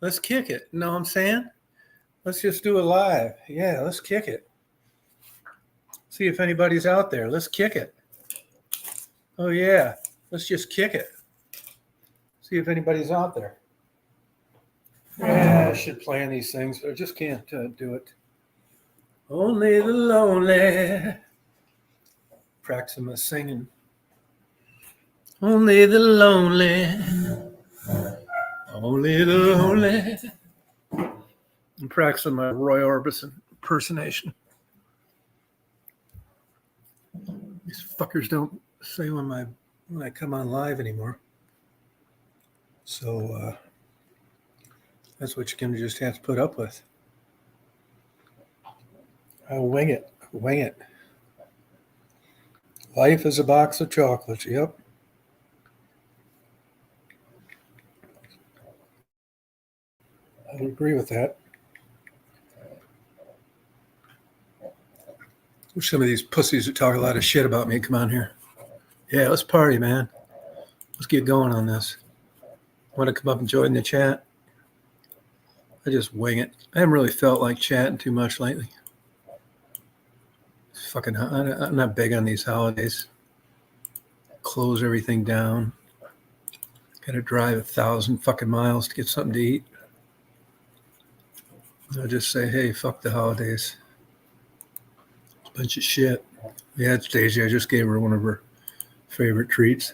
Let's kick it. You know what I'm saying? Let's just do it live. Yeah, let's kick it. See if anybody's out there. Let's kick it. Oh, yeah. Let's just kick it. See if anybody's out there. Yeah, I should plan these things, but I just can't do it. Only the lonely. Practicing my singing. Only the lonely. Only the lonely. I'm practicing my Roy Orbison impersonation. These fuckers don't say when I come on live anymore. So that's what you're going to just have to put up with. I'll wing it. Wing it. Life is a box of chocolates. Yep. I would agree with that. Wish some of these pussies that talk a lot of shit about me come on here. Yeah, let's party, man. Let's get going on this. Want to come up and join the chat? I just wing it. I haven't really felt like chatting too much lately. It's fucking, I'm not big on these holidays. Close everything down. Got to drive 1,000 fucking miles to get something to eat. I'll just say, hey, fuck the holidays. It's a bunch of shit. Yeah, it's Daisy. I just gave her one of her favorite treats.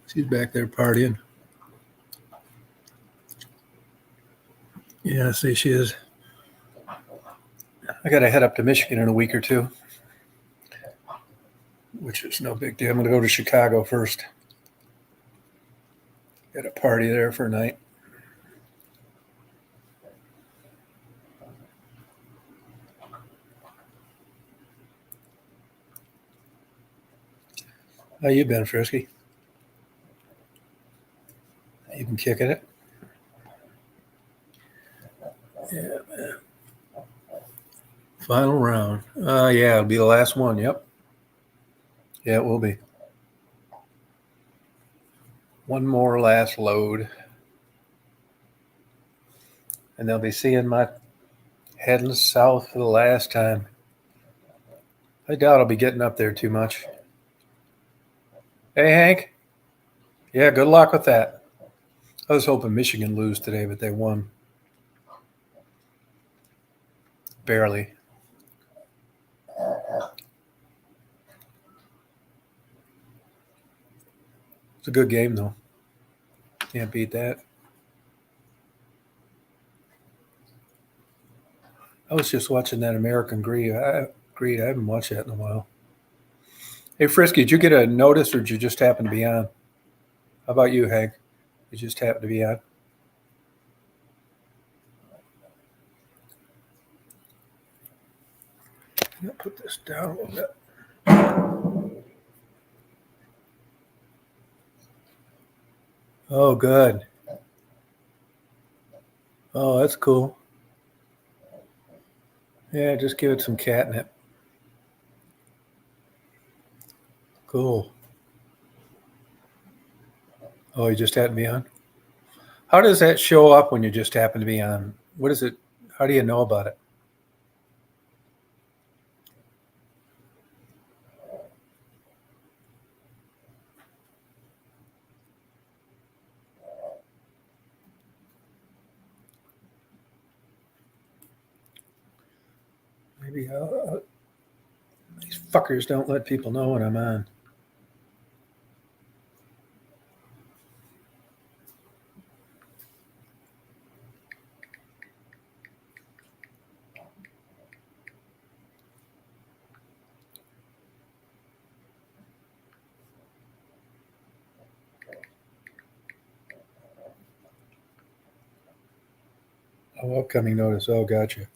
She's back there partying. Yeah, see, she is. I got to head up to Michigan in a week or two, which is no big deal. I'm going to go to Chicago first. Got a party there for a night. How you been, Frisky? You been kicking it? Yeah, man. Final round. Yeah, it'll be the last one. Yep. Yeah, it will be. One more last load. And they'll be seeing my heading south for the last time. I doubt I'll be getting up there too much. Hey, Hank. Yeah, good luck with that. I was hoping Michigan lose today, but they won. Barely. It's a good game, though. Can't beat that. I was just watching that American Greed. I haven't watched that in a while. Hey, Frisky, did you get a notice or did you just happen to be on? How about you, Hank? You just happen to be on? I'm going to put this down a little bit. Oh, good. Oh, that's cool. Yeah, just give it some catnip. Cool. Oh, you just happened to be on? How does that show up when you just happen to be on? What is it? How do you know about it? Maybe these fuckers don't let people know when I'm on. Oh, upcoming notice. Oh, gotcha.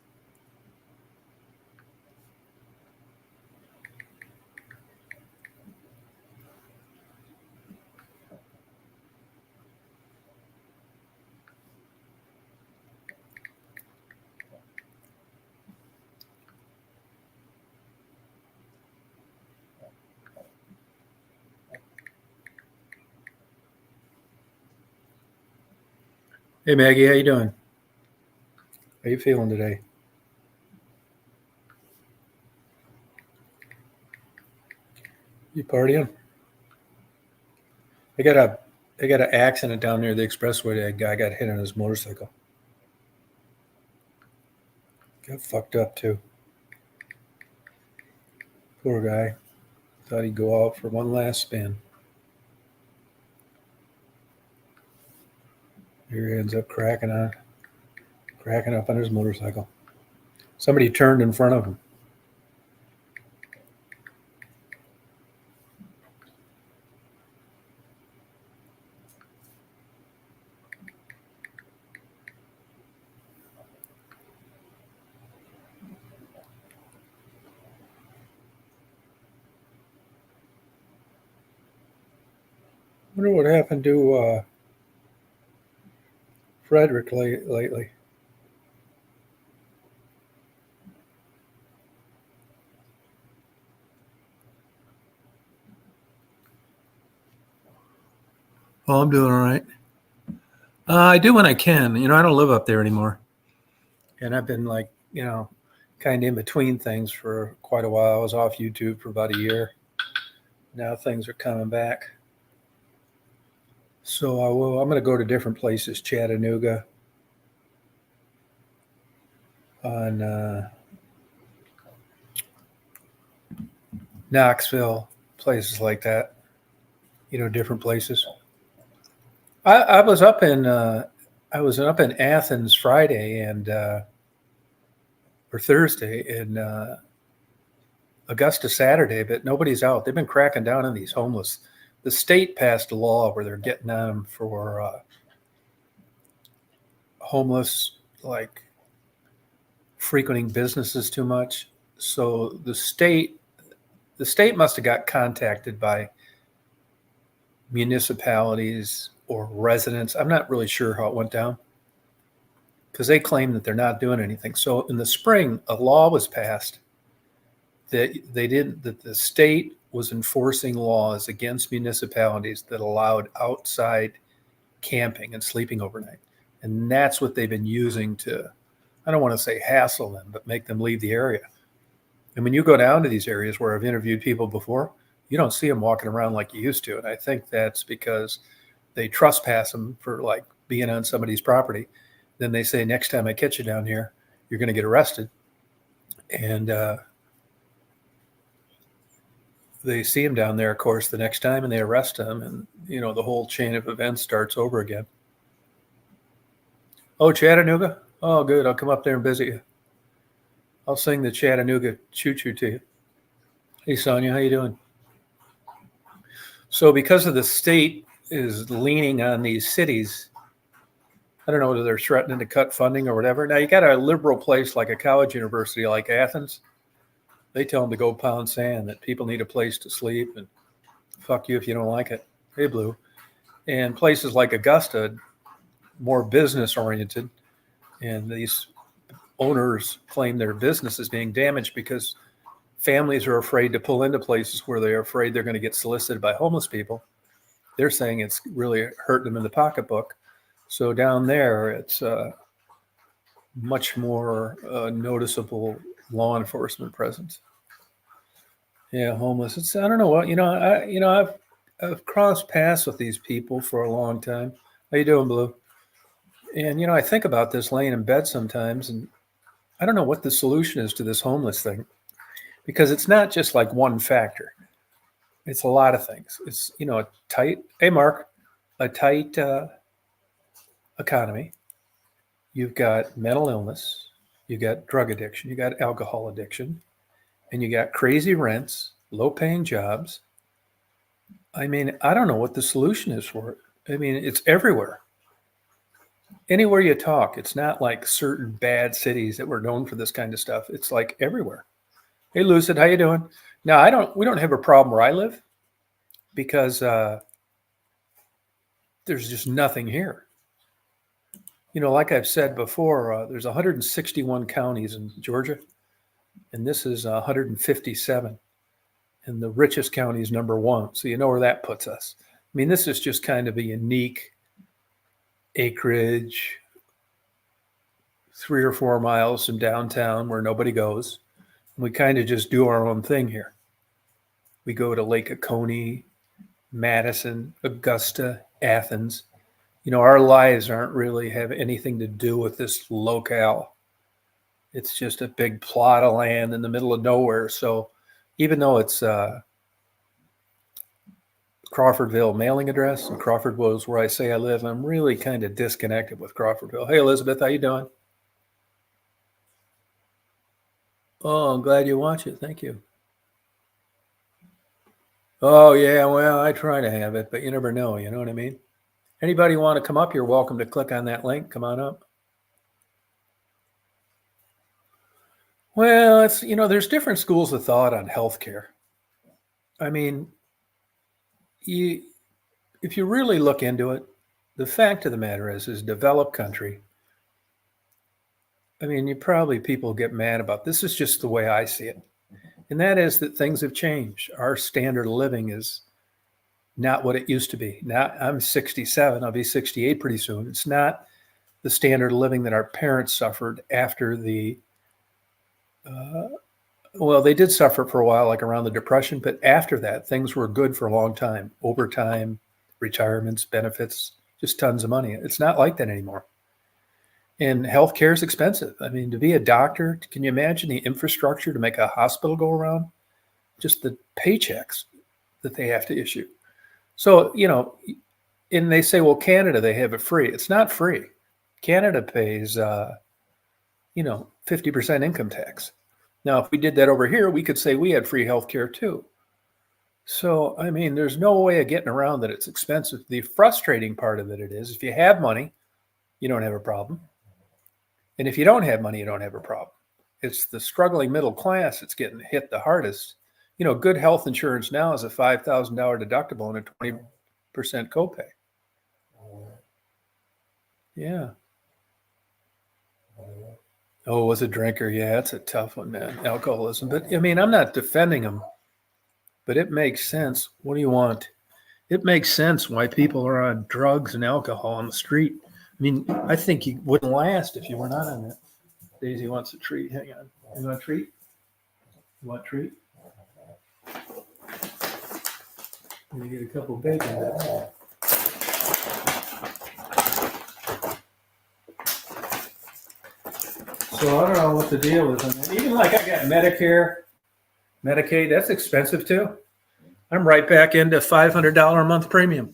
Hey Maggie, how you doing? How you feeling today? You partying? I got a I got an accident down near the expressway. A guy got hit on his motorcycle. Got fucked up too. Poor guy. Thought he'd go out for one last spin. Here he ends up cracking up on his motorcycle. Somebody turned in front of him. Wonder what happened to Frederick lately. Oh, I'm doing all right. I do when I can. I don't live up there anymore, and I've been kind of in between things for quite a while. I was off YouTube for about a year. Now things are coming back. So I'm going to go to different places: Chattanooga, on Knoxville, places like that. Different places. I was up in Athens Friday and or Thursday, and Augusta Saturday, but nobody's out. They've been cracking down on these homeless. The state passed a law where they're getting on them for homeless, like frequenting businesses too much. So the state must have got contacted by municipalities or residents. I'm not really sure how it went down because they claim that they're not doing anything. So in the spring, a law was passed that the state was enforcing laws against municipalities that allowed outside camping and sleeping overnight. And that's what they've been using to, I don't want to say hassle them, but make them leave the area. And when you go down to these areas where I've interviewed people before, you don't see them walking around like you used to. And I think that's because they trespass them for like being on somebody's property. Then they say, next time I catch you down here, you're going to get arrested. And they see him down there, of course, the next time, and they arrest him. And, the whole chain of events starts over again. Oh, Chattanooga? Oh, good. I'll come up there and visit you. I'll sing the Chattanooga choo-choo to you. Hey, Sonia, how you doing? So because of the state is leaning on these cities, I don't know whether they're threatening to cut funding or whatever. Now, you got a liberal place like a college university like Athens. They tell them to go pound sand, that people need a place to sleep, and fuck you if you don't like it. Hey, Blue. And places like Augusta, more business oriented, and these owners claim their business is being damaged because families are afraid to pull into places where they're afraid they're going to get solicited by homeless people. They're saying it's really hurting them in the pocketbook. So down there, it's much more noticeable law enforcement presence. Yeah, homeless. I don't know what I've crossed paths with these people for a long time. How you doing, Blue? And I think about this laying in bed sometimes, and I don't know what the solution is to this homeless thing, because it's not just like one factor. It's a lot of things. It's a tight. Hey, Mark, a tight economy. You've got mental illness. You got drug addiction. You got alcohol addiction, and you got crazy rents, low-paying jobs. I mean, I don't know what the solution is for it. I mean, it's everywhere. Anywhere you talk, it's not like certain bad cities that were known for this kind of stuff. It's like everywhere. Hey, Lucid, how you doing? Now, we don't have a problem where I live because there's just nothing here. Like I've said before, there's 161 counties in Georgia, and this is 157. And the richest county is number one. So you know where that puts us. I mean, this is just kind of a unique acreage, 3 or 4 miles from downtown where nobody goes. We kind of just do our own thing here. We go to Lake Oconee, Madison, Augusta, Athens. Our lives aren't really have anything to do with this locale. It's just a big plot of land in the middle of nowhere. So even though it's Crawfordville mailing address, and Crawfordville is where I say I live, I'm really kind of disconnected with Crawfordville. Hey, Elizabeth, how you doing? Oh, I'm glad you watch it. Thank you. Oh, yeah, well, I try to have it, but you never know. You know what I mean? Anybody want to come up, you're welcome to click on that link. Come on up. Well, it's, there's different schools of thought on healthcare. I mean, if you really look into it, the fact of the matter is developed country. I mean, people get mad about this. Is just the way I see it. And that is that things have changed. Our standard of living is not what it used to be. Now I'm 67, I'll be 68 pretty soon. It's not the standard of living that our parents suffered after the, they did suffer for a while, like around the Depression, but after that, things were good for a long time. Overtime, retirements, benefits, just tons of money. It's not like that anymore. And healthcare is expensive. I mean, to be a doctor, can you imagine the infrastructure to make a hospital go around? Just the paychecks that they have to issue. So, and they say, well, Canada, they have it free. It's not free. Canada pays, 50% income tax. Now, if we did that over here, we could say we had free healthcare too. So, I mean, there's no way of getting around that it's expensive. The frustrating part of it is if you have money, you don't have a problem. And if you don't have money, you don't have a problem. It's the struggling middle class that's getting hit the hardest. Good health insurance now is a $5,000 deductible and a 20% copay. Yeah. Oh, was a drinker. Yeah, it's a tough one, man. Alcoholism. But I mean, I'm not defending him, but it makes sense. What do you want? It makes sense why people are on drugs and alcohol on the street. I mean, I think you wouldn't last if you were not on that. Daisy wants a treat. Hang on. You want a treat? You want a treat? Let me get a couple of bacon bits. So I don't know what the deal is on that. Even like I got Medicare, Medicaid, that's expensive too. I'm right back into $500 a month premium.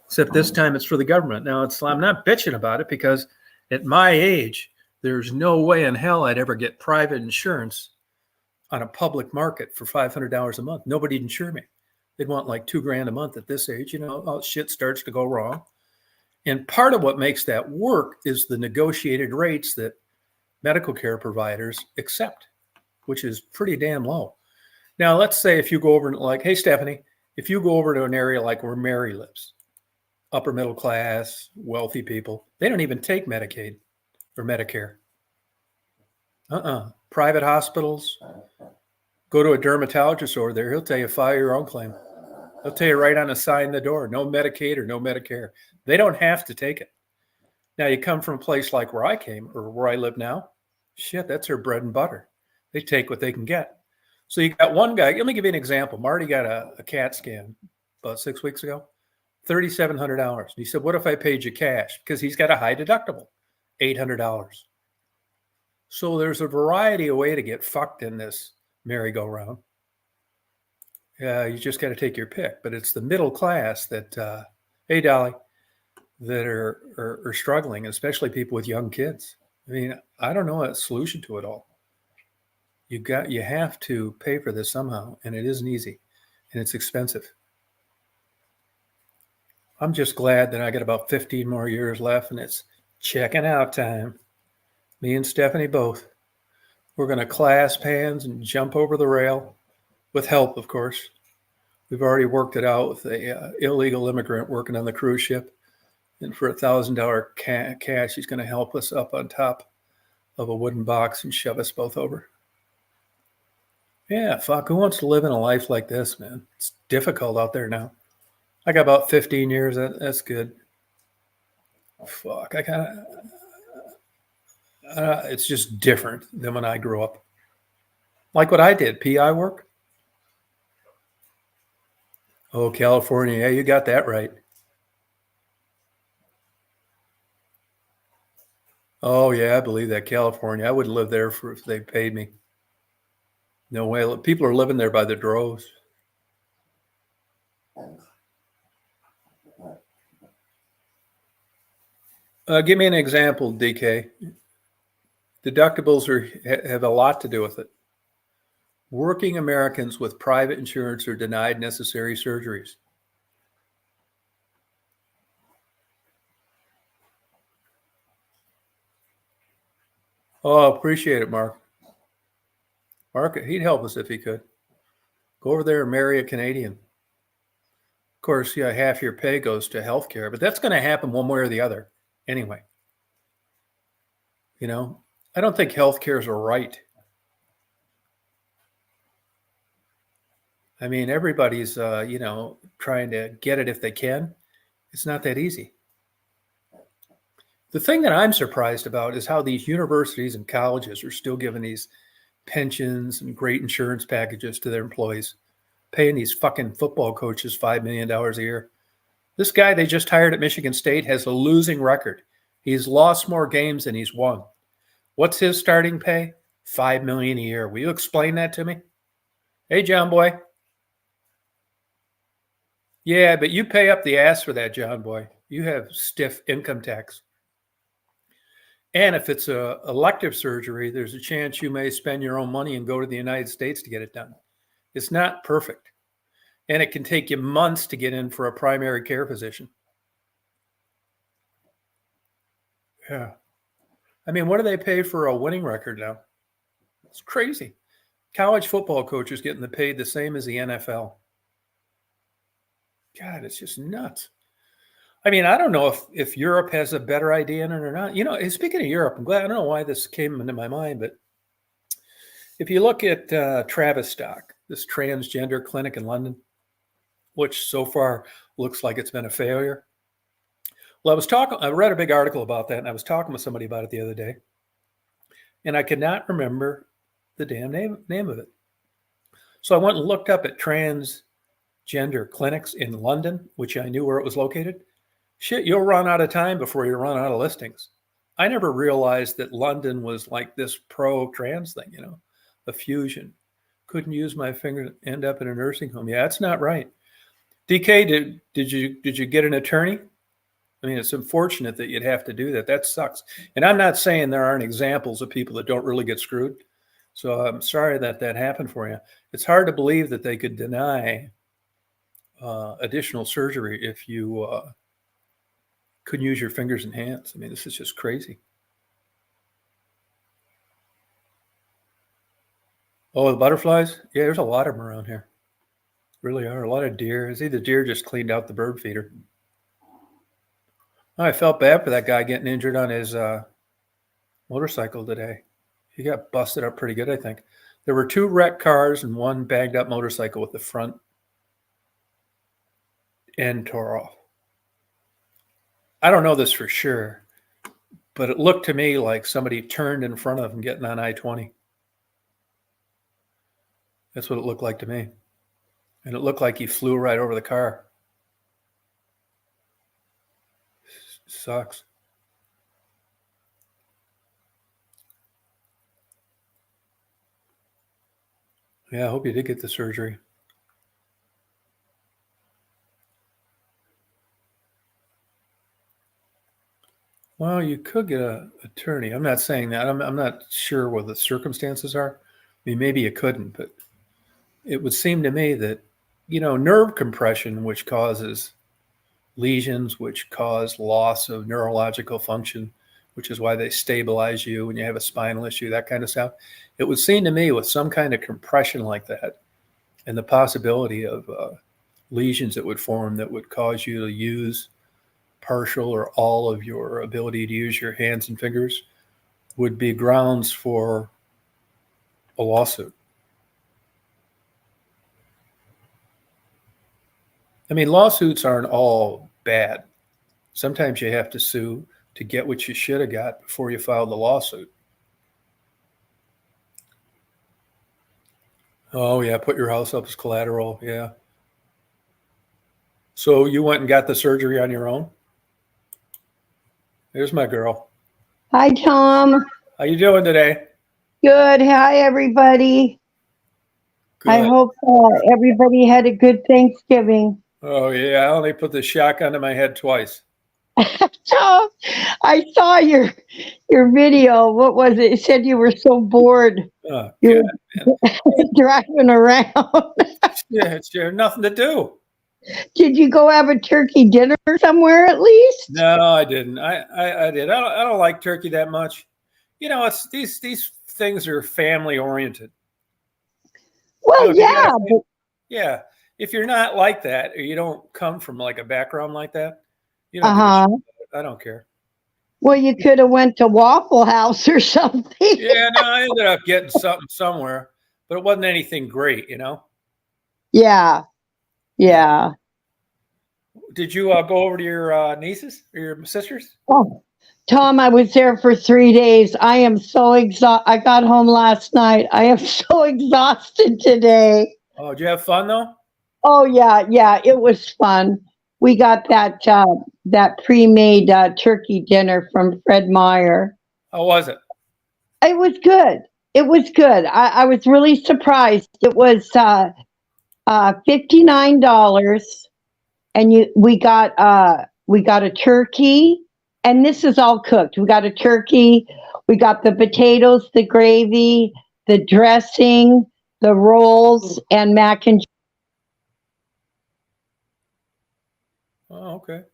Except this time it's for the government. Now I'm not bitching about it because at my age, there's no way in hell I'd ever get private insurance on a public market for $500 a month. Nobody'd insure me. They'd want like $2,000 a month at this age. All shit starts to go wrong. And part of what makes that work is the negotiated rates that medical care providers accept, which is pretty damn low. Now, let's say if you go over like, hey, Stephanie, if you go over to an area like where Mary lives, upper middle class, wealthy people, they don't even take Medicaid or Medicare. Private hospitals, go to a dermatologist over there, he'll tell you file your own claim. They'll tell you right on the sign in the door, no Medicaid or no Medicare. They don't have to take it. Now, you come from a place like where I came or where I live now, shit, that's their bread and butter. They take what they can get. So you got one guy, let me give you an example. Marty got a CAT scan about 6 weeks ago, $3,700. He said, what if I paid you cash? Because he's got a high deductible, $800. So there's a variety of way to get fucked in this merry-go-round. You just got to take your pick. But it's the middle class that, hey, Dolly, that are struggling, especially people with young kids. I mean, I don't know a solution to it all. You have to pay for this somehow, and it isn't easy, and it's expensive. I'm just glad that I got about 15 more years left, and it's checking out time. Me and Stephanie both. We're going to clasp hands and jump over the rail, with help, of course. We've already worked it out with a illegal immigrant working on the cruise ship. And for $1,000 cash, he's going to help us up on top of a wooden box and shove us both over. Yeah, fuck. Who wants to live in a life like this, man? It's difficult out there now. I got about 15 years. That's good. fuck, I kind of, it's just different than when I grew up. Like what I did, PI work. Oh, California. Yeah, you got that right. Oh, yeah, I believe that. California. I wouldn't live there if they paid me. No way. People are living there by the droves. Give me an example, DK. Deductibles have a lot to do with it. Working Americans with private insurance are denied necessary surgeries. Oh, appreciate it, Mark. Mark, he'd help us if he could. Go over there and marry a Canadian. Of course, yeah, half your pay goes to healthcare, but that's going to happen one way or the other anyway. You know, I don't think healthcare is a right. I mean, everybody's, trying to get it if they can. It's not that easy. The thing that I'm surprised about is how these universities and colleges are still giving these pensions and great insurance packages to their employees, paying these fucking football coaches $5 million a year. This guy they just hired at Michigan State has a losing record. He's lost more games than he's won. What's his starting pay? $5 million a year. Will you explain that to me? Hey, John Boy. Yeah, but you pay up the ass for that, John Boy. You have stiff income tax. And if it's a elective surgery, there's a chance you may spend your own money and go to the United States to get it done. It's not perfect. And it can take you months to get in for a primary care physician. Yeah. I mean, what do they pay for a winning record now? It's crazy. College football coaches getting paid the same as the NFL. God, it's just nuts. I mean, I don't know if Europe has a better idea in it or not. You know, speaking of Europe, I'm glad, I don't know why this came into my mind, but if you look at Travis Stock, this transgender clinic in London, which so far looks like it's been a failure. Well, I read a big article about that, and I was talking with somebody about it the other day, and I could not remember the damn name of it. So I went and looked up at transgender clinics in London, which I knew where it was located. Shit, you'll run out of time before you run out of listings. I never realized that London was like this pro-trans thing, a fusion. Couldn't use my finger to end up in a nursing home. Yeah, that's not right. DK, did you get an attorney? I mean, it's unfortunate that you'd have to do that. That sucks. And I'm not saying there aren't examples of people that don't really get screwed. So I'm sorry that happened for you. It's hard to believe that they could deny additional surgery if you couldn't use your fingers and hands. I mean, this is just crazy. Oh, the butterflies? Yeah, there's a lot of them around here. Really are. A lot of deer. See, the deer just cleaned out the bird feeder. Oh, I felt bad for that guy getting injured on his motorcycle today. He got busted up pretty good, I think. There were 2 wrecked cars and 1 bagged up motorcycle with the front end tore off. I don't know this for sure, but it looked to me like somebody turned in front of him getting on I-20. That's what it looked like to me. And it looked like he flew right over the car. Sucks. Yeah, I hope you did get the surgery. Well, you could get an attorney. I'm not saying that. I'm not sure what the circumstances are. I mean, maybe you couldn't, but it would seem to me that, nerve compression, which causes lesions, which cause loss of neurological function, which is why they stabilize you when you have a spinal issue, that kind of stuff. It would seem to me with some kind of compression like that and the possibility of lesions that would form that would cause you to use partial or all of your ability to use your hands and fingers would be grounds for a lawsuit. I mean, lawsuits aren't all bad. Sometimes you have to sue to get what you should have got before you filed the lawsuit. Oh, yeah, put your house up as collateral, yeah. So you went and got the surgery on your own? There's my girl. Hi, Tom. How you doing today? Good. Hi, everybody. Good. I hope everybody had a good Thanksgiving. Oh, yeah, I only put the shotgun to my head twice. Tom, I saw your video. What was it? It said you were so bored. Oh, You God, were driving around. yeah, it's nothing to do. Did you go have a turkey dinner somewhere at least? No, I didn't. I did. I don't like turkey that much. You know, it's these things are family oriented. Well, yeah. Yeah. If you're not like that, or you don't come from like a background like that, you don't give a shit about it. I don't care. Well, you could have went to Waffle House or something. Yeah, no, I ended up getting something somewhere, but it wasn't anything great, you know? Yeah. Yeah. Did you go over to your nieces or your sisters? Oh, Tom, I was there for 3 days. I am so exhausted. I got home last night. I am so exhausted today. Oh, did you have fun though? Oh yeah, yeah, it was fun. We got that pre-made turkey dinner from Fred Meyer. How was it? It was good. It was good. I was really surprised. It was $59, and we got a turkey, and this is all cooked. We got a turkey. We got the potatoes, the gravy, the dressing, the rolls, and mac and cheese. Oh, okay.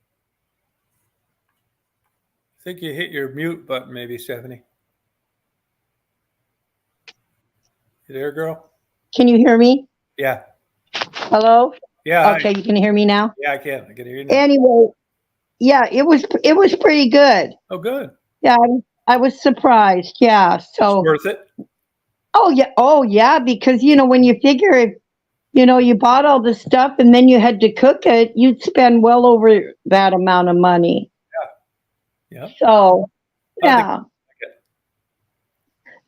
I think you hit your mute button, maybe, Stephanie. You there, girl? Can you hear me? Yeah. Hello? Yeah. Okay, you can hear me now? Yeah, I can. I can hear you now. Anyway, yeah, it was pretty good. Oh, good. Yeah, I was surprised. Yeah, so It's worth it. Oh yeah, because when you figure if you bought all the stuff and then you had to cook it, you'd spend well over that amount of money. Yeah. So, yeah.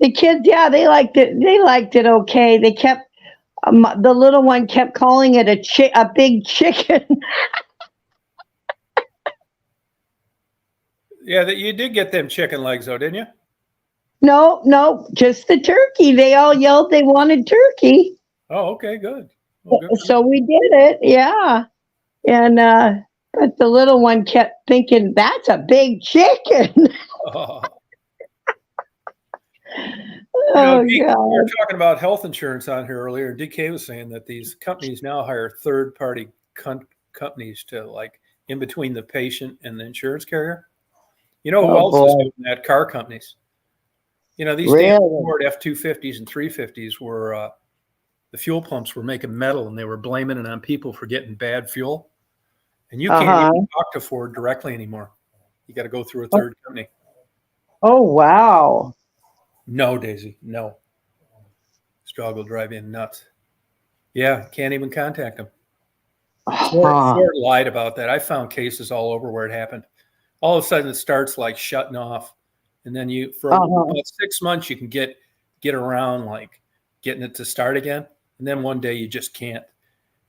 The kids, yeah, they liked it. They liked it okay. They kept the little one kept calling it a big chicken. Yeah, that you did get them chicken legs though, didn't you? No, just the turkey. They all yelled they wanted turkey. Oh, okay, good. Well, good. So we did it, yeah. And but the little one kept thinking, that's a big chicken. Oh. Oh, DK, God. we were talking about health insurance on here earlier. DK was saying that these companies now hire third-party companies to, like, in between the patient and the insurance carrier. You know who else is doing that? Car companies. These damn Ford F-250s and 350s were the fuel pumps were making metal, and they were blaming it on people for getting bad fuel. And you can't even talk to Ford directly anymore. You got to go through a third company. Oh, wow. No, Daisy, no. Struggle drive you nuts. Yeah, can't even contact them. Ford lied about that. I found cases all over where it happened. All of a sudden, it starts like shutting off, and then for about 6 months you can get around like getting it to start again, and then one day you just can't.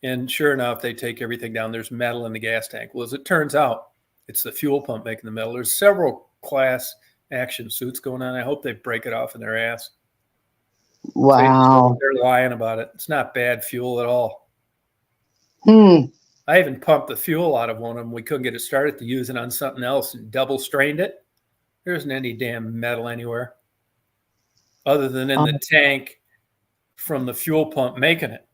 And sure enough, they take everything down. There's metal in the gas tank. Well, as it turns out, it's the fuel pump making the metal. There's several class action suits going on. I hope they break it off in their ass. Wow. They're lying about it. It's not bad fuel at all. I even pumped the fuel out of one of them. We couldn't get it started to use it on something else and double strained it. There isn't any damn metal anywhere other than in the tank from the fuel pump making it.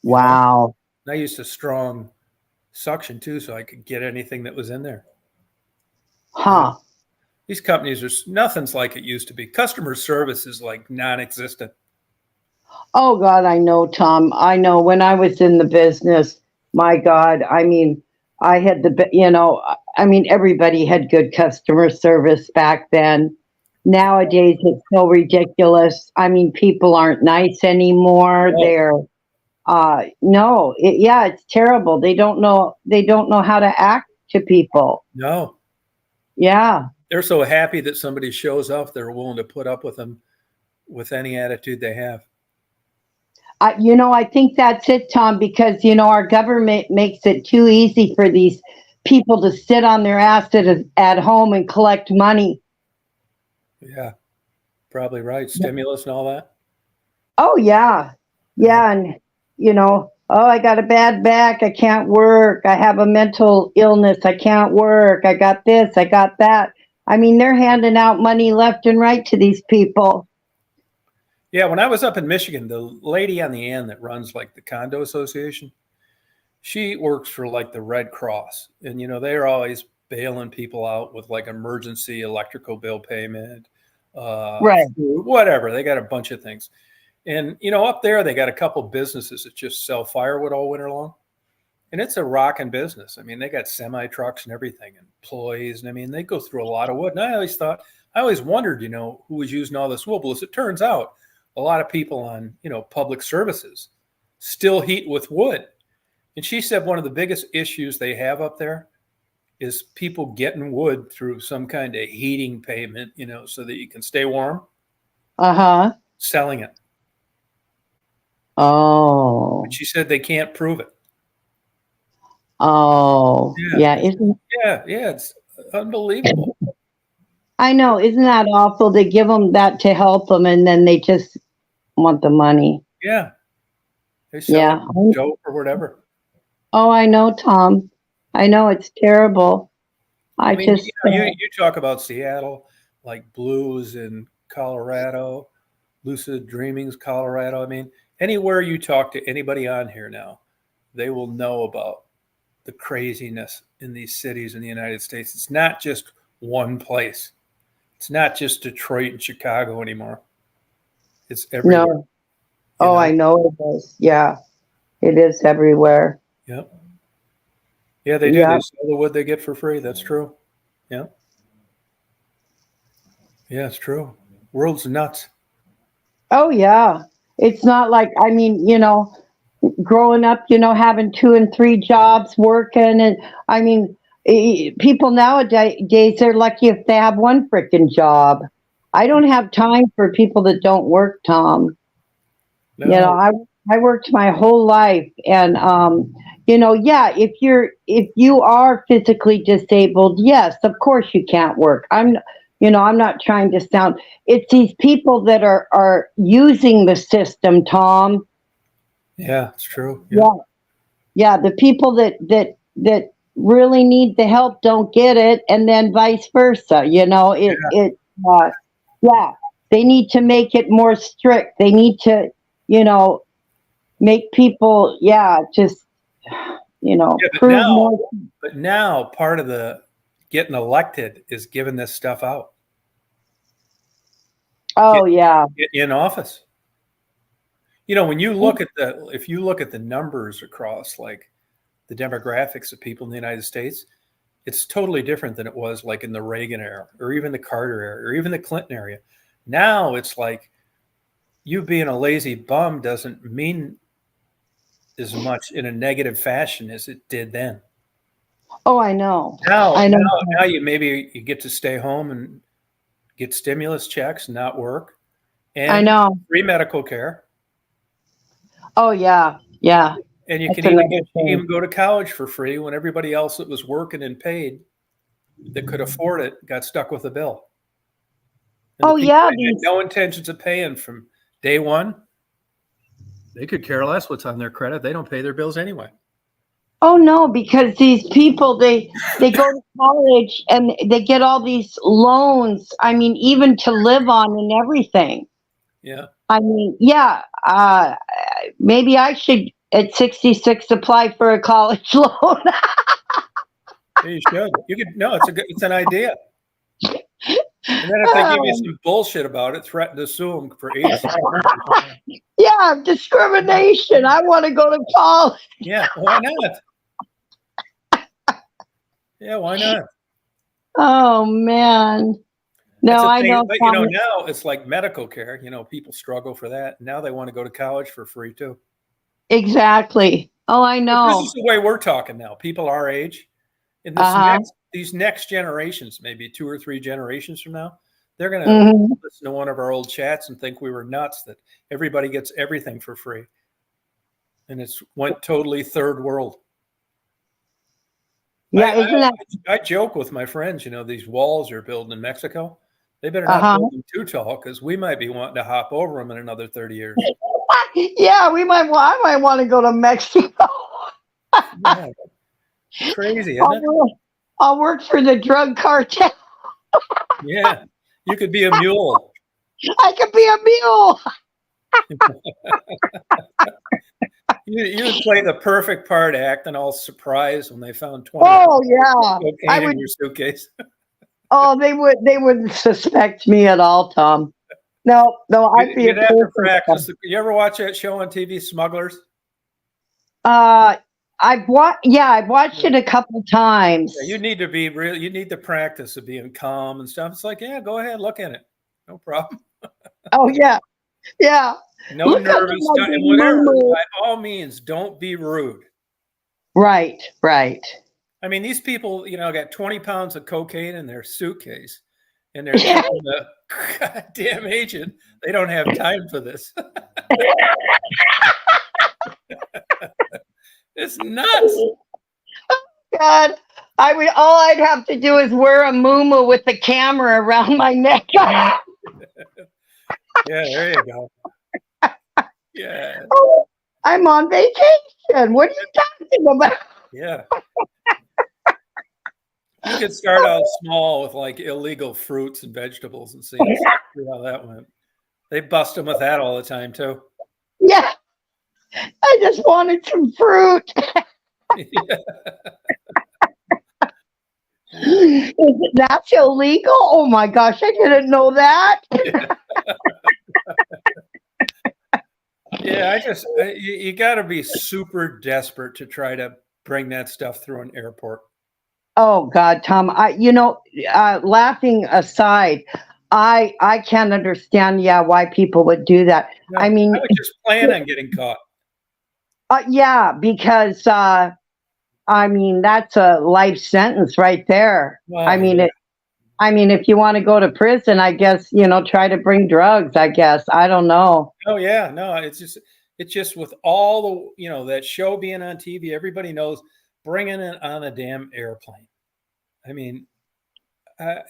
Wow. I used a strong suction too, so I could get anything that was in there. Huh. These companies nothing's like it used to be. Customer service is like non-existent. Oh God, I know, Tom. I know when I was in the business, my God, I mean, I had everybody had good customer service back then. Nowadays, it's so ridiculous. I mean, people aren't nice anymore. It's terrible. They don't know how to act to people. No. Yeah. They're so happy that somebody shows up, they're willing to put up with them with any attitude they have. I think that's it, Tom, because, our government makes it too easy for these people to sit on their ass at home and collect money. Yeah, probably right. Stimulus and all that. Oh, yeah. Yeah. And, I got a bad back. I can't work. I have a mental illness. I can't work. I got this. I got that. I mean, they're handing out money left and right to these people. Yeah, when I was up in Michigan, the lady on the end that runs like the condo association, she works for like the Red Cross. And, they're always bailing people out with like emergency electrical bill payment, Right. food, whatever. They got a bunch of things. And, up there, they got a couple businesses that just sell firewood all winter long. And it's a rocking business. I mean, they got semi trucks and everything, and employees. And I mean, they go through a lot of wood. And I always wondered, who was using all this wood. Well, as it turns out, a lot of people on, public services still heat with wood. And she said one of the biggest issues they have up there is people getting wood through some kind of heating payment, so that you can stay warm. Uh-huh. Selling it. Oh. But she said they can't prove it. Oh. Yeah. Yeah, it's unbelievable. I know. Isn't that awful? They give them that to help them, and then they just want the money. Yeah. They sell dope or whatever. Oh, I know, Tom. I know, it's terrible. I mean, you talk about Seattle, like blues in Colorado, lucid dreamings, Colorado. I mean, anywhere you talk to anybody on here now, they will know about the craziness in these cities in the United States. It's not just one place. It's not just Detroit and Chicago anymore. It's everywhere. No. Oh, I know it is. Yeah, it is everywhere. Yep. Yeah, they do. They sell the wood they get for free. That's true. Yeah. Yeah, it's true. World's nuts. Oh, yeah. It's not like, growing up, having 2 and 3 jobs working. And I mean, people nowadays, they're lucky if they have one freaking job. I don't have time for people that don't work, Tom. No. I worked my whole life, and if you are physically disabled, yes, of course you can't work. I'm not trying to sound. It's these people that are using the system, Tom. Yeah, it's true. Yeah. The people that really need the help don't get it, and then vice versa. They need to make it more strict. They need to, make people, prove more. But now part of the getting elected is giving this stuff out. Oh, in office. When you look at if you look at the numbers across like the demographics of people in the United States, it's totally different than it was like in the Reagan era or even the Carter era or even the Clinton era. Now it's like you being a lazy bum doesn't mean as much in a negative fashion as it did then. Oh, I know. Now you get to stay home and get stimulus checks and not work. And I know. Free medical care. Oh, yeah. Yeah. And you can even go to college for free when everybody else that was working and paid that could afford it got stuck with a bill. And had no intentions of paying from day one. They could care less what's on their credit. They don't pay their bills anyway. Oh, no, because these people, they go to college and they get all these loans. I mean, even to live on and everything. Yeah. I mean, maybe I should at 66 apply for a college loan. You should. You could. No, it's an idea. And then if they give you some bullshit about it, threaten to sue them for age. Yeah, discrimination. I want to go to college. Yeah, why not? Yeah, why not? Oh, man. No, I know. But now it's like medical care. People struggle for that. Now they want to go to college for free too. Exactly. Oh, I know. This is the way we're talking now. People our age, in this these next generations, maybe 2 or 3 generations from now, they're going to listen to one of our old chats and think we were nuts, that everybody gets everything for free. And it's went totally third world. Yeah, isn't that? I joke with my friends, these walls are building in Mexico. They better not build them too tall, because we might be wanting to hop over them in another 30 years. Yeah, I might want to go to Mexico. Yeah. Crazy, isn't it? I'll work for the drug cartel. Yeah, you could be a mule. I could be a mule. You would play the perfect part, acting all surprised when they found 20 cocaine in your suitcase. Oh, they wouldn't suspect me at all, Tom. No, I'd be You'd have to practice. You ever watch that show on TV, Smugglers? I've watched it a couple times. Yeah, you need to be real. You need the practice of being calm and stuff. It's like, yeah, go ahead, look at it, no problem. Oh yeah. No nervous, and whatever. By all means, don't be rude. Right. I mean, these people, got 20 pounds of cocaine in their suitcase, and they're telling the goddamn agent they don't have time for this. It's nuts. God, all I'd have to do is wear a muumuu with the camera around my neck. Yeah, there you go. Yeah. Oh, I'm on vacation. What are you talking about? Yeah. You could start out small with like illegal fruits and vegetables and see how that went. They bust them with that all the time too. Yeah. I just wanted some fruit. That's illegal? Oh my gosh, I didn't know that. Yeah, you got to be super desperate to try to bring that stuff through an airport. Oh God, Tom, laughing aside, I can't understand, why people would do that. No, I mean, I would just plan on getting caught. Yeah, because that's a life sentence right there. Well, if you want to go to prison, I guess, try to bring drugs, I guess. I don't know. Oh yeah, no, it's just with all the, that show being on TV, everybody knows bringing it on a damn airplane. I mean,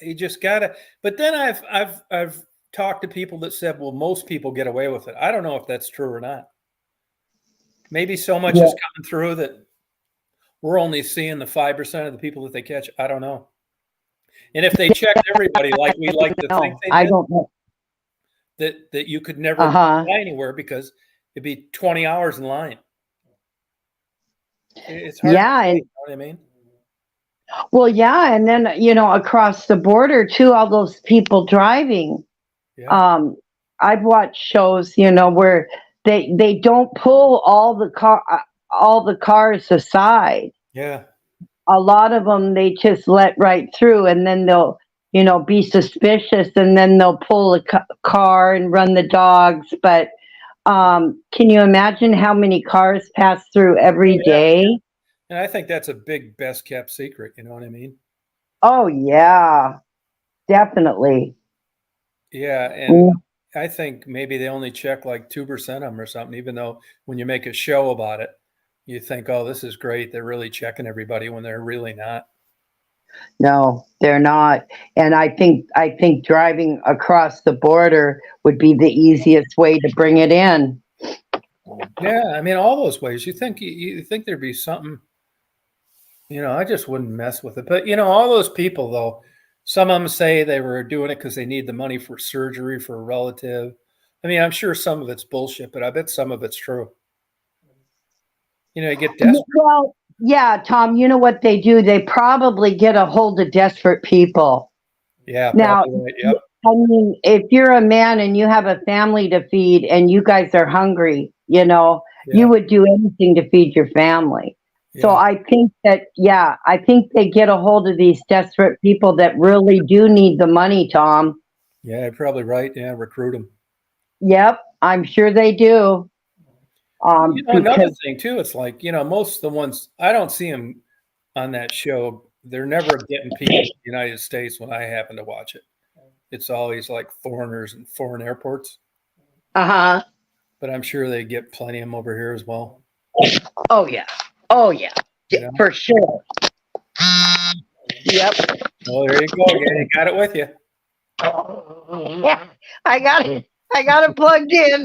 you just gotta, but then I've talked to people that said, well, most people get away with it. I don't know if that's true or not. Maybe so much is coming through that we're only seeing the 5% of the people that they catch. I don't know. And if they checked everybody like we like to think they did, I don't know. That you could never fly anywhere because it'd be 20 hours in line. It's hard. Yeah, you know what I mean? Well, yeah, and then across the border too, all those people driving. Yeah. I've watched shows, where they don't pull all the cars aside. Yeah. A lot of them they just let right through, and then they'll be suspicious, and then they'll pull a car and run the dogs. But can you imagine how many cars pass through every day? And I think that's a big best kept secret. You know what I mean? Oh yeah, definitely. Yeah, and I think maybe they only check like 2% of them or something, even though when you make a show about it, you think, oh, this is great. They're really checking everybody when they're really not. No, they're not. And I think driving across the border would be the easiest way to bring it in. Yeah, I mean, all those ways. You think there'd be something, I just wouldn't mess with it. But, all those people, though, some of them say they were doing it because they need the money for surgery for a relative. I mean, I'm sure some of it's bullshit, but I bet some of it's true. You get desperate. Well, yeah, Tom, you know what they do? They probably get a hold of desperate people. Yeah, now, right. Yep. I mean, if you're a man and you have a family to feed and you guys are hungry, you would do anything to feed your family. Yeah. So I think they get a hold of these desperate people that really do need the money, Tom. Yeah, you're probably right. Yeah, recruit them. Yep, I'm sure they do. Another thing too, it's like, most of the ones, I don't see them on that show, they're never getting people in the United States when I happen to watch it. It's always like foreigners in foreign airports. Uh-huh. But I'm sure they get plenty of them over here as well. Oh yeah. Oh yeah. You know? For sure. Yep. Well, there you go again. You got it with you. Yeah, I got it plugged in.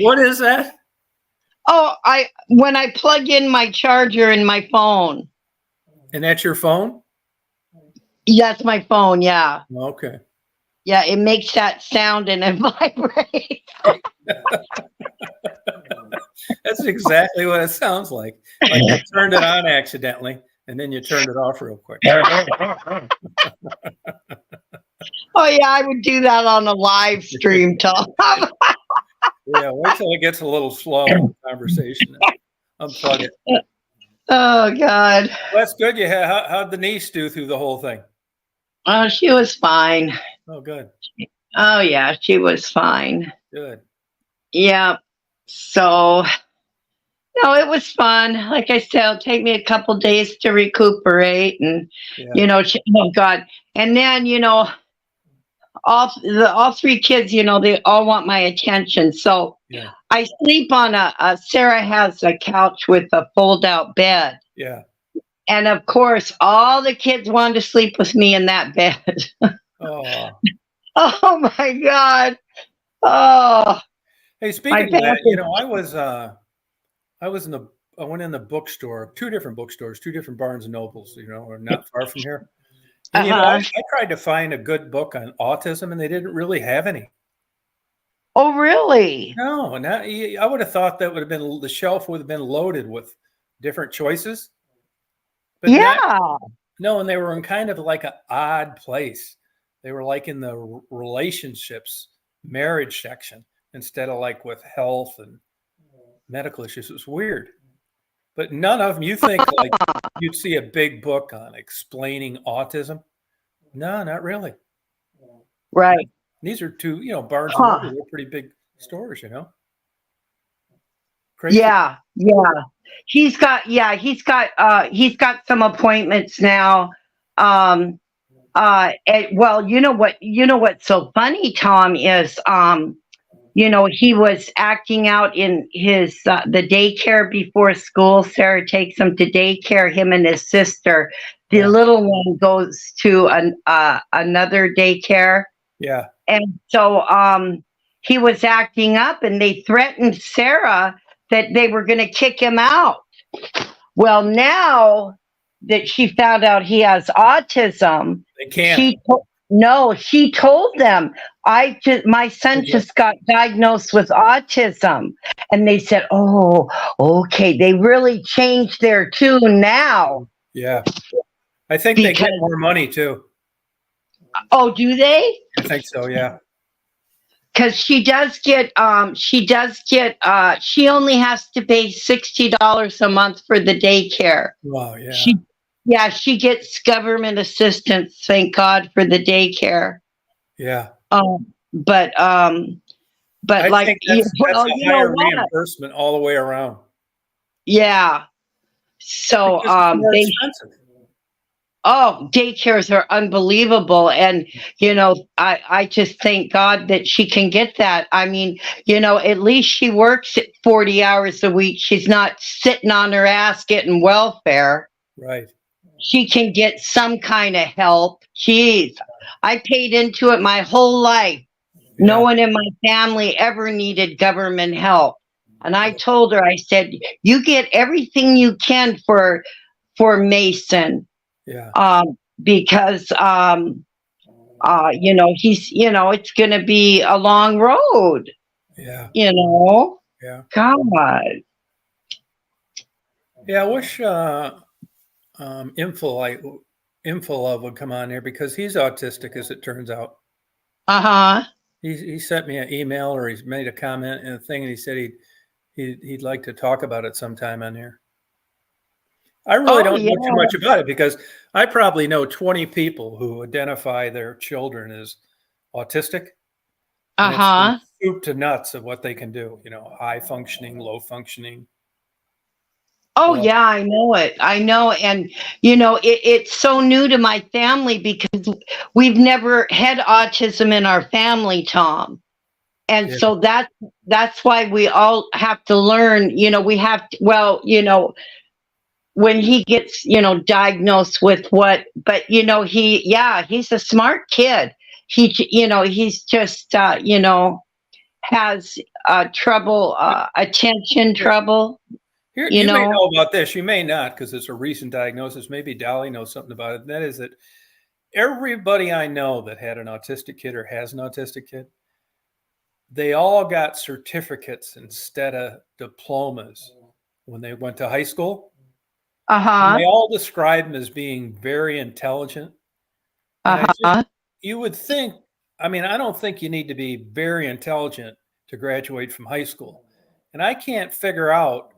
What is that? Oh, when I plug in my charger in my phone. And that's your phone? That's my phone, yeah. Okay. Yeah, it makes that sound and it vibrates. That's exactly what it sounds like. Like you turned it on accidentally and then you turned it off real quick. Oh yeah, I would do that on a live stream, Tom. Yeah, wait till it gets a little slow in the conversation. Unplug it. Oh God. Well, that's good. You had. How'd the niece do through the whole thing? Oh, she was fine. Oh, good. Oh yeah, she was fine. Good. Yeah. So no, it was fun. Like I said, it'll take me a couple days to recuperate, and oh God, and then all three kids, they all want my attention. So Yeah. I sleep on Sarah has a couch with a fold-out bed. Yeah. And of course, all the kids wanted to sleep with me in that bed. Oh. Oh my God. Oh. Hey, speaking of that, I went in the bookstore, two different bookstores, two different Barnes and Nobles, are not far from here. And I tried to find a good book on autism, and they didn't really have any. Oh, really? No, I would have thought that would have been the shelf would have been loaded with different choices. But no, and they were in kind of like an odd place. They were like in the relationships, marriage section instead of like with health and medical issues. It was weird. But none of them, you think like you'd see a big book on explaining autism? No, not really. Right. These are two, Barnes and Noble, they're pretty big stores, Crazy. Yeah. He's got some appointments now. Well, what's so funny, Tom, is he was acting out in his the daycare before school. Sarah takes him to daycare, him and his sister. The little one goes to another daycare. Yeah. And so he was acting up, and they threatened Sarah that they were going to kick him out. Well, now that she found out he has autism, they can't. She told them, my son just got diagnosed with autism. And they said, oh, okay. They really changed their tune now. Yeah. I think they get more money too. Oh, do they? I think so, yeah. Because she only has to pay $60 a month for the daycare. Wow, yeah. She gets government assistance, thank God, for the daycare. Yeah. But I like think that's a higher reimbursement all the way around. Yeah. So more expensive. Daycares are unbelievable. And, I just thank God that she can get that. I mean, at least she works 40 hours a week. She's not sitting on her ass getting welfare. Right. She can get some kind of help. Jeez, I paid into it my whole life. Yeah. No one in my family ever needed government help. And I told her, I said, you get everything you can for Mason. Yeah. Because he's it's gonna be a long road. Yeah. Yeah. God. Yeah, I wish Infolove would come on here because he's autistic, as it turns out. He sent me an email, or he's made a comment in a thing, and he said he'd like to talk about it sometime on here. I really don't know too much about it because I probably know 20 people who identify their children as autistic. It's soup to nuts of what they can do, high functioning, low functioning. Oh Well, yeah, I know it. I know, and it's so new to my family because we've never had autism in our family, Tom. And yeah. so that's why we all have to learn. We have to. Well, when he gets diagnosed with what, but he's a smart kid. He's just has trouble, attention trouble. Here, You you may know. know about this. You may not, because it's a recent diagnosis. Maybe Dolly knows something about it. And that is that everybody I know that had an autistic kid or has an autistic kid, they all got certificates instead of diplomas when they went to high school. Uh And they huh. all describe them as being very intelligent. And Uh huh. you would think, I mean, I don't think you need to be very intelligent to graduate from high school. And I can't figure out,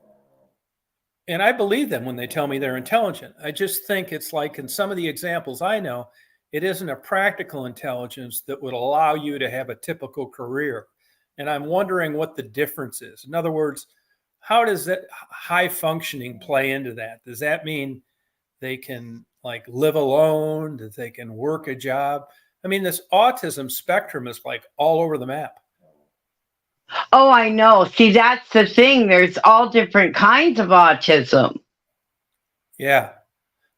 and I believe them when they tell me they're intelligent. I just think it's like in some of the examples I know, it isn't a practical intelligence that would allow you to have a typical career. And I'm wondering what the difference is. In other words, how does that high functioning play into that? Does that mean they can like live alone, that they can work a job? I mean, this autism spectrum is like all over the map. Oh, I know. See, that's the thing. There's all different kinds of autism. Yeah.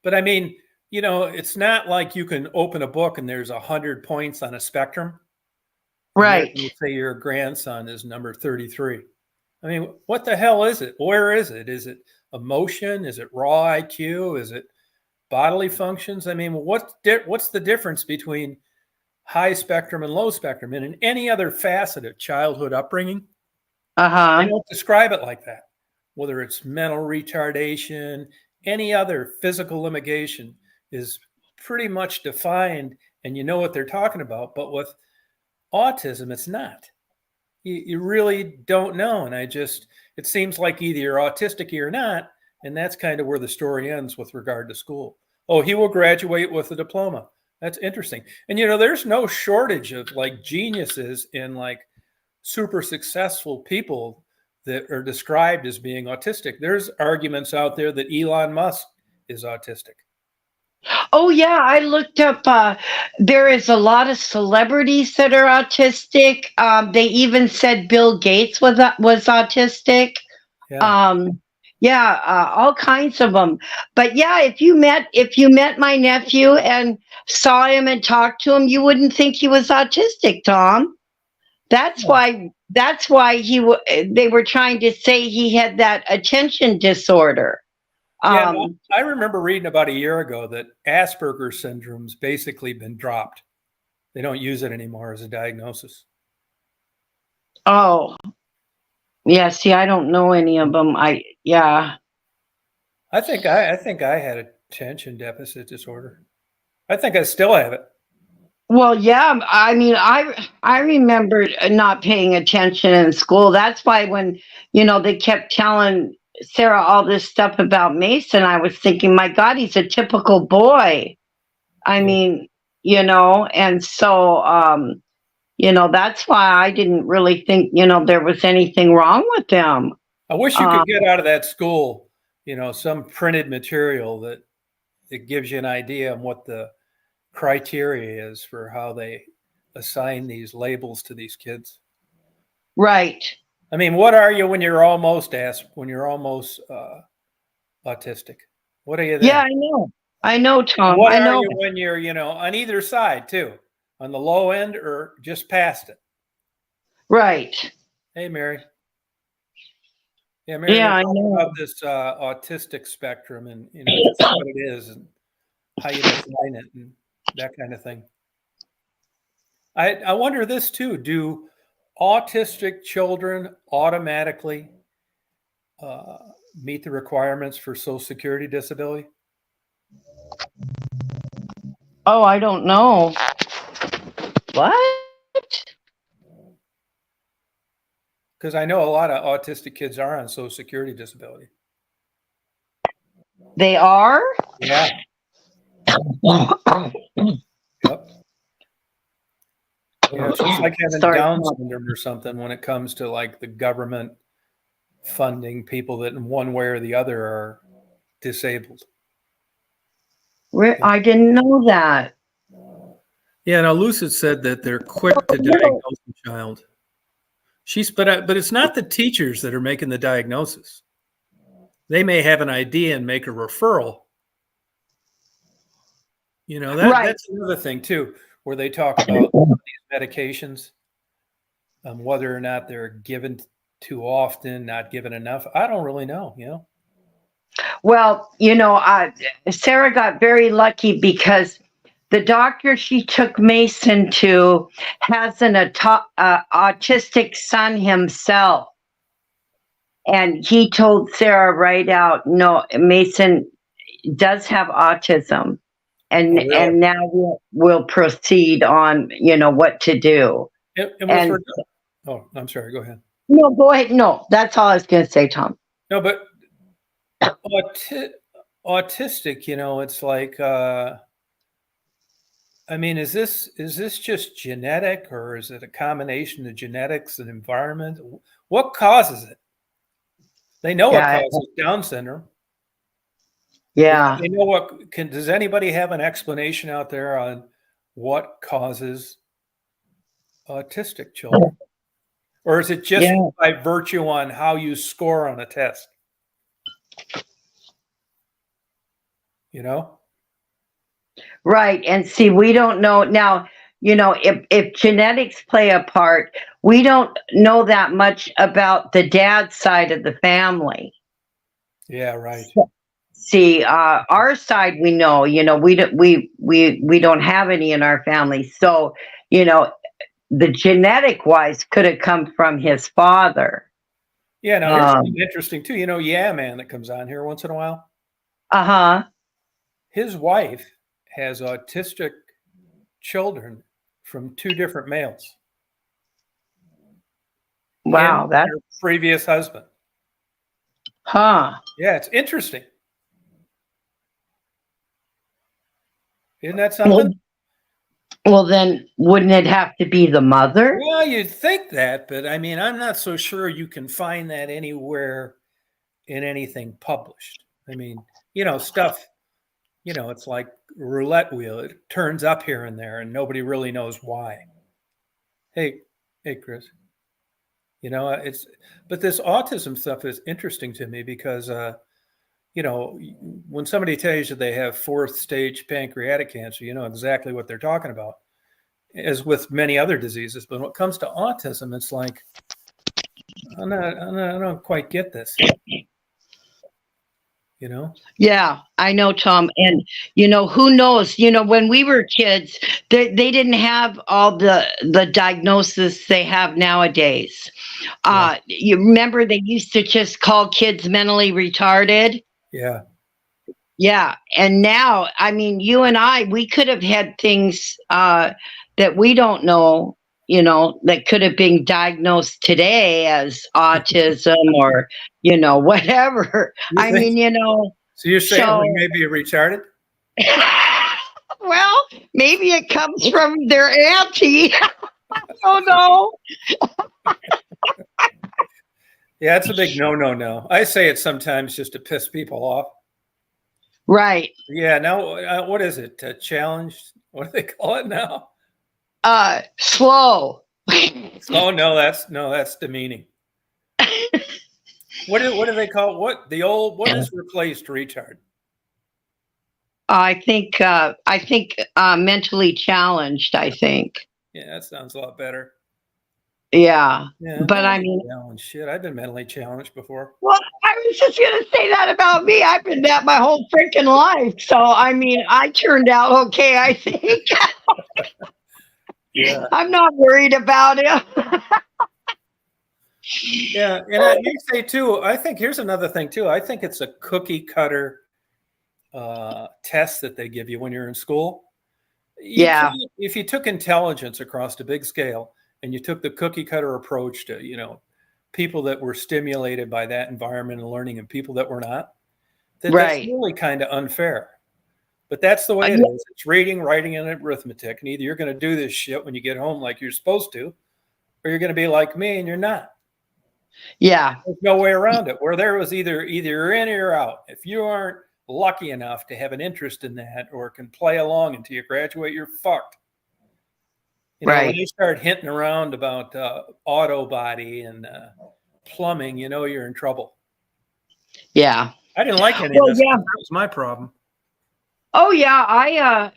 But I mean, it's not like you can open a book and there's 100 points on a spectrum. And they're Right. going to say your grandson is number 33. I mean, what the hell is it? Where is it? Is it emotion? Is it raw IQ? Is it bodily functions? I mean, what's the difference between high spectrum and low spectrum? And in any other facet of childhood upbringing, Uh they huh. don't describe it like that. Whether it's mental retardation, any other physical limitation is pretty much defined and you know what they're talking about. But with autism, it's not. You really don't know. And it seems like either you're autistic or you're not. And that's kind of where the story ends with regard to school. Oh, he will graduate with a diploma. That's interesting. And, there's no shortage of like geniuses and like super successful people that are described as being autistic. There's arguments out there that Elon Musk is autistic. Oh yeah, I looked up. There is a lot of celebrities that are autistic. They even said Bill Gates was autistic. Yeah. Um, yeah, all kinds of them. But yeah, if you met my nephew and saw him and talked to him, you wouldn't think he was autistic, Tom. That's Yeah. why. That's why they were trying to say he had that attention disorder. Yeah, no, Um, I remember reading about a year ago that Asperger's syndrome's basically been dropped. They don't use it anymore as a diagnosis. oh, yeah. See, I don't know any of them. Yeah. I think I had attention deficit disorder. I think I still have it. Well, yeah. I mean, I remember not paying attention in school. That's why when they kept telling Sarah all this stuff about Mason, I was thinking, my God, he's a typical boy. I Yeah. mean, and so that's why I didn't really think there was anything wrong with them. I wish you Um, could get out of that school, some printed material that gives you an idea on what the criteria is for how they assign these labels to these kids. right. I mean, what are you when you're almost autistic? What are you Yeah, then? I know. I know, Tom. What I are know. you when you're, on either side too, on the low end or just past it? Right. Hey, Mary. Yeah, Mary, Yeah, we're I talking know. about this autistic spectrum and just what it is and how you define it and that kind of thing. I wonder this too. Do autistic children automatically uh, meet the requirements for Social Security disability? Oh, I don't know. What? Because I know a lot of autistic kids are on Social Security disability. They are? Yeah. Yep. Yeah, it's just like having Sorry. Down syndrome or something when it comes to like the government funding people that in one way or the other are disabled. I didn't know that. Yeah, now Lucid said that they're quick to diagnose a child. But it's not the teachers that are making the diagnosis. They may have an idea and make a referral. That's another thing too, where they talk about these medications, whether or not they're given too often, not given enough. I don't really know. Well, Sarah got very lucky because the doctor she took Mason to has an autistic son himself. And he told Sarah right out, no, Mason does have autism. And Oh, really? and now we'll proceed on, what to do. I'm sorry, go ahead. No, go ahead. No, that's all I was going to say, Tom. No, but autistic, it's like, is this just genetic, or is it a combination of genetics and environment? What causes it? They know what causes Down syndrome. Yeah. They know does anybody have an explanation out there on what causes autistic children? Or is it just by virtue on how you score on a test? Right. And see, we don't know now, if genetics play a part, we don't know that much about the dad's side of the family. Yeah, right. See, our side, we know, we don't have any in our family. So, the genetic wise could have come from his father. Yeah, now here's something interesting too. Yeah, Man that comes on here once in a while. Uh-huh. His wife has autistic children from 2 different males. Wow, that's her previous husband. Huh. Yeah, it's interesting. Isn't that something? Well, then wouldn't it have to be the mother? Well, you'd think that, but I'm not so sure you can find that anywhere in anything published. Stuff, it's like roulette wheel. It turns up here and there and nobody really knows why. Hey, Chris. But this autism stuff is interesting to me because, when somebody tells you they have 4th stage pancreatic cancer, you know exactly what they're talking about, as with many other diseases. But when it comes to autism, it's like, I don't quite get this. Yeah, I know, Tom. And, who knows, when we were kids, they didn't have all the diagnosis they have nowadays. You remember they used to just call kids mentally retarded? Yeah. Yeah. And now, you and I, we could have had things that we don't know, that could have been diagnosed today as autism or, whatever. So you're saying we may be retarded? Well, maybe it comes from their auntie. I don't know. Yeah, it's a big no. I say it sometimes just to piss people off. Right. Yeah. Now, what is it? Challenge? What do they call it now? Slow. Oh no, that's demeaning. What do they call what is replaced retard? I think mentally challenged. I think. Yeah, that sounds a lot better. Yeah, but shit, I've been mentally challenged before. Well, I was just gonna say that about me. I've been that my whole freaking life. So I turned out okay. I think. Yeah. I'm not worried about it. Yeah, and I may say too, I think here's another thing too. I think it's a cookie cutter test that they give you when you're in school. If you took intelligence across a big scale and you took the cookie cutter approach to, people that were stimulated by that environment and learning and people that were not, that's really kind of unfair. But that's the way it is. It's reading, writing, and arithmetic. And either you're going to do this shit when you get home like you're supposed to, or you're going to be like me and you're not. Yeah. There's no way around it. Where there was either you're in or you're out. If you aren't lucky enough to have an interest in that or can play along until you graduate, you're fucked. You know, when Right. you start hinting around about auto body and plumbing, you know you're in trouble. Yeah. I didn't like any of Well, this. yeah. That was my problem. Oh yeah, I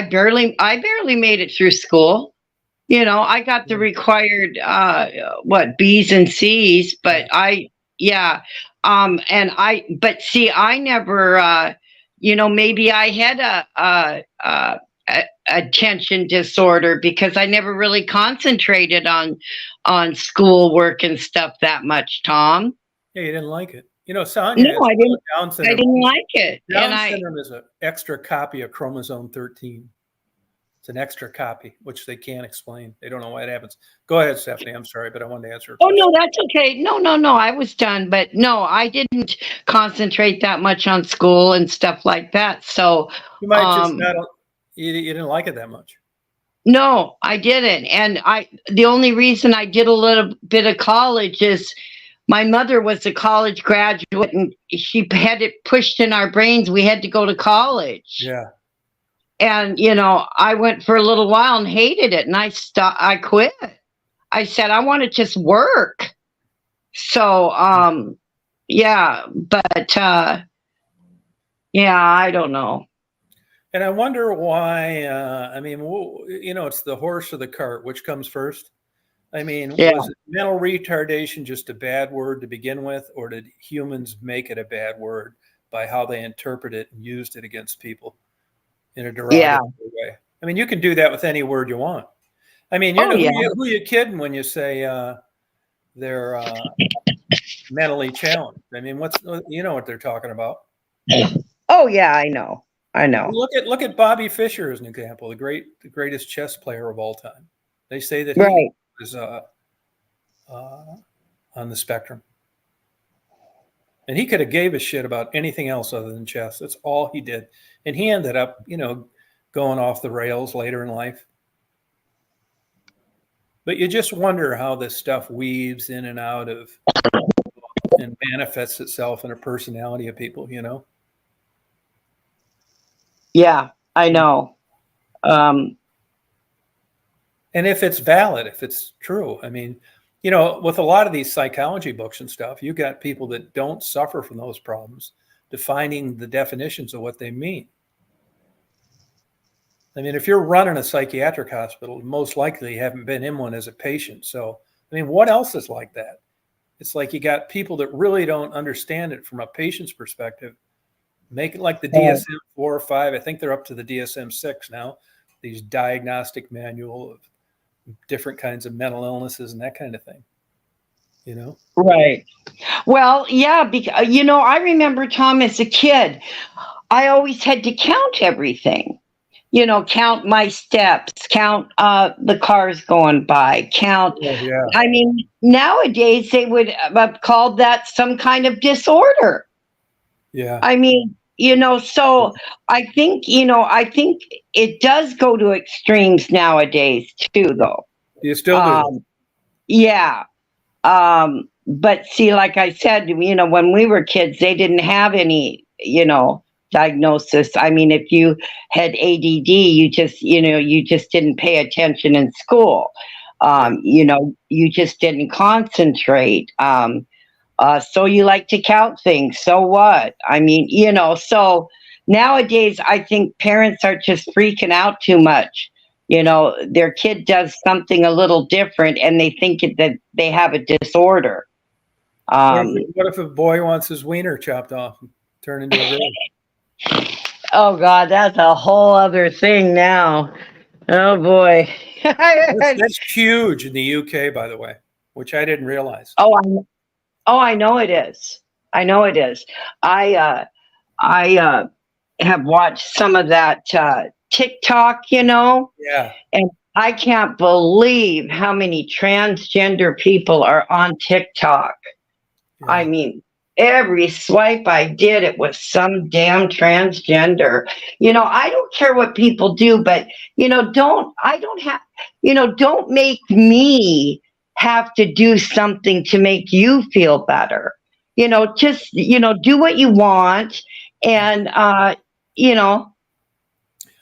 barely made it through school. You know, I got the required B's and C's, but yeah. But see, I never maybe I had a attention disorder because I never really concentrated on schoolwork and stuff that much, Tom. Yeah, you didn't like it. You know, Sonia No, has Down I syndrome. didn't like it. Down syndrome is an extra copy of chromosome 13. It's an extra copy, which they can't explain. They don't know why it happens. Go ahead, Stephanie. I'm sorry, but I wanted to answer her Oh question. no, that's okay. No, I was done, but no, I didn't concentrate that much on school and stuff like that. So You might just not. You didn't like it that much. no, I didn't. And the only reason I did a little bit of college is my mother was a college graduate and she had it pushed in our brains we had to go to college. Yeah. And I went for a little while and hated it, and I quit. I said I want to just work. So yeah, but yeah, I don't know. And I wonder why. I mean, it's the horse or the cart. Which comes first? I mean, was mental retardation just a bad word to begin with, or did humans make it a bad word by how they interpret it and used it against people in a derogatory way? I mean, you can do that with any word you want. I mean, who you kidding when you say they're mentally challenged? I mean, what they're talking about? Oh yeah, I know. Look at Bobby Fischer as an example, the greatest chess player of all time. They say that he is on the spectrum, and he could have gave a shit about anything else other than chess. That's all he did, and he ended up, going off the rails later in life. But you just wonder how this stuff weaves in and out of and manifests itself in a personality of people, Yeah, I know. And if it's valid, if it's true, I mean, with a lot of these psychology books and stuff, you got people that don't suffer from those problems defining the definitions of what they mean. I mean, if you're running a psychiatric hospital, most likely you haven't been in one as a patient. So, I mean, what else is like that? It's like you got people that really don't understand it from a patient's perspective. Make it like the DSM-4 or 5. I think they're up to the DSM-6 now. These diagnostic manual of different kinds of mental illnesses and that kind of thing. Right. Well, yeah, because I remember, Tom, as a kid, I always had to count everything. Count my steps, count the cars going by, count. Yeah. I mean, nowadays they would have called that some kind of disorder. Yeah. I mean, so I think it does go to extremes nowadays too, though. You still do. Yeah. But see, like I said, when we were kids, they didn't have any, diagnosis. I mean, if you had ADD, you just didn't pay attention in school. You just didn't concentrate. So you like to count things. So what? I mean, so nowadays I think parents are just freaking out too much. Their kid does something a little different and they think that they have a disorder. What if a boy wants his wiener chopped off and turned into a girl? Oh God, that's a whole other thing now. Oh boy. That's huge in the UK, by the way, which I didn't realize. I know it is. I have watched some of that TikTok, Yeah. and I can't believe how many transgender people are on TikTok. Yeah. I mean, every swipe I did, it was some damn transgender. I don't care what people do, but don't make me have to do something to make you feel better. Just, do what you want. And,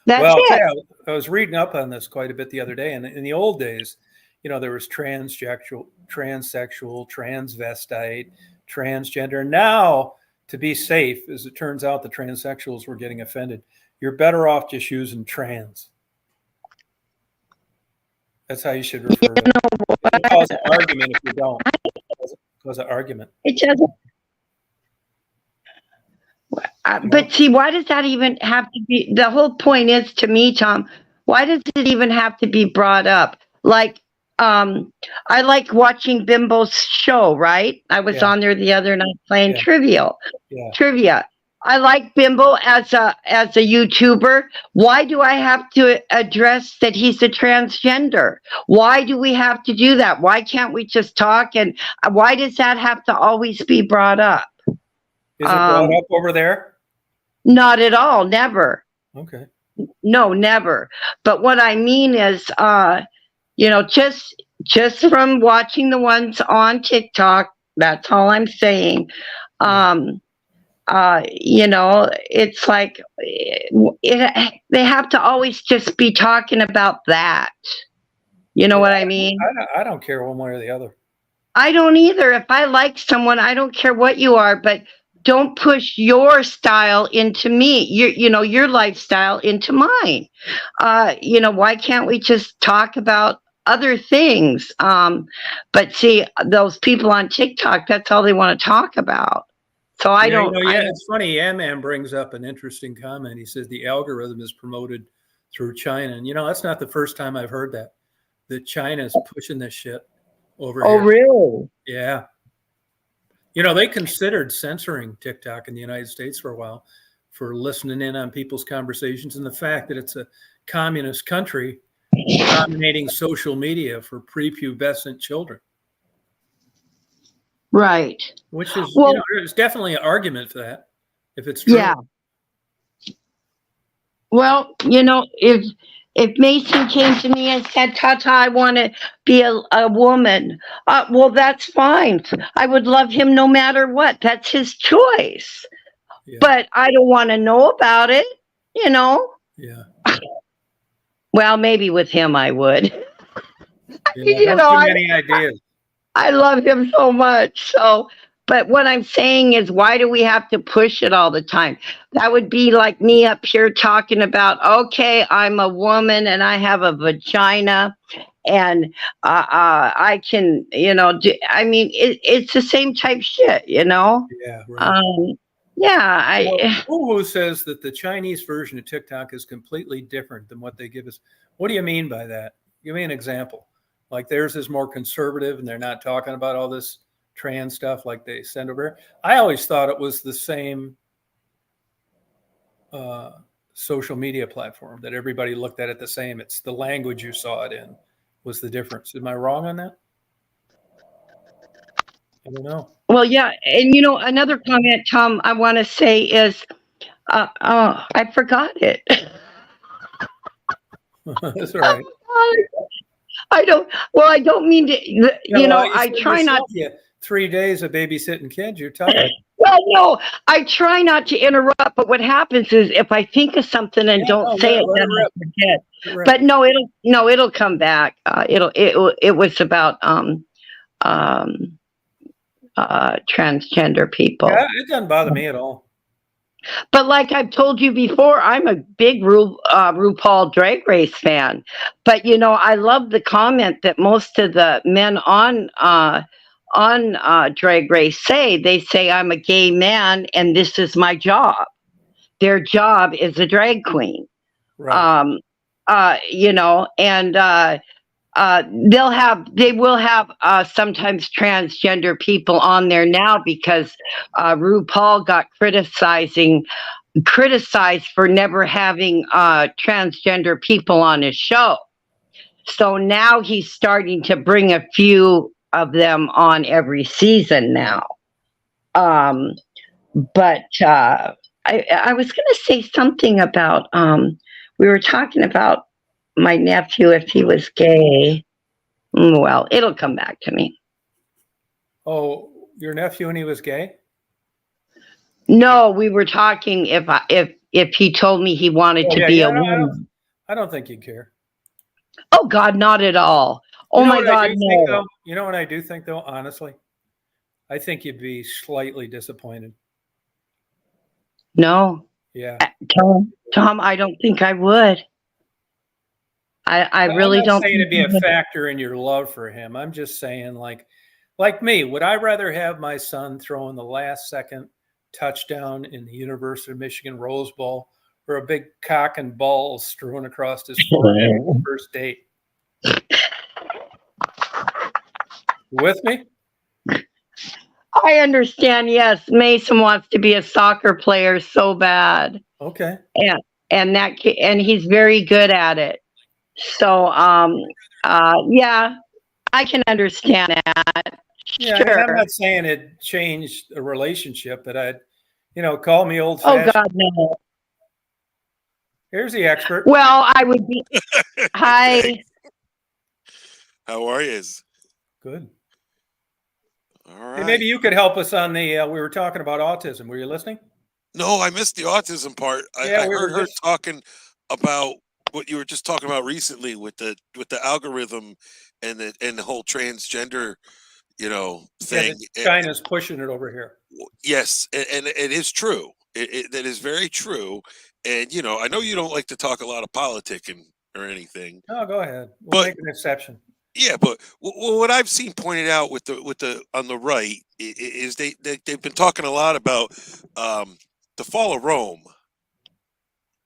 that's Well, I'll tell it. you, I was reading up on this quite a bit the other day, and in the old days, there was transsexual, transvestite, transgender. Now, to be safe, as it turns out, the transsexuals were getting offended. You're better off just using trans. That's how you should refer to it. It can cause an argument if you don't. Cause an argument. It doesn't. But see, why does that even have to be? The whole point is, to me, Tom, why does it even have to be brought up? Like, I like watching Bimbo's show, right? I was on there the other night playing trivia. I like Bimbo as a YouTuber. Why do I have to address that he's a transgender? Why do we have to do that? Why can't we just talk? And why does that have to always be brought up? Is it brought up over there? Not at all. Never. Okay. No, never. But what I mean is, just from watching the ones on TikTok, that's all I'm saying. It's like they have to always just be talking about that. You know what I mean? I don't care one way or the other. I don't either. If I like someone, I don't care what you are, but don't push your style into me, your lifestyle into mine. Why can't we just talk about other things? But see, those people on TikTok, that's all they want to talk about. So I don't. It's funny. M brings up an interesting comment. He says the algorithm is promoted through China. And, that's not the first time I've heard that. That China is pushing this shit over here. Oh, really? Yeah. They considered censoring TikTok in the United States for a while for listening in on people's conversations, and the fact that it's a communist country dominating social media for prepubescent children. Right. Which is, there's definitely an argument for that, if it's true. Yeah. Well, if Mason came to me and said, Tata, I want to be a woman, well, that's fine. I would love him no matter what. That's his choice. Yeah. But I don't want to know about it, Yeah. Well, maybe with him I would. Yeah, too many ideas. I love him so much. So, but what I'm saying is, why do we have to push it all the time? That would be like me up here talking about, okay, I'm a woman and I have a vagina and I can, it's the same type shit, Yeah, right. Who says that the Chinese version of TikTok is completely different than what they give us? What do you mean by that? Give me an example. Like theirs is more conservative and they're not talking about all this trans stuff like they send over. I always thought it was the same social media platform, that everybody looked at it the same. It's the language you saw it in was the difference. Am I wrong on that? I don't know. Well, yeah. And, another comment, Tom, I want to say is, I forgot it. That's all right. I don't mean to, I try not to. 3 days of babysitting kids, you're tired. Well, no, I try not to interrupt, but what happens is if I think of something and don't say it, then I forget. But no, it'll come back. It was about transgender people. Yeah, it doesn't bother me at all. But like I've told you before, I'm a big RuPaul Drag Race fan. But I love the comment that most of the men on Drag Race say, I'm a gay man and this is my job. Their job is a drag queen. Right. They will have sometimes transgender people on there now because RuPaul got criticized for never having transgender people on his show. So now he's starting to bring a few of them on every season now. But I was going to say something about, we were talking about my nephew, if he was gay. Well, it'll come back to me. Oh, your nephew when he was gay? No, we were talking if he told me he wanted Oh to yeah, be yeah. a woman. I don't think you'd care. Oh God, not at all. You Oh know my what I God, do think no. though? You know what I do think though? Honestly, I think you'd be slightly disappointed. No. Yeah. Tom, I don't think I would. I I'm really not don't saying think it'd be I a would. factor in your love for him. I'm just saying, like me, would I rather have my son throwing the last second touchdown in the University of Michigan Rose Bowl or a big cock and ball strewn across his forehead on the first date? You with me? I understand, yes. Mason wants to be a soccer player so bad. Okay. And and he's very good at it. So yeah, I can understand that. Yeah, and I'm Sure. not saying it changed a relationship, but I'd, call me old Oh fashioned. God, no. Here's the expert. Well, I would be. Hi. Thanks. How are you? Good. All Hey, right. maybe you could help us on the. We were talking about autism. Were you listening? No, I missed the autism part. Yeah, I we heard were her just. talking about what you were just talking about recently with the algorithm and the whole transgender, Yeah, thing. that China's pushing it over here. Yes, and it is true. That is very true. And I know you don't like to talk a lot of politicking or anything, No, go ahead. We'll but make an exception. yeah, but what I've seen pointed out with the on the right is they've been talking a lot about the fall of Rome.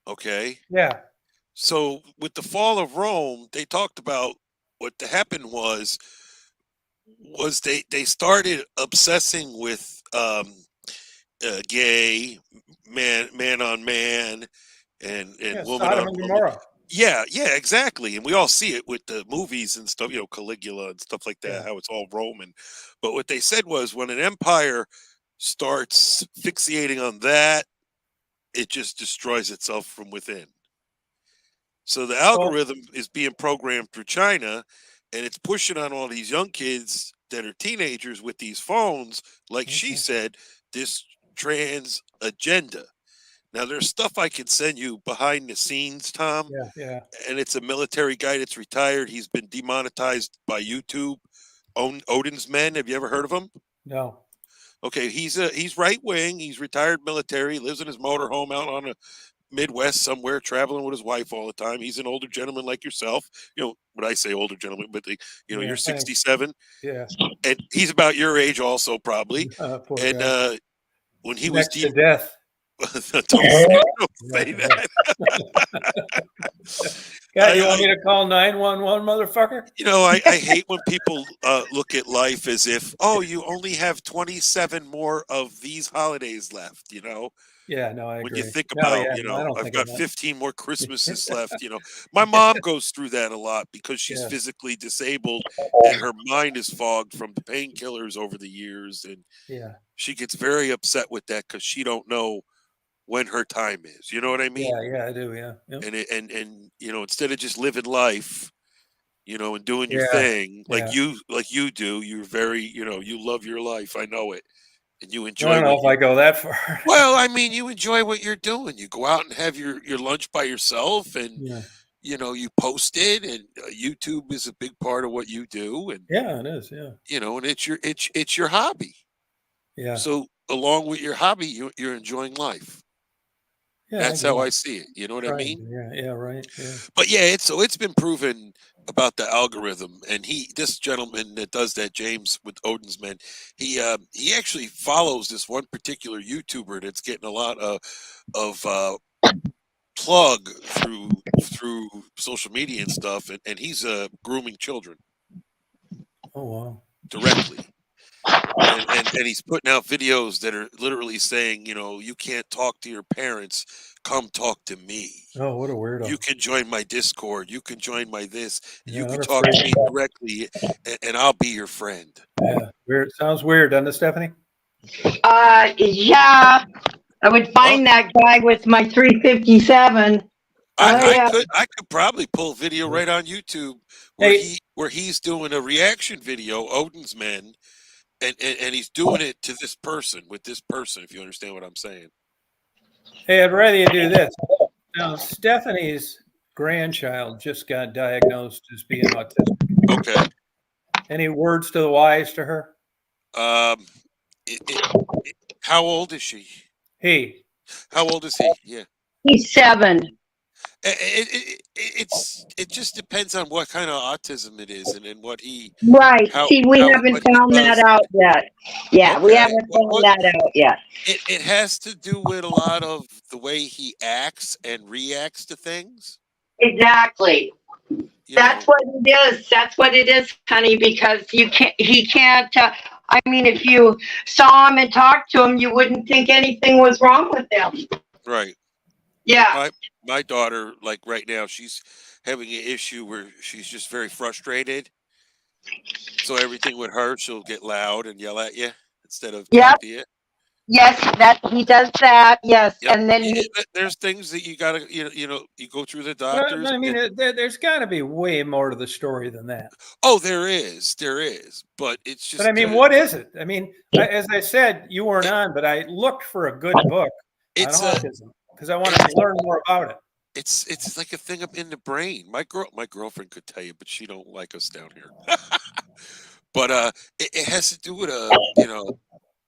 Okay, Yeah. so with the fall of Rome, they talked about what happened was they started obsessing with gay man on man and Yeah, woman Sodom on and woman. Gomorrah. Yeah, exactly. And we all see it with the movies and stuff, Caligula and stuff like that, Yeah. how it's all Roman. But what they said was when an empire starts fixating on that, it just destroys itself from within. So the Well, algorithm is being programmed through China and it's pushing on all these young kids that are teenagers with these phones, like she okay. said, this trans agenda. Now there's stuff I can send you behind the scenes, Tom, Yeah, yeah. and it's a military guy that's retired. He's been demonetized by YouTube. Odin's Men. Have you ever heard of him? No. Okay, he's right wing. He's retired military. Lives in his motorhome out on the Midwest somewhere, traveling with his wife all the time. He's an older gentleman like yourself. When I say older gentleman, but Yeah, you're thanks. 67, Yeah. and he's about your age also probably. Poor And guy. when he was Next to death. don't say Yeah. that. God, you want me to call 911, motherfucker? I hate when people look at life as if, oh, you only have 27 more of these holidays left. Yeah, no, I When agree. you think No, about, yeah, no, I don't I've think of got that. 15 more Christmases left. My mom goes through that a lot because she's Yeah. physically disabled and her mind is fogged from the painkillers over the years. And Yeah. she gets very upset with that because she don't know when her time is. You know what I mean? Yeah, yeah, I do. Yeah. Yep. And instead of just living life, and doing your Yeah. thing Yeah. like you do, you're very, you love your life. I know it. And you I enjoy don't know what if you I go that far. well, I mean, you enjoy what you're doing. You go out and have your lunch by yourself and Yeah. you post it and YouTube is a big part of what you do and Yeah, it is. Yeah. and it's your hobby. Yeah. So along with your hobby, you're enjoying life. Yeah, I That's how guess. I see it. You know what I Trying mean? to. Yeah. Yeah. Right. Yeah. But yeah, it's been proven about the algorithm, and this gentleman that does that, James with Odin's Men, he actually follows this one particular YouTuber that's getting a lot of plug through social media and stuff, and he's grooming children Oh wow. directly. And he's putting out videos that are literally saying, you can't talk to your parents, come talk to me. Oh, what a weirdo. You can join my Discord. You can join my this. Yeah, You can what a talk to freak. me directly, and I'll be your friend. Yeah. Weird. Sounds weird, doesn't it, Stephanie? Yeah, I would Well, find that guy with my 357. Oh yeah. I could probably pull video right on YouTube Hey, where he's doing a reaction video, Odin's Men, and he's doing it to this person with this person, if you understand what I'm saying. hey, I'd rather you do this. Now, Stephanie's grandchild just got diagnosed as being autistic. Okay. Any words to the wise to her? Um, how old is she? He. How old is he? Yeah. He's 7. It just depends on what kind of autism it is, and then what he Right. how See, we how haven't what he found does. that out yet. Yeah, we Okay. haven't found that out yet. It has to do with a lot of the way he acts and reacts to things. Exactly. That's what it is. That's what it is, honey, because he can't, I mean, if you saw him and talked to him, you wouldn't think anything was wrong with him. Right. Yeah. Like my daughter, like right now, she's having an issue where she's just very frustrated. So everything with her, she'll get loud and yell at you instead of Yep. talk to you. Yes, that he does that. Yes. Yep. And then There's things that you gotta, you go through the But doctors. I mean, there's got to be way more to the story than that. Oh, there is, but it's just. But I mean, what is it? I mean, as I said, you weren't on, but I looked for a good book on It's autism because I wanted to learn more about it. It's like a thing up in the brain. My girlfriend could tell you, but she don't like us down here. But it has to do with a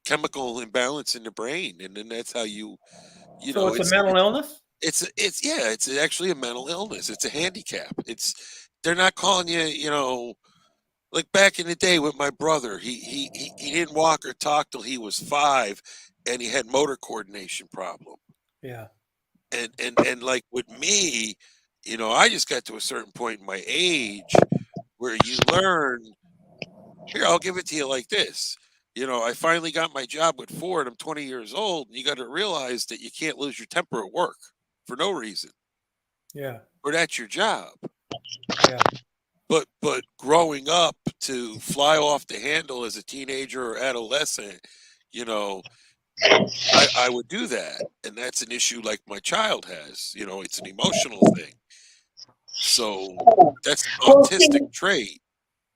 chemical imbalance in the brain, and then that's how So it's a mental illness? It's actually a mental illness. It's a handicap. They're not calling you, like back in the day with my brother. He didn't walk or talk till he was 5, and he had motor coordination problem. Yeah. And like with me, I just got to a certain point in my age where you learn. Here, I'll give it to you like this. I finally got my job with Ford. I'm 20 years old, and you got to realize that you can't lose your temper at work for no reason. Yeah. Or that's your job. Yeah. But growing up to fly off the handle as a teenager or adolescent, I would do that, and that's an issue like my child has. It's an emotional thing. So that's an autistic trait.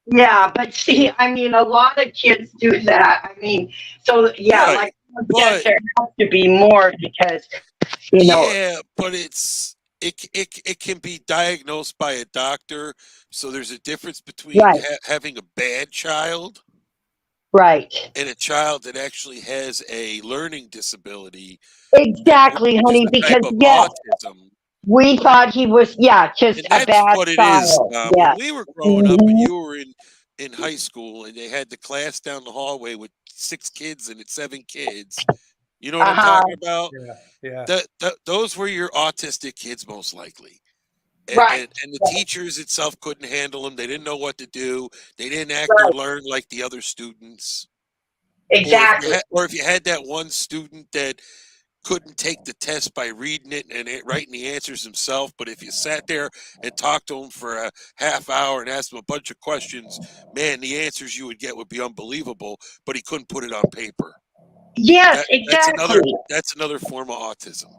Yeah, but see, I mean, a lot of kids do that. I mean, so yeah, Right. like But there has to be more because yeah, but it can be diagnosed by a doctor. So there's a difference between Right. having a bad child Right. and a child that actually has a learning disability. Exactly, Which is honey, a type because of yeah, autism. we thought he was just And a that's bad what it is. child. When Yeah. we were growing up and you were in high school and they had the class down the hallway with 6 kids and it's 7 kids, you know what I'm talking about? Yeah. Yeah. Those were your autistic kids most likely. Right. And the teachers itself couldn't handle them. They didn't know what to do. They didn't act or Right. learn like the other students. Exactly. Or if you had that one student that couldn't take the test by reading it and writing the answers himself, but if you sat there and talked to him for a half hour and asked him a bunch of questions, man, the answers you would get would be unbelievable, but he couldn't put it on paper. Yes, exactly. That's another form of autism.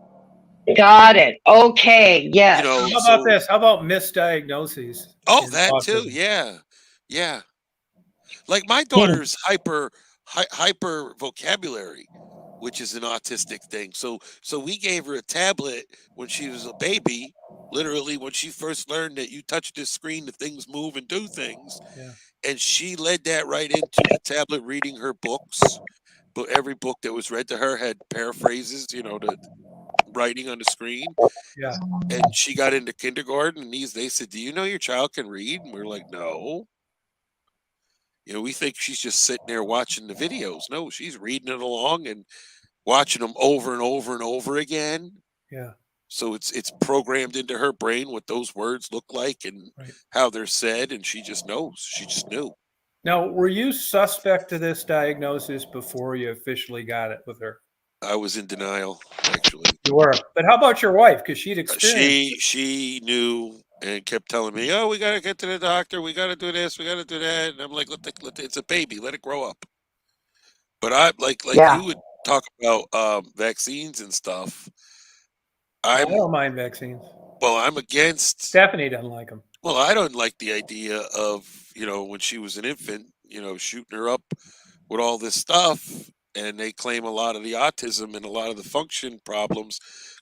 Got it. Okay. Yes. How about this? How about misdiagnoses? Oh, in that too. autism? Yeah. Yeah. Like my daughter's hyper vocabulary, which is an autistic thing. So we gave her a tablet when she was a baby, literally when she first learned that you touch this screen, the things move and do things. Yeah. And she led that right into the tablet reading her books. But every book that was read to her had paraphrases, the writing on the screen. Yeah. And she got into kindergarten and they said, "Do you know your child can read?" And we're like, "No." We think she's just sitting there watching the videos. No, she's reading it along and watching them over and over and over again. Yeah. So it's programmed into her brain what those words look like and how they're said, and she just knows. She just knew. Now, were you suspect to this diagnosis before you officially got it with her? I was in denial, actually. You were. But how about your wife? Because she'd experienced She knew and kept telling me, "Oh, we got to get to the doctor. We got to do this. We got to do that." And I'm like, it's a baby. Let it grow up. But I like you would talk about vaccines and stuff. I don't mind vaccines. Well, I'm against. Stephanie doesn't like them. Well, I don't like the idea of, when she was an infant, shooting her up with all this stuff. And they claim a lot of the autism and a lot of the function problems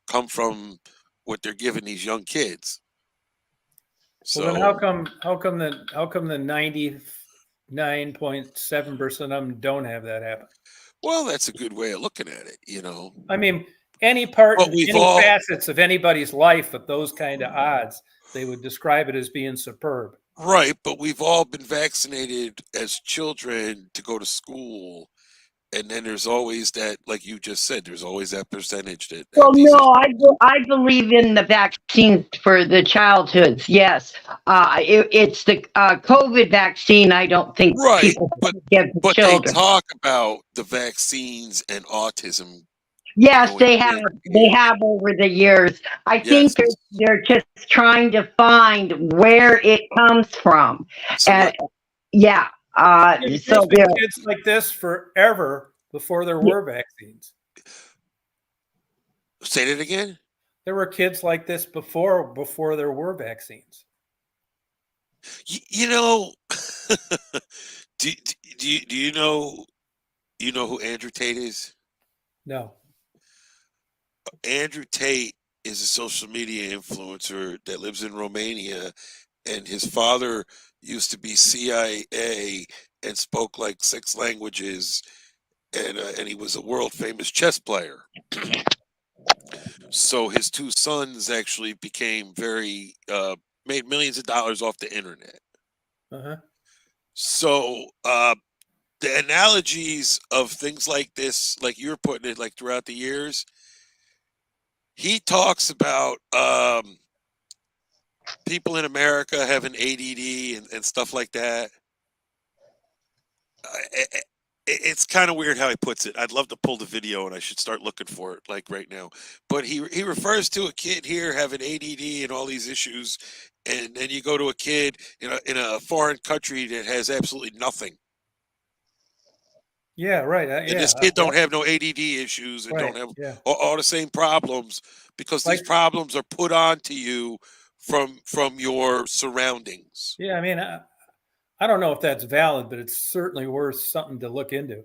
come from what they're giving these young kids. So Well, then how come the 99.7% of them don't have that happen? well, that's a good way of looking at it, I mean, any part, But we've any all- facets of anybody's life with those kind of odds, they would describe it as being superb. Right, but we've all been vaccinated as children to go to school. And then there's always that, like you just said, there's always that percentage that. Well, no, I believe in the vaccines for the childhoods. Yes, it's the COVID vaccine. I don't think people give but children. They talk about the vaccines and autism. Yes, they have. They have over the years. I think they're just trying to find where it comes from. And yeah. So there been kids like this forever before there were vaccines. Say that again. There were kids like this before there were vaccines. Do you know who Andrew Tate is? No. Andrew Tate is a social media influencer that lives in Romania, and his father used to be CIA and spoke like 6 languages, and he was a world famous chess player. So his 2 sons actually became made millions of dollars off the internet. Uh-huh. So the analogies of things like this, like you're putting it, like throughout the years, he talks about people in America having ADD and stuff like that. It's kind of weird how he puts it. I'd love to pull the video, and I should start looking for it like right now. But he refers to a kid here having ADD and all these issues, and then you go to a kid in a foreign country that has absolutely nothing. Yeah, right. And this kid don't have no ADD issues and don't have all the same problems, because these problems are put onto you from your surroundings. Yeah, I mean, I don't know if that's valid, but it's certainly worth something to look into.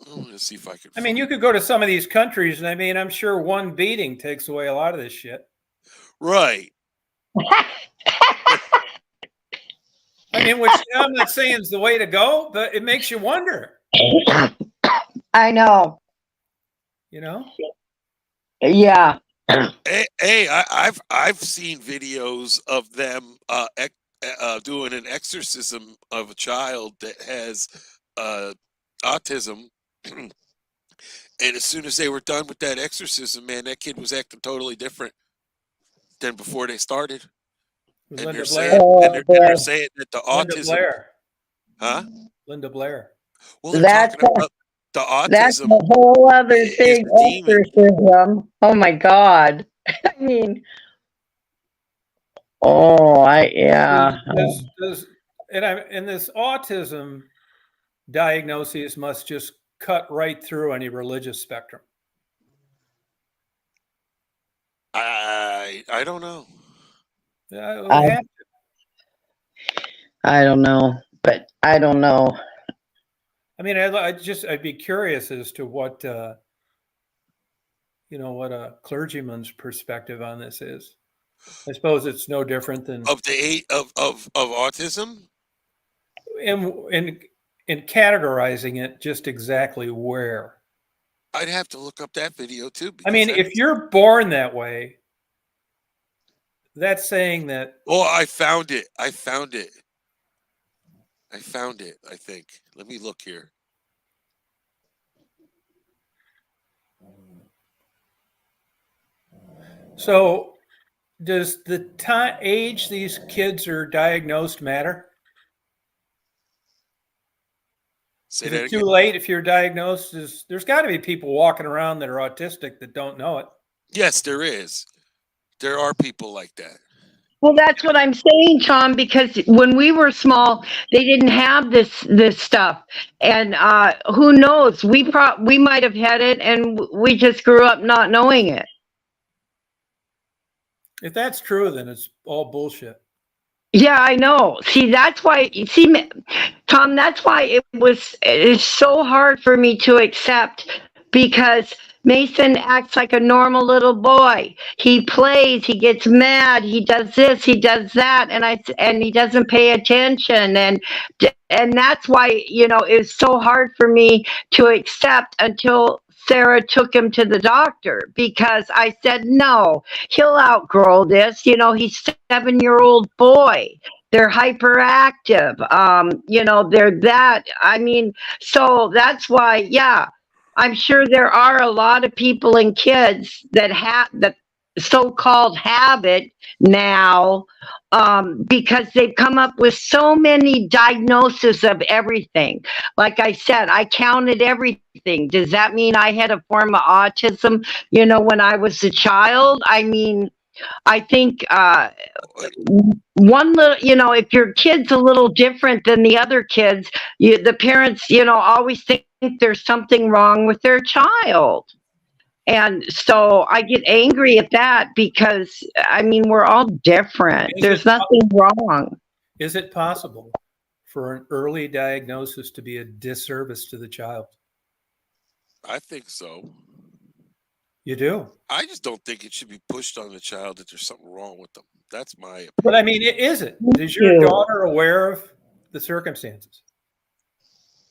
Let's see if I can. I mean, you could go to some of these countries, and I mean, I'm sure one beating takes away a lot of this shit. Right. I mean, which I'm not saying is the way to go, but it makes you wonder. I know. Yeah. Hey, I've seen videos of them doing an exorcism of a child that has autism, and as soon as they were done with that exorcism, man, that kid was acting totally different than before they started. And they're saying that the autism. Linda Blair. Huh? Linda Blair. Well, they're talking about the autism. That's a whole other thing. Exorcism. Oh my God. I mean, and this autism diagnosis must just cut right through any religious spectrum. I don't know. I don't know, but I don't know. I mean, I'd be curious as to what what a clergyman's perspective on this is. I suppose it's no different than of autism, in categorizing it just exactly where. I'd have to look up that video too. I mean, if you're born that way, that's saying that. Oh, I found it. I think. Let me look here. So, does the age these kids are diagnosed matter? Say Is that it again? too late if you're diagnosed? There's got to be people walking around that are autistic that don't know it. Yes, there is. There are people like that. Well, that's what I'm saying, Tom, because when we were small, they didn't have this stuff. And who knows? We might have had it, and we just grew up not knowing it. If that's true, then it's all bullshit. Yeah, I know. See, that's why, you see, Tom, that's why it's so hard for me to accept, because Mason acts like a normal little boy. He plays, he gets mad, he does this, he does that, and he doesn't pay attention, and that's why, it's so hard for me to accept until Sarah took him to the doctor, because I said, no, he'll outgrow this. He's 7-year-old boy. They're hyperactive. They're that. I mean, so that's why, yeah, I'm sure there are a lot of people and kids that have the so-called habit now, because they've come up with so many diagnoses of everything. Like I said, I counted everything. Does that mean I had a form of autism, when I was a child? I mean, I think one little, if your kid's a little different than the other kids, the parents, always think there's something wrong with their child. And so I get angry at that, because, I mean, we're all different. There's nothing wrong. Is it possible for an early diagnosis to be a disservice to the child? I think so. You do? I just don't think it should be pushed on the child that there's something wrong with them. That's my opinion. But I mean, is it? Is your daughter aware of the circumstances?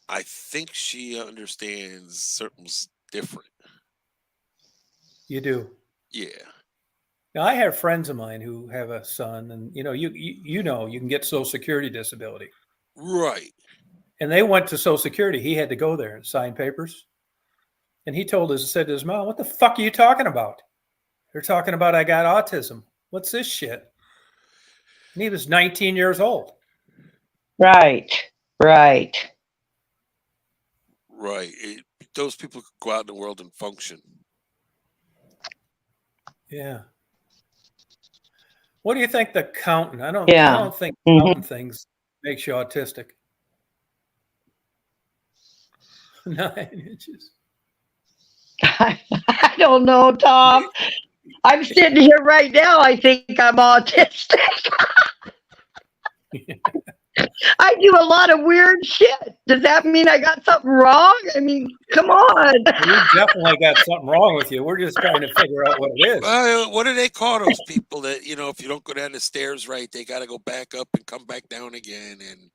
I think she understands something's different. You do? Yeah. Now, I have friends of mine who have a son, and you can get Social Security disability. Right. And they went to Social Security. He had to go there and sign papers. And he said to his mom, "What the fuck are you talking about? They're talking about I got autism. What's this shit?" And he was 19 years old. Right. Those people could go out in the world and function. Yeah. What do you think the counting? I don't think counting things makes you autistic. 9 inches. I don't know, Tom. I'm sitting here right now. I think I'm autistic. I do a lot of weird shit. Does that mean I got something wrong? I mean, come on. You definitely got something wrong with you. We're just trying to figure out what it is. What do they call those people that, if you don't go down the stairs right, they got to go back up and come back down again? And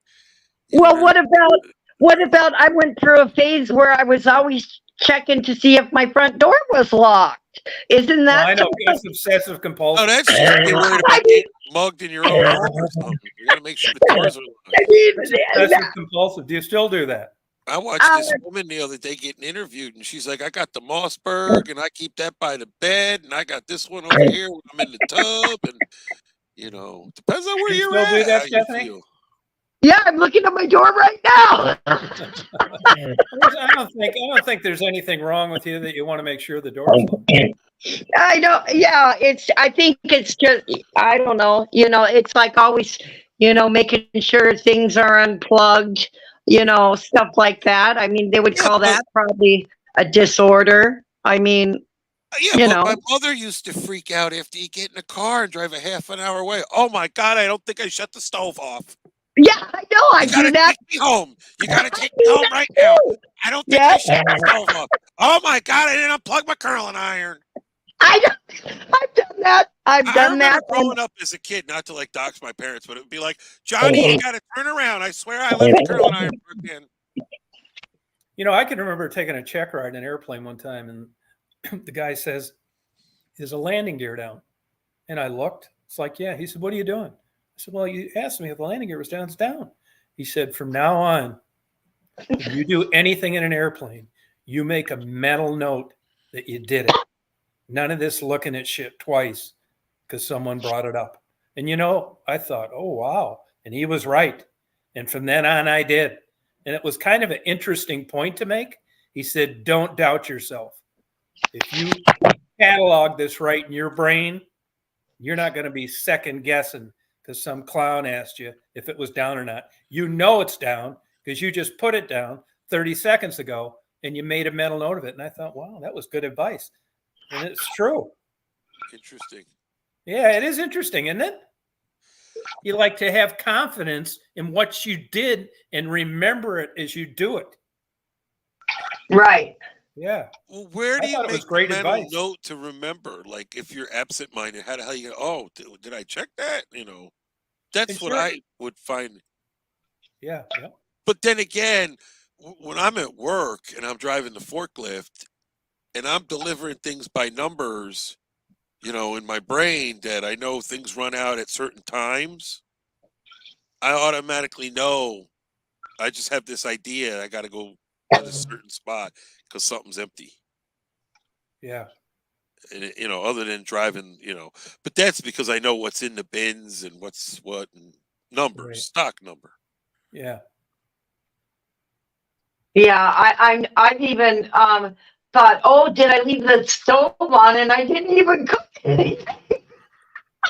well, what about I went through a phase where I was always checking to see if my front door was locked. Isn't that? I know, it's obsessive compulsive. Oh, that's just you're worried about getting mugged in your own home or something. You got to make sure the doors are locked. Obsessive compulsive. Do you still do that? I watched this woman the other day getting interviewed, and she's like, "I got the Mossberg, and I keep that by the bed, and I got this one over here when I'm in the tub, and depends on where you're at. Do that, how Stephanie? you feel." Yeah, I'm looking at my door right now. I don't think there's anything wrong with you that you want to make sure the door's locked. I know. Yeah, I think it's just, I don't know. It's like always, making sure things are unplugged, stuff like that. I mean, they would call that probably a disorder. I mean, but my mother used to freak out after you get in the car and drive a half an hour away. Oh my God, I don't think I shut the stove off. Yeah, I know. I do that. Take me home. You gotta take me home right now. I don't think I shut the stove off. Oh my God, I didn't unplug my curling iron. I've done that. I remember growing up as a kid, not to like dox my parents, but it would be like, "Johnny, you gotta turn around. I swear I left the curling iron plugged in." I can remember taking a check ride in an airplane one time, and the guy says, "Is a landing gear down?" And I looked. It's like, "Yeah." He said, "What are you doing?" I said, "Well, you asked me if the landing gear was down. It's down." He said, "From now on, if you do anything in an airplane, you make a mental note that you did it. None of this looking at shit twice because someone brought it up." And I thought, "Oh, wow." And he was right. And from then on, I did. And it was kind of an interesting point to make. He said, "Don't doubt yourself. If you catalog this right in your brain, you're not going to be second guessing because some clown asked you if it was down or not. It's down because you just put it down 30 seconds ago and you made a mental note of it." And I thought, wow, that was good advice. And it's true. Interesting. Yeah, it is interesting, isn't it? You like to have confidence in what you did and remember it as you do it. Right. Yeah. Well, where I do you thought it was make the great mental advice. note to remember? Like, if you're absent-minded, how the hell you go, oh, did I check that? You know, that's And what sure. I would find. Yeah. Yeah. But then again, when I'm at work and I'm driving the forklift and I'm delivering things by numbers, you know, in my brain that I know things run out at certain times, I automatically know. I just have this idea I got to go to this certain spot because something's empty. Yeah. And you know, other than driving, you know, but that's because I know what's in the bins and what's what and numbers, Right. stock number. Yeah. Yeah, I've even thought, oh, did I leave the stove on and I didn't even cook anything?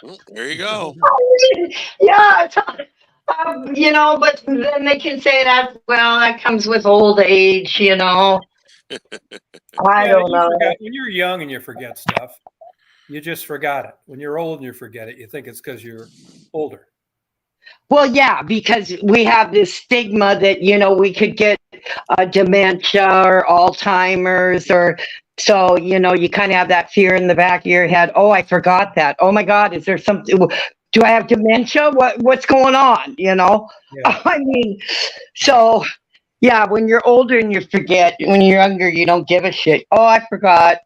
Well, there you go. Yeah, you know, but then they can say that, well, that comes with old age, you know. I Yeah. don't You know. forgot when you're young and you forget stuff. You just forgot it. When you're old and you forget it, you think it's because you're older. Well, yeah, because we have this stigma that, you know, we could get dementia or Alzheimer's or so, you know, you kind of have that fear in the back of your head. Oh, I forgot that. Oh my God, is there something? Do I have dementia? What's going on? You know, Yeah. I mean, so yeah, when you're older and you forget, when you're younger, you don't give a shit. Oh, I forgot.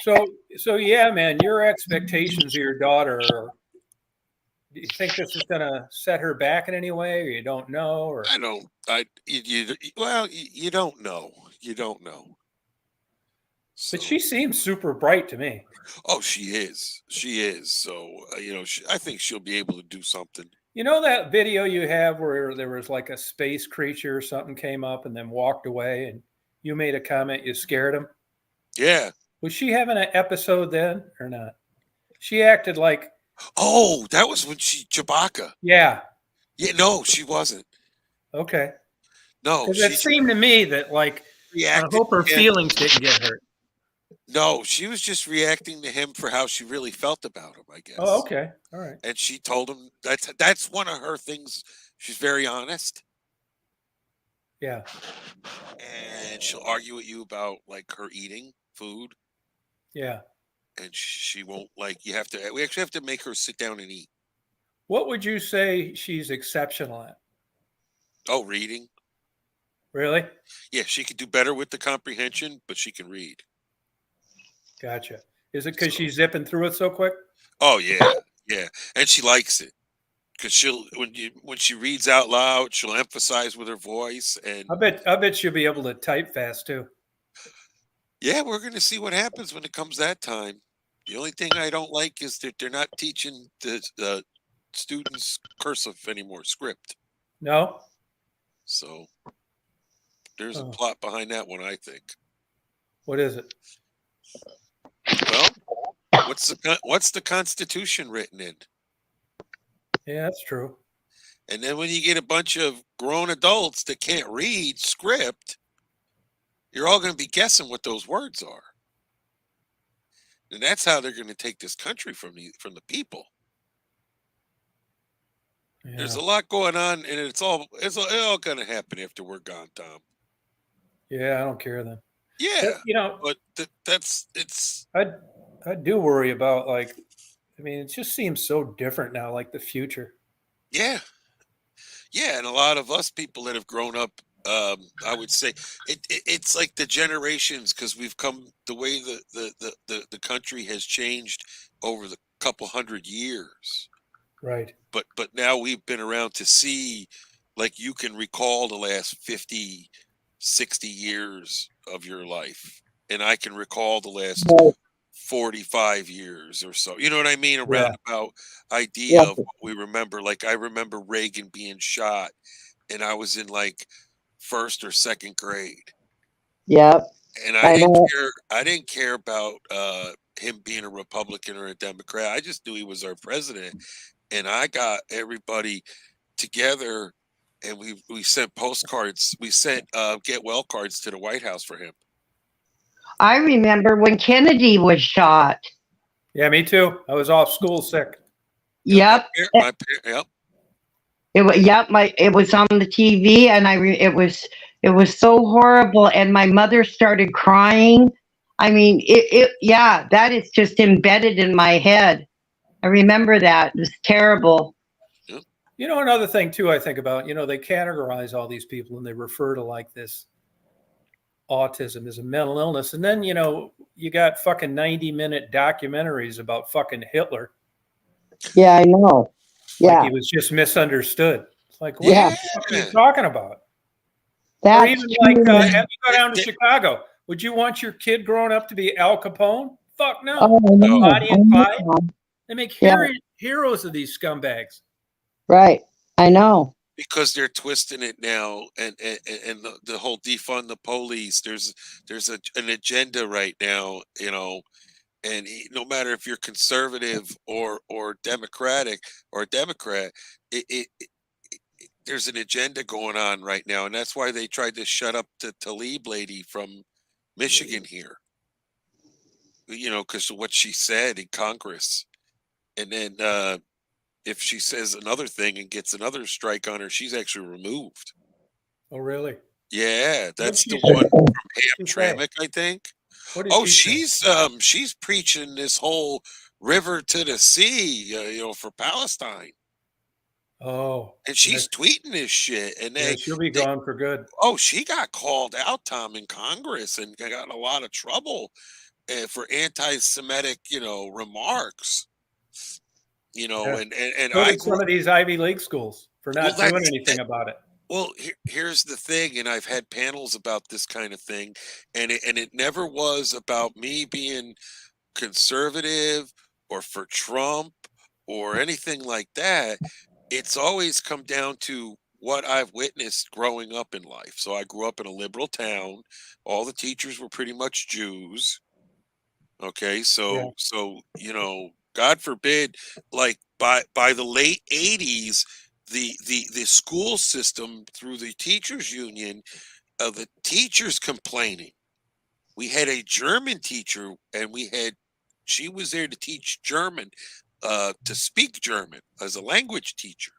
So yeah, man, your expectations of your daughter are, do you think this is going to set her back in any way, or you don't know, or? I don't. Well, you don't know. You don't know. But So, she seems super bright to me. oh, she is. She is. So, you know, I think she'll be able to do something. You know that video you have where there was like a space creature or something came up and then walked away, and you made a comment, you scared him? Yeah. Was she having an episode then or not? She acted like, Oh, that was when Chewbacca. yeah, Yeah. No, she wasn't. okay. No, Because it seemed to me that, like, I reacted hope her to him. feelings didn't get hurt. No, she was just reacting to him for how she really felt about him, I Oh, guess. okay. All right. And she told him that's one of her things. She's very honest, Yeah. and she'll argue with you about like her eating food, Yeah. and she won't like. You have to. We actually have to make her sit down and eat. What would you say she's exceptional at? Oh, reading. Really? Yeah, she could do better with the comprehension, but she can read. Gotcha. Is it because So, she's zipping through it so quick? oh yeah, yeah, and she likes it because she'll when she reads out loud, she'll emphasize with her voice, and I bet she'll be able to type fast too. yeah, we're gonna see what happens when it comes that time. The only thing I don't like is that they're not teaching the students cursive anymore, script. No? So there's a Oh, plot behind that one, I think. what is it? Well, what's the Constitution written in? Yeah, that's true. And then when you get a bunch of grown adults that can't read script, you're all going to be guessing what those words are. And that's how they're going to take this country from the people. There's Yeah. a lot going on, and it's all going to happen after we're gone, Tom. Yeah, I don't care then. Yeah, You know, but that's it's I do worry about, like, I mean, it just seems so different now, like the future. yeah, yeah, and a lot of us people that have grown up, I would say it's like the generations because we've come the way the country has changed over the couple hundred years. Right. But now we've been around to see, like, you can recall the last 50, 60 years of your life, and I can recall the last 45 years or so. You know what I mean? A Yeah. roundabout idea Yeah. of what we remember. Like, I remember Reagan being shot, and I was in like first or second grade, Yep. and I know. I didn't care about him being a Republican or a Democrat. I just knew he was our president, and I got everybody together, and we sent postcards. We sent get well cards to the White House for him. I remember when Kennedy was shot. Yeah, me too. I was off school sick. Yep. Yep. It was on the TV, and it was so horrible, and my mother started crying. I mean, yeah, that is just embedded in my head. I remember that. It was terrible. You know, another thing too, I think about, you know, they categorize all these people and they refer to like this autism as a mental illness. And then, you know, you got fucking 90-minute documentaries about fucking Hitler. Yeah, I know. Like Yeah. he was just misunderstood. It's like, what Yeah. the fuck are you talking about? That's Or even like, true. have you go down to Chicago? Would you want your kid growing up to be Al Capone? Fuck no. Oh, I know. Bonnie I and know. Clyde. They make Yeah. heroes of these scumbags. Right. I know. Because they're twisting it now, and the whole defund the police. There's an agenda right now, you know, and no matter if you're conservative or democratic or a Democrat, there's an agenda going on right now, and that's why they tried to shut up the Tlaib lady from Michigan here. You know, because of what she said in Congress, and then if she says another thing and gets another strike on her, she's actually removed. Oh, really? Yeah, that's she the say? one from What'd she say? Hamtramck, I think. What did Oh, she say? she's preaching this whole river to the sea, you know, for Palestine, Oh, and yeah, she's tweeting this shit. And yeah, she'll be gone for good. oh, she got called out, Tom, in Congress, and got in a lot of trouble for anti-Semitic, you know, remarks. You know, Yeah. and So I did grew. some of these Ivy League schools for not Well, doing anything about it. well, here's the thing, and I've had panels about this kind of thing, and it never was about me being conservative or for Trump or anything like that. It's always come down to what I've witnessed growing up in life. So I grew up in a liberal town. All the teachers were pretty much Jews. Okay, Yeah. so you know, God forbid, like by the late '80s, the school system through the teachers union, the teachers complaining. We had a German teacher, and she was there to teach German, to speak German as a language teacher.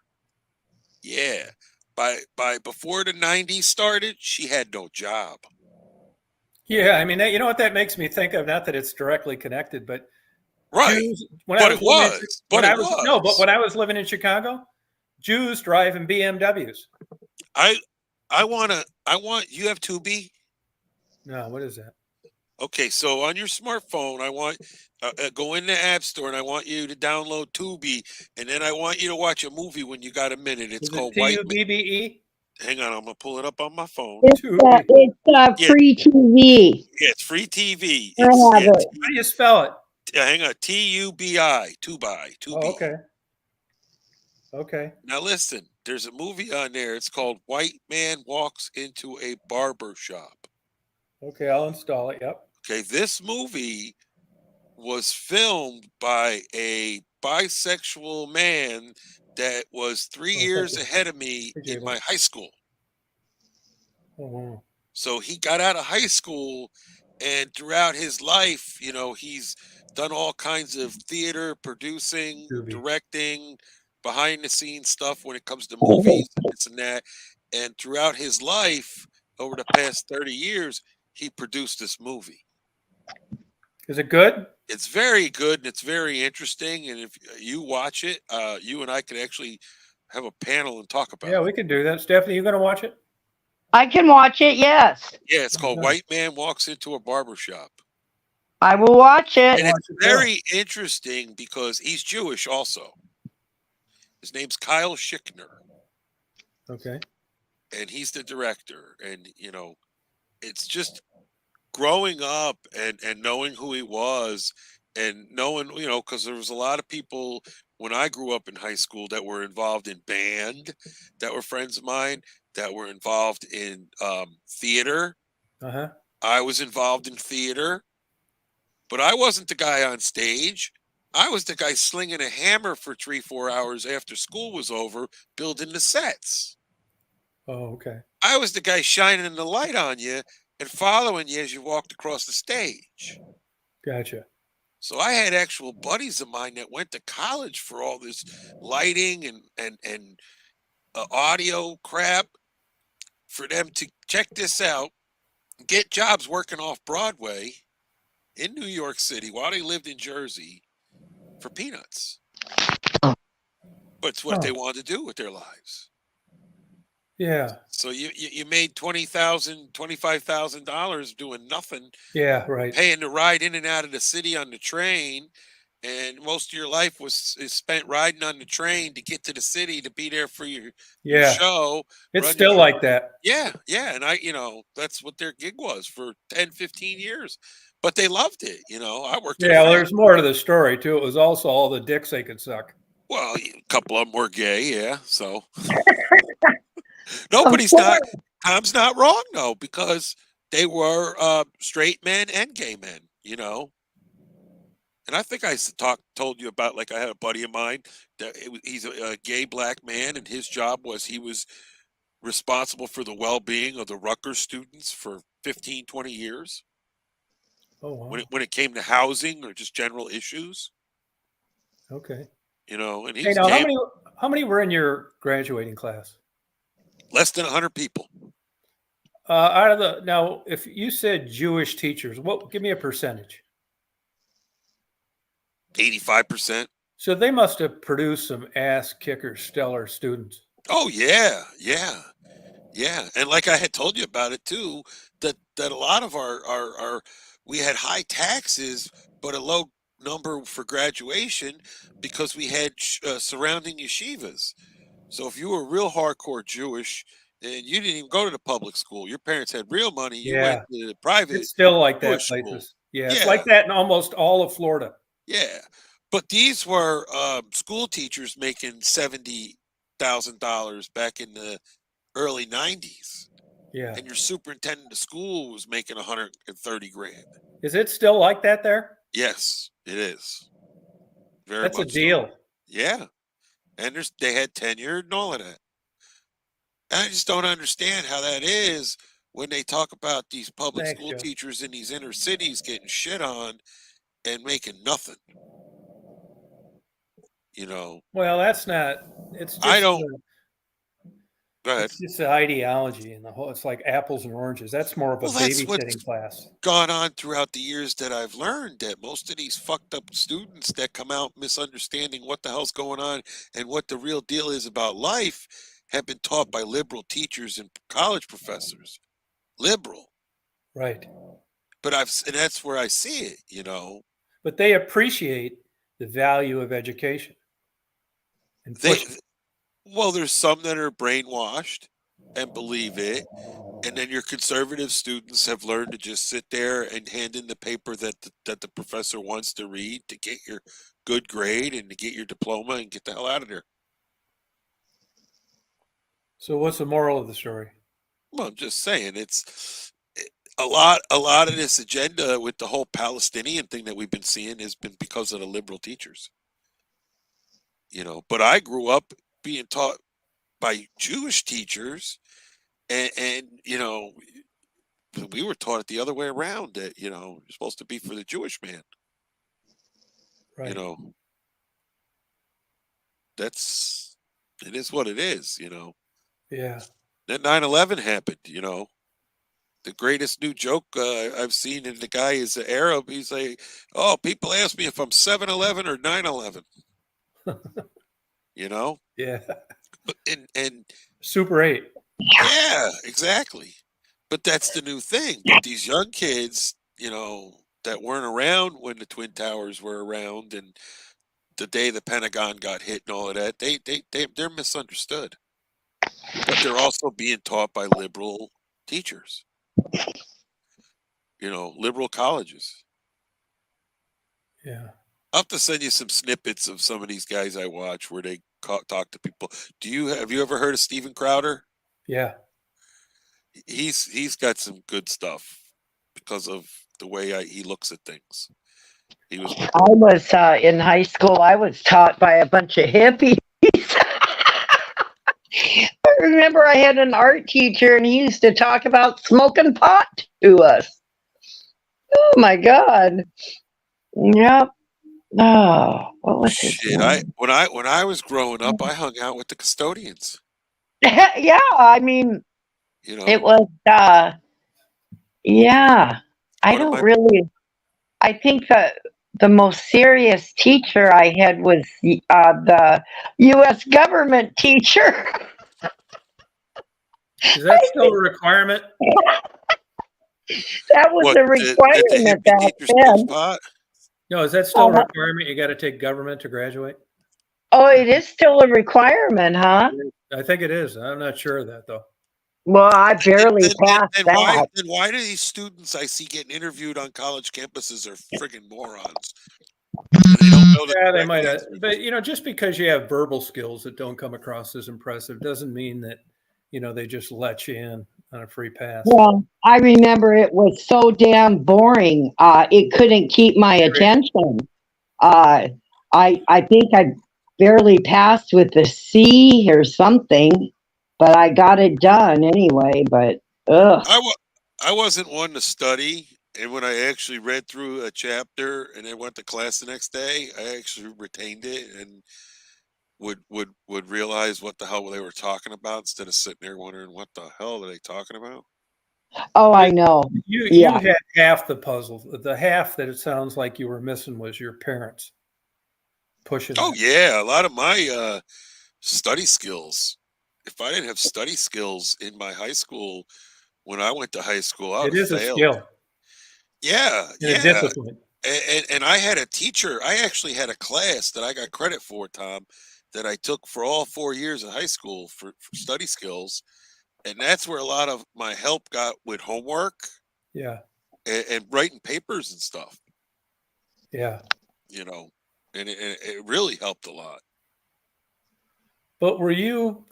Yeah, by before the '90s started, she had no job. Yeah, I mean, you know what that makes me think of? Not that it's directly connected, but Right, Jews. but it was, but it was. When I was living in Chicago, Jews driving BMWs. I I want you have Tubi. No, what is that? Okay, so on your smartphone, I want go in the App Store and I want you to download Tubi, and then I want you to watch a movie when you got a minute. It's Is it called White. Tubbe? Hang on, I'm gonna pull it up on my phone. Tubi. Yeah, Free TV. yeah, it's free TV. I It's have yeah, it. How do you spell it? hang on, Tubi, Tubi. Oh, okay. Okay. Now listen, there's a movie on there. It's called White Man Walks into a Barber Shop. Okay, I'll install it. Yep. Okay, this movie was filmed by a bisexual man that was 3 years ahead of me in my high school. Oh, wow. So he got out of high school, and throughout his life, you know, he's done all kinds of theater, producing, Tubi. directing, behind the scenes stuff when it comes to movies, this and that. And throughout his life, over the past 30 years, he produced this movie. Is it good? It's very good and it's very interesting. And if you watch it, you and I could actually have a panel and talk about it. Yeah, we can do that. Stephanie, you going to watch it? I can watch it, yes. Yeah, it's called Okay. White Man Walks into a Barber Shop. I will watch it. And it's very interesting because he's Jewish also. His name's Kyle Schickner. Okay. And he's the director. And, you know, it's just growing up and knowing who he was and knowing, you know, because there was a lot of people when I grew up in high school that were involved in band, that were friends of mine, that were involved in theater. Uh-huh. I was involved in theater, but I wasn't the guy on stage. I was the guy slinging a hammer for 3-4 hours after school was over, building the sets. Oh, okay. I was the guy shining the light on you and following you as you walked across the stage. Gotcha. So I had actual buddies of mine that went to college for all this lighting and audio crap for them to check this out, get jobs working off Broadway in New York City while they lived in Jersey for peanuts. But it's what they wanted to do with their lives. Yeah. So you made $25,000 doing nothing. Yeah, right. Paying to ride in and out of the city on the train, and most of your life is spent riding on the train to get to the city to be there for your show. It's still like that. Yeah, and that's what their gig was for 10, 15 years. But they loved it, I worked at well, there's more to the story too. It was also all the dicks they could suck. Well, a couple of them were gay, yeah. So Tom's not wrong though, because they were straight men and gay men, And I think I told you about, like, I had a buddy of mine that he's a gay black man, and his job was he was responsible for the well-being of the Rutgers students for 15, 20 years. Oh, wow. When it came to housing or just general issues. Okay. And hey, now, how many were in your graduating class? Less than 100 people. Now, if you said Jewish teachers, give me a percentage. 85%. So they must have produced some ass kicker stellar students. Oh yeah. And like I had told you about it too, that a lot of our we had high taxes, but a low number for graduation because we had surrounding yeshivas. So if you were real hardcore Jewish and you didn't even go to the public school, your parents had real money, you went to the private. It's still like that Jewish places. School. Yeah, it's like that in almost all of Florida. Yeah, but these were school teachers making $70,000 back in the early 90s. Yeah. And your superintendent of school was making $130,000. Is it still like that there? Yes, it is. That's a deal. So. Yeah. And they had tenure and all of that. And I just don't understand how that is when they talk about these public school teachers in these inner cities getting shit on and making nothing. Well, that's not. It's just. I don't. Go ahead. It's just the ideology and the whole. It's like apples and oranges. That's more of a babysitting class. Gone on throughout the years that I've learned that most of these fucked up students that come out misunderstanding what the hell's going on and what the real deal is about life have been taught by liberal teachers and college professors. Liberal. Right. But and that's where I see it, But they appreciate the value of education. And well, there's some that are brainwashed and believe it. And then your conservative students have learned to just sit there and hand in the paper that the professor wants to read to get your good grade and to get your diploma and get the hell out of there. So what's the moral of the story? Well, I'm just saying it's a lot of this agenda with the whole Palestinian thing that we've been seeing has been because of the liberal teachers. But I grew up being taught by Jewish teachers and we were taught it the other way around that, you're supposed to be for the Jewish man. Right. It is what it is, Yeah. Then 9/11 happened, The greatest new joke I've seen in the guy is an Arab. He's like, oh, people ask me if I'm 7/11 or 9/11. Yeah. And Super 8. Yeah, exactly. But that's the new thing. But these young kids, that weren't around when the Twin Towers were around and the day the Pentagon got hit and all of that, they're misunderstood. But they're also being taught by liberal teachers. Liberal colleges. Yeah. I'll have to send you some snippets of some of these guys I watch where they talk to people. Have you ever heard of Steven Crowder? Yeah. He's got some good stuff because of the way he looks at things. I was in high school. I was taught by a bunch of hippies. I remember I had an art teacher, and he used to talk about smoking pot to us. Oh my God! Yep. Oh, what was his Shit, name? when I was growing up, I hung out with the custodians. Yeah, I mean, You it know, was, yeah. I one of don't my really, I think the most serious teacher I had was the U.S. government teacher. Is that still a requirement? That was what a did the requirement hippie back teacher smoke then. pot? No, is that still a requirement? You got to take government to graduate? Oh, it is still a requirement, huh? I think it is. I'm not sure of that though. Well, I barely passed Then that. why do these students I see getting interviewed on college campuses are friggin' morons and they don't know the Yeah, they correct might have, answers? but just because you have verbal skills that don't come across as impressive doesn't mean that they just let you in on a free pass. Well, I remember it was so damn boring. It couldn't keep my attention. Uh, I think I barely passed with a C or something, but I got it done anyway. But ugh. I wa- I wasn't one to study, and when I actually read through a chapter and then went to class the next day, I actually retained it and would realize what the hell they were talking about instead of sitting there wondering what the hell are they talking about. Oh, I But know. you Yeah. had half the puzzle. The half that it sounds like you were missing was your parents pushing Oh that. yeah, a lot of my study skills. If I didn't have study skills in my high school when I went to high school, I would It have is a failed. skill Yeah, and a yeah. discipline. And I had a teacher. I actually had a class that I got credit for, Tom, that I took for all 4 years of high school for study skills, and that's where a lot of my help got with homework Yeah, and writing papers and stuff. yeah. You know, and it really helped a lot. But were you,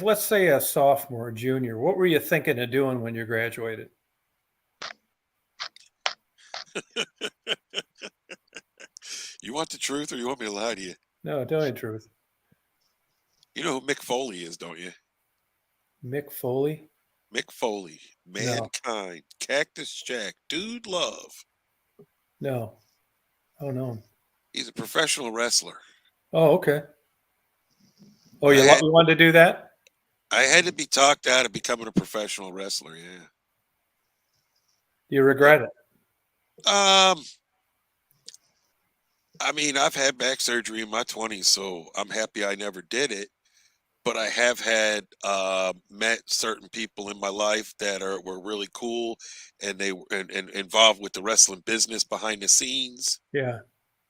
let's say a sophomore, junior, what were you thinking of doing when you graduated? You want the truth, or you want me to lie to you? No, tell me the truth. You know who Mick Foley is, don't you? Mick Foley? Mick Foley, No, Mankind, Cactus Jack, Dude Love. no. Oh, no. He's a professional wrestler. Oh, okay. Oh, I had you wanted to do that? I had to be talked out of becoming a professional wrestler. Yeah. Do you Yep. regret it? Um, I mean, I've had back surgery in my 20s, so I'm happy I never did it. But I have had met certain people in my life that were really cool, and they and involved with the wrestling business behind the scenes. Yeah,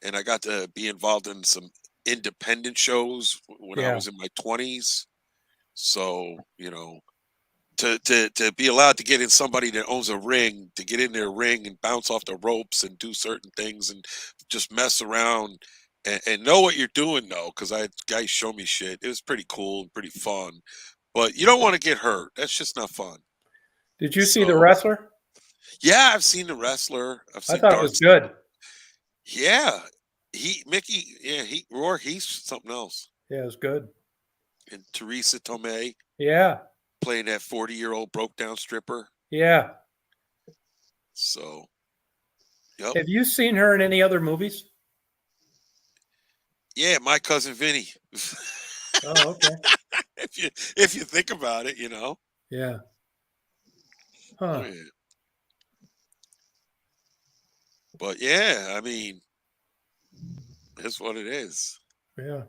And I got to be involved in some independent shows when I yeah, was in my 20s. So to be allowed to get in somebody that owns a ring, to get in their ring and bounce off the ropes and do certain things and just mess around and know what you're doing though, because I had guys show me shit. It was pretty cool and pretty fun. But you don't want to get hurt. That's just not fun. Did you see The So Wrestler? yeah, I've seen the wrestler. I've I seen thought it was Dark. good. Yeah. Mickey, yeah, he's something else. Yeah, it was good. And Teresa Tomei Yeah, playing that 40-year-old broke down stripper. yeah. So yep. Have you seen her in any other movies? Yeah, my cousin Vinny. Oh, okay. If you think about it, Yeah. Oh Huh. yeah. But yeah, I mean, that's what it is. Yeah.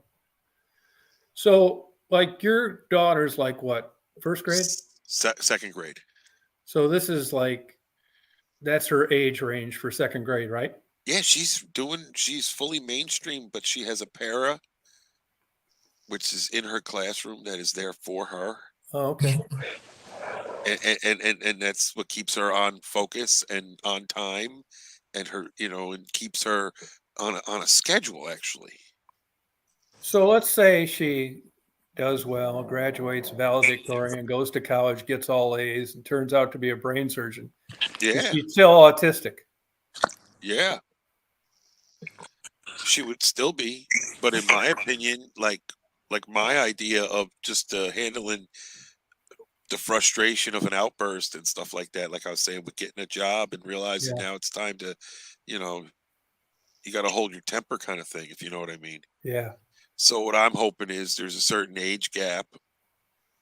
So, like, your daughter's like what? First grade? Second grade. So this is like that's her age range for second grade, right? Yeah, she's fully mainstream, but she has a para, which is in her classroom that is there for her. Oh, okay. And that's what keeps her on focus and on time and and keeps her on a schedule actually. So let's say she does well, graduates valedictorian, goes to college, gets all A's, and turns out to be a brain surgeon. Is Yeah. she still autistic? Yeah. She would still be, but in my opinion, like my idea of just handling the frustration of an outburst and stuff like that, like I was saying with getting a job and realizing Yeah. now it's time to, you know, gotta hold your temper kind of thing, if you know what I mean. Yeah. So what I'm hoping is there's a certain age gap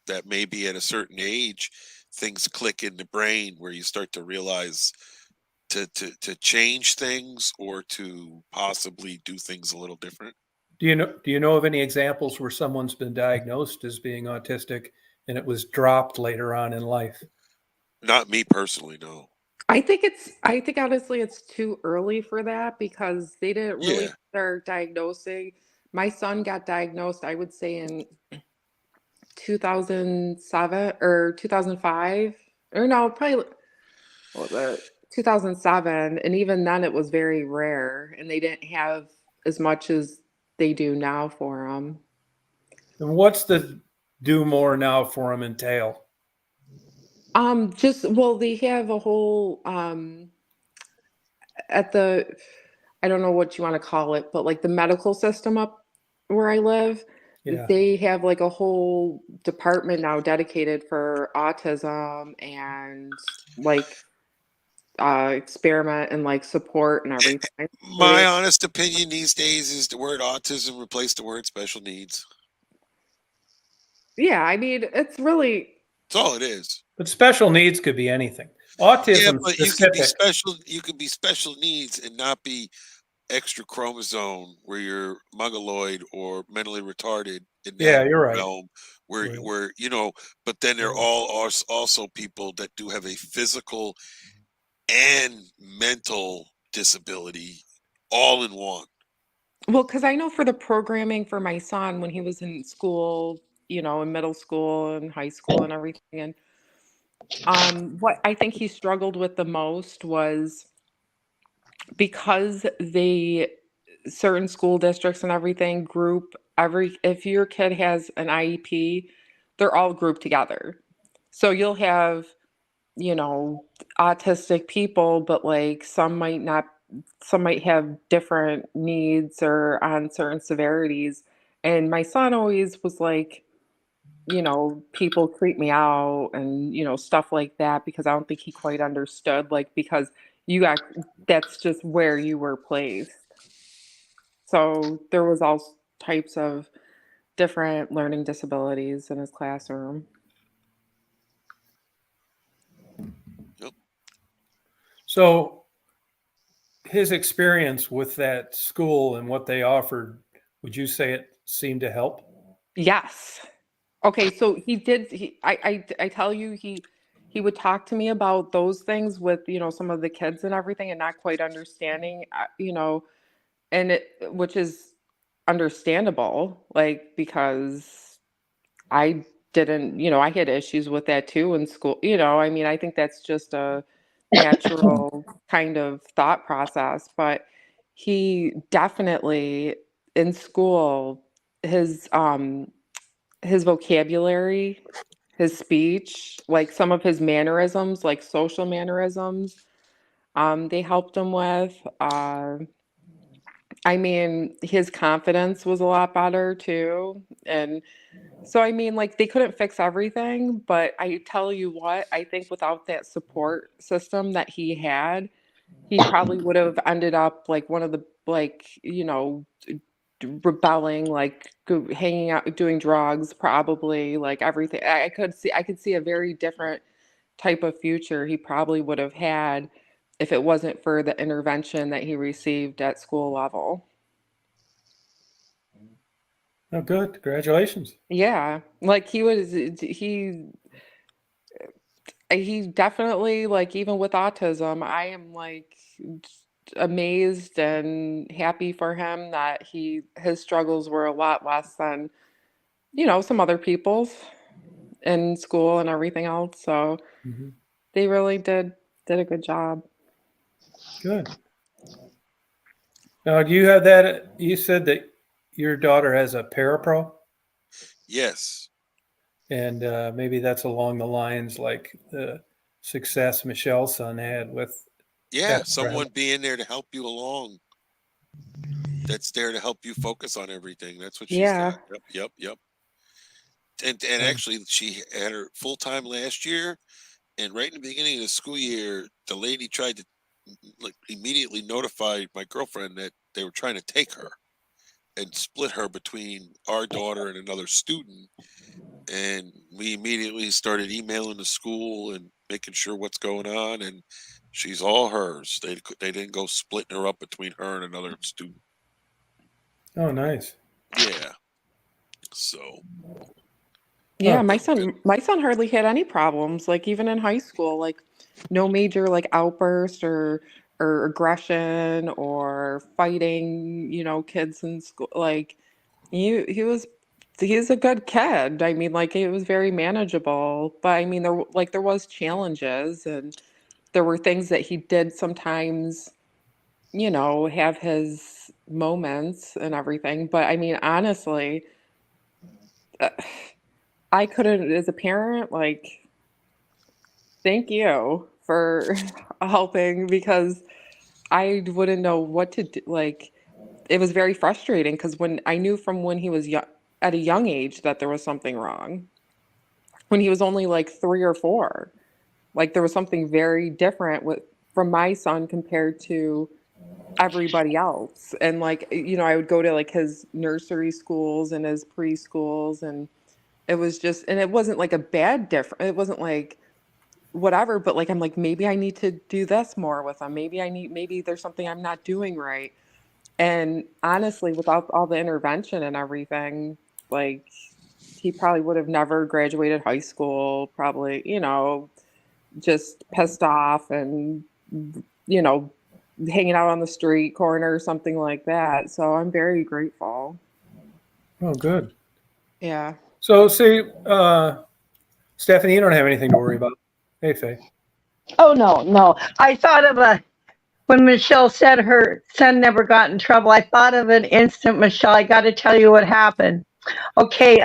that maybe at a certain age things click in the brain where you start to realize to change things or to possibly do things a little different. Do you know of any examples where someone's been diagnosed as being autistic and it was dropped later on in life? Not me personally, no. I think honestly it's too early for that because they didn't really Yeah. start diagnosing. My son got diagnosed, I would say in 2007 or 2005, or no, probably what was it? 2007, and even then it was very rare and they didn't have as much as they do now for them. And what's the do more now for them entail? Just well, they have a whole at the I don't know what you want to call it, but like the medical system up where I live, Yeah. they have like a whole department now dedicated for autism and like experiment and like support and everything. So My honest opinion these days is the word autism replaced the word special needs. yeah, I mean it's really That's all it is. But special needs could be anything. Yeah, Autism but you could be specific. special. You could be special needs and not be extra chromosome where you're mongoloid or mentally retarded in that Yeah, you're right. realm Right. where but then they're Right. all also people that do have a physical and mental disability all in one. well, because I know for the programming for my son when he was in school, you know, in middle school and high school and everything, and what I think he struggled with the most was because they certain school districts and everything group every if your kid has an IEP, they're all grouped together. So you'll have, you know, autistic people, but like some might have different needs or on certain severities. And my son always was like, you know, people creep me out and, you know, stuff like that because I don't think he quite understood, like, because you got that's just where you were placed. So there was all types of different learning disabilities in his classroom. Yep. So his experience with that school and what they offered, would you say it seemed to help? Yes. Okay, so he did I tell you he would talk to me about those things with, you know, some of the kids and everything and not quite understanding, you know, and it which is understandable, like because I didn't, you know, I had issues with that too in school. You know, I mean, I think that's just a natural kind of thought process, but he definitely in school his vocabulary, his speech, like some of his mannerisms, like social mannerisms, they helped him with. I mean, his confidence was a lot better too. And so, I mean, like they couldn't fix everything, but I tell you what, I think without that support system that he had, he probably would have ended up like one of the, like, you know, rebelling, like hanging out, doing drugs, probably like everything. I could see a very different type of future he probably would have had if it wasn't for the intervention that he received at school level. Oh, good. Congratulations. Yeah, like he definitely, like, even with autism, I am like amazed and happy for him that his struggles were a lot less than, you know, some other people's in school and everything else. So Mhm. they really did a good job. Good. Now, do you have that? You said that your daughter has a parapro, Yes. and maybe that's along the lines like the success Michelle's son had with Yeah, extra help. someone being there to help you along. That's there to help you focus on everything. That's what she's got. Yeah. Yep, yep, yep. And Yeah. actually she had her full time last year, and right in the beginning of the school year, the lady tried to like immediately notify my girlfriend that they were trying to take her and split her between our daughter and another student. And we immediately started emailing the school and making sure what's going on. And she's all hers. They didn't go splitting her up between her and another student. Oh, nice. Yeah. So Yeah, Oh, my son hardly had any problems, like even in high school, like no major like outburst or aggression or fighting, kids in school. Like he's a good kid. I mean, like it was very manageable, but I mean there was challenges and there were things that he did sometimes, have his moments and everything. But I mean, honestly, uh, I couldn't, as a parent, like, thank you for helping because I wouldn't know what to do. Like, it was very frustrating because when I knew from when he was at a young age that there was something wrong, when he was only like 3 or 4, like there was something very different from my son compared to everybody else. And like, I would go to like his nursery schools and his preschools, and it was just, and it wasn't like a bad difference. It wasn't like whatever, but like, I'm like, maybe I need to do this more with him. Maybe there's something I'm not doing right. And honestly, without all the intervention and everything, like he probably would have never graduated high school, probably, just pissed off and, you know, hanging out on the street corner or something like that. So I'm very grateful. oh, good. Yeah. So, see, Stephanie, you don't have anything to worry about. Hey, Faye. Oh, no. I thought of when Michelle said her son never got in trouble, I thought of an instant, Michelle. I got to tell you what happened. Okay,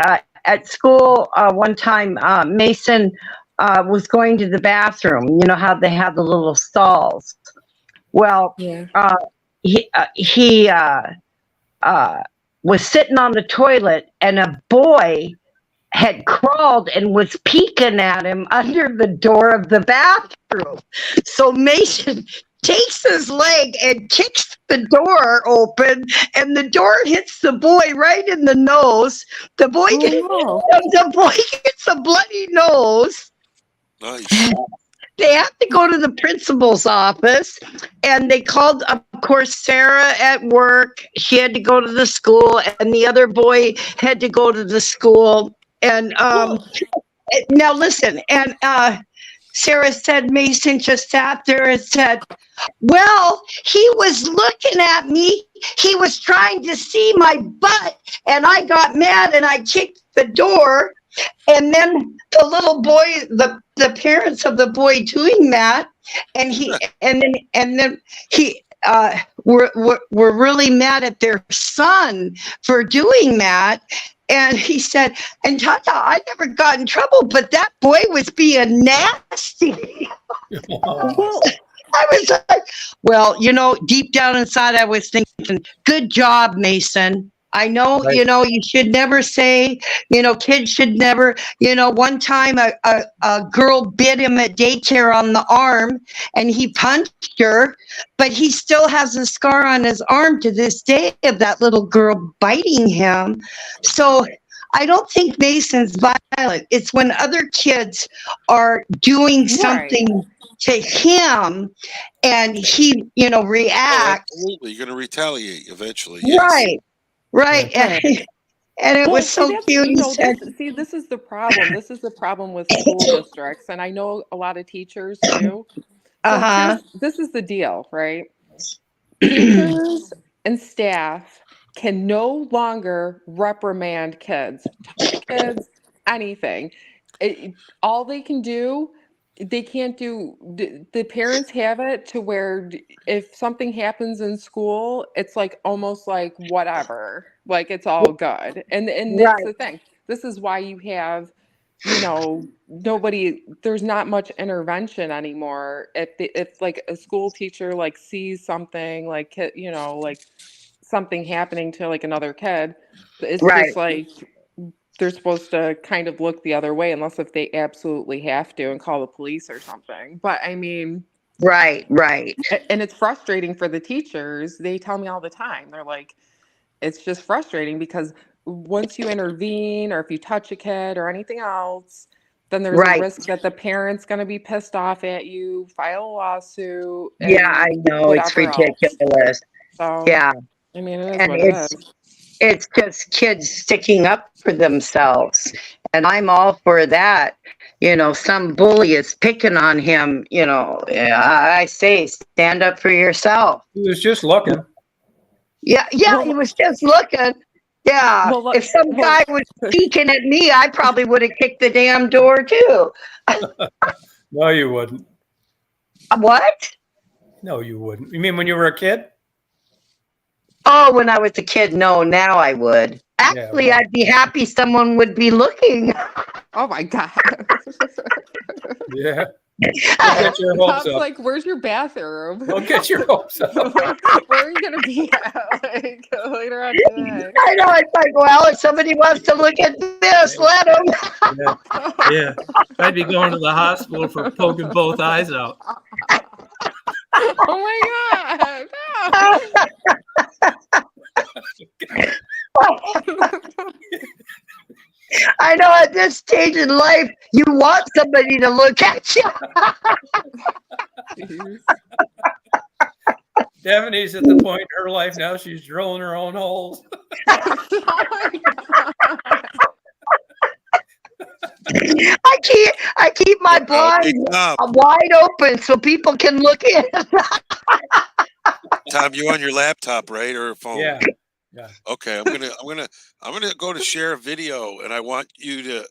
at school, one time, Mason was going to the bathroom. You know how they have the little stalls. Well, Yeah. he was sitting on the toilet, and a boy had crawled and was peeking at him under the door of the bathroom. So Mason takes his leg and kicks the door open, and the door hits the boy right in the nose. The boy gets a bloody nose. nice. They have to go to the principal's office, and they called, of course, Sarah at work. She had to go to the school, and the other boy had to go to the school. And now listen, and Sarah said Mason just sat there and said, well, he was looking at me. He was trying to see my butt, and I got mad and I kicked the door. And then the little boy, the parents of the boy doing that, and then he were really mad at their son for doing that. And he said, and Tata, I never got in trouble, but that boy was being nasty. Oh, I was like, well, deep down inside, I was thinking, good job, Mason. I know, right. You should never say, kids should never, one time a girl bit him at daycare on the arm and he punched her, but he still has a scar on his arm to this day of that little girl biting him. So I don't think Mason's violent. It's when other kids are doing something to him and he, Oh, reacts. absolutely. You're going to retaliate eventually. Yes. Right. And it was so cute. This is the problem. This is the problem with school districts. And I know a lot of teachers too. So this is the deal, right? Teachers and staff can no longer reprimand kids, talk to kids, anything. All they can do, they can't do, the parents have it to where if something happens in school, it's like almost like whatever, like it's all good. And that's the thing. This is why you have, there's not much intervention anymore. If like a school teacher like sees something like, like something happening to like another kid, it's just like they're supposed to kind of look the other way unless if they absolutely have to and call the police or something. But I mean, Right, right. And it's frustrating for the teachers. They tell me all the time. They're like, it's just frustrating because once you intervene or if you touch a kid or anything else, then there's a Right. risk that the parent's going to be pissed off at you, file a lawsuit, Yeah, I and know. It's whatever else. ridiculous. So, Yeah. I mean, it is And what it is. it's just kids sticking up for themselves. And I'm all for that. You know, some bully is picking on him. You know, I say stand up for yourself. He was just looking. Yeah, Well, he was just looking. Yeah, Well, if some well, guy was peeking at me, I probably would have kicked the damn door too. No, you wouldn't. What? No, you wouldn't. You mean when you were a kid? Oh, when I was a kid, no, now I would. Actually, well. I'd be happy someone would be looking. oh my God. Yeah. Don't get your hopes Tom's up. like, where's your bathroom? Don't get your hopes up. Where are you going to be at like, later on today? I know. It's like, well, if somebody wants to look at this, let them. Yeah. I'd be going to the hospital for poking both eyes out. Oh my God. I know at this stage in life, you want somebody to look at you. Jeez. Daphne's at the point in her life now she's drilling her own holes. Oh my God. I keep my blinds wide open so people can look in. Tom, you on your laptop, right, or a phone? Yeah. Yeah. Okay, I'm gonna go to share a video, and I want you to.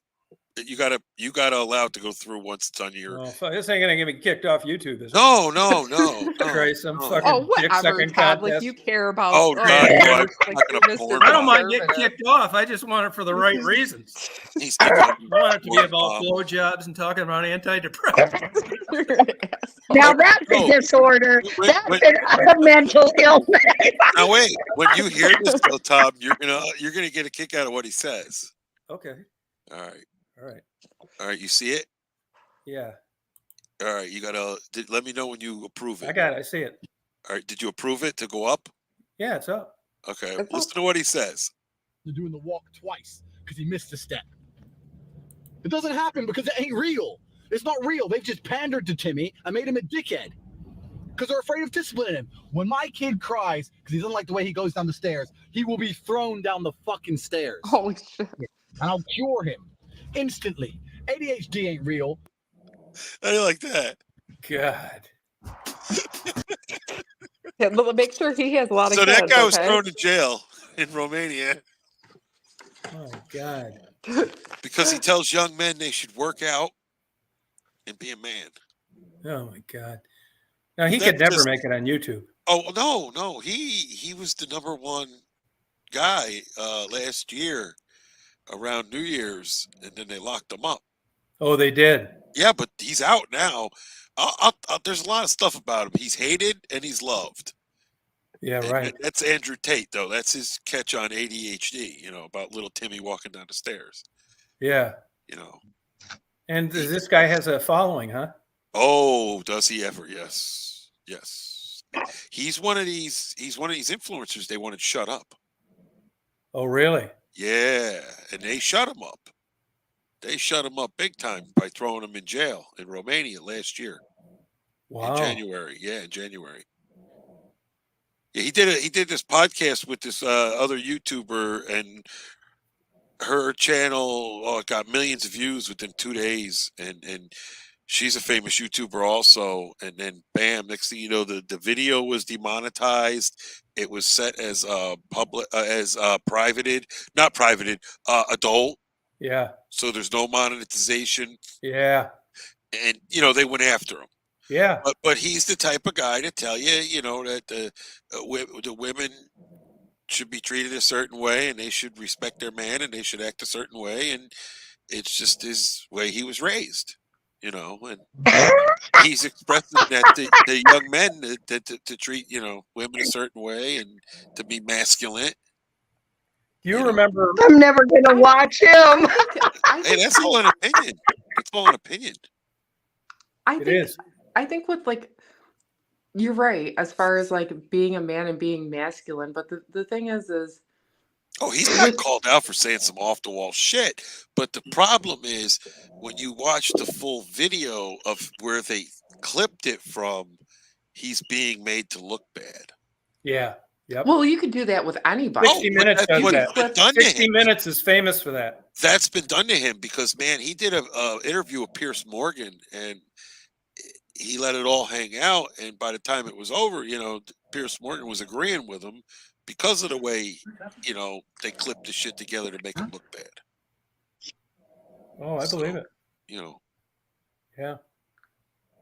You gotta allow it to go through once it's on your. Oh, fuck, this ain't gonna get me kicked off YouTube, is it? No. Christ, some fucking Oh, dick whatever, sucking Todd. Like contest. you care about. Oh, God, no, I'm like, not gonna you're pour Mr. I don't mind getting Conservative. kicked off. I just want it for the right reasons. He's I want it to be about blowjobs and talking about antidepressants. Now that's a disorder. Wait, That's a mental illness. Now wait, when you hear this, though, Tom, you're gonna get a kick out of what he says. Okay. All right. All right. You see it? Yeah. All right. You gotta let me know when you approve it. I got it. I see it. All right. Did you approve it to go up? Yeah, it's up. Okay. Listen to what he says. They're doing the walk twice because he missed a step. It doesn't happen because it ain't real. It's not real. They've just pandered to Timmy and made him a dickhead because they're afraid of disciplining him. When my kid cries because he doesn't like the way he goes down the stairs, he will be thrown down the fucking stairs. Holy shit. And I'll cure him instantly. ADHD ain't real. I like that. God. Yeah, but make sure he has a lot of So kids, that guy was okay? thrown in jail in Romania Oh, God. because he tells young men they should work out and be a man. Oh, my God. Now, he That's could never just- make it on YouTube. Oh no. He was the #1 guy last year around New Year's, and then they locked him up. Oh, they did. Yeah, but he's out now. There's a lot of stuff about him. He's hated and he's loved. Yeah, And right. that's Andrew Tate, though. That's his catch on ADHD. About little Timmy walking down the stairs. Yeah. And this guy has a following, huh? Oh, does he ever? Yes. He's one of these influencers they wanted shut up. Oh, really? Yeah, and they shut him up. They shut him up big time by throwing him in jail in Romania last year. Wow. In January. Yeah, in January. Yeah, he did this podcast with this other YouTuber, and her channel got millions of views within 2 days, and she's a famous YouTuber also. And then bam, next thing you know, the video was demonetized. It was set as adult. Yeah. So there's no monetization. Yeah. And they went after him. Yeah. But he's the type of guy to tell you, that the women should be treated a certain way, and they should respect their man, and they should act a certain way, and it's just his way he was raised, and he's expressing that the young men to treat women a certain way and to be masculine. Do you remember? I'm never gonna watch him. Hey, that's all an opinion. It's all an opinion. It is. I think with You're right, as far as like being a man and being masculine. But the thing is Oh, he's got with called out for saying some off the wall shit. But the problem is when you watch the full video of where they clipped it from, he's being made to look bad. Yeah. Yep. well, you could do that with anybody. 60 but Minutes that's does what You has that. been clip done to 60 him. Minutes is famous for that. That's been done to him because, man, he did a interview with Pierce Morgan and he let it all hang out. And by the time it was over, Pierce Morgan was agreeing with him because of the way, they clipped the shit together to make him look bad. Oh, I believe So, it. Yeah.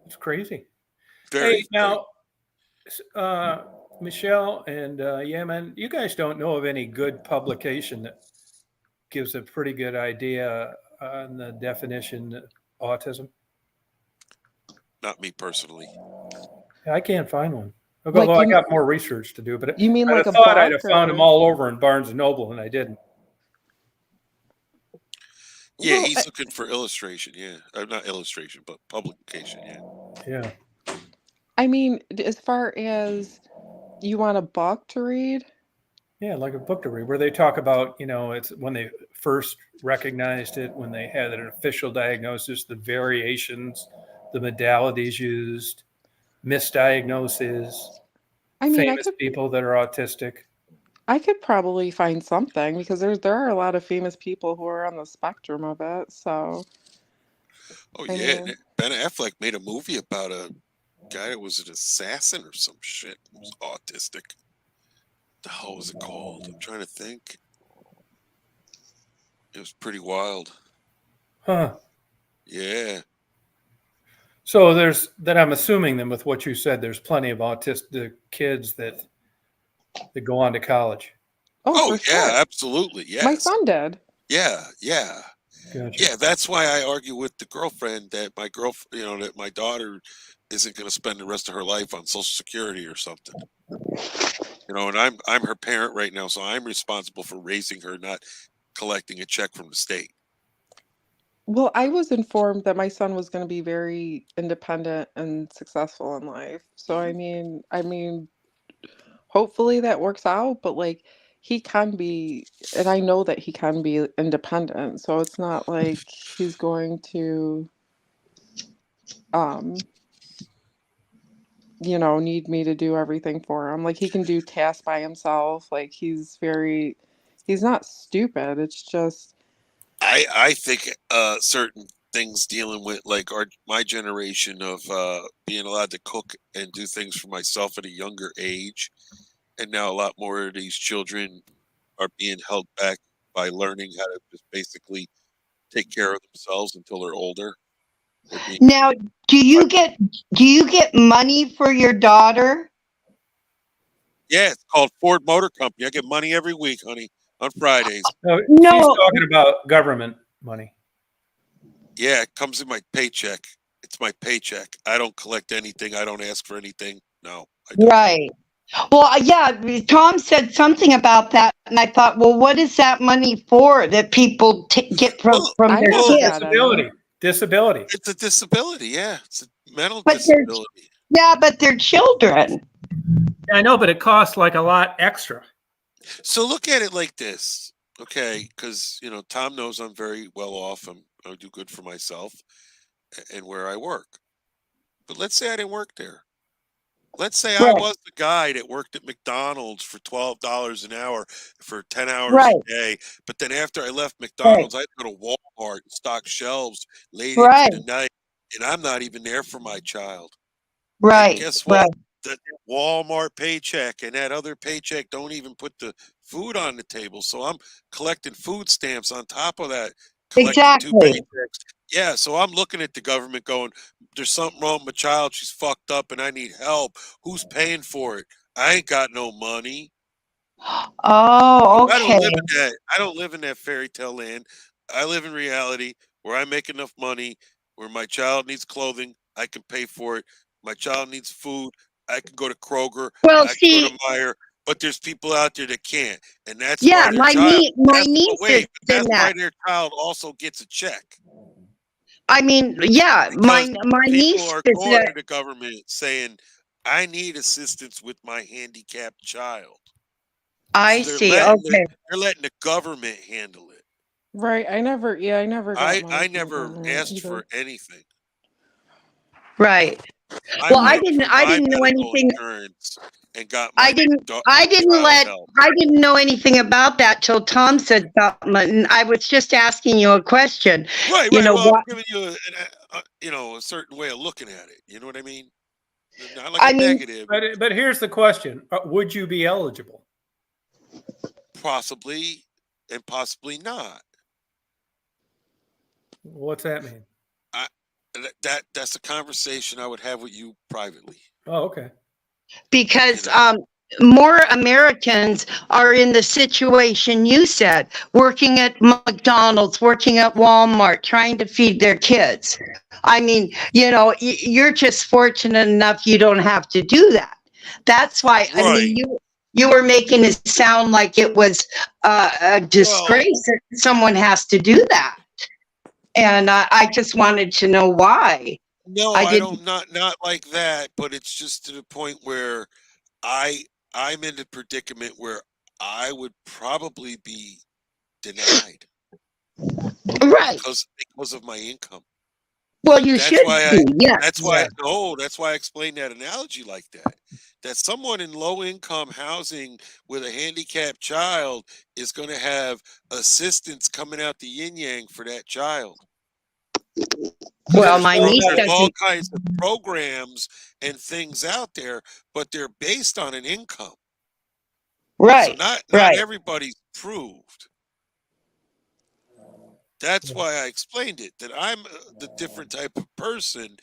It's crazy. Very, Hey, now, Michelle and Yemen, you guys don't know of any good publication that gives a pretty good idea on the definition of autism? not me personally. I can't find one. Although I got more research to do, but You mean I'd like have a thought I'd book have found them or all over in Barnes and Noble, and I didn't. Yeah, well, he's looking for illustration. Yeah, not illustration, but publication. Yeah. Yeah. I mean, as far as you want a book to read? Yeah, like a book to read where they talk about, it's when they first recognized it, when they had an official diagnosis, the variations, the modalities used, misdiagnoses, I mean, famous people that are autistic. I could probably find something because there are a lot of famous people who are on the spectrum of it. So, Oh I yeah, mean, Ben Affleck made a movie about a guy that was an assassin or some shit. Who was autistic. The hell was it called? I'm trying to think. It was pretty wild. Huh. Yeah. So I'm assuming then with what you said, there's plenty of autistic kids that go on to college. Oh for yeah, sure. absolutely. Yes. My son did. Yeah. Gotcha. Yeah, that's why I argue with the girlfriend that that my daughter isn't going to spend the rest of her life on Social Security or something. And I'm her parent right now, so I'm responsible for raising her, not collecting a check from the state. Well, I was informed that my son was going to be very independent and successful in life. So, I mean, hopefully that works out, but like he can be, and I know that he can be independent. So it's not like he's going to, um, need me to do everything for him. Like he can do tasks by himself. Like he's not stupid. It's just, I think certain things dealing with like my generation of being allowed to cook and do things for myself at a younger age, and now a lot more of these children are being held back by learning how to just basically take care of themselves until they're older. Now, do you get money for your daughter? Yeah, it's called Ford Motor Company. I get money every week, honey, on Fridays. No, No. she's talking about government money. Yeah, it comes in my paycheck. It's my paycheck. I don't collect anything. I don't ask for anything. No, I don't. Right. Well, yeah, Tom said something about that, and I thought, well, what is that money for that people get from I their never kids? got any. Disability. It's a disability. Yeah, it's a mental But they're disability. but they're children. I know, but it costs like a lot extra. So look at it like this, okay? Because Tom knows I'm very well off. I do good for myself and where I work. But let's say I didn't work there. Let's say I Right. was the guy that worked at McDonald's for $12 an hour for 10 hours Right. a day. But then after I left McDonald's, I had to go to Walmart and stock shelves late Right. into the night, and I'm not even there for my child. Right. And guess what? Right. That Walmart paycheck and that other paycheck don't even put the food on the table. So I'm collecting food stamps on top of that. Collecting two Exactly. paychecks. Yeah, so I'm looking at the government going, there's something wrong with my child. She's fucked up and I need help. Who's paying for it? I ain't got no money. Oh, I don't okay. live in that. I don't live in that fairy tale land. I live in reality where I make enough money where my child needs clothing, I can pay for it. My child needs food, I can go to Kroger, Well, I can go see, to Meijer, but there's people out there that can't, and that's yeah, why their my child. niece is Wait, but in that's that. why their child also gets a check I mean, yeah, because my people niece are is going to the government saying, I need assistance with my handicapped child. I So see. Okay. they're letting the government handle it. Right. I never got money I from the never government asked either. for anything. Right. I Well, I paid for my didn't know medical anything. insurance and got I my didn't child help. I didn't know anything about that till Tom said something, and I was just asking you a question. Right, You right. know Well, I'm what? giving you a certain way of looking at it. You know what I mean? Not like a I mean, negative. But here's the question: would you be eligible? Possibly, and possibly not. What's that mean? That's a conversation I would have with you privately. Oh, okay. because You know? more Americans are in the situation you said, working at McDonald's, working at Walmart, trying to feed their kids. I mean, you're just fortunate enough you don't have to do that. That's why, I Right. mean, you were making it sound like it was a Well, disgrace that someone has to do that. And I just wanted to know why. no, I I didn't. don't not like that, but it's just to the point where I I'm in the predicament where I would probably be denied Right. because of my income. Well, you That's should why be. Yeah. Yeah. that's why I explained that analogy like that. That someone in low income housing with a handicapped child is going to have assistance coming out the yin yang for that child. Because Well, Just my know niece there's that all doesn't. kinds of programs and things out there, but they're based on an income. So Right. not Right. everybody's approved. That's why I explained it. That I'm the different type of person.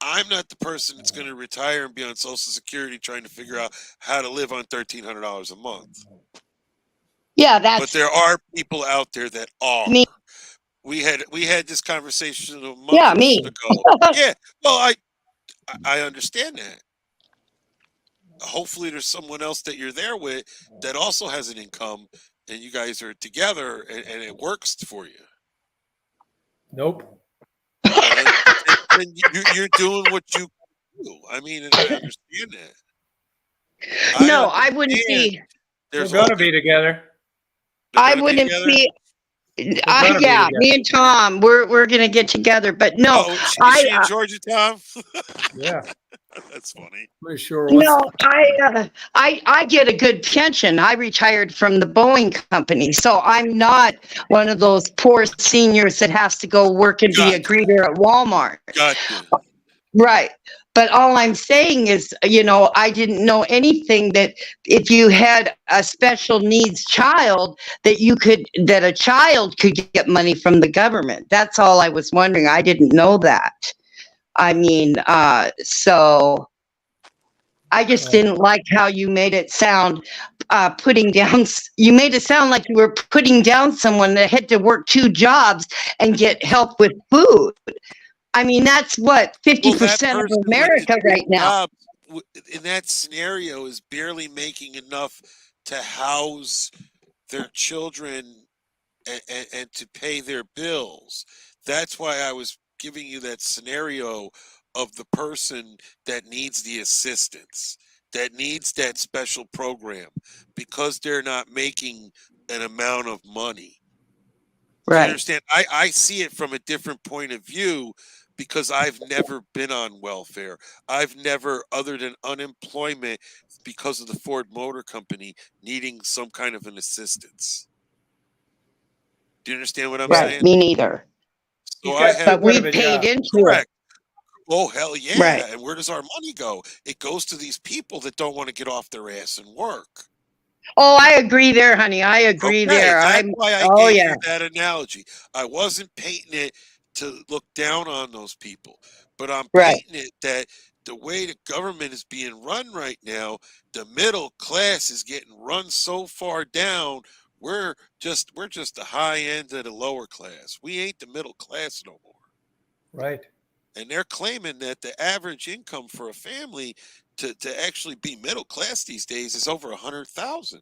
I'm not the person that's going to retire and be on Social Security trying to figure out how to live on $1,300 a month. Yeah, But that's there are people out there that are. me. We had this conversation a month Yeah, or me. ago. Yeah, well, I understand that. Hopefully, there's someone else that you're there with that also has an income, and you guys are together, and it works for you. nope. Well, then you're doing what you do. I mean, and I understand that. I No, I wouldn't understand. be. We're There's all gonna be together. they're I gonna be wouldn't together. be. We're gonna be Yeah, together. me and Tom, we're gonna get together. But no, Oh, is I she in Georgia, Tom? Yeah. That's funny. We sure was. no, I get a good pension. I retired from the Boeing company, so I'm not one of those poor seniors that has to go work and be a Gotcha. greeter at Walmart. Gotcha. Right. But all I'm saying is, I didn't know anything that if you had a special needs child, that a child could get money from the government. That's all I was wondering. I didn't know that. I mean, so I just didn't like how you made it sound, you made it sound like you were putting down someone that had to work 2 jobs and get help with food. I mean, that's what Well, that 50% of person with the America right now. job in that scenario is barely making enough to house their children and to pay their bills. That's why I was giving you that scenario of the person that needs the assistance, that needs that special program because they're not making an amount of money. Do you Right. understand? I see it from a different point of view because I've never been on welfare. I've never, other than unemployment because of the Ford Motor Company needing some kind of an assistance. Do you understand what I'm Right. saying? Me neither. So He's I got have too But good of we a paid job. into it. correct. Oh hell yeah! Right. And where does our money go? It goes to these people that don't want to get off their ass and work. Oh, I agree there, honey. I agree Okay, there. that's why I Oh, gave yeah. you that analogy. I wasn't painting it to look down on those people, but I'm Right. painting it that the way the government is being run right now, the middle class is getting run so far down. We're just the high end of the lower class. We ain't the middle class no more. Right. And they're claiming that the average income for a family to actually be middle class these days is over 100,000.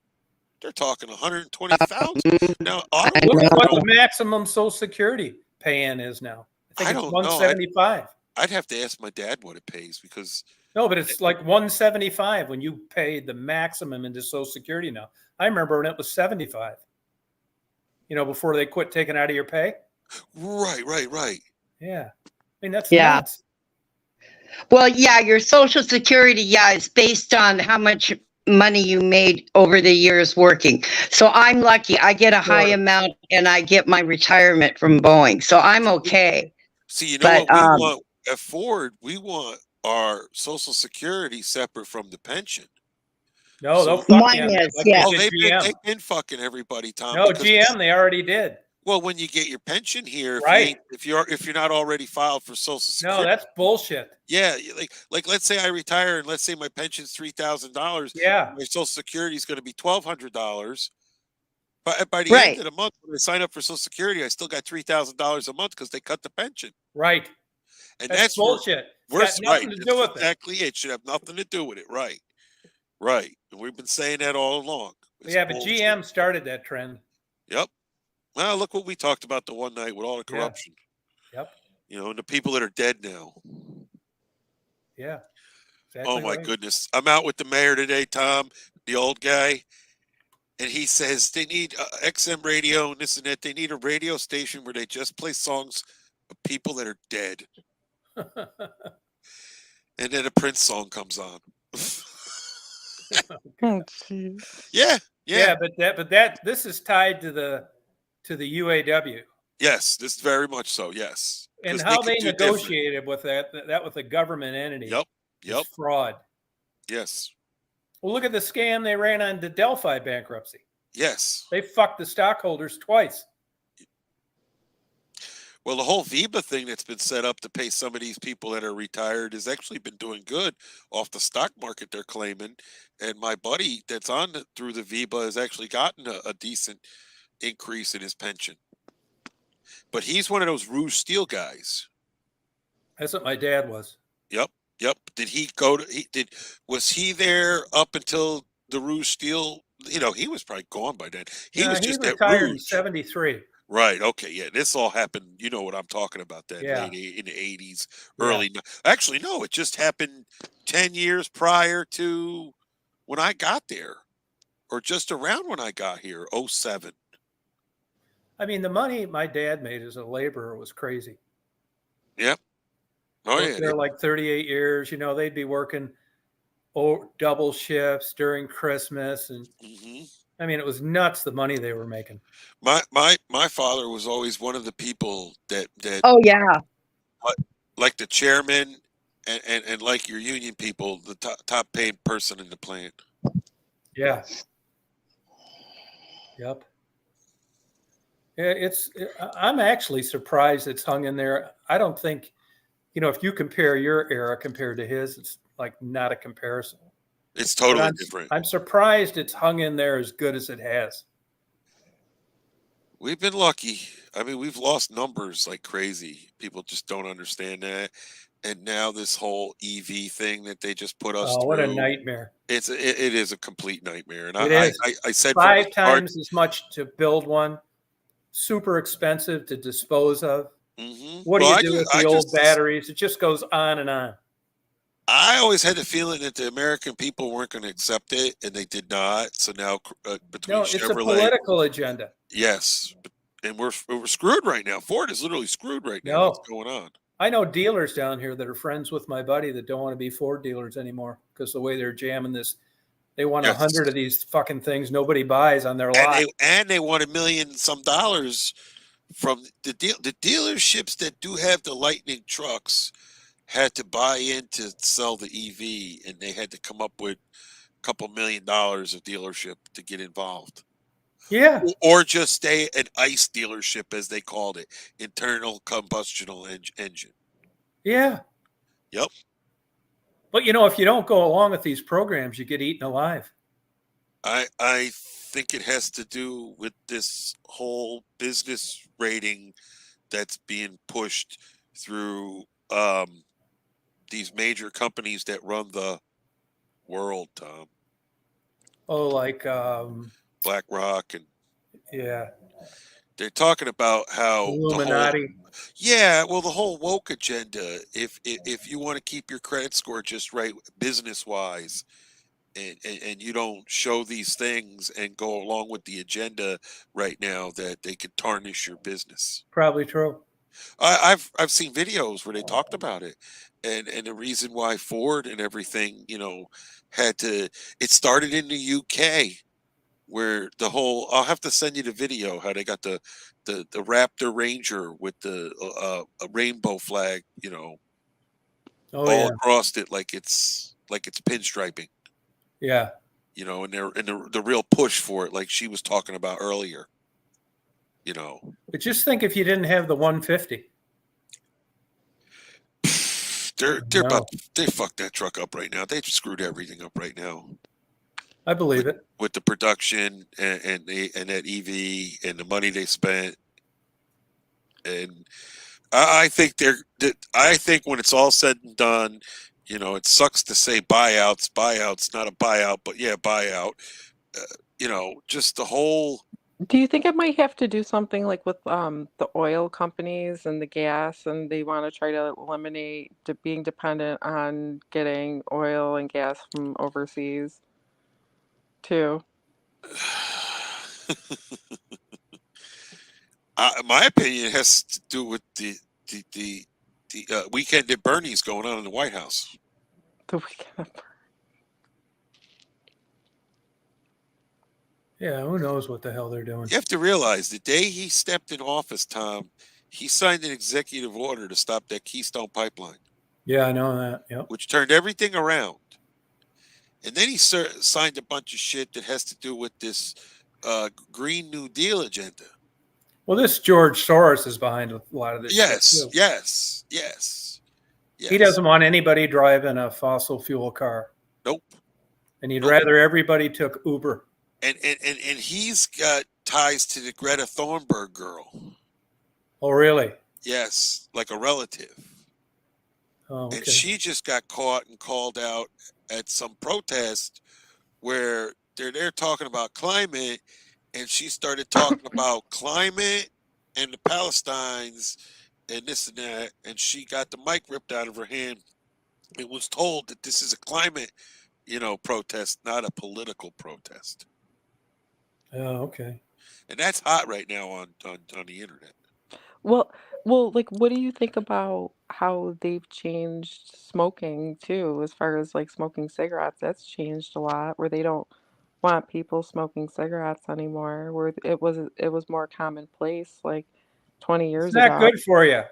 They're talking 120,000. Now, I Look automotive at what know. the maximum Social Security pay-in is now. I think I it's don't know. 175. I'd have to ask my dad what it pays because No, but it's like 175 when you paid the maximum into Social Security now. I remember when it was 75. Before they quit taking out of your pay. Right. Yeah. I mean, that's Yeah. nuts. Well, yeah, your Social Security, is based on how much money you made over the years working. So I'm lucky. I get a high Sure. amount and I get my retirement from Boeing. So I'm okay. See, you know But what we want at Ford? We want our Social Security separate from the pension. No, So- they'll fuck Mine you on that, is, like yeah. Oh, they did GM. they've been fucking everybody, Tom. No, because GM, they already did. well, when you get your pension here, Right. if you're not already filed for Social Security, No, that's bullshit. yeah, like let's say I retire and let's say my pension's $3,000. Yeah. My Social Security is going to be $1,200. But by the end Right. of the month, when I sign up for Social Security, I still got $3,000 a month because they cut the pension, Right. and That's where bullshit. It's we're got right. nothing to That's do with it. exactly it. Should have nothing to do with it. Right. And we've been saying that all along. It's Yeah, but bullshit. GM started that trend. Yep. Well, look what we talked about the one night with all the Yeah. corruption. Yep. And the people that are dead now. Yeah. Exactly Oh my right. goodness. I'm out with the mayor today, Tom, the old guy. And he says they need XM radio and this and that. They need a radio station where they just play songs of people that are dead. And then a Prince song comes on. Oh, jeez. Yeah. Yeah, but this is tied to the UAW Yes, this very much so. Yes. and 'Cause how could they do different. negotiated with that with a government entity. Yep. is fraud. Yes. Well, look at the scam they ran on the Delphi bankruptcy. Yes. They fucked the stockholders twice. Well, the whole VIBA thing that's been set up to pay some of these people that are retired has actually been doing good off the stock market, they're claiming. And my buddy that's on through the VIBA has actually gotten a decent increase in his pension. But he's one of those Rouge Steel guys. That's what my dad was. Yep. Did he was he there up until the Rouge Steel? He was probably gone by then. He was just at retired in Rouge. 73. Right. Okay. Yeah. This all happened. You know what I'm talking about? That Yeah. late in the 80s, Yeah. early. Actually, no. It just happened 10 years prior to when I got there, or just around when I got here. 07. I mean, the money my dad made as a laborer was crazy. Yep. Oh Worked yeah. there like 38 years. They'd be working double shifts during Christmas, and I mean, it was nuts the money they were making. My father was always one of the people that Oh, yeah. like the chairman and like your union people, the top paid person in the plant. Yeah. Yep. I'm actually surprised it's hung in there. I don't think, if you compare your era compared to his, it's like not a comparison. It's totally I'm, different. I'm surprised it's hung in there as good as it has. We've been lucky. I mean, we've lost numbers like crazy. People just don't understand that. And now this whole EV thing that they just put us Oh, through. what a nightmare. It is a complete nightmare. And It is. I said from 5 the start, times as much to build one, super expensive to dispose of. What do you do with the old batteries? It just goes on and on. I always had the feeling that the American people weren't going to accept it, and they did not. So now between It's Chevrolet, a political agenda. yes, and we're screwed right now. Ford is literally screwed right now. No. What's going on? I know dealers down here that are friends with my buddy that don't want to be Ford dealers anymore because the way they're jamming this, they want 100 of these fucking things nobody buys on their lot. And they want $1 million some dollars from the dealerships that do have the Lightning trucks had to buy in to sell the EV, and they had to come up with a couple $1 million of dealership to get involved. Yeah. Or just stay an ICE dealership, as they called it, internal combustion engine. Yeah. Yep. But if you don't go along with these programs, you get eaten alive. I think it has to do with this whole business rating that's being pushed through these major companies that run the world, Tom. Oh, like BlackRock and yeah. They're talking about how Illuminati. the whole woke agenda. If you want to keep your credit score just right, business wise, and you don't show these things and go along with the agenda right now, that they could tarnish your business. Probably true. I've seen videos where they talked about it, and the reason why Ford and everything, had to. It started in the UK, where the whole. I'll have to send you the video how they got the Raptor Ranger with the a rainbow flag, Oh all yeah, across it, like it's pinstriping, yeah. and the real push for it, like she was talking about earlier. But just think if you didn't have the 150. They're No. about they fucked that truck up right now. They screwed everything up right now I believe it. with the production and that EV and the money they spent. And I think I think when it's all said and done, it sucks to say buyouts, not a buyout, but yeah, buyout. Just the whole. Do you think it might have to do something like with the oil companies and the gas, and they want to try to eliminate being dependent on getting oil and gas from overseas too? My opinion has to do with the weekend at Bernie's going on in the White House. The weekend. Yeah, who knows what the hell they're doing? You have to realize the day he stepped in office, Tom, he signed an executive order to stop that Keystone Pipeline. Yeah, I know that. Yep. Which turned everything around. And then he signed a bunch of shit that has to do with this Green New Deal agenda. Well, this George Soros is behind a lot of this. Yes. He doesn't want anybody driving a fossil fuel car. Nope. And he'd rather everybody took Uber. And he's got ties to the Greta Thunberg girl. Oh, really? Yes, like a relative. Oh, okay. And she just got caught and called out at some protest where they're talking about climate, and she started talking about climate and the Palestinians and this and that, and she got the mic ripped out of her hand. It was told that this is a climate, protest, not a political protest. Oh, okay. And that's hot right now on the internet. Well, like, what do you think about how they've changed smoking too, as far as like smoking cigarettes? That's changed a lot, where they don't want people smoking cigarettes anymore, where it was more commonplace like 20 It's years not ago. good for you.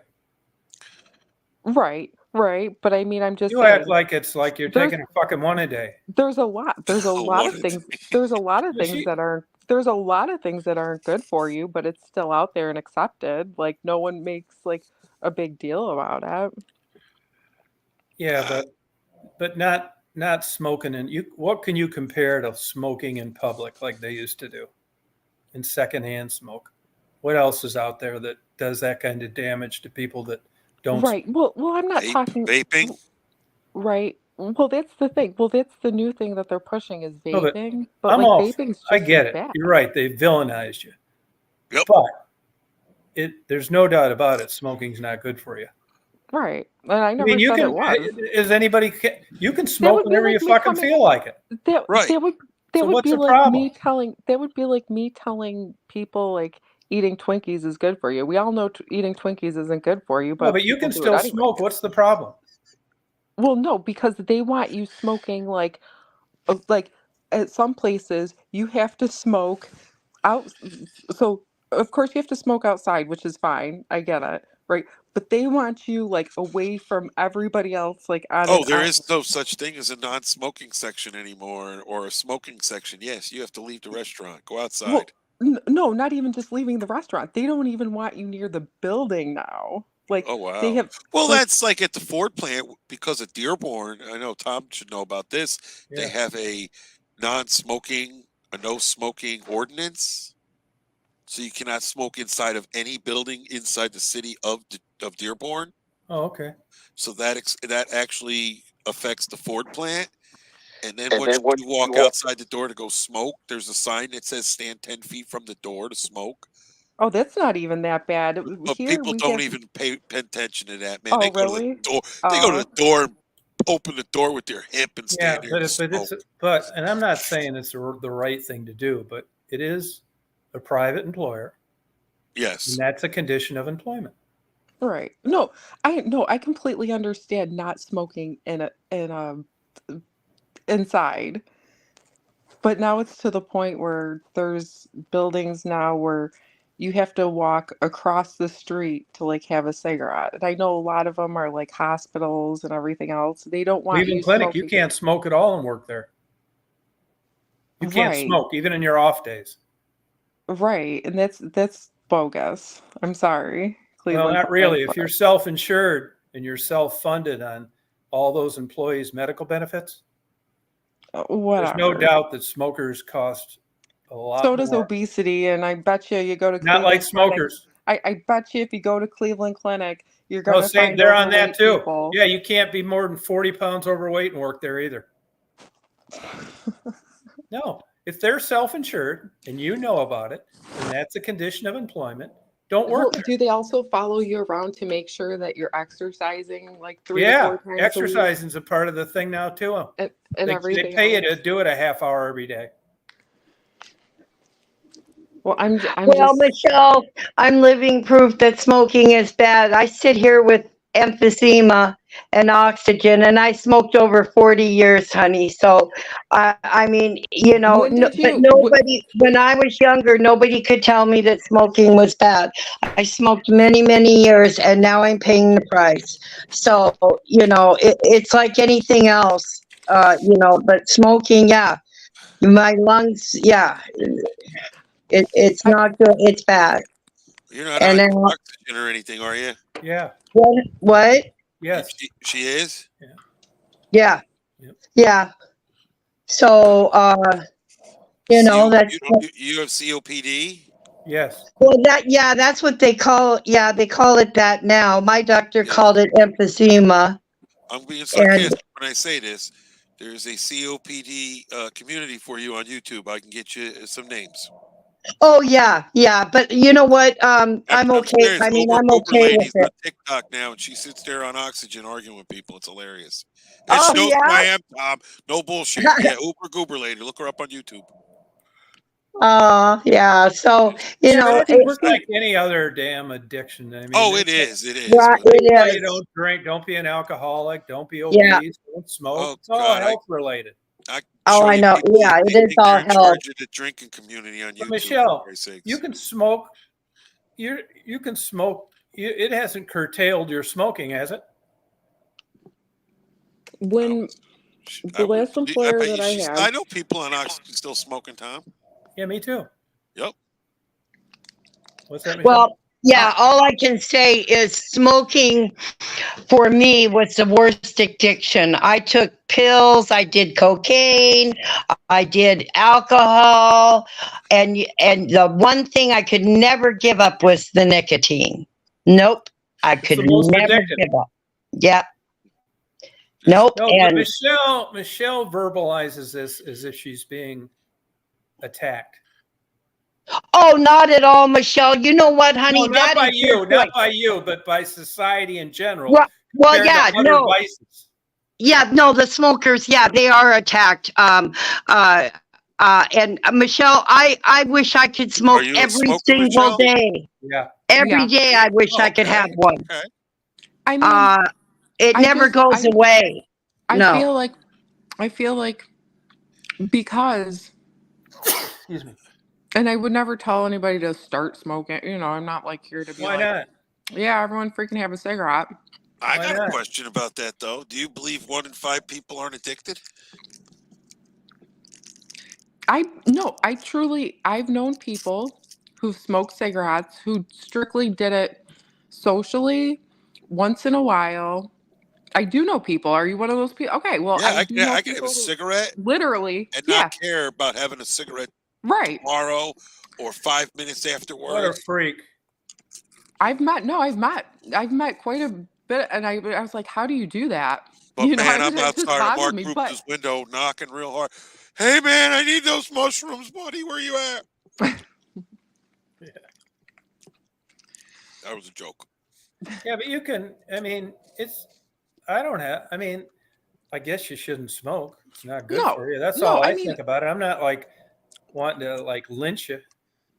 Right. But I mean, I'm just You saying, act like it's like you're there's taking a fucking one a day. there's a lot of things there's a lot of things that aren't there's a lot of things that aren't good for you, but it's still out there and accepted. Like, no one makes like a big deal about it. Yeah, but not smoking. And what can you compare to smoking in public like they used to do? In secondhand smoke. What else is out there that does that kind of damage to people that don't? Right. Well, I'm not talking. Vaping. Right. Well, that's the thing. Well, that's the new thing that they're pushing is No, but vaping. But like vaping's I just get as it. bad. You're right. They villainized you. Yep. But there's no doubt about it. Smoking's not good for you. Right. And I I never mean, said it was. Is anybody? You can smoke would be whenever like you me fucking feel like it. Right. That would So what's be the like problem? that would be like me telling people like eating Twinkies is good for you. We all know eating Twinkies isn't good for you, Well, but but you people can do it still anyway. smoke. What's the problem? Well, no, because they want you smoking like at some places you have to smoke out. So of course you have to smoke outside, which is fine. I get it, right? But they want you like away from everybody else, like on Oh, an there island. is no such thing as a non-smoking section anymore, or a smoking section. Yes, you have to leave the restaurant, go outside. Well, no, not even just leaving the restaurant. They don't even want you near the building now. Like Oh wow. they have. Well, like, that's like at the Ford plant because of Dearborn. I know Tom should know about this. Yeah. They have a no smoking ordinance. So you cannot smoke inside of any building inside the city of Dearborn. Oh, okay. So that actually affects the Ford plant. And then once you walk outside the door to go smoke, there's a sign that says stand 10 feet from the door to smoke. Oh, that's not even that bad. But Here people we don't get. even pay attention to that, man. Oh, They go to the really? door. They go to the door, open the door with their hip, and Yeah, stand there and smoke. and I'm not saying it's the right thing to do, but it is a private employer, and Yes. that's a condition of employment. Right. No, I completely understand not smoking in a inside. But now it's to the point where there's buildings now where you have to walk across the street to like have a cigarette. And I know a lot of them are like hospitals and everything else. They don't want Cleveland you Clinic, you smoking. can't smoke at all and work there. You can't Right, smoke even in your off days. right. And that's bogus. I'm sorry, Well, Cleveland not Clinic, really. If but you're self-insured and you're self-funded on all those employees' medical benefits, there's no whatever. doubt that smokers cost a lot So does more. obesity, and I bet you go to Not like Cleveland Clinic. smokers. I bet you if you go to Cleveland Clinic, you're No, gonna same. find They're on that overweight too. people. Yeah, you can't be more than 40 pounds overweight and work there either. No, if they're self-insured and you know about it, and that's a condition of employment, don't Well, work there. do they also follow you around to make sure that you're exercising like 3 to 4 Yeah, times a week exercising's a part of the thing now too. and They everything pay you else? to do it a half hour every day. Well, I'm Well, just Michelle, I'm living proof that smoking is bad. I sit here with emphysema and oxygen, and I smoked over 40 years, honey. So, I mean, when no, did but you nobody, when I was younger, nobody could tell me that smoking was bad. I smoked many, many years, and now I'm paying the price. So, it's like anything else, but smoking, yeah, my lungs, yeah, it's I, not good. It's bad. You're not And on then oxygen or anything, are you? Yeah. what? Yes. She is. Yeah, Yep. yeah. So, that's You have COPD. Yes. well, that's what they call. Yeah, they call it that now. My doctor Yeah. called it emphysema. I'm being And sarcastic when I say this. There's a COPD community for you on YouTube. I can get you some names. oh yeah, yeah. But you know what? I'm okay. serious. I mean, Uber I'm Goober okay with lady's on it. TikTok now, and she sits there on oxygen arguing with people. It's hilarious. And Oh she knows who I am, Tom. No bullshit. yeah. Yeah, Uber Goober lady. Look her up on YouTube. Yeah. So Yeah, but it's we're like any other damn addiction. I mean, Oh, it is. It is. right, But it why you is. don't drink, don't be an alcoholic, don't be Yeah. obese, don't smoke. oh It's all god, health related. I can Oh, show I you know. people Yeah, that it is think all they're in health. charge of the drinking community on But YouTube. Michelle, for Christ's sakes. you can smoke. You can smoke. It hasn't curtailed your smoking, has it? when the last employer bet that you I she's. had, I know people on oxygen still smoking, Tom. Yeah, me too. Yep. What's that, Michelle? Well, yeah, all I can say is smoking for me was the worst addiction. I took pills, I did cocaine, I did alcohol, and the one thing I could never give up was the nicotine. Nope, I It's could the most never addictive. give up. Yep. Nope. No, but And Michelle verbalizes this as if she's being attacked. oh, not at all, Michelle. You know what, honey? No, not That by is your you, not choice. by you, but by society in general. Well, compared yeah, to other no. vices. Yeah, no, the smokers, yeah, they are attacked. And Michelle, I wish I could smoke Are you a every smoker, single Michelle? day. Yeah. Every Yeah. day, I wish I could Okay. have one. Okay. I mean, It I never just goes away. I No. feel like because, Excuse me. and I would never tell anybody to start smoking. I'm not like here to be Why like, not? yeah, everyone freaking have a cigarette. I Why got not? a question about that though. Do you believe 1 in 5 people aren't addicted? I've known people who smoke cigarettes who strictly did it socially once in a while. I do know people. Are you one of those people? Okay, well, Yeah, I do know I can have people a who cigarette literally, and yeah, not care about having a cigarette right. tomorrow or 5 minutes What a afterwards. freak. I've met quite a bit, and I was like, how do you do that? But man, I'm It just outside of bothered Mark me. Group's But window knocking real hard. Hey man, I need those mushrooms, buddy. Where you at? That was a joke. Yeah, but you can. I mean, I guess you shouldn't smoke. It's not good No, for you. That's no, all I I mean, think about it. I'm not like wanting to like lynch you.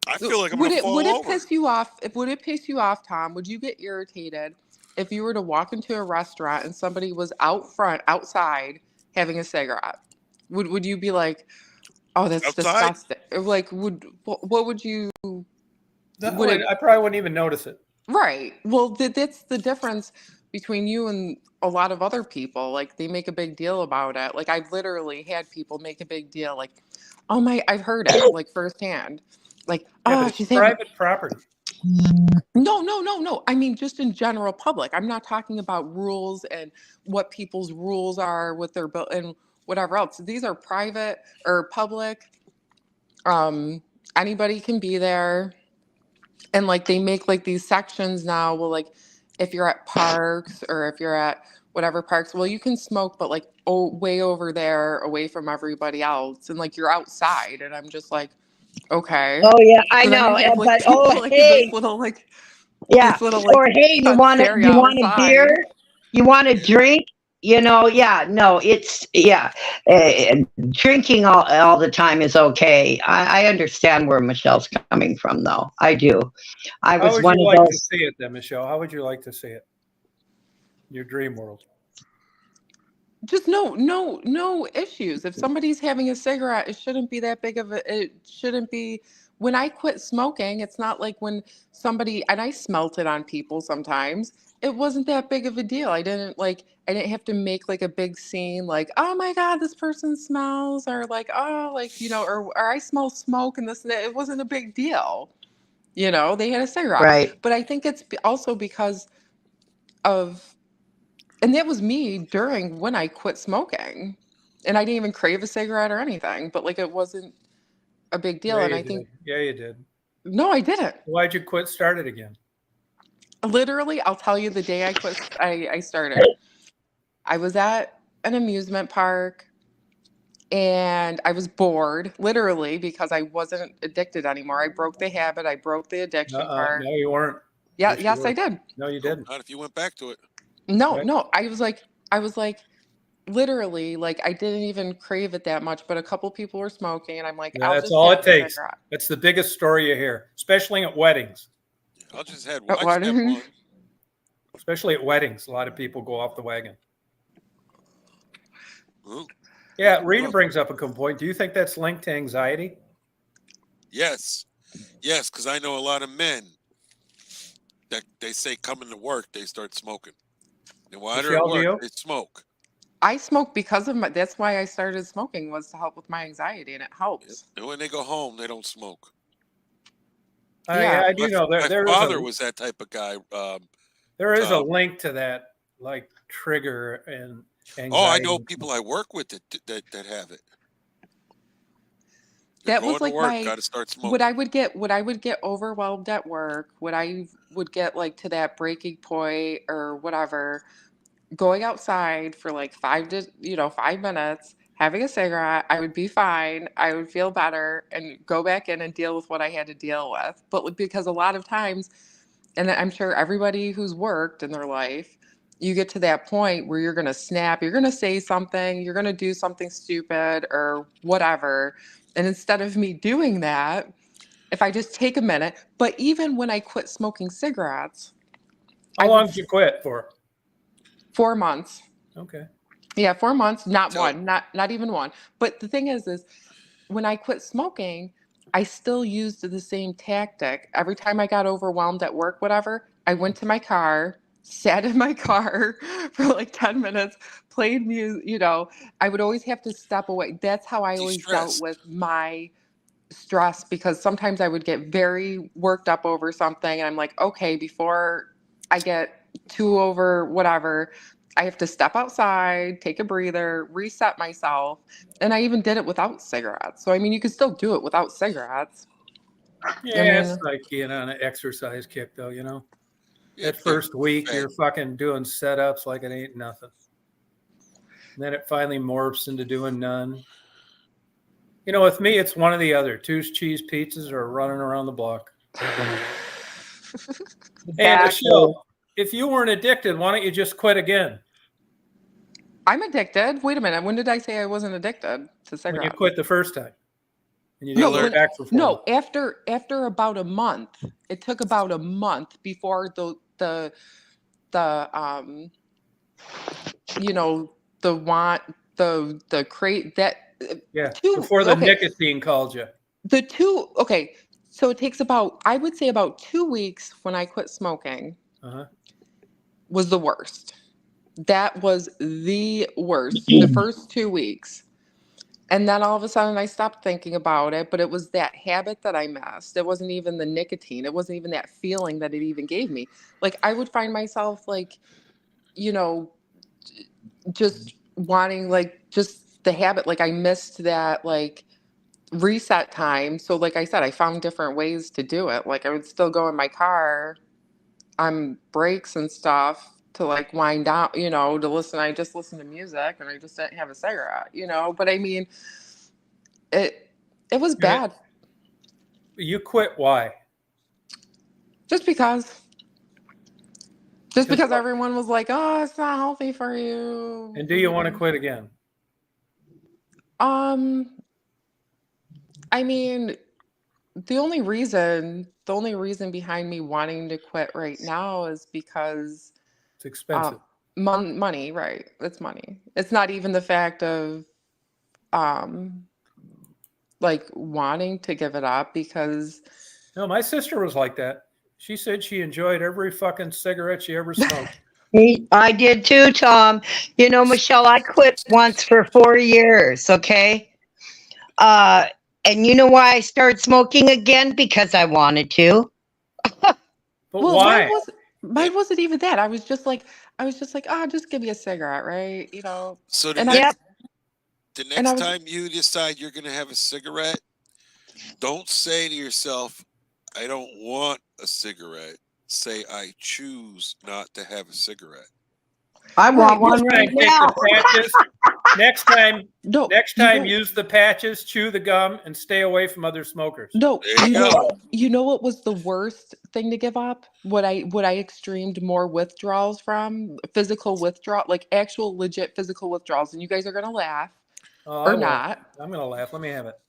I feel like I'm would gonna it fall over. piss you off? Would it piss you off, Tom? Would you get irritated if you were to walk into a restaurant and somebody was outside having a cigarette? Would you be like, oh, that's Outside? disgusting? Or like, what would you? Would it? I probably wouldn't even notice it. Right. Well, that's the difference between you and a lot of other people. Like, they make a big deal about it. Like, I've literally had people make a big deal. Like, oh my, I've heard it like firsthand. Like, Yeah, but oh, it's she's having. private property. No. I mean, just in general public. I'm not talking about rules and what people's rules are with their bill and whatever else. These are private or public. Anybody can be there. And like they make like these sections now. Well, like if you're at parks or if you're at whatever parks, well, you can smoke, but like way over there, away from everybody else, and like you're outside. And I'm just like, okay. Oh yeah, I So then you know. have like But people like in hey, this little like or hey, you touch want area a outside. beer? You want a drink? Yeah, no, it's drinking all the time is okay. I understand where Michelle's coming from, though. I do. I How was would one you of like to those. see it then, Michelle? How would you like to see it? Your dream world. Just no issues. If somebody's having a cigarette, it shouldn't be that big of it shouldn't be. When I quit smoking, it's not like when somebody, and I smelt it on people sometimes, it wasn't that big of a deal. I didn't have to make like a big scene like, oh my God, this person smells, or like, oh, like, or I smell smoke and this and that. It wasn't a big deal. They had a cigarette. Right. But I think it's also because of, and that was me during when I quit smoking. And I didn't even crave a cigarette or anything, but like it wasn't a big deal. Yeah, And you I did. think, Yeah, you did. no, I didn't. Why'd you quit? Start it again. Literally, I'll tell you the day I quit, I started. I was at an amusement park and I was bored, literally, because I wasn't addicted anymore. I broke the habit, I broke the addiction part. No, you weren't. Yeah, Yes, you yes, were. I did. No, you Nope, didn't. not if you went back to it. No, Right. no, I was like, literally, like I didn't even crave it that much, but a couple people were smoking, and I'm like, Yeah, I'll that's just all have it the takes. cigarette. That's the biggest story you hear, especially at weddings. I just had At one. weddings? Especially at weddings, a lot of people go off the wagon. Ooh, Yeah, Rita brings up a good point. Do you think that's linked to anxiety? yes, because I know a lot of men that they say coming to work they start smoking, and while they're at Michelle, do you? work they smoke. I smoke because of that's why I started smoking, was to help with my anxiety, and it helps. And when they go home, they don't smoke. Yeah. I do know My there father was that type of guy. there is a Tom. link to that, like trigger and anxiety. Oh, I know people I work with that have it. They're That was going like to work, got to start smoking. when I would get overwhelmed at work, when I would get like to that breaking point or whatever, going outside for like 5 minutes, having a cigarette, I would be fine. I would feel better and go back in and deal with what I had to deal with. But because a lot of times, and I'm sure everybody who's worked in their life, you get to that point where you're going to snap, you're going to say something, you're going to do something stupid or whatever. And instead of me doing that, if I just take a minute, but even when I quit smoking cigarettes, How long did you quit for? 4 months. Okay. Yeah, 4 months, not even one. But the thing is when I quit smoking, I still used the same tactic. Every time I got overwhelmed at work, whatever, I went to my car, sat in my car for like 10 minutes, played music, I would always have to step away. That's how I always dealt De-stress. with my stress, because sometimes I would get very worked up over something and I'm like, okay, before I get too over whatever, I have to step outside, take a breather, reset myself. And I even did it without cigarettes. So I mean, you could still do it without cigarettes. Yeah, it's like being on an exercise kick, though. Yeah, that first week, fat. you're fucking doing setups like it ain't nothing. And then it finally morphs into doing none. With me, it's one or the other. 2 cheese pizzas or running around the block. Hey, Exactly. Michelle, if you weren't addicted, why don't you just quit again? I'm addicted. Wait a minute. When did I say I wasn't addicted to When you cigarettes? quit the first time. And you No, didn't go when- back for 4 months. No, after about a month. It took about a month before the you know, the want the crate that Yeah, two before the okay. nicotine called you. The two okay. So it takes about, I would say about 2 weeks when I quit smoking Uh-huh. was the worst. That was the worst. The first 2 weeks. And then all of a sudden I stopped thinking about it, but it was that habit that I missed. It wasn't even the nicotine. It wasn't even that feeling that it even gave me. Like I would find myself like, you know, just wanting like just the habit. Like I missed that like reset time. So like I said, I found different ways to do it. Like I would still go in my car on breaks and stuff to like wind down, you know, to listen. I just listened to music and I just didn't have a cigarette, you know. But I mean, it was And it- bad You quit, why? just because. Just because what? everyone was like, "Oh, it's not healthy for you." And do you want to quit again? I mean, the only reason behind me wanting to quit right now is because It's expensive. money, right? It's money. It's not even the fact of like wanting to give it up because No, my sister was like that. She said she enjoyed every fucking cigarette she ever smoked. I did too, Tom. You know, Michelle, I quit once for 4 years, okay? And you know why I started smoking again? Because I wanted to. But well, why? mine wasn't even that. I was just like, ah, just give me a cigarette, right? You know. So And Yep. the and I next was time you decide you're going to have a cigarette, don't say to yourself, I don't want a cigarette. Say, I choose not to have a cigarette. I want one Next right time, take now. the patches. Next time, no, use the patches, chew the gum, and stay away from other smokers. No, There you go. you know what was the worst thing to give up? What I extremed more withdrawals from? Physical withdrawal, like actual legit physical withdrawals. And you guys are gonna laugh Oh, or I won't. not. I'm going to laugh. Let me have it.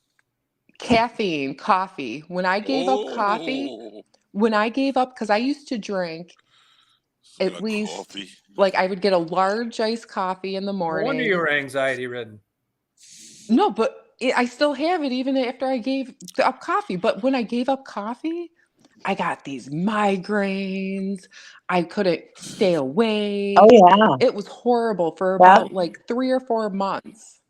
Caffeine, coffee. When I gave up coffee, Oh, when I gave up, because I used to drink forgot at least coffee. like I would get a large iced coffee in the No wonder morning. you were anxiety ridden. No, but I still have it even after I gave up coffee. But when I gave up coffee, I got these migraines. I couldn't stay awake. Oh, yeah. It was horrible for Yep. about like 3 or 4 months.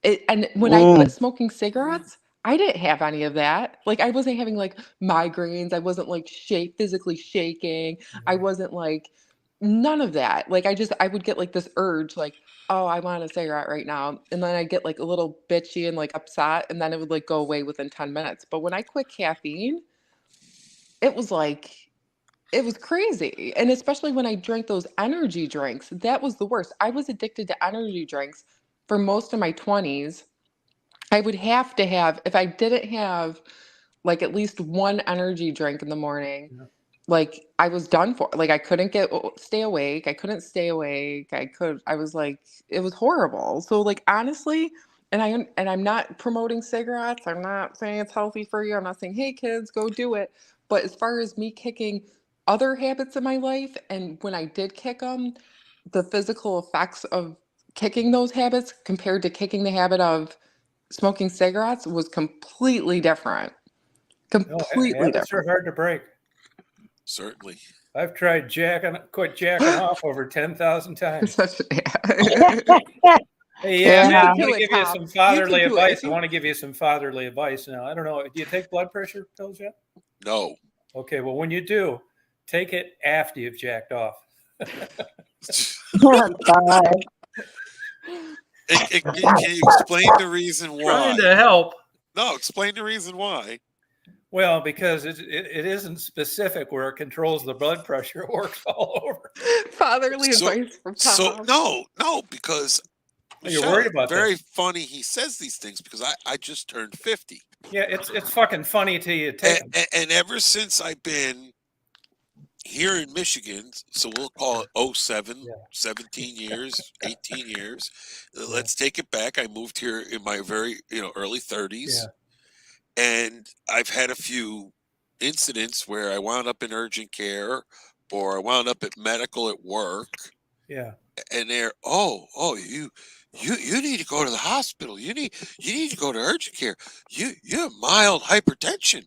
And when I Mm. quit smoking cigarettes, I didn't have any of that. Like I wasn't having like migraines. I wasn't like physically shaking. I wasn't like none of that. Like I would get like this urge like, oh, I want a cigarette right now. And then I get like a little bitchy and like upset and then it would like go away within 10 minutes. But when I quit caffeine, it was like it was crazy. And especially when I drank those energy drinks, that was the worst. I was addicted to energy drinks for most of my 20s. I would have to have, if I didn't have like at least one energy drink in the morning, Yeah. like I was done for. Like I couldn't stay awake. I couldn't stay awake. I was like, it was horrible. So like honestly, and I'm not promoting cigarettes. I'm not saying it's healthy for you. I'm not saying, hey kids, go do it. But as far as me kicking other habits in my life, and when I did kick them, the physical effects of kicking those habits compared to kicking the habit of smoking cigarettes was completely different. No, Completely habits are different. hard to break. Certainly. I've tried quit jacking off over 10,000 times. Hey, yeah, Yeah. man, I'm You going can to do it, give you Tom. some You fatherly can do it. advice. If I you, want to give you some fatherly advice now. I don't know. Do you take blood pressure pills yet? No. Okay, well, when you do, take it after you've jacked off. Oh, God. Can you explain the reason why? Trying to help. No, explain the reason why. Well, because it isn't specific where it controls the blood pressure. It works all over. fatherly So- advice from So Tom. no, because You're Michelle, worried it's about very that. funny he says these things because I just turned 50. Yeah, it's fucking funny till you take them. And ever since I've been here in Michigan, so we'll call it 07, Yeah. 17 years, 18 years. Yeah. Let's take it back. I moved here in my very, early 30s. Yeah. And I've had a few incidents where I wound up in urgent care or I wound up at medical at work. Yeah. And they're, you need to go to the hospital. You need to go to urgent care. You have mild hypertension.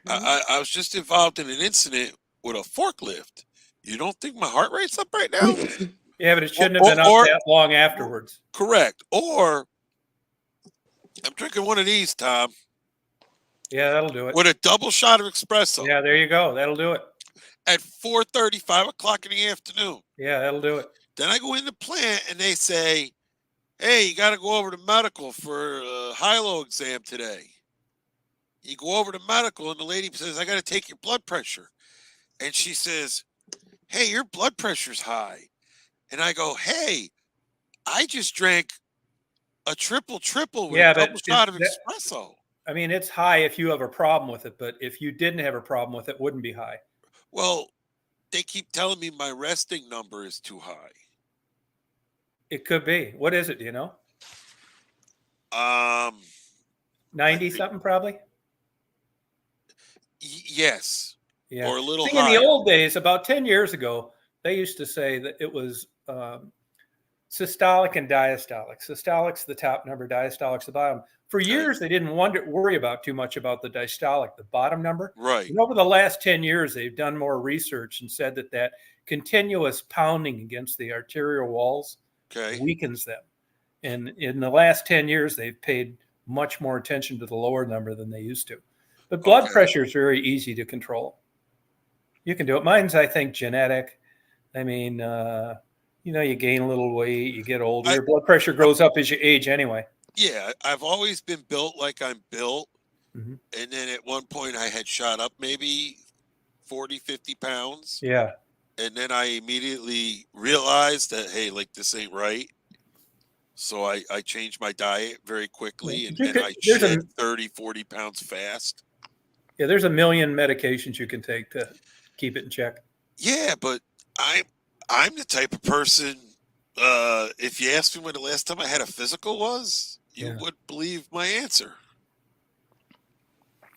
I was just involved in an incident with a forklift. You don't think my heart rate's up right now? Yeah, but it shouldn't have been up that long afterwards. Correct. Or I'm drinking one of these, Tom. Yeah, that'll do it. With a double shot of espresso. Yeah, there you go. That'll do it. At 4:30, 5 o'clock in the afternoon. Yeah, that'll do it. Then I go in the plant and they say, hey, you got to go over to medical for a high-low exam today. You go over to medical and the lady says, I got to take your blood pressure. And she says, hey, your blood pressure's high. And I go, hey, I just drank a triple with a double shot of espresso. I mean, it's high if you have a problem with it, but if you didn't have a problem with it, it wouldn't be high. Well, they keep telling me my resting number is too high. It could be. What is it? Do you know? 90 something probably. Yes. Yeah. Or a little higher. In the old days, about 10 years ago, they used to say that it was systolic and diastolic. Systolic's the top number, diastolic's the bottom. For years, they didn't worry about too much about the diastolic, the bottom number. Right. And over the last 10 years, they've done more research and said that continuous pounding against the arterial walls weakens them. And in the last 10 years, they've paid much more attention to the lower number than they used to. But blood pressure is very easy to control. You can do it. Mine's, I think, genetic. I mean, you gain a little weight, you get older. Your blood pressure goes up as you age anyway. Yeah, I've always been built like I'm built. Mm-hmm. And then at one point I had shot up maybe 40, 50 pounds. Yeah. And then I immediately realized that, hey, like this ain't right. So I changed my diet very quickly and I shed 30, 40 pounds fast. Yeah, there's a million medications you can take to keep it in check. Yeah, but I'm the type of person, if you asked me when the last time I had a physical was, you would believe my answer.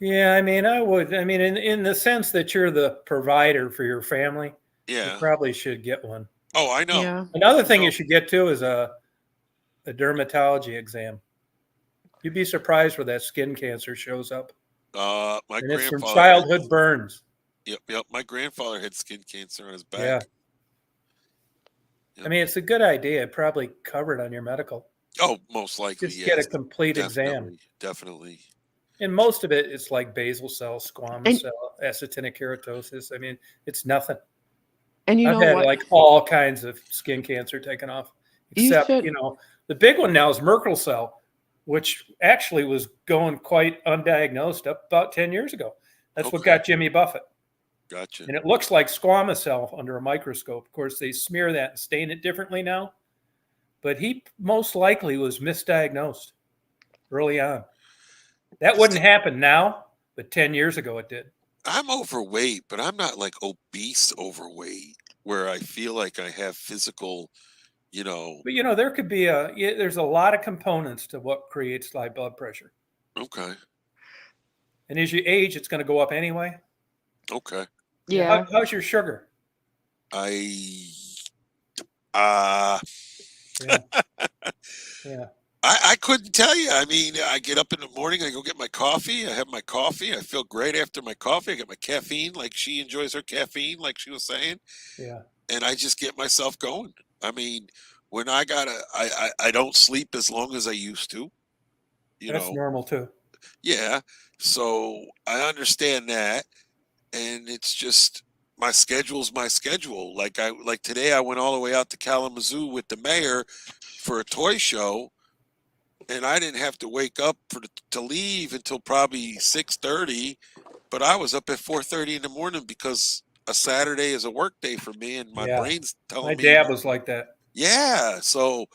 Yeah, I mean, I would. I mean, in the sense that you're the provider for your family, you probably should get one. Oh, I know. Yeah. Another thing you should get too is a dermatology exam. You'd be surprised where that skin cancer shows up. My and it's grandfather from childhood burns. Yep. My grandfather had skin cancer on his back. Yeah. Yep. I mean, it's a good idea. It probably covered on your medical. Oh, most likely. Just get a complete exam. Definitely. And most of it is like basal cell, squamous cell, actinic keratosis. I mean, it's nothing. And I've had like all kinds of skin cancer taken off, except the big one now is Merkel cell, which actually was going quite undiagnosed up about 10 years ago. That's what got Jimmy Buffett. Gotcha. And it looks like squamous cell under a microscope. Of course, they smear that and stain it differently now. But he most likely was misdiagnosed early on. That wouldn't happen now, but 10 years ago it did. I'm overweight, but I'm not like obese overweight where I feel like I have physical, But there could be there's a lot of components to what creates high blood pressure. Okay. And as you age, it's going to go up anyway. Okay. Yeah. How's your sugar? Yeah. I couldn't tell you. I mean, I get up in the morning, I go get my coffee. I have my coffee. I feel great after my coffee. I get my caffeine, like she enjoys her caffeine, like she was saying. Yeah. And I just get myself going. I mean, when I don't sleep as long as I used to. That's normal too. Yeah. So I understand that. And it's just my schedule's my schedule. Like today I went all the way out to Kalamazoo with the mayor for a toy show. And I didn't have to wake up to leave until probably 6:30, but I was up at 4:30 in the morning because a Saturday is a work day for me, and my brain's telling me. My dad was like that. Yeah, so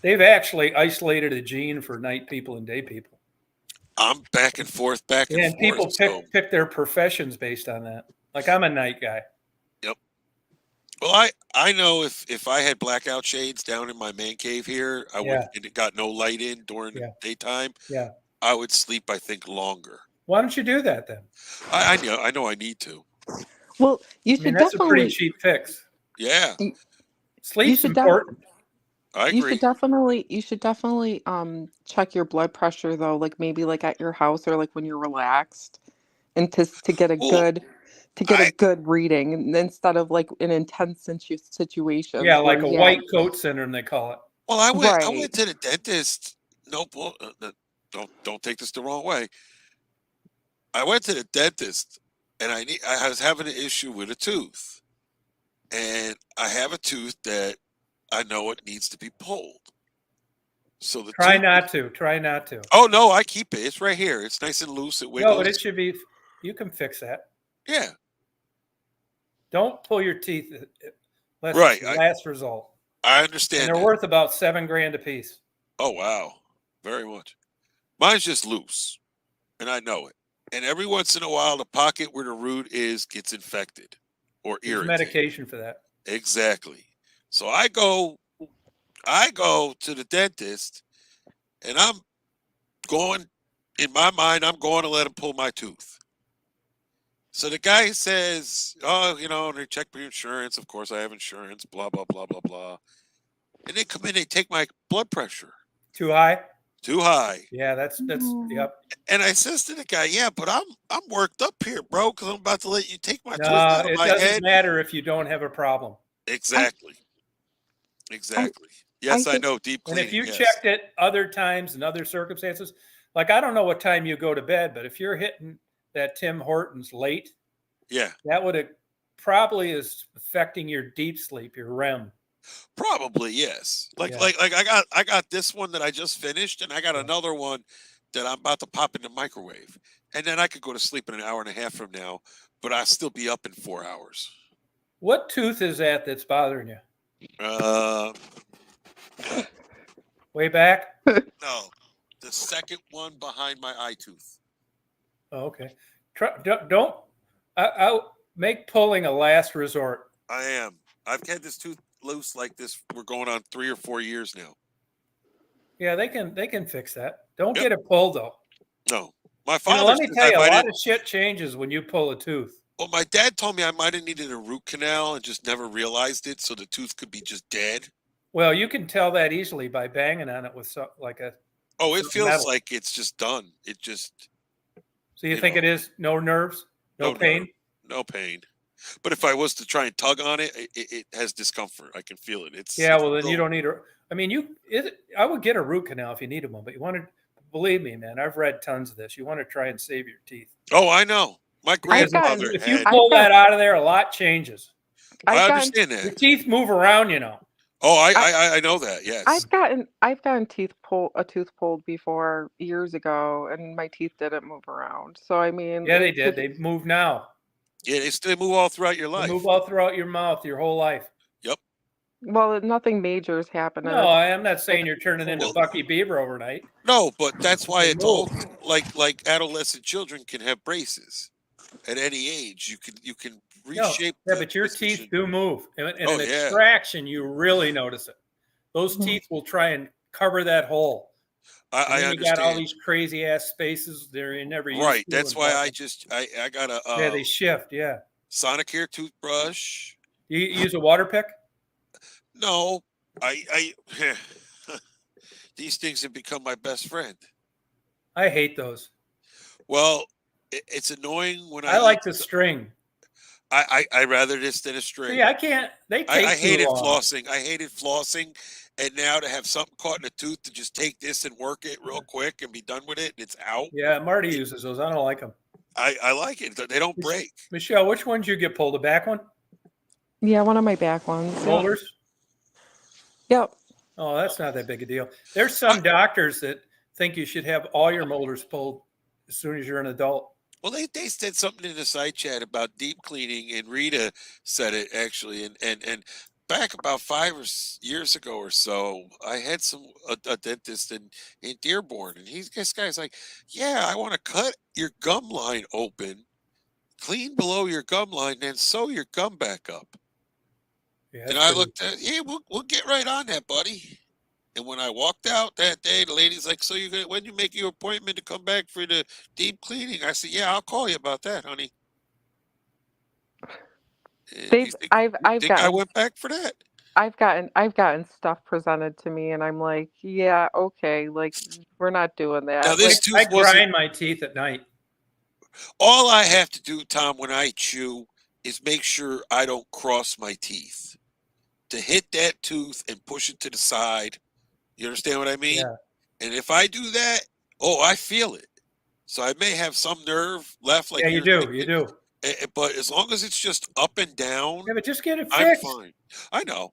they've actually isolated a gene for night people and day people. I'm back and forth. And people pick their professions based on that. Like I'm a night guy. Yep. Well, I know if I had blackout shades down in my man cave here, I would, Yeah. and it got no light in during Yeah. the daytime, Yeah. I would sleep, I think, longer. Why don't you do that then? I know I need to. Well, you I mean, should that's a pretty definitely cheap fix. Yeah, you Sleep's should important. I you should agree. definitely check your blood pressure though, like maybe like at your house or like when you're relaxed, and to get a Well, I good reading, and instead of like in intense situations Yeah, where like a yeah, white coat syndrome, they call it. well, I right. went to the dentist. No, don't take this the wrong way. I went to the dentist, and I was having an issue with a tooth, and I have a tooth that I know it needs to be pulled. So the Try tooth. not to. Try not to. Oh no, I keep it. It's right here. It's nice and loose. It No, wiggles. but it should be. You can fix that. Yeah, Don't pull your teeth unless right. it's the last result. I And understand they're that. worth about $7,000 a piece. Oh wow, very much. Mine's just loose, and I know it. And every once in a while, the pocket where the root is gets infected or There's irritated. medication for that. Exactly. So I go to the dentist, and I'm going, in my mind, I'm going to let him pull my tooth. So the guy says, "Oh, they check your insurance. Of course, I have insurance. Blah blah blah blah blah." And they come in, they take my blood pressure. Too high? Too high. Yeah, that's yep. And I says to the guy, "Yeah, but I'm worked up here, bro, because I'm about to let you take my tooth No, out of it my doesn't head." matter if you don't have a problem. Exactly. Exactly. Yes, I think- know. Deep And cleaning. if you yes. checked it other times and other circumstances, like I don't know what time you go to bed, but if you're hitting that Tim Hortons late, Yeah, that would probably is affecting your deep sleep, your REM. probably yes. Yeah. Like I got this one that I just finished, and I got another one that I'm about to pop in the microwave, and then I could go to sleep in an hour and a half from now, but I'll still be up in 4 hours. What tooth is that that's bothering you? Way back? No, the second one behind my eye tooth. Oh, okay. Don't I'll make pulling a last resort. I am. I've had this tooth loose like this. We're going on 3 or 4 years now. Yeah, they can fix that. Don't Yep. get it pulled though. No, my father. Let me says tell you, I a might lot have- of shit changes when you pull a tooth. Well, my dad told me I might have needed a root canal and just never realized it, so the tooth could be just dead. Well, you can tell that easily by banging on it with like a. Oh, it Something feels metal. like it's just done. It just So you You think know. it is no nerves, no pain? no pain. But if I was to try and tug on it, it has discomfort. I can feel it. It's Yeah, it's well then you real- don't need a. I mean, I would get a root canal if you needed one, but you want to believe me, man. I've read tons of this. You want to try and save your teeth. Oh, I know. My Because grandfather if you had. pull that out of there, a lot changes. I I've gotten understand Your that. teeth move around, you know. Oh, I know that. Yes. I've gotten a tooth pulled before years ago, and my teeth didn't move around. So I mean, Yeah, they did. They move now. Yeah, they still move all throughout your They life. move all throughout your mouth, your whole life. Yep. well, nothing major has happened. and No, it's- I am not saying you're turning into Well- Bucky Beaver overnight. No, but that's why They adult, move. like adolescent children can have braces at any age. You can No, reshape. yeah, the but your position. teeth do move. And Oh, an yeah. extraction, you really notice it. Those Mhm. teeth will try and cover that hole. And I then you got all understand. these crazy ass spaces there you never used Right. to That's and why stuff. I got a Yeah, they shift. Yeah. Sonicare toothbrush. You use a water pick? No, I these things have become my best friend. I hate those. Well, it's annoying when I like the string. I rather this than a string. See, I can't. They take I too hated long. flossing. I hated flossing, and now to have something caught in a tooth to just take this and work it real quick and be done with it, and it's out. Yeah, Marty uses those. I don't like them. I like it. They don't break. Michelle, which ones you get pulled? The back one? Yeah, one of my back ones. Yep. Molars? Yep. Oh, that's not that big a deal. There's some doctors that think you should have all your molars pulled as soon as you're an adult. Well, they said something in the side chat about deep cleaning, and Rita said it actually, and back about 5 years ago or so, I had a dentist in Dearborn, and this guy's like, "Yeah, I want to cut your gum line open, clean below your gum line, then sew your gum back up. Yeah, And that's I pretty- looked at, yeah, we'll get right on that, buddy. And when I walked out that day, the lady's like, "So when you make your appointment to come back for the deep cleaning?" I said, "Yeah, I'll call you about that, honey." And you think I've I gotten went back for that? I've gotten stuff presented to me, and I'm like, yeah, okay, like we're not doing Now that. this Like, I tooth wasn't. grind my teeth at night. All I have to do, Tom, when I chew, is make sure I don't cross my teeth. To hit that tooth and push it to the side. You understand what I mean? Yeah. And if I do that, oh, I feel it. So I may have some nerve left, like Yeah, you you're do. You do. but as long as it's just up and down, Yeah, but just get it I'm fixed. fine. I know.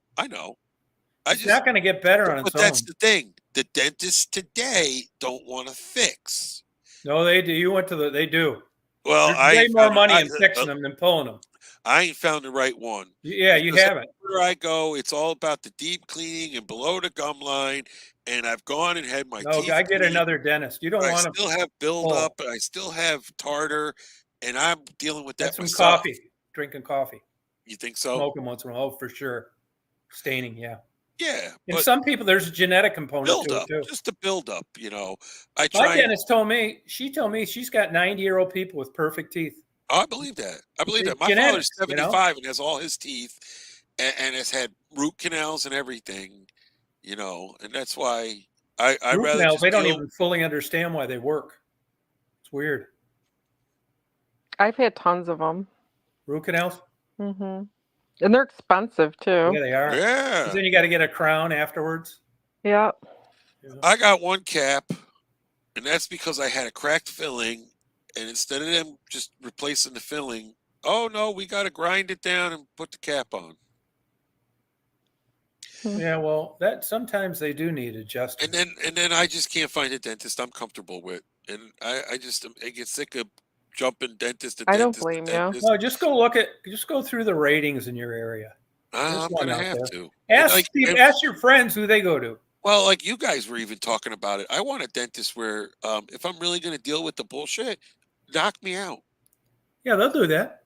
It's not going to get better on its But own. that's the thing. The dentists today don't want to fix. No, they do. You went to they do. Well, There's I way ain't more found money in fixing them than pulling them. I ain't found the right one. Yeah, you Because haven't. everywhere I go, it's all about the deep cleaning and below the gum line. And I've gone and had my No, teeth I get cleaned. another dentist. You don't I want to. still have pull. buildup, and I still have tartar, and I'm dealing with that That's some myself. coffee. Drinking coffee. You think so? Smoking once in a while, oh, for sure. Staining, yeah. Yeah, In but some people, there's a genetic component build to it up, too. just a build up. I My try. dentist told me, she told me she's got 90-year-old people with perfect teeth. I believe that. I believe It's that. My genetics, father's 75 and has all his teeth, and has had root canals and everything. And that's why I Root rather canals, just they don't deal. even fully understand why they work. It's weird. I've had tons of them. Root canals? And they're expensive too. Yeah, they are. 'Cause Yeah, then you got to get a crown afterwards. Yeah. I got one cap, and that's because I had a cracked filling, and instead of them just replacing the filling, oh no, we got to grind it down and put the cap on. Yeah, well, that sometimes they do need adjustment. And then I just can't find a dentist I'm comfortable with, and I get sick of jumping dentist to I don't dentist to blame you. dentist. No, just go through the ratings in your area. There's I'm one gonna out have there. to. And Ask your friends who they go to. well, like you guys were even talking about it. I want a dentist where, if I'm really gonna deal with the bullshit, knock me out. Yeah, they'll do that.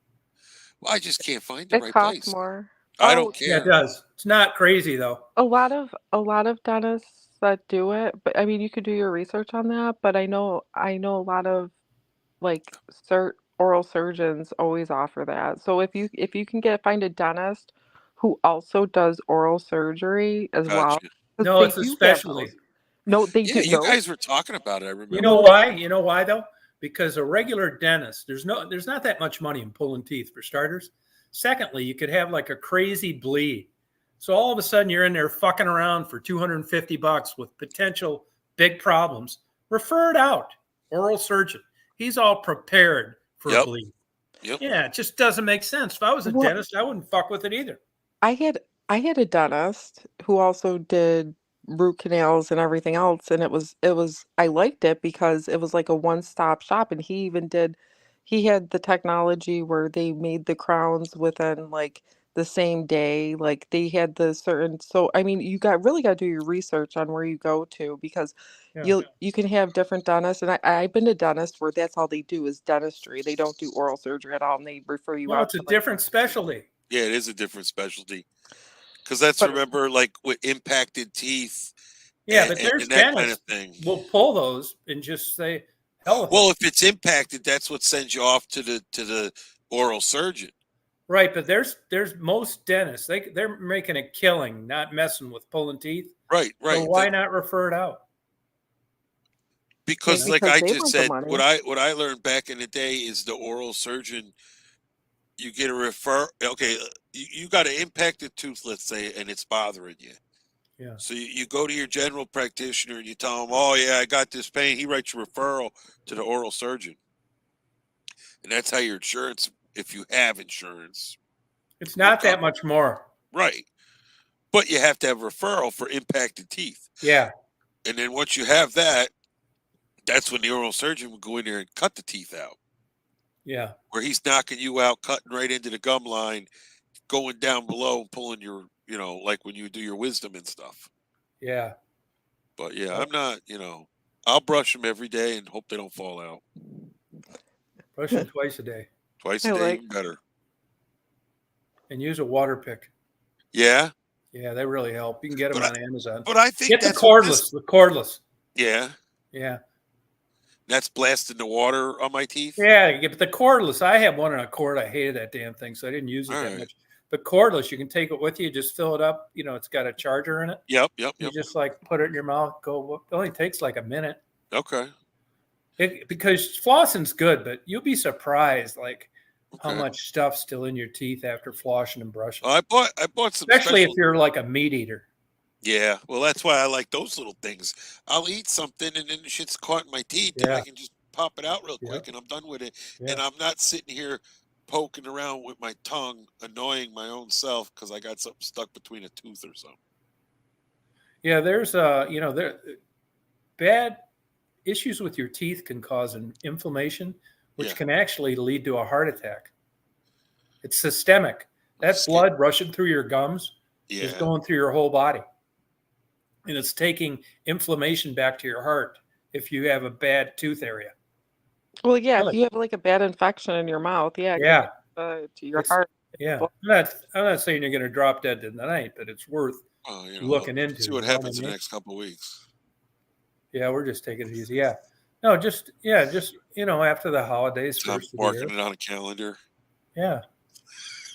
Well, I just can't find the It right costs place. more. I don't Yeah, it care. does. It's not crazy though. A lot of dentists that do it, but I mean, you could do your research on that, but I know a lot of like oral surgeons always offer that. So if you can find a dentist who also does oral surgery as well, Gotcha. 'cause No, they it's a do have specialty. those. No, they Yeah, do. you No. guys were talking about it. I remember. You know why? You know why though? Because a regular dentist, there's not that much money in pulling teeth for starters. Secondly, you could have like a crazy bleed. So all of a sudden you're in there fucking around for $250 with potential big problems. Refer it out. Oral surgeon. He's all prepared for a Yep. bleed. Yep. Yeah, it just doesn't make sense. If I was a Well, dentist, I wouldn't fuck with it either. I had a dentist who also did root canals and everything else, and it was I liked it because it was like a one-stop shop, and he had the technology where they made the crowns within like the same day. Like they had the certain, so I mean, really got to do your research on where you go to, because Yeah. you can have different dentists, and I've been to dentists where that's all they do is dentistry. They don't do oral surgery at all, and they refer you No, out it's a to like, different specialty. Yeah, it is a different specialty. Because that's but remember like with impacted teeth Yeah, but there's and that kind of dentists thing. will pull those and just say, hell with it. Well, if it's impacted, that's what sends you off to the oral surgeon. Right, but there's most dentists, they're making a killing, not messing with pulling teeth. Right. So why not refer it out? Because like because I they just want the said, money. what I learned back in the day is the oral surgeon, you get a okay, you got an impacted tooth, let's say, and it's bothering you. Yeah. So you go to your general practitioner and you tell him, oh yeah, I got this pain. He writes you a referral to the oral surgeon. And that's how your insurance, if you have insurance. It's not that much more. Right. But you have to have a referral for impacted teeth. Yeah. And then once you have that, that's when the oral surgeon would go in there and cut the teeth out. Yeah. Where he's knocking you out, cutting right into the gum line, going down below and pulling your, like when you do your wisdom and stuff. Yeah. But yeah, I'm not, I'll brush them every day and hope they don't fall out. Brush them twice a day. Twice I a day, like- even better. And use a water pick. Yeah, Yeah, they really help. You can get them But on Amazon. but I think Get the that's what cordless. The cordless. Yeah, Yeah. that's blasting the water on my teeth. Yeah, you get the cordless. I have one on a cord. I hated that damn thing, so I didn't use it All that right. much. But cordless, you can take it with you. Just fill it up. You know, it's got a charger in it. Yep. You just like put it in your mouth. Go. It only takes like a minute. Okay. Because flossing's good, but you'll be surprised like how Okay. much stuff's still in your teeth after flossing and brushing. I bought some Especially special. if you're like a meat eater. Yeah, well, that's why I like those little things. I'll eat something and then the shit's caught in my teeth, and I Yeah. can just pop it out real Yeah. quick, and I'm done with it. Yeah. And I'm not sitting here poking around with my tongue, annoying my own self because I got something stuck between a tooth or something. Yeah, there's there bad issues with your teeth can cause an inflammation, which Yeah. can actually lead to a heart attack. It's systemic. That Skin- blood rushing through your gums is Yeah. going through your whole body. And it's taking inflammation back to your heart if you have a bad tooth area. Well, yeah, Really? if you have like a bad infection in your mouth, yeah, it can Yeah. to your It's- heart. Yeah. Well- I'm not saying you're going to drop dead tonight, but it's worth Well, looking into. See what you know happens I in the mean? next couple of weeks. Yeah, we're just taking it easy. Yeah. No, just after the holidays, I'm first of the year. marking it on a calendar. Yeah.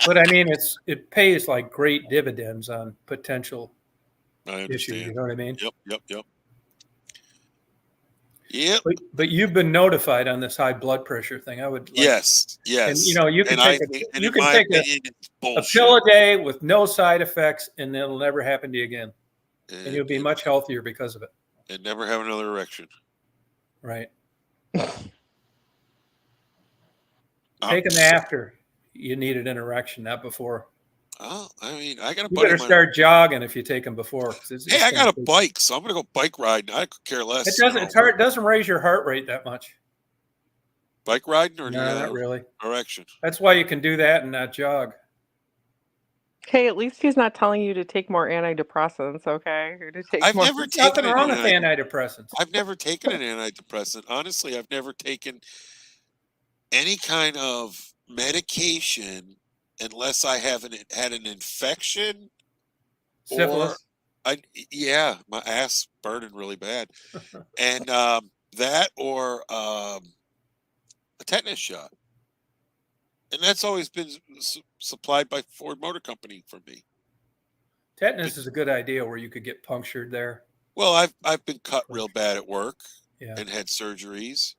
But I mean, it pays like great dividends on potential I issues. You understand. know what I mean? Yep. Yep. But you've been notified on this high blood pressure thing. I would like, Yes. and you can And I take think, and you in can my take opinion, it's a bullshit. pill a day with no side effects, and it'll never happen to you again, and you'll be And- much healthier because of it. and never have another erection. Right? I'm Take them so- after you needed an erection, not before. Oh, I mean, I got a You buddy better of mine. start jogging if you take them before. 'Cause Hey, I got a it bike, so I'm gonna go bike riding. I could care less. doesn't. It's hard. It doesn't raise your heart rate that much. Bike riding or No, the not really. erection? That's why you can do that and not jog. Hey, at least he's not telling you to take more antidepressants, okay? Or to take I've more. never There's nothing taken wrong an with antidepressants. I've never taken an antidepressant. Honestly, I've never taken any kind of medication unless I haven't had an infection. Syphilis. Yeah, my ass burning really bad, and that or a tetanus shot, and that's always been supplied by Ford Motor Company for me. Tetanus is a good idea where you could get punctured there. Well, I've been cut real bad at work Yeah. and had surgeries.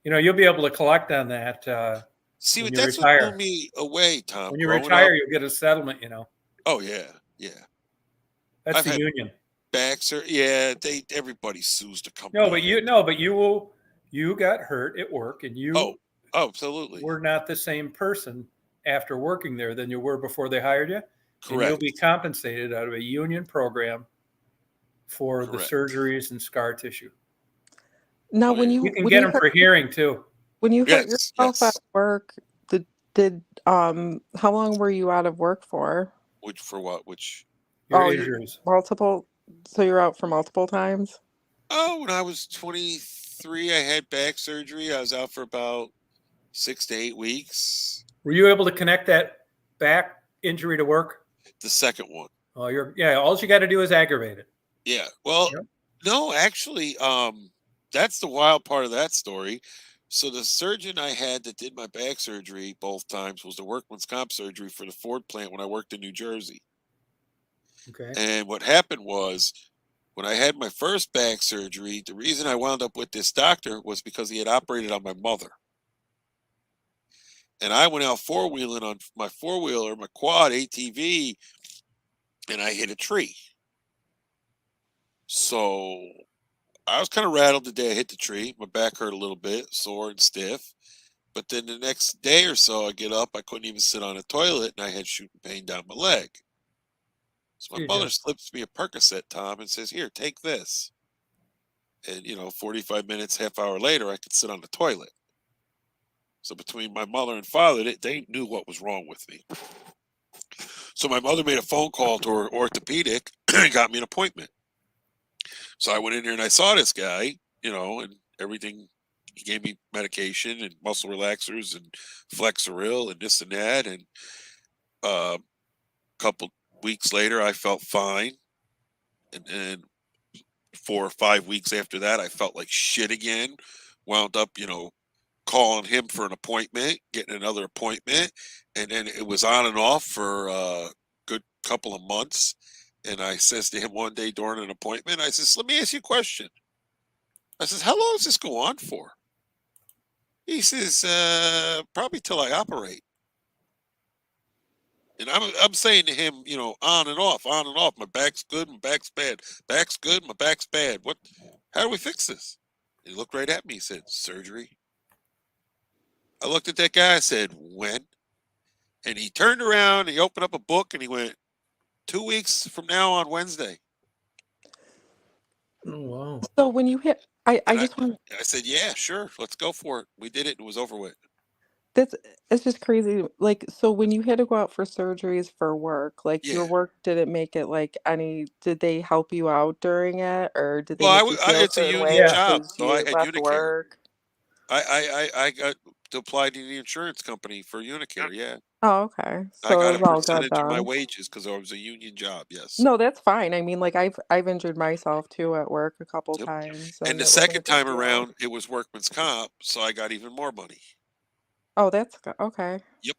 You'll be able to collect on that See, when but you that's retire. what blew me away, Tom. when you Growing retire. up- You'll get a settlement. Oh yeah. That's I've the had- union. Back, sir. Yeah, everybody sues to come. No, but you got hurt at work, and you Oh, absolutely. were not the same person after working there than you were before they hired you. And you'll Correct. be compensated out of a union program for the Correct. surgeries and scar tissue. Now, Oh, when yeah. you You can when get you them hurt, for hearing too. when you hurt Yes, yourself yes. at work, did how long were you out of work for? Which for what? Which? Your Oh, injuries. multiple. So you're out for multiple times. Oh, when I was 23, I had back surgery. I was out for about 6 to 8 weeks. Were you able to connect that back injury to work? The second one. Oh, all you got to do is aggravate it. Yeah. Well, Yep. no, actually, that's the wild part of that story. So the surgeon I had that did my back surgery both times was the workman's comp surgery for the Ford plant when I worked in New Jersey. Okay. And what happened was when I had my first back surgery, the reason I wound up with this doctor was because he had operated on my mother. And I went out four-wheeling on my four-wheeler, my quad ATV, and I hit a tree. So I was kind of rattled the day I hit the tree. My back hurt a little bit, sore and stiff. But then the next day or so, I get up, I couldn't even sit on a toilet, and I had shooting pain down my leg. So my Gee, mother Jeff. slips me a Percocet, Tom, and says, "Here, take this." And 45 minutes, half hour later, I could sit on the toilet. So between my mother and father, they knew what was wrong with me. So my mother made a phone call to her orthopedic and got me an appointment. So I went in there and I saw this guy, and everything. he gave me medication and muscle relaxers and Flexeril and this and that. And a couple weeks later, I felt fine. And then 4 or 5 weeks after that, I felt like shit again. Wound up, calling him for an appointment, getting another appointment, and then it was on and off for a good couple of months. And I says to him one day during an appointment, I says, "Let me ask you a question." I says, "How long does this go on for?" He says, "Probably till I operate." And I'm saying to him, on and off, on and off. My back's good, my back's bad. Back's good, my back's bad. How do we fix this? He looked right at me. He said, "Surgery." I looked at that guy. I said, "When?" And he turned around, he opened up a book, and he went, 2 weeks from now on Wednesday. Oh, wow. So when you hit, I And just want, I said, "Yeah, sure. Let's go for it." We did it, and it was over with. it's just crazy. Like, so when you had to go out for surgeries for work, like Yeah. your work didn't make it like did they help you out during it, or did they Well, make you feel a it's a certain union way job, because so I you had left Unicare. work? I got to apply to the insurance company for Unicare. Yeah, Oh, okay. I So got it a was all good percentage of my then. wages because I was a union job. Yes. No, that's fine. I mean, like I've injured myself too at work a couple Yep. times, And and the it wasn't a second big time deal. around, it was workman's comp, so I got even more money. Oh, that's good. Okay. Yep.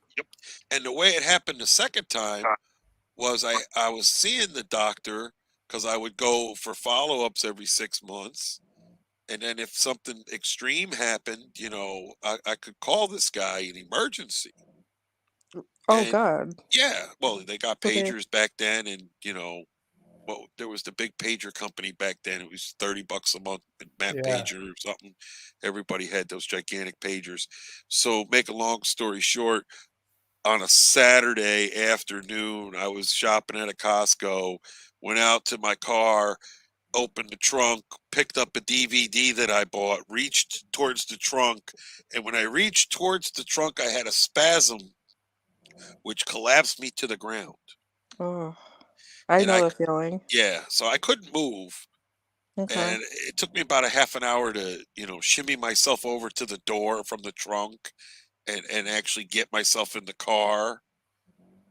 And the way it happened the second time was I was seeing the doctor because I would go for follow-ups every 6 months. And then if something extreme happened, I could call this guy in emergency. Oh, And good. yeah, well, they got So they, pagers back then, and well, there was the big pager company back then. It was $30 a month, Map Yeah. Pager or something. Everybody had those gigantic pagers. So, make a long story short, on a Saturday afternoon, I was shopping at a Costco, went out to my car, opened the trunk, picked up a DVD that I bought, reached towards the trunk, and when I reached towards the trunk, I had a spasm which collapsed me to the ground. oh, I And know the feeling. so I couldn't move. Okay. And it took me about a half an hour to, shimmy myself over to the door from the trunk and actually get myself in the car.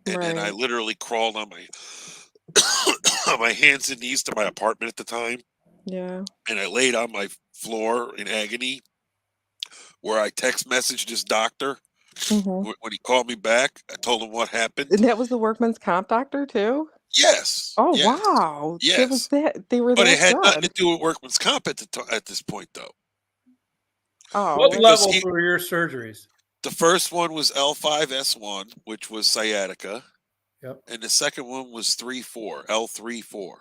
And then I Right. literally crawled on my on my hands and knees to my apartment at the time. Yeah. And I laid on my floor in agony where I text messaged his doctor. Mm-hmm. When he called me back, I told him what happened. And that was the workman's comp doctor too? Yes. Oh, Yes. wow. Yes. They were But it that had nothing to good. do with workman's comp at this point, though. Oh, What Because levels were your surgeries? the first one was L5S1, which was sciatica, Yep. and the second one was 3-4, L3-4.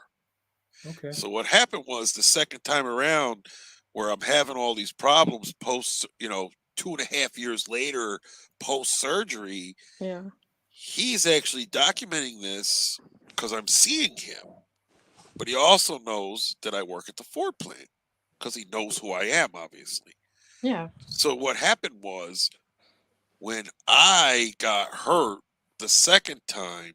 Okay. So what happened was the second time around, where I'm having all these problems post, 2.5 years later, post surgery, yeah. he's actually documenting this because I'm seeing him. But he also knows that I work at the Ford plant because he knows who I am, obviously. Yeah. So what happened was when I got hurt the second time,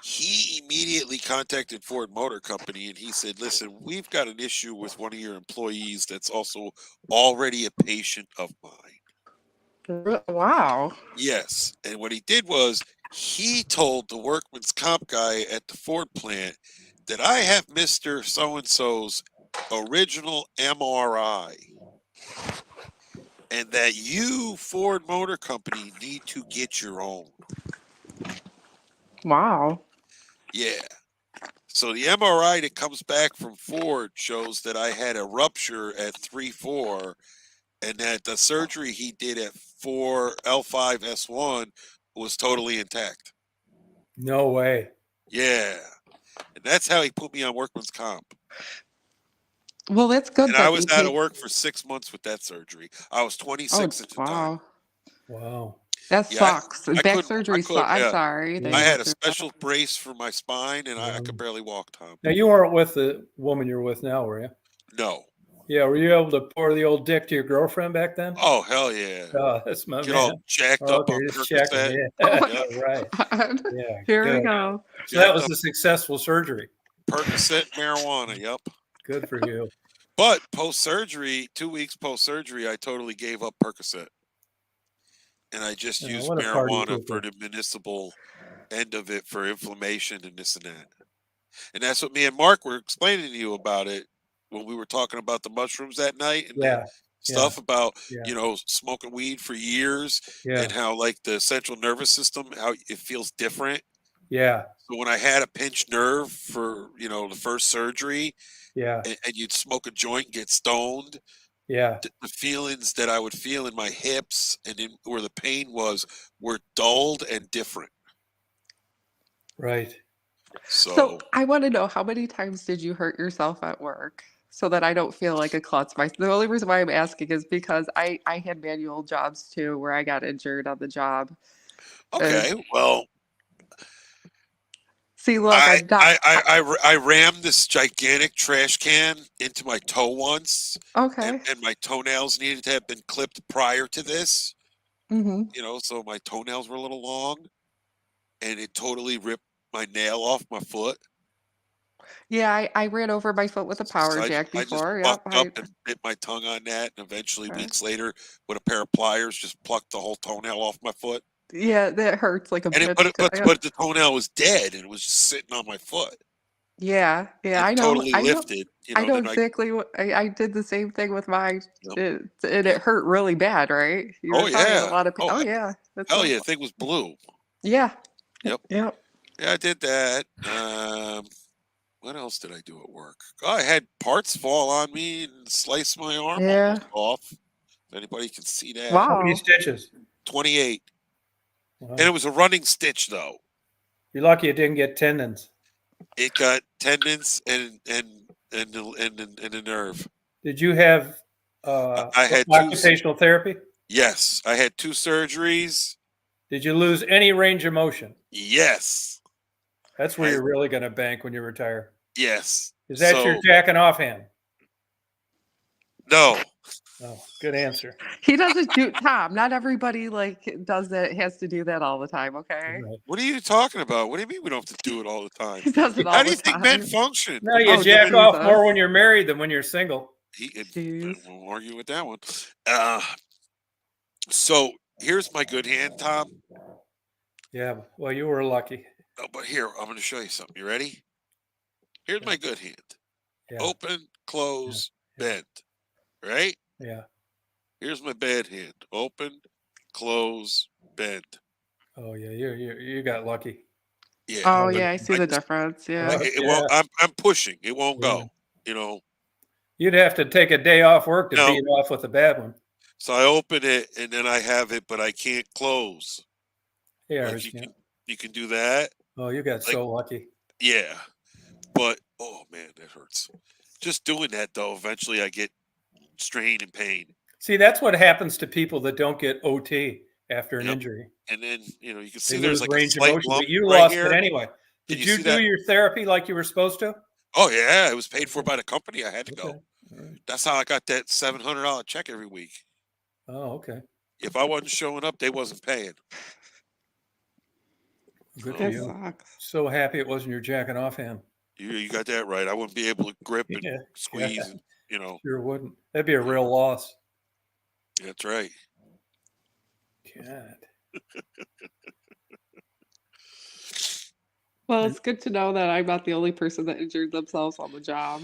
he immediately contacted Ford Motor Company and he said, "Listen, we've got an issue with one of your employees that's also already a patient of mine." Wow. Yes. And what he did was he told the workman's comp guy at the Ford plant that I have Mr. So-and-so's original MRI and that you, Ford Motor Company, need to get your own. Wow. Yeah. So the MRI that comes back from Ford shows that I had a rupture at 3-4 and that the surgery he did at 4 L5S1 was totally intact. No way. Yeah. And that's how he put me on workman's comp. Well, that's good And I that was they out of take. work for 6 months with that surgery. I was 26 at the time. Wow. Wow. That Yeah, sucks. I Back couldn't. surgery sucks. I'm Yeah. sorry that I you had went a through special that. brace for my spine, and I could barely walk, Tom. Now, you weren't with the woman you're with now, were you? No. Yeah. Were you able to pour the old dick to your girlfriend back then? Oh, hell yeah. Oh, that's my Get all man. jacked Oh, up okay, on just checking. Percocet. Yeah. Oh my Yep. Right. God. Yeah. Here we Good. go. So that Jacked was up a successful surgery. Percocet marijuana. Yep. Good for you. But post-surgery, 2 weeks post-surgery, I totally gave up Percocet. And I just Oh, used what a party marijuana for pooper. the municipal end of it for inflammation and this and that. And that's what me and Mark were explaining to you about it when we were talking about the mushrooms that night and the Yeah, yeah, stuff about, yeah, smoking weed for years yeah, and how like the central nervous system, how it feels different. yeah, So when I had a pinched nerve for, the first surgery yeah, and you'd smoke a joint and get stoned, yeah, the feelings that I would feel in my hips and in where the pain was were dulled and different. right. So So I want to know, how many times did you hurt yourself at work so that I don't feel like a klutz? The only reason why I'm asking is because I had manual jobs too where I got injured on the job. And okay, well, see, look, I I'm not. I I I, I rammed this gigantic trash can into my toe once, Okay. and my toenails needed to have been clipped prior to this. Hmm. So my toenails were a little long, and it totally ripped my nail off my foot. Yeah, I ran over my foot with a power So jack I just before. Yep. bucked up and bit my tongue on that, and eventually Okay. weeks later, with a pair of pliers, just plucked the whole toenail off my foot. Yeah, that hurts like a And bitch. but the toenail was dead, and it was just sitting on my foot. Yeah, yeah, It I know. totally I know. lifted, I know then I, exactly what I did the same thing with mine. yep, And it yep. hurt really bad, right? You Oh were probably in a yeah. lot of pain. Oh Oh yeah, that's hell no yeah, the fun. thing was blue. Yeah. Yep. Yep. Yeah, I did that. What else did I do at work? Oh, I had parts fall on me and slice my arm Yeah. almost off. If anybody can see that. How many Wow. stitches? 28. And it Wow. was a running stitch though. You're lucky it didn't get tendons. It got tendons and the nerve. Did you have I had occupational therapy? yes, I had 2 surgeries. Did you lose any range of motion? Yes. That's where I you're really going to bank when you retire. yes. Is that your So jacking off hand? no. Oh, good answer. He doesn't do Tom. Not everybody does that. Has to do that all the time. Okay. Right. What are you talking about? What do you mean we don't have to do it all the time? He does it How all do the you think men time. function? No, you Oh jack off more when Jesus. you're married than when you're single. I Jeez. won't argue with that one. Uh, so here's my good hand, Tom. Yeah, well, you were lucky. Oh, but here, I'm going to show you something. You ready? Here's my good hand. Yeah, Open, close, yeah. bend. Right? yeah. Here's my bad hand. Open, close, bend. Oh, yeah, you got lucky. Yeah. Oh But yeah, I see I the just, difference. Yeah. it Yeah, won't, I'm pushing. It won't yeah. go. You know, You'd have to take a day off work to no. beat off with a bad one. So I open it and then I have it, but I can't close. Yeah, Like you can do that. oh, you got Like, so lucky. yeah. But oh man, that hurts. Just doing that though, eventually I get strain and pain. See, that's what happens to people that don't get OT after an Yep. injury. And then you can They see there's lose like a range of slight motion, lump but you right lost here. it anyway. Can Did you you see do that? your therapy like you were supposed to? Oh yeah, it was paid for by the company. I had to Okay. go. All right. That's how I got that $700 check every week. Oh, okay. If I wasn't showing up, they wasn't paying. Good for That you. sucks. So happy it wasn't your jacking off hand. You got that right. I wouldn't be able to grip and Yeah, squeeze and sure wouldn't. That'd be a real loss. That's right. God. Well, it's good to know that I'm not the only person that injured themselves on the job.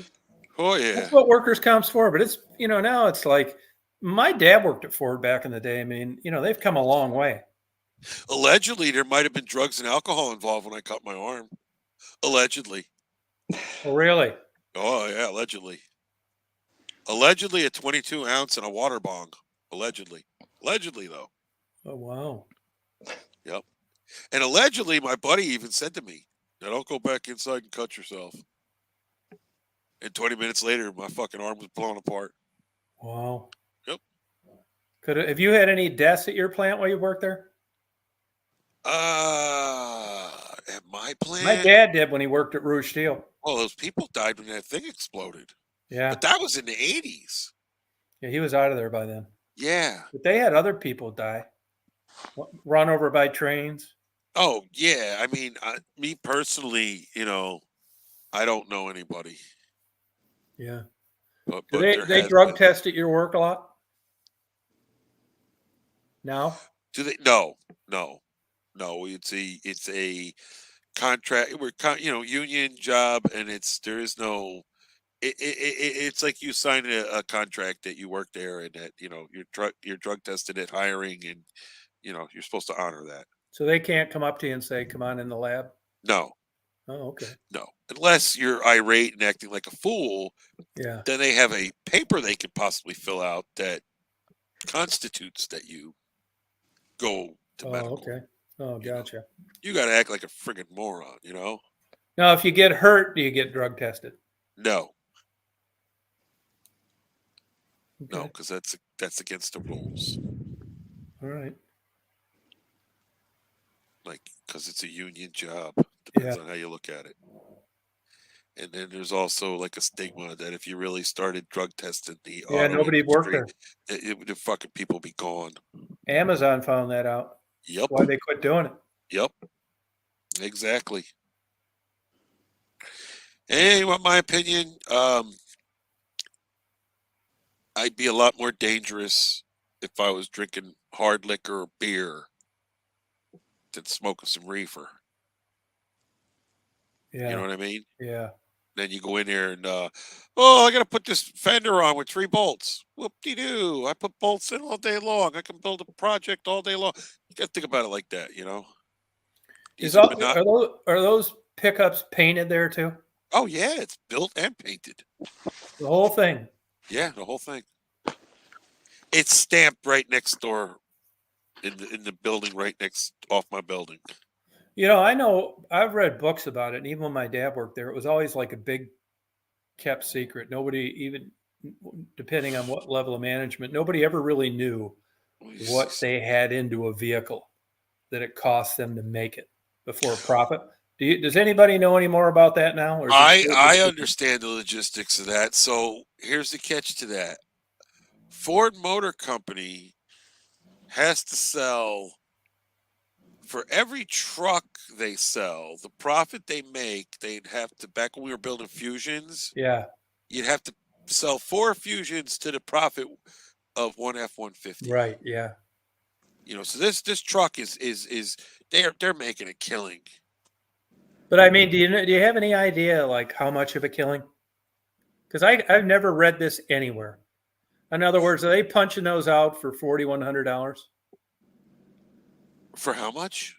Oh yeah. That's what workers' comp's for. But it's, now it's like my dad worked at Ford back in the day. I mean, they've come a long way. Allegedly, there might have been drugs and alcohol involved when I cut my arm. Allegedly. Oh, really? Oh yeah, allegedly. Allegedly a 22 ounce and a water bong. Allegedly. Allegedly though. Oh, wow. Yep. And allegedly my buddy even said to me, now don't go back inside and cut yourself. And 20 minutes later, my fucking arm was blown apart. Wow. Yep. Have you had any deaths at your plant while you worked there? At my plant? My dad did when he worked at Rouge Steel. Well, those people died when that thing exploded. Yeah. But that was in the 80s. Yeah, he was out of there by then. Yeah. But they had other people die. Run over by trains. Oh, yeah. I mean, me personally, I don't know anybody. Yeah. But Do there they has drug been. test at your work a lot? No? Do they? No. It's a contract. Union job, and there is no. It's like you sign a contract that you work there, and that you're drug tested at hiring, and you're supposed to honor that. So they can't come up to you and say, come on in the lab? No, Oh, okay. no, unless you're irate and acting like a fool, Yeah. then they have a paper they could possibly fill out that constitutes that you go to Oh, medical. okay. Oh, You know. gotcha. You got to act like a friggin' moron, Now, if you get hurt, do you get drug tested? No, Okay. no, because that's against the rules. All right. Like, because it's a union job. Yeah. Depends on how you look at it. And then there's also like a stigma that if you really started drug testing the Yeah, auto nobody worked industry, there. the fucking people be gone. Amazon found that out. Yep. That's why they quit doing it. Yep. Exactly. Anyway, my opinion, I'd be a lot more dangerous if I was drinking hard liquor or beer than smoking some reefer. Yeah. You know what I mean? Yeah. Then you go in there and, I got to put this fender on with 3 bolts. Whoop-de-doo. I put bolts in all day long. I can build a project all day long. You got to think about it like that, Are those pickups painted there too? Oh, yeah, it's built and painted. The whole thing? Yeah, the whole thing. It's stamped right next door in the building right next off my building. I know I've read books about it, and even when my dad worked there, it was always like a big kept secret. Nobody, even depending on what level of management, nobody ever really knew what they had into a vehicle that it cost them to make it before profit. Does anybody know any more about that now? Or is I understand the logistics of that. So here's the catch to that. Ford Motor Company has to sell, for every truck they sell, the profit they make, they'd have to, back when we were building Fusions, Yeah. you'd have to sell 4 Fusions to the profit of one F-150. Right. Yeah. So this truck is they're making a killing. But I mean, do you have any idea like how much of a killing? Because I've never read this anywhere. In other words, are they punching those out for $4,100? For how much?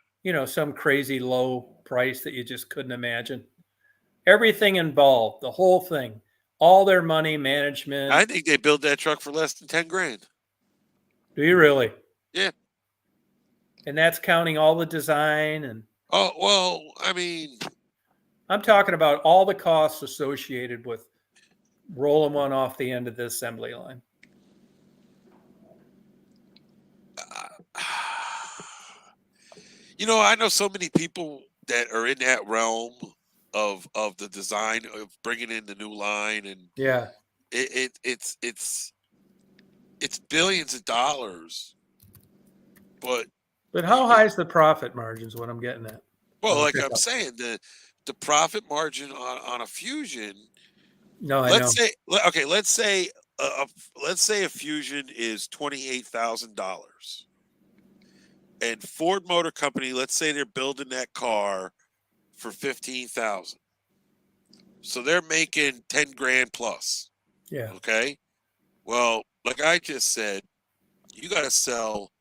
Some crazy low price that you just couldn't imagine. Everything involved, the whole thing, all their money, management. I think they built that truck for less than 10 grand. Do you really? Yeah. And that's counting all the design and. Oh, well, I mean, I'm talking about all the costs associated with rolling one off the end of the assembly line. I know so many people that are in that realm of the design of bringing in the new line, and yeah, it's billions of dollars. But how high is the profit margin? Is what I'm getting at. Well, like I'm saying, the profit margin on a Fusion. No, let's say a Fusion is $28,000. And Ford Motor Company, let's say they're building that car for $15,000. So they're making 10 grand plus. Yeah. Okay. Well, like I just said, you got to sell.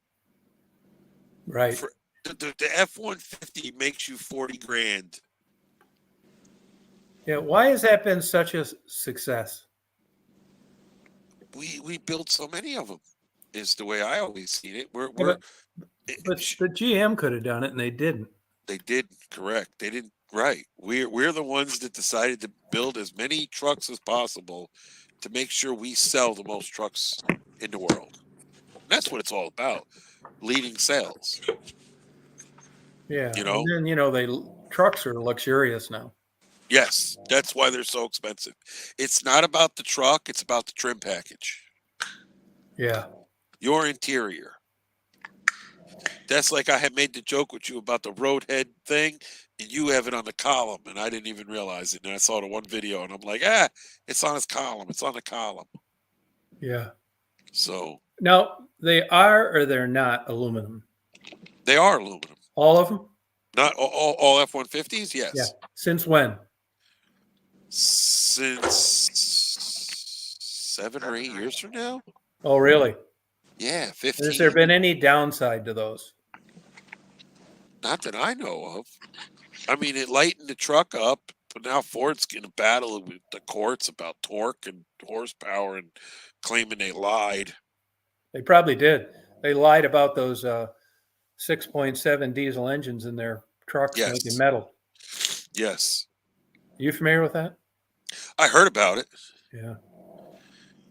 Right. For the F-150 makes you 40 grand. Yeah. Why has that been such a success? We built so many of them. Is the way I always seen it. But GM could have done it, and they didn't. They didn't. Correct. They didn't. Right. We're the ones that decided to build as many trucks as possible to make sure we sell the most trucks in the world. And that's what it's all about. Leading sales. Yeah. And then trucks are luxurious now. Yes, that's why they're so expensive. It's not about the truck; it's about the trim package. Yeah. Your interior. That's like I had made the joke with you about the roadhead thing, and you have it on the column, and I didn't even realize it. And I saw the one video, and I'm like, it's on his column. It's on the column. Yeah. So Now, they are or they're not aluminum? they are aluminum. All of them? Not all F-150s, yes. Yeah. Since when? Since 7 or 8 years from now. Oh, really? Yeah, 15. Has there been any downside to those? Not that I know of. I mean, it lightened the truck up, but now Ford's getting a battle with the courts about torque and horsepower and claiming they lied. They probably did. They lied about those 6.7 diesel engines in their trucks Yes. making metal. Yes. You familiar with that? I heard about it. Yeah.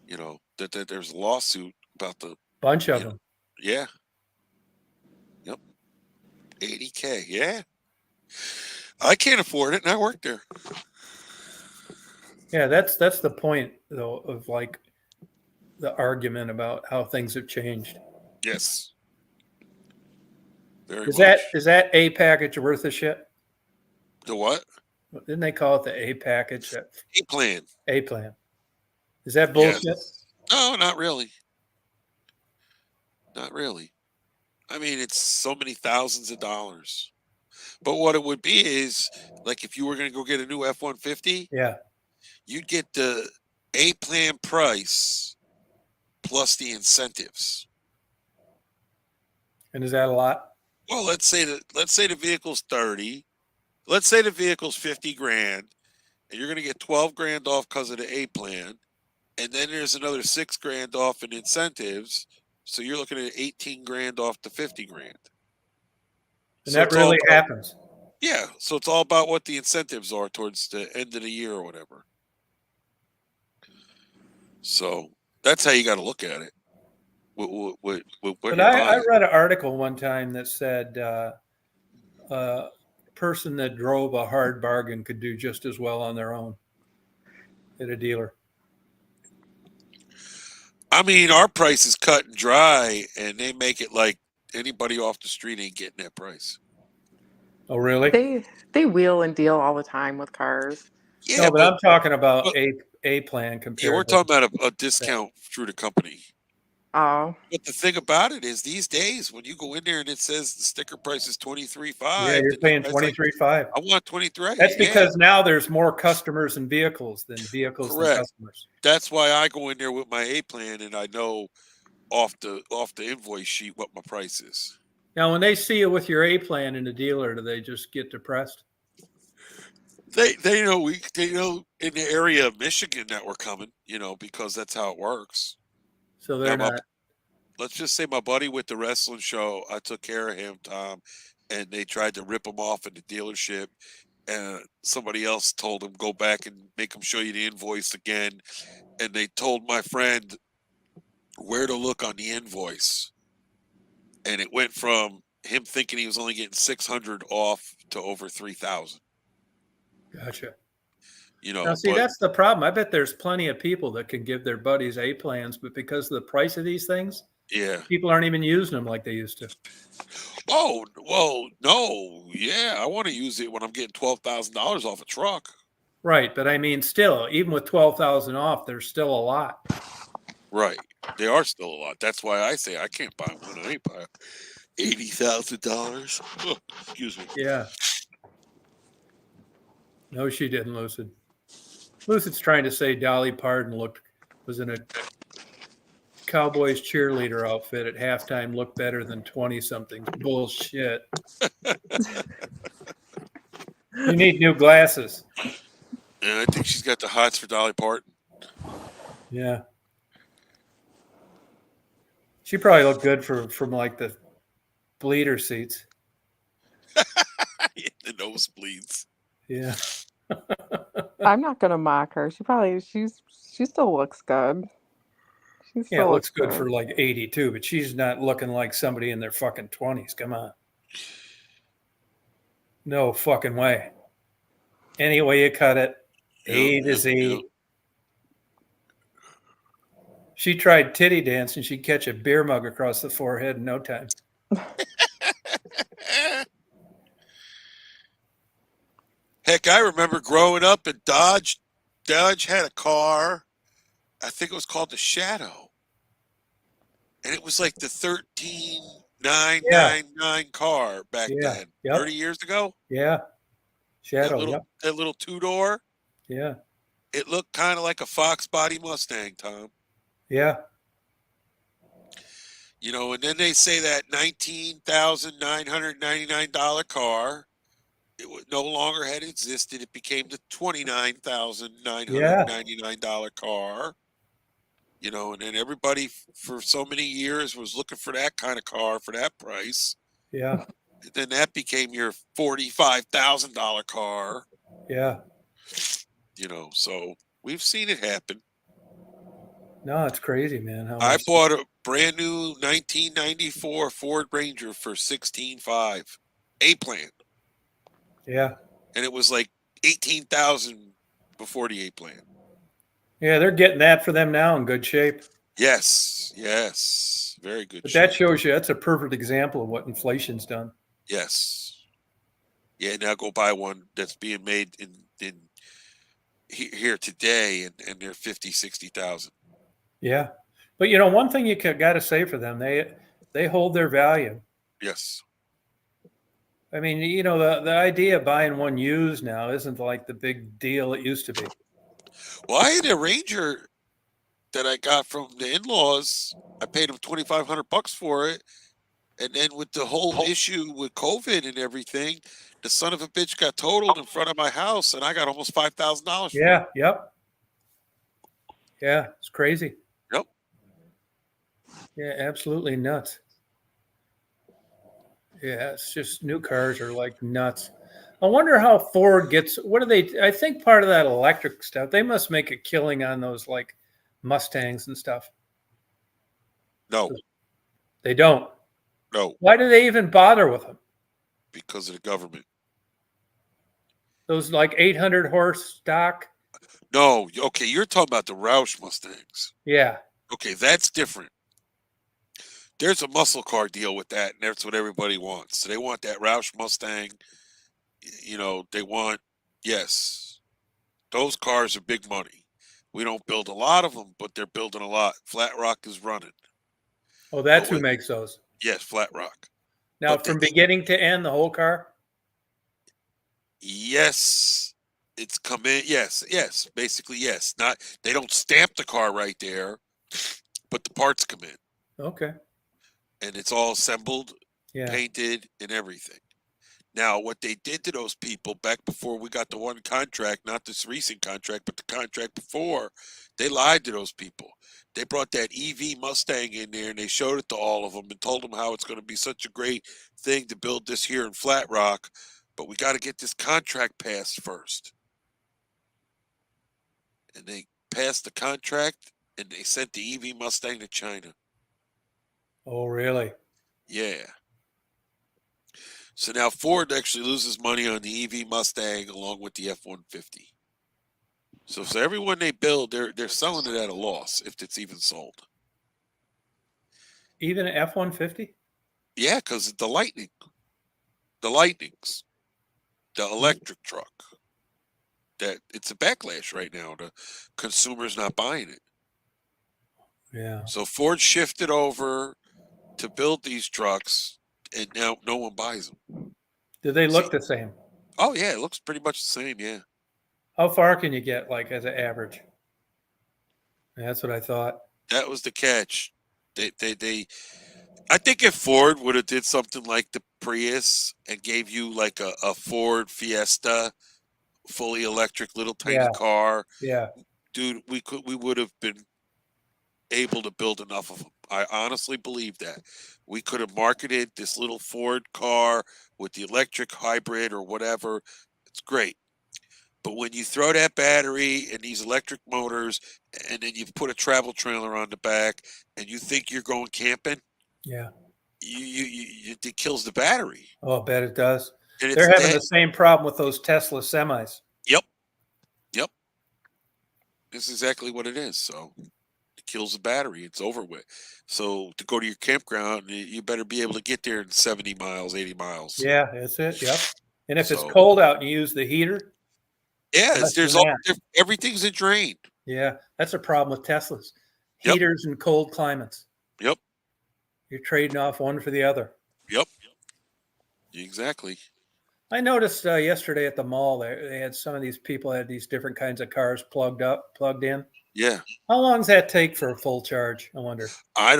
You know, that there's a lawsuit about the Bunch of you know, them. yeah. Yep. $80K. Yeah. I can't afford it, and I work there. Yeah, that's the point though of like the argument about how things have changed. Yes. Very Is much. that a package worth of shit? The what? Didn't they call it the A package? A plan. A plan. Is that bullshit? Yes. No, not really. Not really. I mean, it's so many thousands of dollars. But what it would be is, like, if you were going to go get a new F-150, Yeah. you'd get the A plan price plus the incentives. And is that a lot? Well, let's say the vehicle's 30. Let's say the vehicle's 50 grand, and you're going to get 12 grand off because of the A plan, and then there's another 6 grand off in incentives. So you're looking at 18 grand off the 50 grand. And So that it's all really about- happens. Yeah, so it's all about what the incentives are towards the end of the year or whatever. So that's how you got to look at it. What But you're I buying. read an article one time that said a person that drove a hard bargain could do just as well on their own at a dealer. I mean, our price is cut and dry, and they make it like anybody off the street ain't getting that price. Oh, really? They wheel and deal all the time with cars. Yeah, No, but I'm talking about but- a plan yeah, compared we're to talking about a discount through the company. Oh, But the thing about it is, these days when you go in there and it says the sticker price is $23,500, yeah, you're then paying the guy's like, $23,500. I want 23. That's Yeah, because now there's more customers and vehicles than Correct. customers. that's why I go in there with my A plan and I know off the invoice sheet what my price is. Now, when they see you with your A plan in the dealer, do they just get depressed? They know in the area of Michigan that we're coming, because that's how it works. So they're Now, not. let's just say my buddy with the wrestling show, I took care of him, Tom, and they tried to rip him off in the dealership, and somebody else told him go back and make him show you the invoice again, and they told my friend where to look on the invoice, and it went from him thinking he was only getting 600 off to over 3,000. Gotcha. But That's the problem. I bet there's plenty of people that can give their buddies A plans, but because of the price of these things, yeah. people aren't even using them like they used to. Oh, well, no. Yeah, I want to use it when I'm getting $12,000 off a truck. Right, but I mean, still, even with 12,000 off, there's still a lot. Right. They are still a lot. That's why I say I can't buy one. I ain't buy $80,000. Oh, excuse me. Yeah. No, she didn't, Lucid. Lucid's trying to say Dolly Parton was in a Cowboys cheerleader outfit at halftime, looked better than 20-something. Bullshit. You need new glasses. And I think she's got the hots for Dolly Parton. Yeah. She probably looked good from like the bleeder seats. The nosebleeds. Yeah. I'm not gonna mock her. She still looks good. She still Yeah, it looks good for like 82, but she's not looking like somebody in their fucking 20s. Come on. No fucking way. Any way you cut it, A to Z. Yeah. She tried titty dance and she'd catch a beer mug across the forehead in no time. Heck, I remember growing up in Dodge. Dodge had a car. I think it was called the Shadow, and it was like the 13999 car back Yeah. then, Yep. 30 years ago. Yeah. Shadow. Yep. That little two-door. Yeah. It looked kind of like a Fox body Mustang, Tom. Yeah. You know, and then they say that $19,999 car, no longer had existed. It became the $29,999 car. You know, and then everybody for so many years was looking for that kind of car for that price. Yeah. And then that became your $45,000 car. Yeah. You know, so we've seen it happen. No, it's crazy, man. How I much? bought a brand new 1994 Ford Ranger for $16,500, A plan, Yeah. and it was like $18,000 before the A plan. Yeah, they're getting that for them now in good shape. Yes, yes, very good. But that shape. shows you that's a perfect example of what inflation's done. Yes. Yeah, now go buy one that's being made in here today, and they're 50,000-60,000. Yeah. But you know, one thing you got to say for them, they hold their value. Yes. I mean, you know, the idea of buying one used now isn't like the big deal it used to be. Well, I had a Ranger that I got from the in-laws. I paid them $2,500 for it, and then with the whole issue with COVID and everything, the son of a bitch got totaled in front of my house, and I got almost $5,000 for it. Yeah. Yep. Yeah, it's crazy. Yep. Yeah, absolutely nuts. Yeah, it's just new cars are like nuts. I wonder how Ford gets. What do they? I think part of that electric stuff. They must make a killing on those like Mustangs and stuff. No, They don't. no, Why do they even bother with them? because of the government. Those like 800 horse stock. No, okay, you're talking about the Roush Mustangs. Yeah. Okay, that's different. There's a muscle car deal with that, and that's what everybody wants. So they want that Roush Mustang. You know, they want, yes, those cars are big money. We don't build a lot of them, but they're building a lot. Flat Rock is running. Oh, that's But who makes those. Yes, Flat Rock. Now, But from beginning to end, the whole car. yes, it's come in. Yes, yes, basically yes. Not they don't stamp the car right there, but the parts come in, Okay. and it's all assembled, Yeah. painted, and everything. Now, what they did to those people back before we got the one contract, not this recent contract, but the contract before, they lied to those people. They brought that EV Mustang in there and they showed it to all of them and told them how it's going to be such a great thing to build this here in Flat Rock, but we got to get this contract passed first. And they passed the contract and they sent the EV Mustang to China. Oh, really? Yeah. So now Ford actually loses money on the EV Mustang along with the F-150. So everyone they build, they're selling it at a loss if it's even sold. Even an F-150? Yeah, because the Lightnings, the electric truck, that it's a backlash right now. The consumer's not buying it. Yeah. So Ford shifted over to build these trucks, and now no one buys them. Do they look the same? Oh yeah, it looks pretty much the same. Yeah. How far can you get, like, as an average? That's what I thought. That was the catch. I think if Ford would have did something like the Prius and gave you like a Ford Fiesta, fully electric little tiny car, Yeah. dude, we would have been able to build enough of them. I honestly believe that. We could have marketed this little Ford car with the electric hybrid or whatever. It's great. But when you throw that battery and these electric motors and then you put a travel trailer on the back and you think you're going camping, Yeah. it kills the battery. Oh, I bet it does. And They're having the same problem with those Tesla semis. Yep. This is exactly what it is. So it kills the battery. It's over with. So to go to your campground, you better be able to get there in 70 miles, 80 miles. Yeah, that's it. Yep. And if it's cold out and you use the heater, Yeah, Less there's than all that. everything's a drain. Yeah, that's a problem with Teslas. Yep. Heaters in cold climates. Yep. You're trading off one for the other. Yep. Exactly. I noticed yesterday at the mall they had some of these people had these different kinds of cars plugged in. Yeah. How long does that take for a full charge? I wonder. I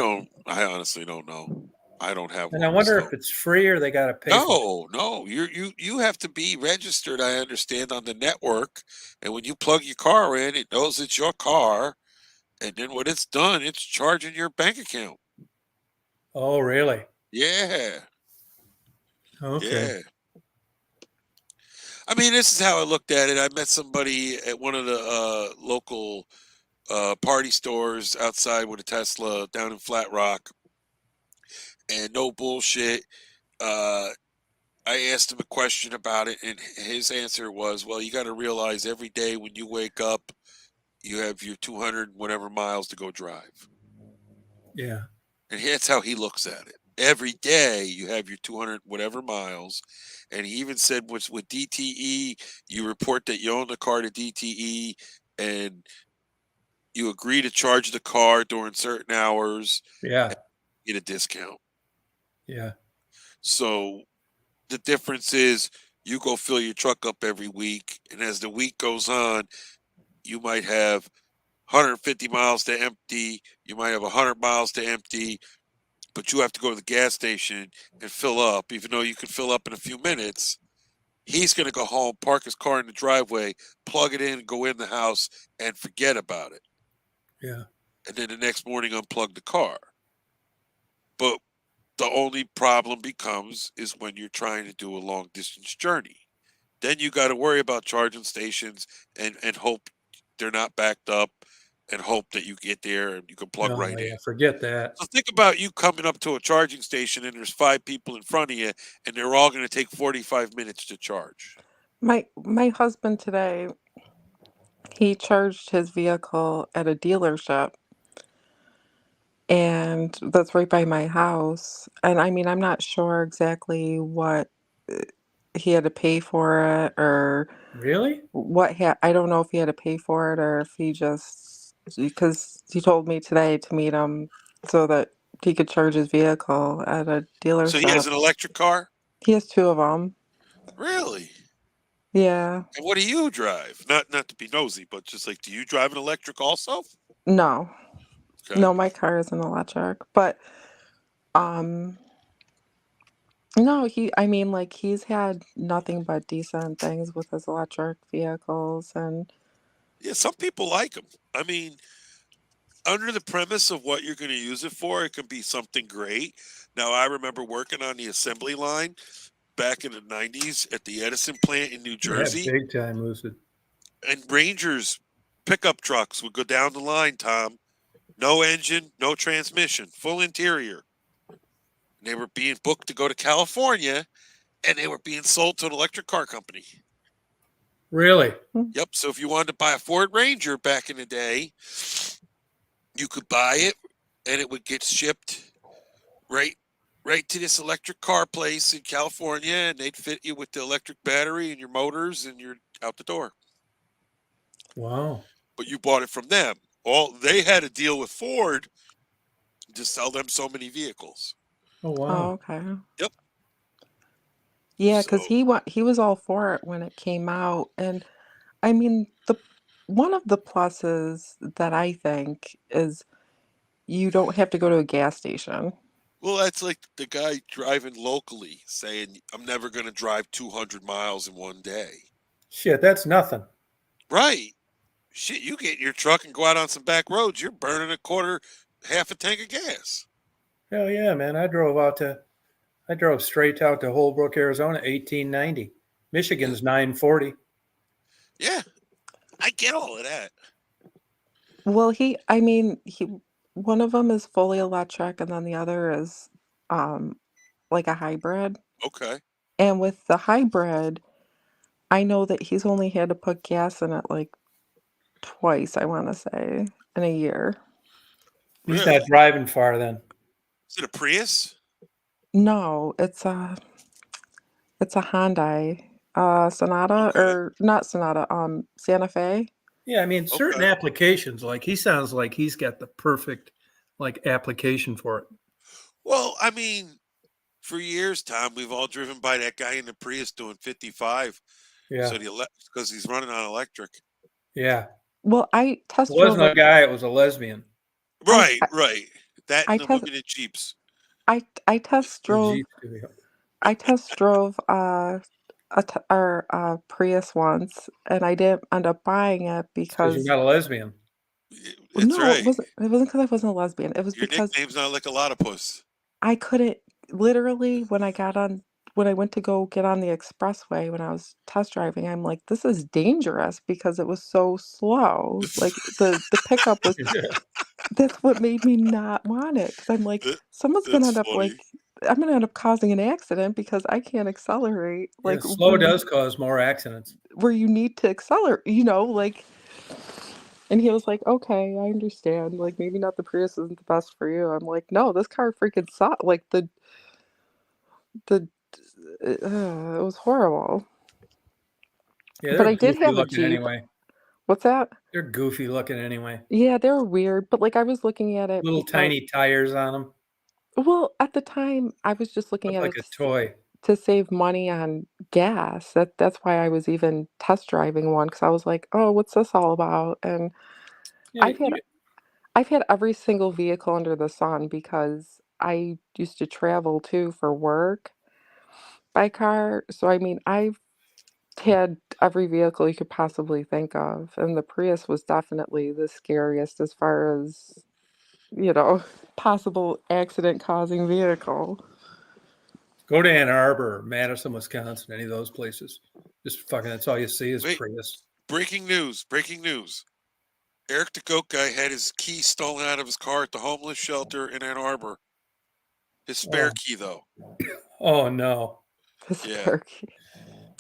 honestly don't know. I don't have And I one. wonder So if it's free or they got to pay for it. no. You have to be registered, I understand, on the network. And when you plug your car in, it knows it's your car. And then when it's done, it's charging your bank account. Oh, really? Yeah. Okay. Yeah. I mean, this is how I looked at it. I met somebody at one of the local party stores outside with a Tesla down in Flat Rock. And no bullshit. I asked him a question about it, and his answer was, well, you got to realize every day when you wake up, you have your 200 whatever miles to go drive. Yeah. And that's how he looks at it. Every day you have your 200 whatever miles. And he even said with DTE, you report that you own the car to DTE and you agree to charge the car during certain hours, Yeah. get a discount. Yeah. So the difference is you go fill your truck up every week. And as the week goes on, you might have 150 miles to empty. You might have 100 miles to empty. But you have to go to the gas station and fill up, even though you can fill up in a few minutes. He's going to go home, park his car in the driveway, plug it in, go in the house, and forget about it. Yeah. And then the next morning, unplug the car. But the only problem becomes is when you're trying to do a long distance journey. Then you got to worry about charging stations and hope they're not backed up and hope that you get there and you can plug Oh, right in. yeah. Forget that. So think about you coming up to a charging station and there's 5 people in front of you and they're all going to take 45 minutes to charge. My husband today, he charged his vehicle at a dealership, and that's right by my house. And I mean, I'm not sure exactly what uh, he had to pay for it or Really? I don't know if he had to pay for it or if he just because he told me today to meet him so that he could charge his vehicle at a So he has dealership. an electric car? He has 2 of them. Really? Yeah. And what do you drive? Not to be nosy, but just like, do you drive an electric also? No. Okay. No, my car is an electric. But um no, I mean, like, he's had nothing but decent things with his electric vehicles, and Yeah, some people like them. I mean, under the premise of what you're going to use it for, it can be something great. Now, I remember working on the assembly line back in the 90s at the Edison plant in New Yeah. Jersey, Big time, Lucid. and Rangers pickup trucks would go down the line, Tom. No engine, no transmission, full interior. And they were being booked to go to California, and they were being sold to an electric car company. Really? Yep. So if you wanted to buy a Ford Ranger back in the day, you could buy it, and it would get shipped right to this electric car place in California, and they'd fit you with the electric battery and your motors, and you're out the door. Wow. But you bought it from them. They had a deal with Ford to sell them so many vehicles. Oh, oh, wow. okay. Yep. Yeah, because So he was all for it when it came out, and I mean, the one of the pluses that I think is you don't have to go to a gas station. well, that's like the guy driving locally saying, I'm never going to drive 200 miles in one day. Shit, that's nothing. Right. Shit, you get in your truck and go out on some back roads, you're burning half a tank of gas. Hell yeah, man. I drove straight out to Holbrook, Arizona, 1890. Michigan's 940. Yeah, I get all of that. Well, one of them is fully electric, and then the other is um like a hybrid. Okay. And with the hybrid, I know that he's only had to put gas in it like twice, I want to say, in a year. He's Really? not driving far then. Is it a Prius? No, it's a Hyundai. Sonata Okay. or not Sonata, Santa Fe. Yeah, I mean, certain Okay. applications, like he sounds like he's got the perfect like application for it. Well, I mean, for years, Tom, we've all driven by that guy in the Prius doing 55. Yeah, So because he's running on electric. yeah. Well, I It test drove wasn't a a guy; it was a lesbian. I Right, I, right. That I and the test women in Jeeps. I test Or drove Jeep studio. I test drove a Prius once, and I didn't end up buying it Because you're because not a lesbian. That's no, right. it wasn't because I wasn't a lesbian. It was Your because nickname's not like a lot of puss. I couldn't literally when I went to go get on the expressway when I was test driving, I'm like, this is dangerous because it was so slow. Like the pickup was that's what made me not want it because I'm like, That- someone's gonna That's end up funny. like I'm gonna end up causing an accident because I can't accelerate Yeah, like slow does cause more accidents. where you need to accelerate, like. And he was like, okay, I understand. Like maybe not the Prius isn't the best for you. I'm like, no, this car freaking sucked. Like the it was horrible. Yeah, But they're I did goofy have a looking Jeep. anyway. What's that? They're goofy looking anyway. Yeah, they were weird, but like I was looking at it Little because tiny tires on them. well, at the time I was just looking Look at like it a toy. to save money on gas. That's why I was even test driving one because I was like, oh, what's this all about? And Yeah, I've had I've had every single vehicle under the sun because I used to travel too for work by car. So I mean, I've had every vehicle you could possibly think of, and the Prius was definitely the scariest as far as, possible accident causing vehicle. go to Ann Arbor, or Madison, Wisconsin, any of those places. Just fucking, that's all you see is Wait, Prius. breaking news, breaking news. Eric the Goat guy had his key stolen out of his car at the homeless shelter in Ann Arbor. His spare Oh, key, though. oh no. The Yeah. spare key.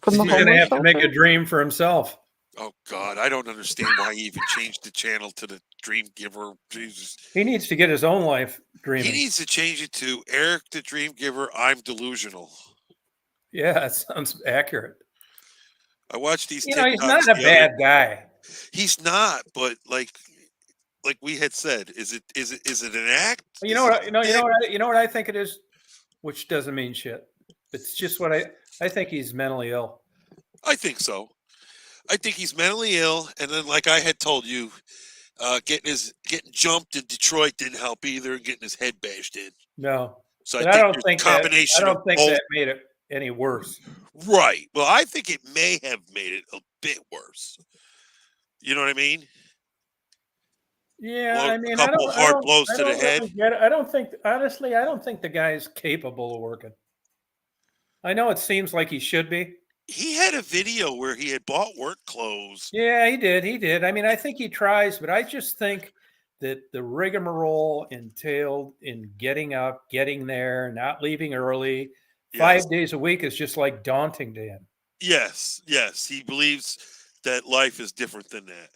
From the He's going to homeless have to make a shelter? dream for himself. Oh, God. I don't understand why he even changed the channel to the Dream Giver. Jesus. He needs to get his own life He dreaming. needs to change it to Eric the Dream Giver, I'm delusional. Yeah, that sounds accurate. I watch these You know, he's TikToks not a the other. bad guy. He's not, but like we had said, is it an act? You Is know he what? a dick? You know what I think it is, which doesn't mean shit. It's just what I think he's mentally ill. I think so. I think he's mentally ill, and then like I had told you, getting jumped in Detroit didn't help either, and getting his head bashed in. No, So I but think there's a I combination of don't think both. that made it any worse. Right. Well, I think it may have made it a bit worse. You know what I mean? Yeah, I A mean, couple hard blows I to the don't head. really get it. I don't think, honestly, I don't think the guy's capable of working. I know it seems like he should be. He had a video where he had bought work clothes. Yeah, he did. He did. I mean, I think he tries, but I just think that the rigmarole entailed in getting up, getting there, not leaving early, Yes. 5 days a week is just like daunting to him. Yes. Yes. He believes that life is different than that.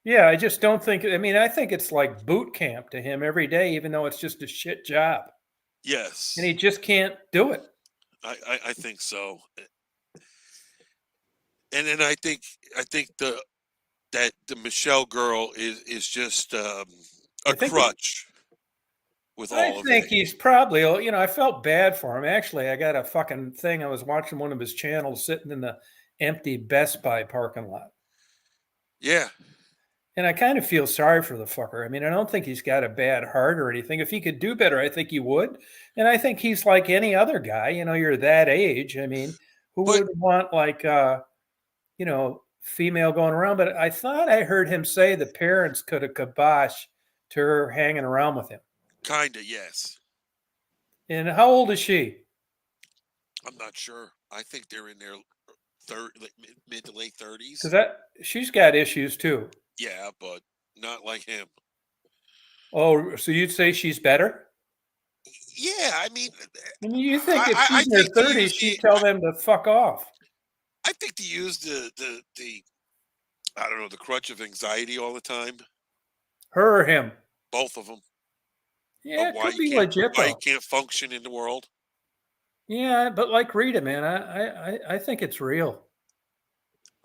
Yeah, I just don't think, I mean, I think it's like boot camp to him every day, even though it's just a shit job. And he Yes. just can't do it. I think so. And then I think the Michelle girl is just a I think crutch with I all of think it. he's probably, I felt bad for him. Actually, I got a fucking thing. I was watching one of his channels sitting in the empty Best Buy parking lot. Yeah. And I kind of feel sorry for the fucker. I mean, I don't think he's got a bad heart or anything. If he could do better, I think he would. And I think he's like any other guy. You're that age. I mean, who But would want like female going around? But I thought I heard him say the parents could have kibosh to her hanging around with him. kinda, yes. And how old is she? I'm not sure. I think they're in their like mid to late 30s. Because she's got issues too. Yeah, but not like him. Oh, so you'd say she's better? Yeah, I mean, I mean, you think if I she's in her think to use 30s, she'd tell them to fuck off. I think to use the I don't know, the crutch of anxiety all the time. Her or him? Both of them. Yeah, it could be legit Why you though. can't function in the world. Yeah, but like Rita, man, I think it's real.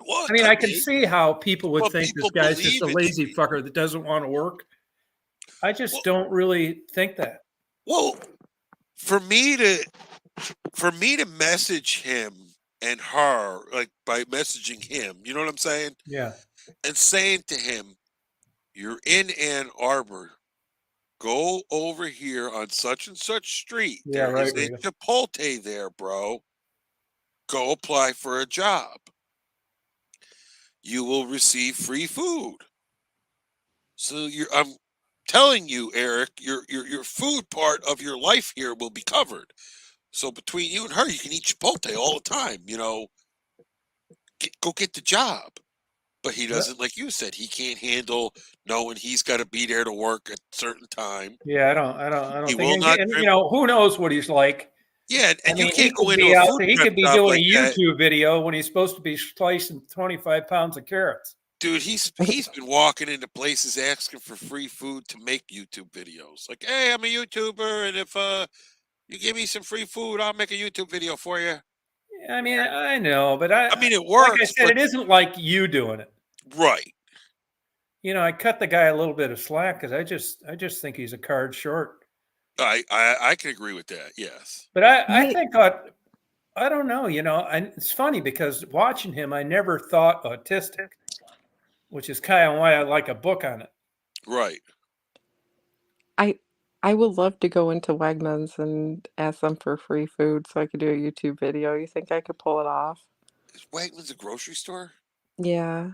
Well, I mean, I can see how people would Well, think this people guy's just a believe it. lazy fucker that doesn't want to work. I just Well- don't really think that. Well, for me to message him and her, like by messaging him, you know what I'm saying? Yeah. And saying to him, you're in Ann Arbor. Go over here on such and such street. Yeah, There is right, a Rita. Chipotle there, bro. Go apply for a job. You will receive free food. So I'm telling you, Eric, your food part of your life here will be covered. So between you and her, you can eat Chipotle all the time. Go get the job. But he doesn't, like you said, he can't handle knowing he's got to be there to work at a certain time. Yeah, I don't He think. will not And trim- who knows what he's like? Yeah, and you he can't go could into be a out food there. He prep could be job doing like a that. YouTube video when he's supposed to be slicing 25 pounds of carrots. Dude, he's been walking into places asking for free food to make YouTube videos. Like, hey, I'm a YouTuber, and if you give me some free food, I'll make a YouTube video for you. I mean, I know, but I mean, it like I works, said, but it isn't like you doing it. right. I cut the guy a little bit of slack because I just think he's a card short. I can agree with that. Yes. But I think I don't know. It's funny because watching him, I never thought autistic, which is kind of why I like a book on it. Right. I would love to go into Wegmans and ask them for free food so I could do a YouTube video. You think I could pull it off? Is Wegmans a grocery store? Yeah.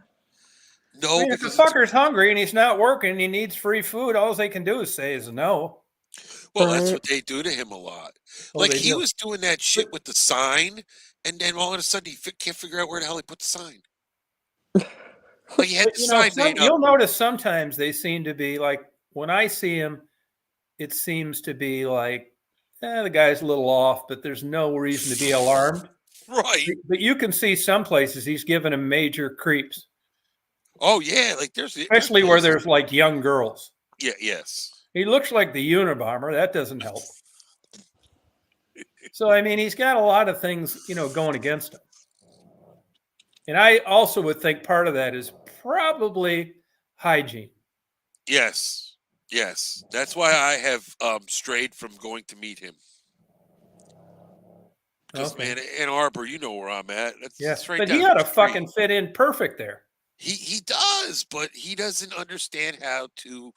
No, I mean, if the because fucker's hungry and he's not working and he needs free food, all they can do is say is no. well, that's Right. what they do to him a lot. Oh, Like they he do. was doing that shit with the sign, and then all of a sudden he can't figure out where the hell he put the sign. Like he had But, the sign made up. you'll notice sometimes they seem to be like, when I see him, it seems to be like, the guy's a little off, but there's no reason to be alarmed. Right. But you can see some places he's giving him major creeps, Oh yeah, like there's especially where places- there's like young girls. Yeah, yes. He looks like the Unabomber. That doesn't help. So, I mean, he's got a lot of things, going against him. And I also would think part of that is probably hygiene. Yes. Yes. That's why I have strayed from going to meet him. Because Okay. man, Ann Arbor, you know where I'm at. That's Yes, right but down he the ought to street. fucking fit in perfect there. He does, but he doesn't understand how to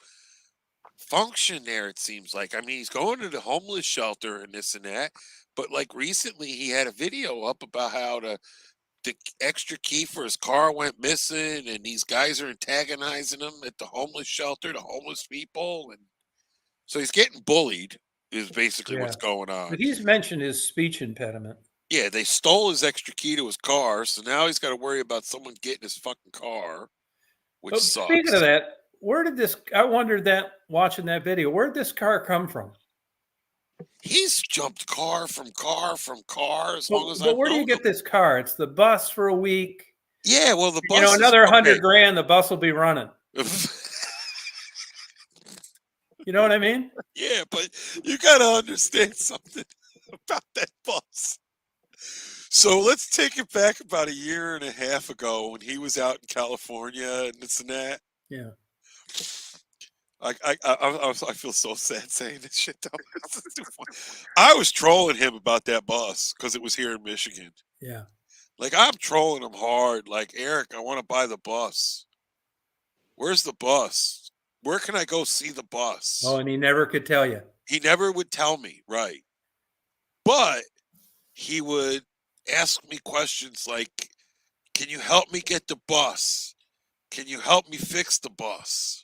function there, it seems like. I mean, he's going to the homeless shelter and this and that, but like recently he had a video up about how the extra key for his car went missing, and these guys are antagonizing him at the homeless shelter, the homeless people, and so he's getting bullied is basically what's going on. But he's mentioned his speech impediment. Yeah, they stole his extra key to his car, so now he's got to worry about someone getting his fucking car, which But sucks. speaking of that, I wondered that watching that video, where did this car come from? He's jumped car from car as long as But I've where do you known get him. this car? It's the bus for a week. Yeah, well, the bus is Another okay. 100 grand, the bus will be running. You know what I mean? Yeah, but you got to understand something about that bus. So let's take it back about a year and a half ago when he was out in California and this and that. Yeah. I feel so sad saying this shit though. I was trolling him about that bus because it was here in Michigan. Yeah. Like I'm trolling him hard. Like, Eric, I want to buy the bus. Where's the bus? Where can I go see the bus? Oh, and he never could tell you. He never would tell me, right? But he would ask me questions like, can you help me get the bus? Can you help me fix the bus?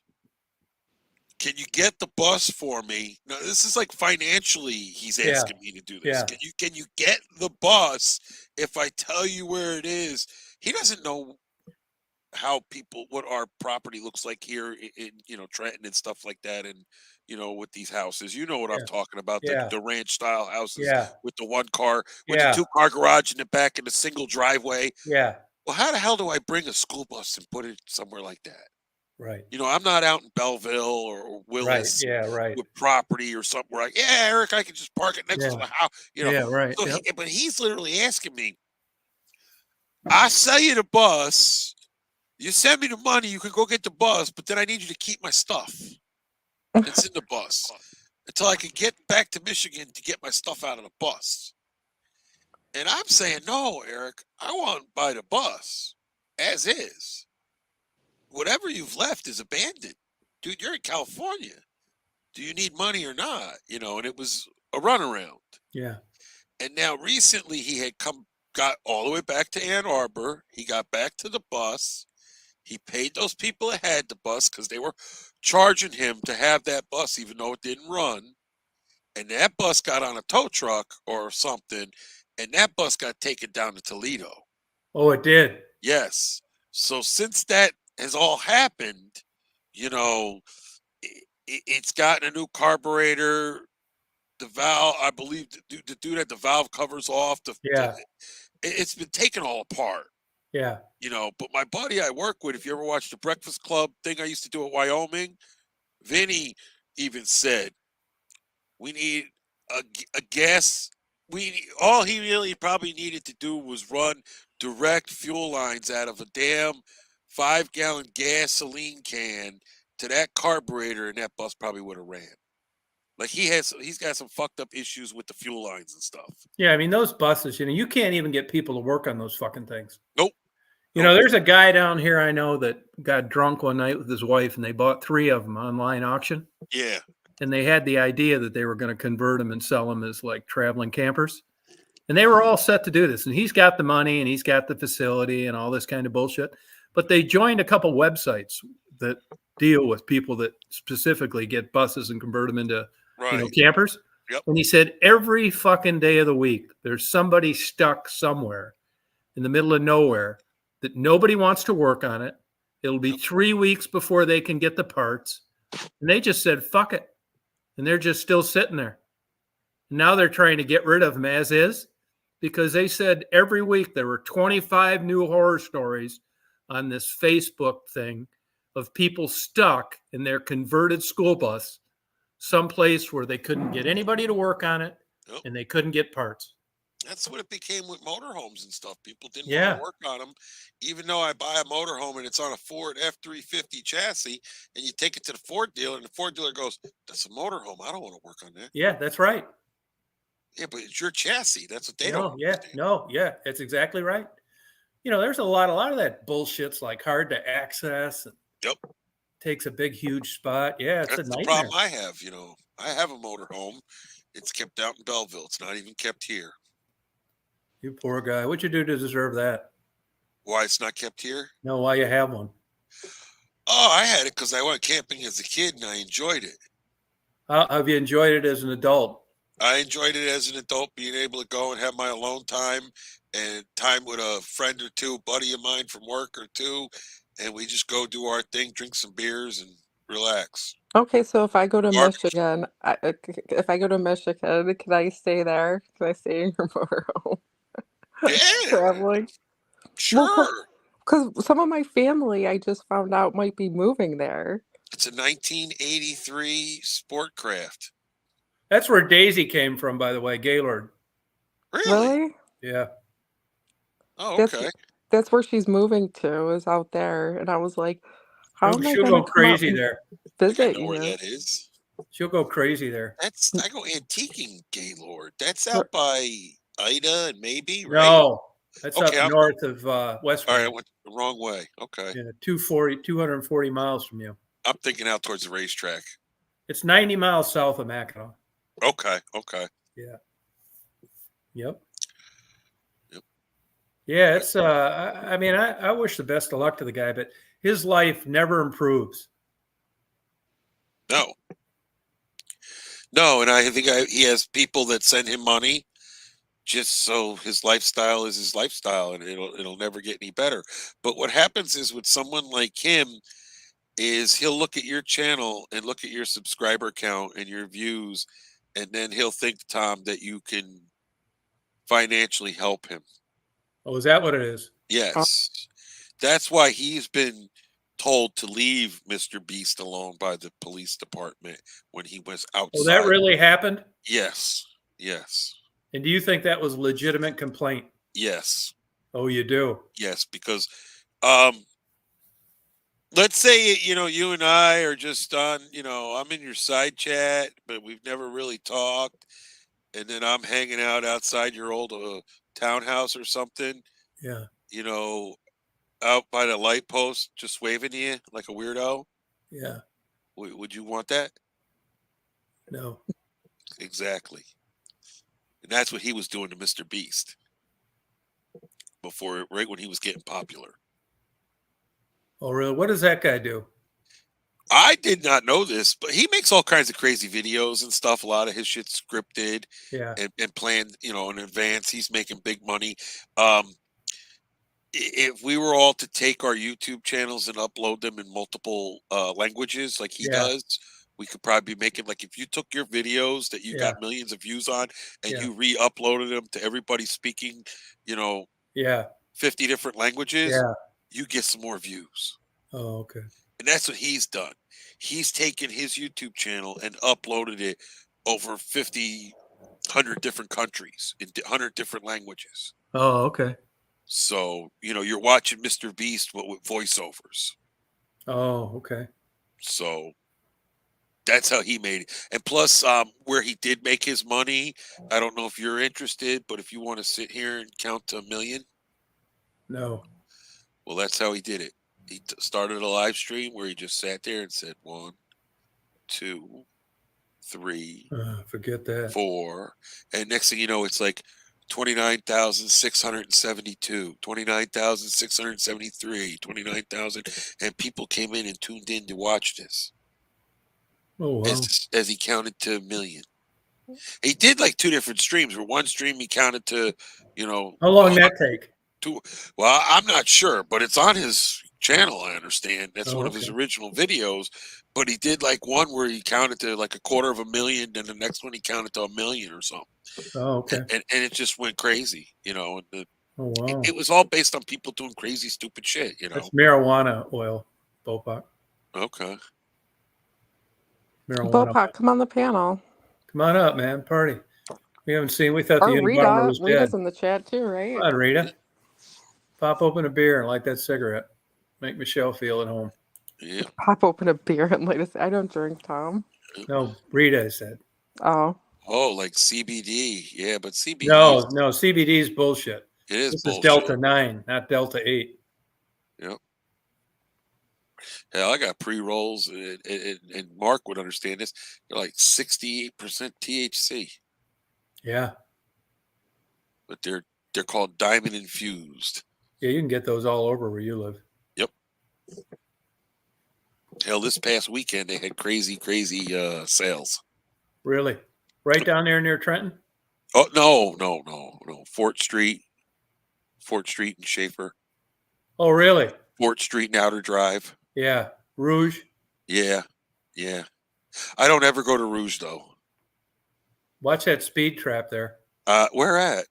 Can you get the bus for me? Now, this is like financially he's asking me to do this. Yeah. Can you get the bus if I tell you where it is? He doesn't know how what our property looks like here in Trenton and stuff like that, and with these houses. You know what I'm talking about, the ranch style houses with the one car, with the 2-car garage in the back and a single driveway. Yeah. Well, how the hell do I bring a school bus and put it somewhere like that? Right. I'm not out in Belleville or Willis with property or something where Eric, I can just park it next to the house. Yeah, right. So but he's literally asking me, I sell you the bus. You send me the money. You can go get the bus, but then I need you to keep my stuff. It's in the bus until I can get back to Michigan to get my stuff out of the bus. And I'm saying, no, Eric, I want to buy the bus as is. Whatever you've left is abandoned. Dude, you're in California. Do you need money or not? You know, and it was a runaround. Yeah. And now recently he had got all the way back to Ann Arbor. He got back to the bus. He paid those people that had the bus because they were charging him to have that bus, even though it didn't run. And that bus got on a tow truck or something, and that bus got taken down to Toledo. Oh, it did. Yes. So since that has all happened, you know, it's gotten a new carburetor. The valve, I believe, the dude had the valve covers off. It's been taken all apart. Yeah. You know, but my buddy I work with, if you ever watched the Breakfast Club thing I used to do at Wyoming, Vinny even said, we need a gas. All he really probably needed to do was run direct fuel lines out of a damn 5-gallon gasoline can to that carburetor, and that bus probably would have ran. Like he's got some fucked up issues with the fuel lines and stuff. Yeah, I mean those buses, you can't even get people to work on those fucking things. Nope. There's a guy down here I know that got drunk one night with his wife, and they bought 3 of them online auction. Yeah. And they had the idea that they were going to convert them and sell them as like traveling campers. And they were all set to do this. And he's got the money and he's got the facility and all this kind of bullshit. But they joined a couple websites that deal with people that specifically get buses and convert them into campers. Yep. And he said every fucking day of the week, there's somebody stuck somewhere in the middle of nowhere that nobody wants to work on it. It'll be 3 weeks before they can get the parts. And they just said, fuck it. And they're just still sitting there. Now they're trying to get rid of them as is, because they said every week there were 25 new horror stories on this Facebook thing of people stuck in their converted school bus someplace where they couldn't get anybody to work on it and they couldn't get parts. That's what it became with motorhomes and stuff. People didn't want Yeah. to work on them. Even though I buy a motorhome and it's on a Ford F-350 chassis, and you take it to the Ford dealer, and the Ford dealer goes, that's a motorhome. I don't want to work on that. Yeah, that's right. Yeah, but it's your chassis. That's what they don't understand. That's exactly right. There's a lot of that bullshit's like hard to access. And Yep. Takes a big, huge spot. Yeah, it's That's a the nightmare. problem I have. I have a motorhome. It's kept out in Belleville. It's not even kept here. You poor guy. What'd you do to deserve that? Why it's not kept here? No, why you have one? Oh, I had it because I went camping as a kid and I enjoyed it. How have you enjoyed it as an adult? I enjoyed it as an adult, being able to go and have my alone time and time with a friend or two, buddy of mine from work or two, and we just go do our thing, drink some beers, and relax. Okay, so if I go to Barbecue. Michigan, can I stay there? Can I stay in your motorhome Yeah, traveling? sure. Because some of my family, I just found out, might be moving there. It's a 1983 sport craft. That's where Daisy came from, by the way, Gaylord. Really? Yeah. Oh, okay. That's where she's moving to, is out there. And I was like, how am I She'll going go to crazy there. I visit know where you? that is. She'll go crazy there. I go antiquing, Gaylord. That's out by Ida and maybe, right? No, that's Okay, up north of West. All right, I went the wrong way. Okay. Yeah, 240 miles from you. I'm thinking out towards the racetrack. It's 90 miles south of Mackinac. Okay. Yeah. Yep. Yep. Yeah, it's I wish the best of luck to the guy, but his life never improves. No, and I think he has people that send him money just so his lifestyle is his lifestyle, and it'll never get any better. But what happens is with someone like him is he'll look at your channel and look at your subscriber count and your views, and then he'll think, Tom, that you can financially help him. Oh, is that what it is? Yes. That's why he's been told to leave Mr. Beast alone by the police department when he was outside. Oh, that really happened? Yes. And do you think that was a legitimate complaint? Yes. Oh, you do? Yes, because let's say, you and I are just on, I'm in your side chat, but we've never really talked. And then I'm hanging out outside your old townhouse or something, Yeah. Out by the light post, just waving to you like a weirdo. Yeah. Would you want that? No. Exactly. And that's what he was doing to Mr. Beast right when he was getting popular. Oh, really? What does that guy do? I did not know this, but he makes all kinds of crazy videos and stuff. A lot of his shit's scripted Yeah. and planned, in advance. He's making big money. If we were all to take our YouTube channels and upload them in multiple languages like he Yeah. does, we could probably be making, like, if you took your videos that you Yeah. got millions of views on and Yeah. you re-uploaded them to everybody speaking, Yeah. 50 different languages, Yeah. you get some more views. Oh, okay. And that's what he's done. He's taken his YouTube channel and uploaded it over 50, 100 different countries in 100 different languages. Oh, okay. So, you're watching Mr. Beast, but with voiceovers. Oh, okay. So that's how he made it. And plus, where he did make his money, I don't know if you're interested, but if you want to sit here and count to 1 million, No. well, that's how he did it. He started a live stream where he just sat there and said 1, 2, 3, Forget that. 4, and next thing you know, it's like 29,672, 29,673, 29,000, and people came in and tuned in to watch this. Oh, wow. As he counted to 1 million. He did like 2 different streams. Where one stream he counted to, How long that take? well, I'm not sure, but it's on his channel, I understand. That's Oh, one of his okay. original videos. But he did like one where he counted to like 250,000, and the next one he counted to 1 million or something. Oh, okay. And it just went crazy, And Oh, wow. it was all based on people doing crazy, stupid shit, That's marijuana oil, Bopak. Okay. Marijuana. Bopak, come on the panel. Come on up, man. Party. We haven't seen. We thought the Or Unabomber Rita. was Rita's dead. in the chat too, right? Come on, Rita. Pop open a beer and light that cigarette. Make Michelle feel at home. Yeah. Pop open a beer and light us. I don't drink, Tom. No, Rita, I said. Oh. Oh, like CBD. Yeah, but CBD. No, CBD is bullshit. It is This bullshit. is Delta 9, not Delta 8. Yep. Hell, I got pre-rolls, and Mark would understand this. They're like 68% THC. Yeah. But they're called diamond infused. Yeah, you can get those all over where you live. Yep. Hell, this past weekend they had crazy sales. Really? Right down there near Trenton? Oh, no. Fort Street and Schaefer. Oh, really? Fort Street and Outer Drive. Yeah. Rouge? Yeah. I don't ever go to Rouge though. Watch that speed trap there. Where at?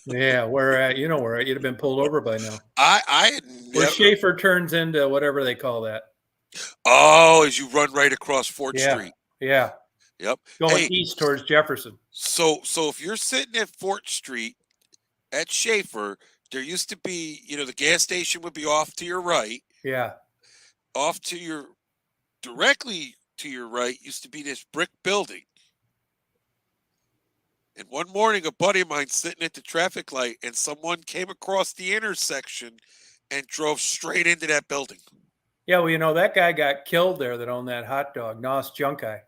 Yeah, where at? You know where at. You'd have been pulled over by now. I had Where never... Schaefer turns into whatever they call that. Oh, as you run right across Fort Street. Yeah. Yep. Going east towards Jefferson. So if you're sitting at Fort Street at Schaefer, there used to be, the gas station would be off to your right. Yeah. Directly to your right used to be this brick building. And one morning, a buddy of mine sitting at the traffic light, and someone came across the intersection and drove straight into that building. Yeah, well, that guy got killed there that owned that hot dog, Nos Junkai.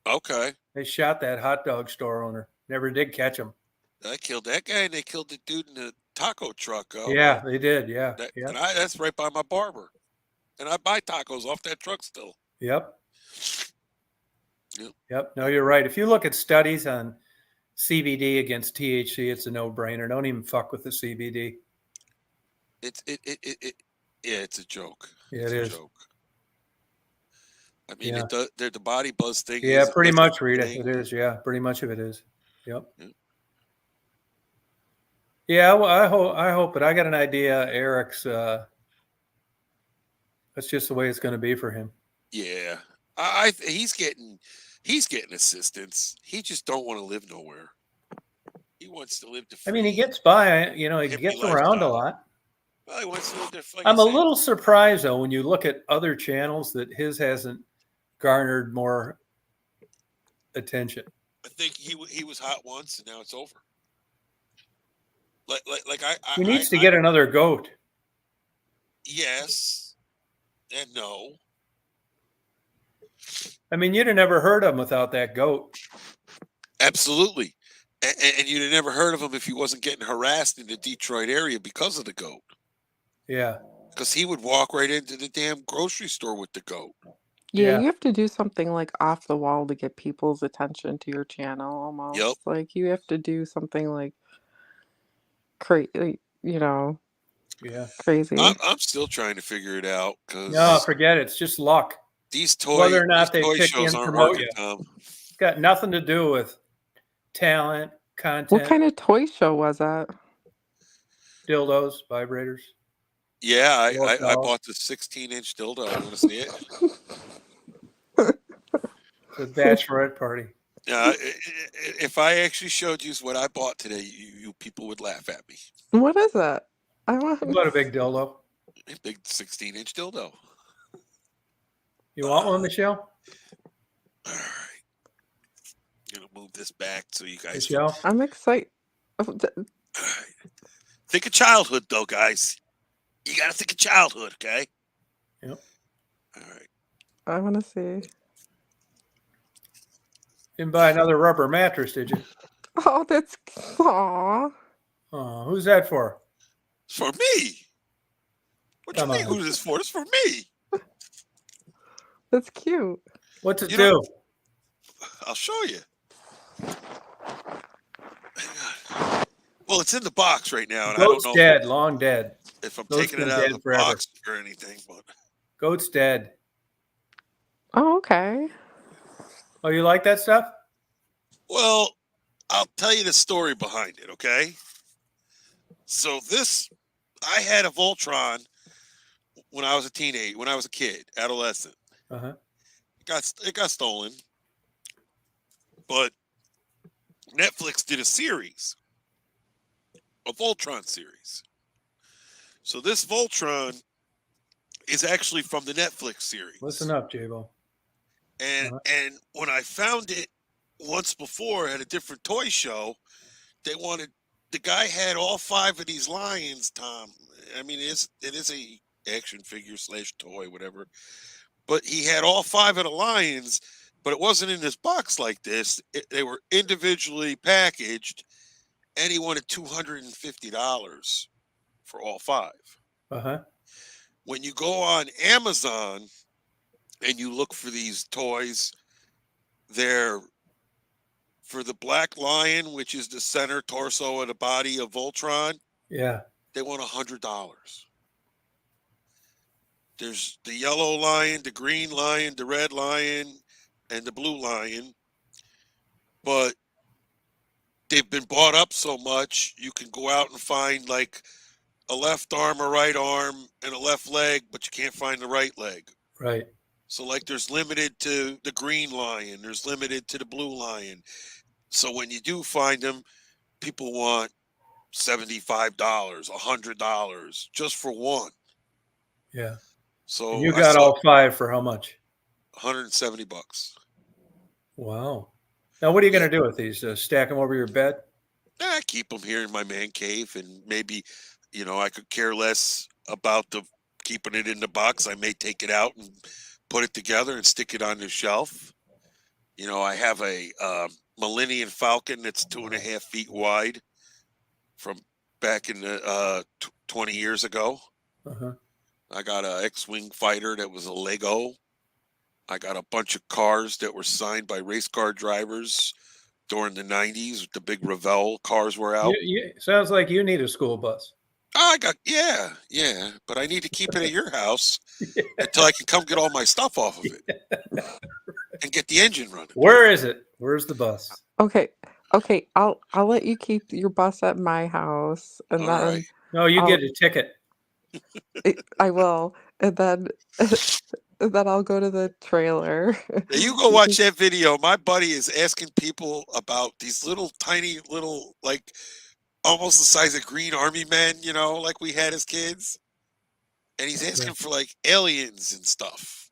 Okay. They shot that hot dog store owner. Never did catch him. I killed that guy, and they killed the dude in the taco truck. Yeah, they did. Yeah. And that's right by my barber. And I buy tacos off that truck still. Yep. No, you're right. If you look at studies on CBD against THC, it's a no-brainer. Don't even fuck with the CBD. It's a joke. Yeah, it is. A joke. I mean, the body buzz thing. Yeah, pretty much, Rita. It is. Yeah, pretty much of it is. Yep. Yeah, well, I hope, but I got an idea. Eric's. That's just the way it's going to be for him. Yeah, he's getting assistance. He just don't want to live nowhere. He wants to live the I mean, he free gets by, he hippie gets around a lifestyle. lot. Well, he wants to live the like I'm I a said, little surprised though when you look at other channels that his hasn't garnered more attention. I think he was hot once and now it's over. Like He needs to get another goat. yes and no. I mean, you'd have never heard of him without that goat. Absolutely. And you'd have never heard of him if he wasn't getting harassed in the Detroit area because of the goat. Yeah. Because he would walk right into the damn grocery store with the goat. Yeah, Yeah. you have to do something like off the wall to get people's attention to your channel almost. Yep. Like you have to do something like crazy, Yeah. crazy. I'm still trying to figure it out because No, forget it. It's just luck. these Whether or not they toy pick you shows and aren't promote working, you. Tom. It's got nothing to do with talent, content, What kind of toy show was that? dildos, vibrators. Yeah, I Blowjobs. bought the 16-inch dildo. I want to see it. It's a bachelorette party. If I actually showed you what I bought today, you people would laugh at me. What is it? I You want. bought a big dildo. A big 16-inch dildo. You want one, Michelle? All right. Gonna move this back so you guys Michelle? I'm excited. All right. Think of childhood, though, guys. You gotta think of childhood, okay? Yep. All right. I want to see. Didn't buy another rubber mattress, did you? Oh, that's aw. Oh, who's that for? It's for me. What Come you mean? on. Who's this for? It's for me. That's cute. What's it You do? know- I'll show you. Hang on. Well, it's in the box right now, and Goat's I don't know dead, long dead. if I'm Goat's taking it been out dead of the forever. box or anything. But Goat's dead. Oh, okay. Oh, you like that stuff? well, I'll tell you the story behind it. Okay. So I had a Voltron when I was a teenager, when I was a kid, adolescent. Uh-huh. It got stolen, but Netflix did a series, a Voltron series. So this Voltron is actually from the Netflix series. Listen up, J-Bo. And when I found it once before at a different toy show, the guy had all 5 of these lions, Tom. I mean, it is a action figure / toy, whatever. But he had all 5 of the lions, but it wasn't in this box like this. They were individually packaged, and he wanted $250 for all 5. Uh-huh. When you go on Amazon and you look for these toys, they're for the black lion, which is the center torso of the body of Voltron. Yeah. They want $100. There's the yellow lion, the green lion, the red lion, and the blue lion. But they've been bought up so much, you can go out and find like a left arm, a right arm, and a left leg, but you can't find the right leg. Right. So like there's limited to the green lion, there's limited to the blue lion. So when you do find them, people want $75, $100 just for one. Yeah. So You got all 5 for how much? $170. Wow. Now, what are you going to do with these? Stack them over your bed? I keep them here in my man cave, and maybe, I could care less about keeping it in the box. I may take it out and put it together and stick it on the shelf. I have a Millennium Falcon that's 2.5 feet wide from back in the 20 years ago. Uh-huh. I got a X-Wing fighter that was a Lego. I got a bunch of cars that were signed by race car drivers during the 90s. The big Revell cars were out. Sounds like you need a school bus. Yeah, but I need to keep it at your house until I can come get all my stuff off of it and get the engine running. Where is it? Where's the bus? Okay. I'll let you keep your bus at my house, and All then right. No, you I'll- get a ticket. I will, and then Then I'll go to the trailer. Now you go watch that video. My buddy is asking people about these little tiny little, like, almost the size of green army men, like we had as kids. And he's asking for like aliens and stuff.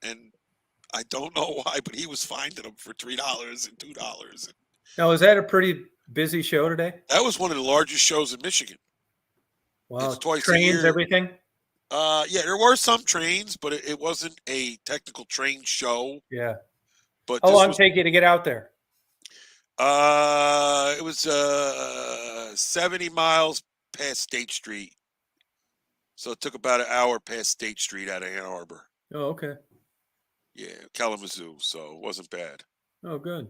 And I don't know why, but he was finding them for $3 and $2. Now, is that a pretty busy show today? That was one of the largest shows in Michigan. Wow. It's twice a Trains, year. everything? Yeah, there were some trains, but it wasn't a technical train show. Yeah. But How this long was, take you to get out there? it was 70 miles past State Street. So it took about an hour past State Street out of Ann Arbor. Oh, okay. Yeah, Kalamazoo. So it wasn't bad. Oh, good.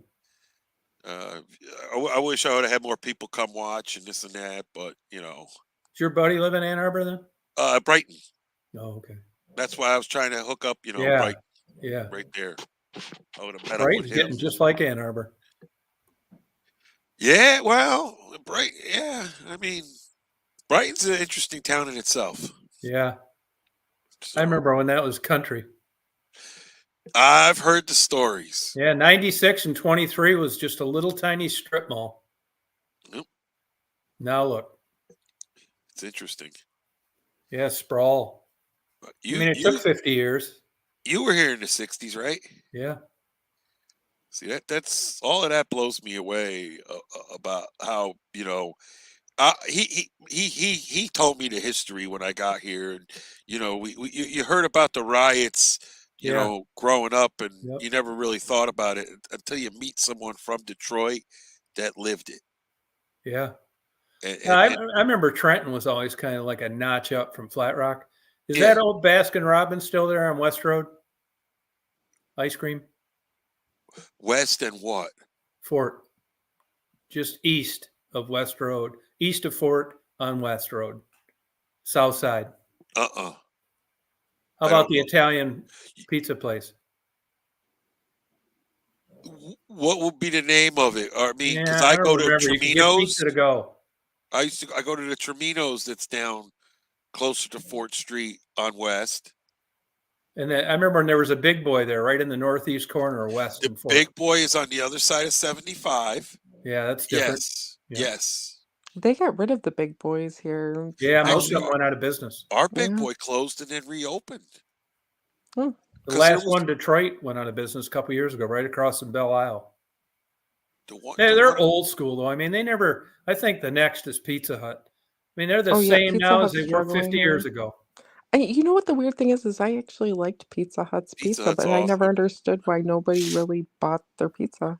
I wish I would have had more people come watch and this and that, but Does your buddy live in Ann Arbor then? Brighton. Oh, okay. That's why I was trying to hook up, Yeah. right Yeah. there. I would have met up Brighton's with him. getting just like Ann Arbor. Yeah, well, Brighton. Yeah, I mean, Brighton's an interesting town in itself. Yeah. So, I remember when that was country. I've heard the stories. Yeah, 96 and 23 was just a little tiny strip mall. Yep. Now look. It's interesting. Yeah, sprawl. It took 50 years. You were here in the 60s, right? Yeah. See, that's all of that blows me away about how, he told me the history when I got here, and you heard about the riots, growing up, and Yep. you never really thought about it until you meet someone from Detroit that lived it. Yeah. And, Yeah, and, I remember Trenton was always kind of like a notch up from Flat Rock. Is Yeah. that old Baskin Robbins still there on West Road? Ice cream? West and what? Fort. Just east of West Road. East of Fort on West Road. South side. Uh-uh. How I about don't the know. Italian pizza place? What would be the name of it? I mean, because Yeah, I don't go to remember. You can get Tremino's. pizza to go. I go to the Tremino's that's down closer to Fort Street on West. And then I remember when there was a Big Boy there, right in the northeast corner of West The and Fort. Big Boy is on the other side of 75. Yeah, that's different. Yes. Yeah. Yes. They got rid of the big boys here. Yeah, most Actually, of them went out of business. Our Big Yeah. Boy closed and then reopened. The 'Cause last there was- one, Detroit, went out of business a couple years ago, right across from Belle Isle. The one, They're the one- old school, though. I mean, they never, I think the next is Pizza Hut. I mean, they're the Oh, yeah, same Pizza now as Hut's they were 50 struggling years here. ago. You know what the weird thing is I actually liked Pizza Hut's Pizza pizza, Hut's but I never awesome. understood why nobody really bought their pizza.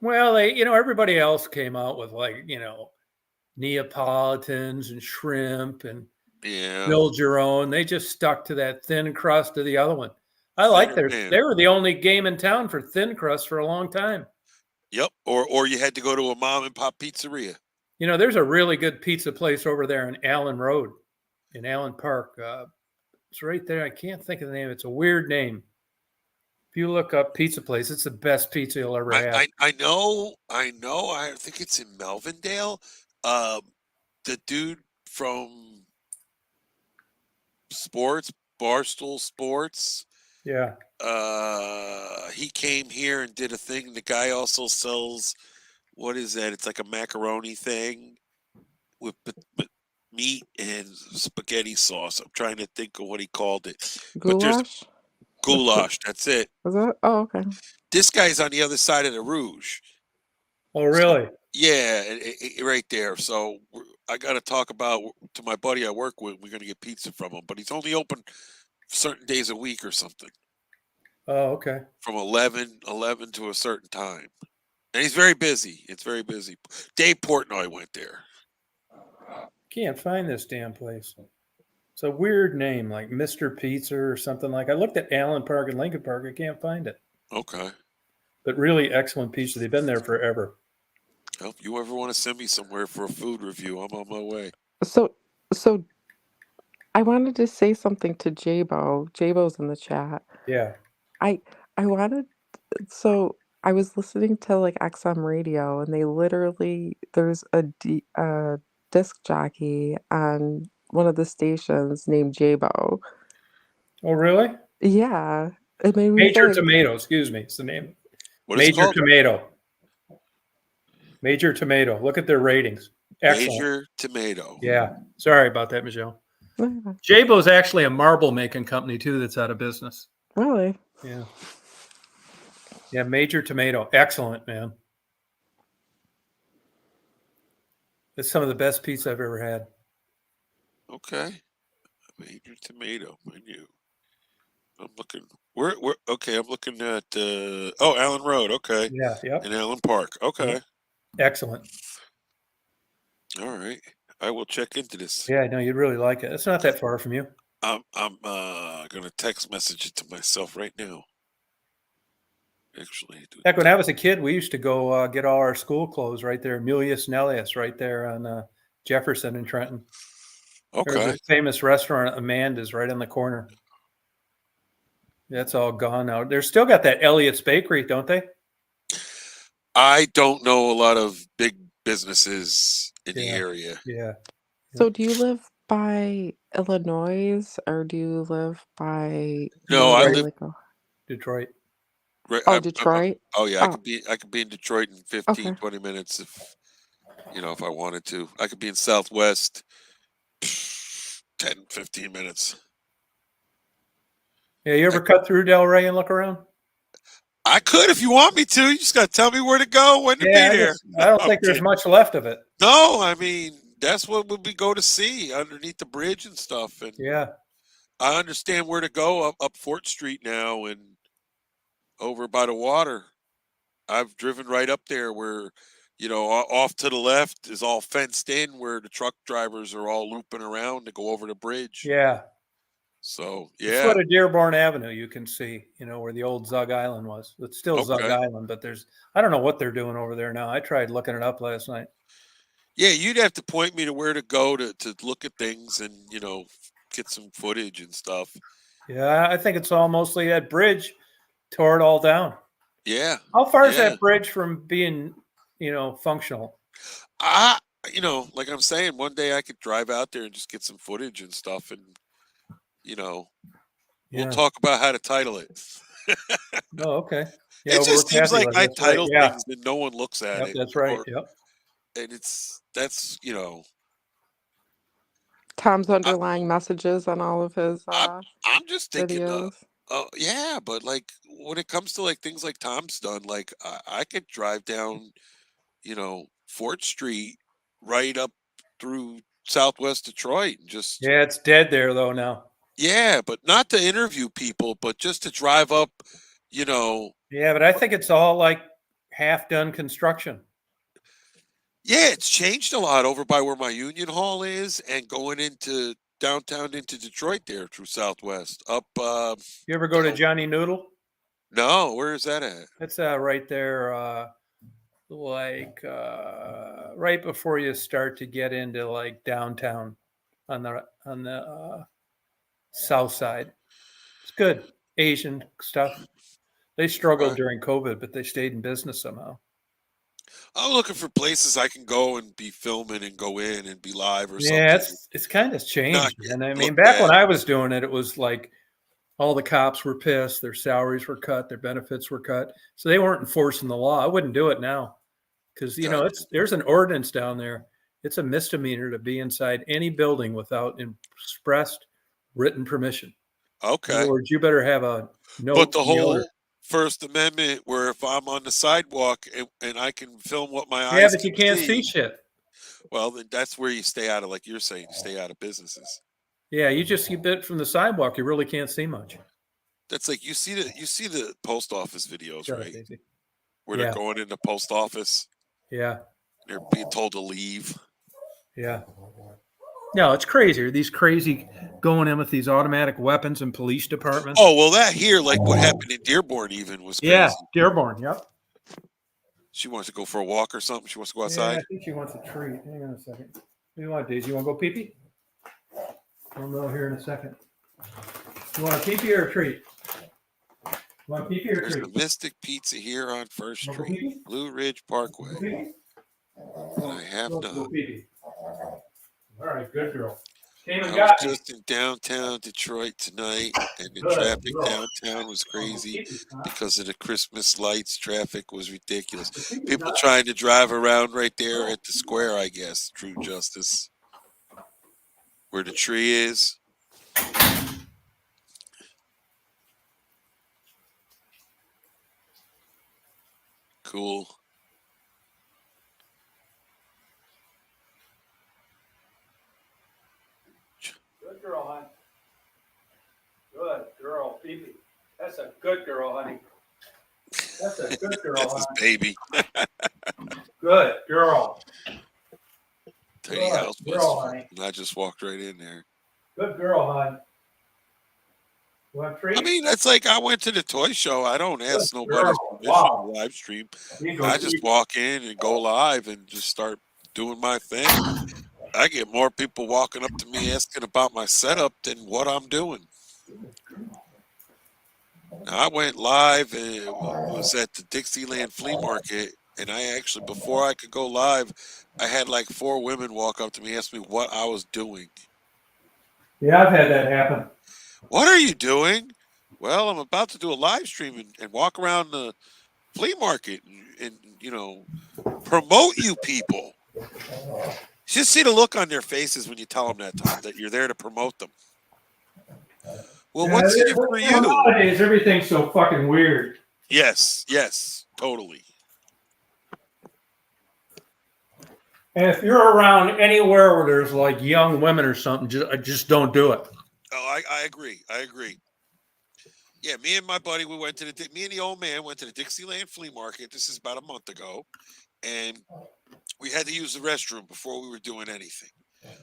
Well, everybody else came out with Neapolitans and shrimp and Yeah. build your own. They just stuck to that thin crust of the other one. I like Thinner man. they were the only game in town for thin crust for a long time. Yep. Or you had to go to a mom and pop pizzeria. There's a really good pizza place over there in Allen Road, in Allen Park. It's right there. I can't think of the name. It's a weird name. If you look up pizza place, it's the best pizza you'll ever have. I know. I think it's in Melvindale. The dude from Barstool Sports, Yeah. he came here and did a thing. The guy also sells, what is that? It's like a macaroni thing with meat and spaghetti sauce. I'm trying to think of what he called it. But there's Goulash? goulash. That's it. Was that? Oh, okay. This guy's on the other side of the Rouge. Oh, really? Yeah, right there. So I got to talk about to my buddy I work with. We're going to get pizza from him, but he's only open certain days a week or something, Oh, okay. from 11 to a certain time. And he's very busy. It's very busy. Dave Portnoy went there. Can't find this damn place. It's a weird name, like Mr. Pizza or something like. I looked at Allen Park and Lincoln Park. I can't find it. Okay. But really excellent pizza. They've been there forever. Well, if you ever want to send me somewhere for a food review, I'm on my way. So I wanted to say something to Jabo. Jabo's in the chat. Yeah. I wanted so I was listening to like XM radio and they literally there's a disc jockey on one of the stations named Jabo. Oh, really? Yeah, it made me Major think. Tomato, excuse me, it's the name. What is it Major called? Tomato. Major Tomato. Look at their ratings. Excellent. Major Tomato. Yeah. Sorry about that, Michelle. Yeah, Jabo's actually a marble making company too that's out of business. really? Yeah. Yeah, Major Tomato. Excellent, man. It's some of the best pizza I've ever had. Okay. Major Tomato menu. I'm looking. Where? Okay, I'm looking at. Allen Road. Okay, Yeah, yep. in Allen Park. Okay. Yep. Excellent. All right. I will check into this. Yeah, no, you'd really like it. It's not that far from you. I'm gonna text message it to myself right now. Actually, Heck, when I was a kid, we used to go get all our school clothes right there, Aemilius Nellius, right there on Jefferson and Trenton. There's okay. this famous restaurant, Amanda's, right on the corner. That's all gone now. They're still got that Elliott's Bakery, don't they? I don't know a lot of big businesses in the Yeah. area. Yeah. So do you live by Illinois or do you live by No, I maybe live like Detroit. right. Detroit? Oh yeah, Oh, I could be in Detroit in 15, okay. 20 minutes if if I wanted to. I could be in Southwest 10, 15 minutes. Yeah, you ever cut through Delray and look around? I could if you want me to. You just got to tell me where to go, when to be Yeah, there. I don't I'm think there's kidding. much left of it. No, I mean that's what we go to see underneath the bridge and stuff. And Yeah. I understand where to go up Fort Street now and over by the water. I've driven right up there where, off to the left is all fenced in where the truck drivers are all looping around to go over the bridge. Yeah. So, The yeah. foot of Dearborn Avenue, you can see, where the old Zug Island was. It's still Zug Okay. Island, but I don't know what they're doing over there now. I tried looking it up last night. Yeah, you'd have to point me to where to go to look at things and, get some footage and stuff. Yeah, I think it's all mostly that bridge tore it all down. Yeah. How far is Yeah. that bridge from being, functional? Like I'm saying, one day I could drive out there and just get some footage and stuff and, we'll Yeah. talk about how to title it. Oh, okay. Yeah, It over just seems Kathy like was. I That's right. title Yeah. things and no one looks at Yep, it. that's right. Yep. And that's Tom's underlying messages on all of his I'm just thinking, videos. yeah, but like when it comes to like things like Tom's done, like I could drive down, Fort Street right up through Southwest Detroit and just Yeah, it's dead there though now. yeah, but not to interview people, but just to drive up, Yeah, but I think it's all like half done construction. yeah, it's changed a lot over by where my Union Hall is and going into downtown into Detroit there through Southwest up. You ever go to Johnny Noodle? No, where is that at? It's right there, right before you start to get into like downtown on the south side. It's good Asian stuff. They struggled during COVID, but they stayed in business somehow. I'm looking for places I can go and be filming and go in and be live or something. Yeah, it's kind of changed. And I mean, look back when bad. I was doing it, it was like all the cops were pissed. Their salaries were cut. Their benefits were cut. So they weren't enforcing the law. I wouldn't do it now because, there's an ordinance down there. It's a misdemeanor to be inside any building without expressed written permission. In Okay. other words, you better have a note. But the in whole order. First Amendment, where if I'm on the sidewalk and I can film what my Yeah, eyes but you can't see shit. Well, then that's where you stay out of, like you're saying, you stay out of businesses. Yeah, you just keep it from the sidewalk. You really can't see much. That's like you see the post office videos, Shut up, right? Daisy. Where Yeah. they're going into post office. Yeah. They're being told to leave. Yeah. No, it's crazy. These crazy going in with these automatic weapons in police departments. Oh, well, that here, like what happened in Dearborn even was crazy. Yeah, Dearborn. Yep. She wants to go for a walk or something. She wants to go Yeah, outside. I think she wants a treat. Hang on a second. What do you want, Daisy? You want to go pee-pee? We'll know here in a second. You want a pee-pee or a treat? You want a pee-pee or a There's treat? the Mystic Pizza here on First Want to go Street, pee-pee? Blue Ridge Parkway. Go pee-pee? And I have Go not. pee-pee. All right, good girl. Came and I was got me. just in downtown Detroit tonight, and the Good traffic girl. downtown was crazy Huh? because of the Christmas lights. Traffic was ridiculous. The TV People not- trying to drive around right there at the square, I guess. True Justice, where the tree is. Cool. Good girl, hon. Good girl, Phoebe. That's a good girl, honey. That's a good girl, That's his hon. baby. Good girl. Tiny Good house girl, bus. honey. And I just walked right in there. Good girl, hon. You want a treat? I mean, that's like I went to the toy show. I don't ask Good nobody's girl. permission Wow. to live stream. Here you go, I just Phoebe. walk in and go live and just start doing my thing. I get more people walking up to me asking about my setup than what I'm doing. Now, I went live and was at the Dixieland Flea Market, and I actually, before I could go live, I had like 4 women walk up to me, ask me what I was doing. Yeah, I've had that happen. What are you doing? Well, I'm about to do a live stream and walk around the flea market and promote you people. Just see the look on their faces when you tell them that, Tom, that you're there to promote them. Well, Yeah, what's in it for you? Nowadays, everything's so fucking weird. Yes, totally. And if you're around anywhere where there's like young women or something, just don't do it. Oh, I agree. Yeah, me and my buddy, me and the old man went to the Dixieland Flea Market. This is about a month ago. And we had to use the restroom before we were doing anything.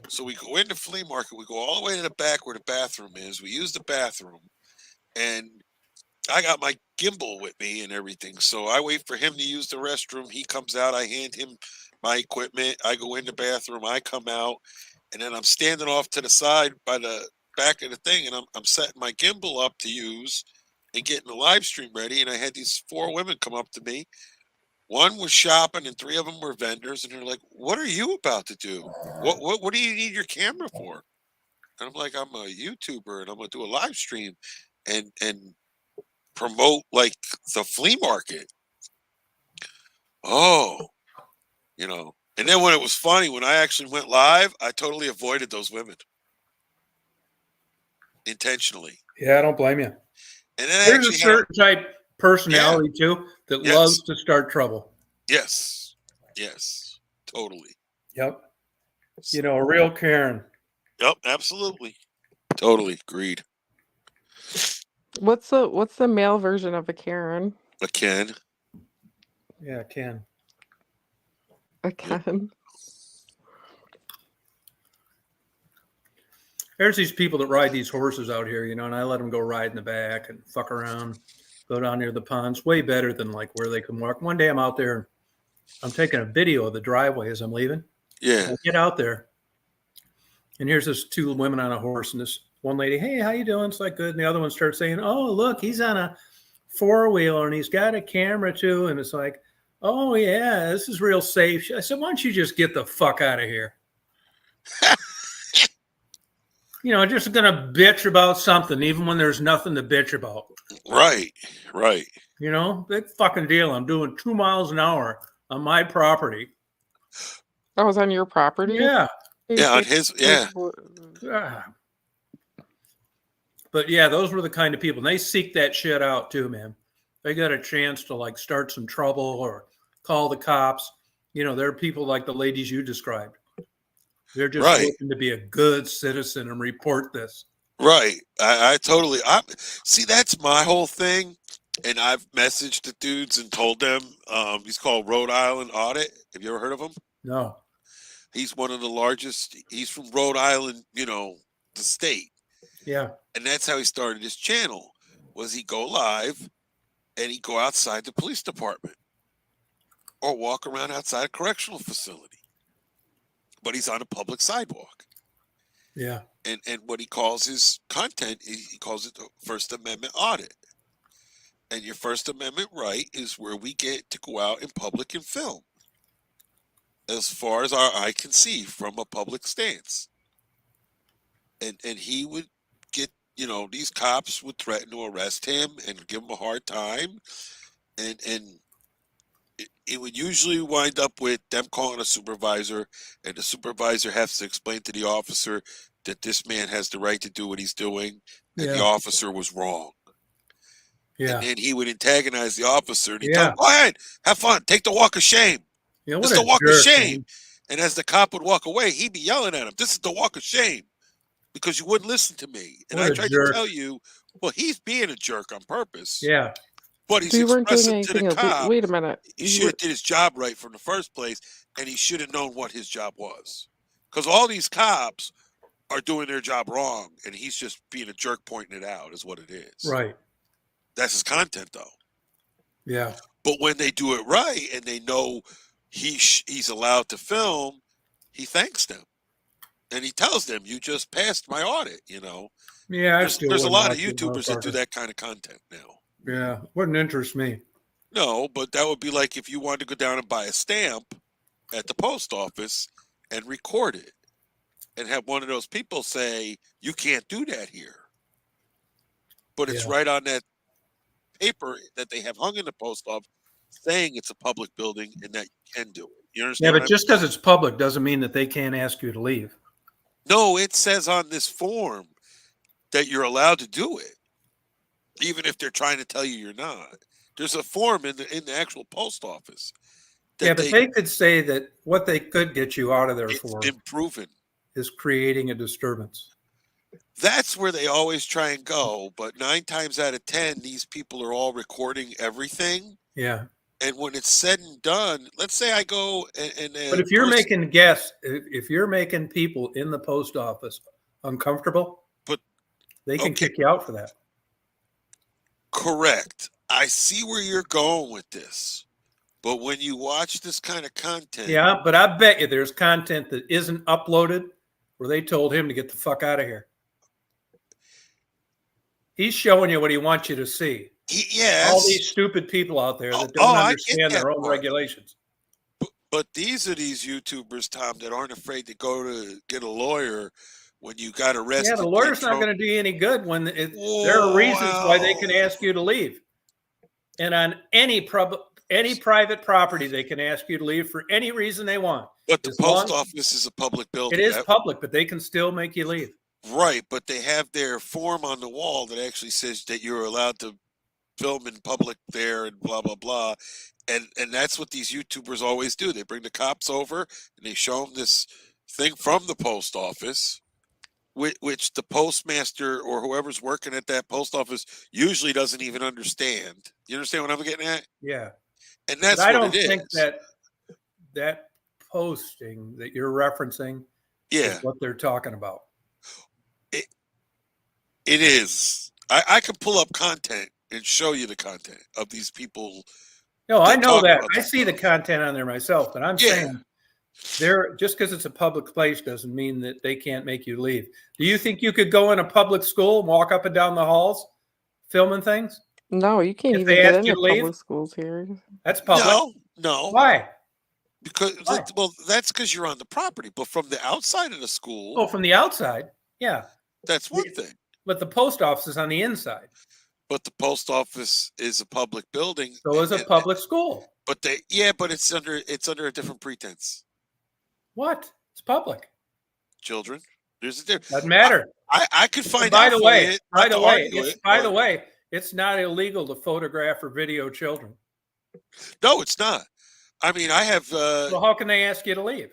So we go into flea market. We go all the way to the back where the bathroom is. We use the bathroom. And I got my gimbal with me and everything. So I wait for him to use the restroom. He comes out. I hand him my equipment. I go in the bathroom. I come out. And then I'm standing off to the side by the back of the thing. And I'm setting my gimbal up to use and getting the live stream ready. And I had these 4 women come up to me. One was shopping and 3 of them were vendors. And they're like, what are you about to do? What do you need your camera for? And I'm like, I'm a YouTuber and I'm going to do a live stream and promote like the flea market. Oh, And then when it was funny, when I actually went live, I totally avoided those women intentionally. Yeah, I don't blame you. And then I There's a actually certain type personality too that Yes. loves to start trouble. Yes, totally. Yep. A real Karen. Yep, absolutely. Totally agreed. What's the male version of a Karen? A Ken. Yeah, Ken. A Ken. There's these people that ride these horses out here, and I let them go ride in the back and fuck around, go down near the ponds. Way better than like where they can walk. One day I'm out there, I'm taking a video of the driveway as I'm leaving. Yeah. I get out there, and here's this 2 women on a horse, and this one lady, hey, how you doing? It's like good. And the other one starts saying, oh, look, he's on a 4-wheeler and he's got a camera too. And it's like, oh yeah, this is real safe. I said, why don't you just get the fuck out of here? Just gonna bitch about something, even when there's nothing to bitch about. Right. Big fucking deal. I'm doing 2 miles an hour on my property. That was on your property? Yeah. Yeah, on his, yeah. But yeah, those were the kind of people. And they seek that shit out too, man. They got a chance to like start some trouble or call the cops. They're people like the ladies you described. They're just looking to be a good citizen and report this. Right. I totally. See, that's my whole thing. And I've messaged the dudes and told them. He's called Rhode Island Audit. Have you ever heard of him? No. He's one of the largest. He's from Rhode Island, the state. Yeah. And that's how he started his channel. Was he go live and he'd go outside the police department or walk around outside a correctional facility. But he's on a public sidewalk. Yeah. And what he calls his content, he calls it the First Amendment audit. And your First Amendment right is where we get to go out in public and film. As far as our eye can see from a public stance. and he would get, these cops would threaten to arrest him and give him a hard time, and it would usually wind up with them calling a supervisor, and the supervisor has to explain to the officer that this man has the right to do what he's doing, and the Yeah. officer was wrong. And Yeah. then he would antagonize the officer, and he'd tell Yeah. him, "Go ahead, have fun, take the walk of shame. Yeah. This What is a the walk of jerk, shame." man. And as the cop would walk away, he'd be yelling at him, "This is the walk of shame because you wouldn't listen to me." And What I a tried to jerk. tell you, well, he's being a jerk on purpose, Yeah. but he's We weren't doing expressing to the anything cop wait a minute. he You should were have did his job right from the first place, and he should have known what his job was. Because all these cops are doing their job wrong, and he's just being a jerk pointing it out, is what it is. Right. That's his content, though. Yeah. But when they do it right and they know he's allowed to film, he thanks them. And he tells them, "You just passed my audit," Yeah. I still There's a wouldn't lot of watch it, YouTubers that do motherfucker. that kind of content now. Yeah. Wouldn't interest me. No, but that would be like if you wanted to go down and buy a stamp at the post office and record it and have one of those people say, "You can't do that here." But it's Yeah. right on that paper that they have hung in the post office saying it's a public building and that you can do it. You Yeah. understand what But I just because it's public doesn't mean that they can't ask you to leave. No, it says on this form that you're allowed to do it, even if they're trying to tell you you're not. There's a form in the actual post office Yeah. that But they could say that what they could get you out of there it's for been proven. is creating a disturbance. That's where they always try and go, but 9 times out of 10, these people are all recording everything. Yeah. And when it's said and done, let's say I go and But if you're making guests, if you're making people in the post office uncomfortable, But they can okay. kick you out for that. Correct. I see where you're going with this. But when you watch this kind of content, Yeah, but I bet you there's content that isn't uploaded where they told him to get the fuck out of here. He's showing you what he wants you to see. yes. All these stupid people out there that Oh, don't I get understand that their own part. regulations. But these are these YouTubers, Tom, that aren't afraid to go to get a lawyer when you got arrested. Yeah, the lawyer's not going to do you any good when there are reasons why they can ask you to leave. And on any private property, they can ask you to leave for any reason they want. But the As post long- office is a public building. It is public, but they can still make you leave. Right, but they have their form on the wall that actually says that you're allowed to film in public there and blah blah blah, and that's what these YouTubers always do. They bring the cops over and they show them this thing from the post office, which the postmaster or whoever's working at that post office usually doesn't even understand. You understand what I'm getting at? Yeah. And that's But I what don't it think is. that posting that you're referencing Yeah, is what they're talking about. it is. I can pull up content and show you the content of these people. No, I that know talk that. about I this see the stuff. content on there myself, but I'm Yeah. saying just because it's a public place doesn't mean that they can't make you leave. Do you think you could go in a public school and walk up and down the halls filming things? No, you can't If even they get ask you into to leave? public schools here. That's public. No, Why? because Why? well, that's because you're on the property. But from the outside of the school, Oh, from the outside, yeah. that's one thing. But the post office is on the inside. But the post office is a public building. So is a and- public school. But but it's under a different pretense. What? It's public. Children, there's a difference. Doesn't matter. I could find By out the for way, you, by not the to way, argue it's it, by but- the way, it's not illegal to photograph or video children. No, it's not. I mean, I have. So how can they ask you to leave?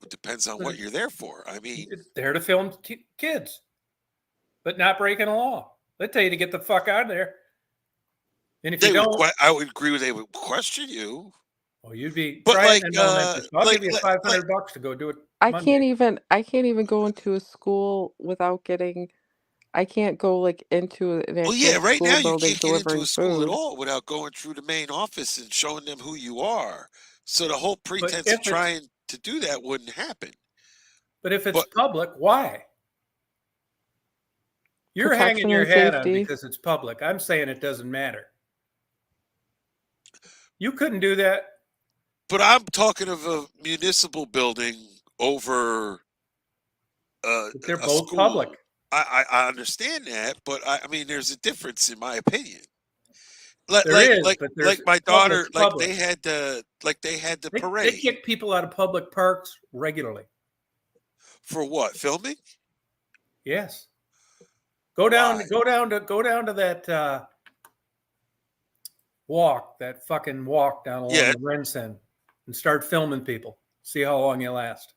It depends on what you're there for. I mean, It's there to film kids, but not breaking a law. They tell you to get the fuck out of there. And if you don't, I would agree with they would question you. well, you'd be But trying like, in elementary school. I'll like- give you like- $500 to go do it. I Monday. can't even go into a school without getting. I can't go like into an Well, actual yeah, right school now you building can't get into delivering a school food. at all without going through the main office and showing them who you are. So the whole pretense if of it's- trying to do that wouldn't happen. But if it's But- public, why? You're hanging Protection your and hat on safety. because it's public. I'm saying it doesn't matter. You couldn't do that. But I'm talking of a municipal building over They're a both school. public. I understand that, but I mean, there's a difference in my opinion. There is, but there's My daughter, public. they had the They parade kick people out of public parks regularly. for what, filming? Yes. Go down Why? to that walk, that fucking walk down along Yeah. the Rensen, and start filming people. See how long you last.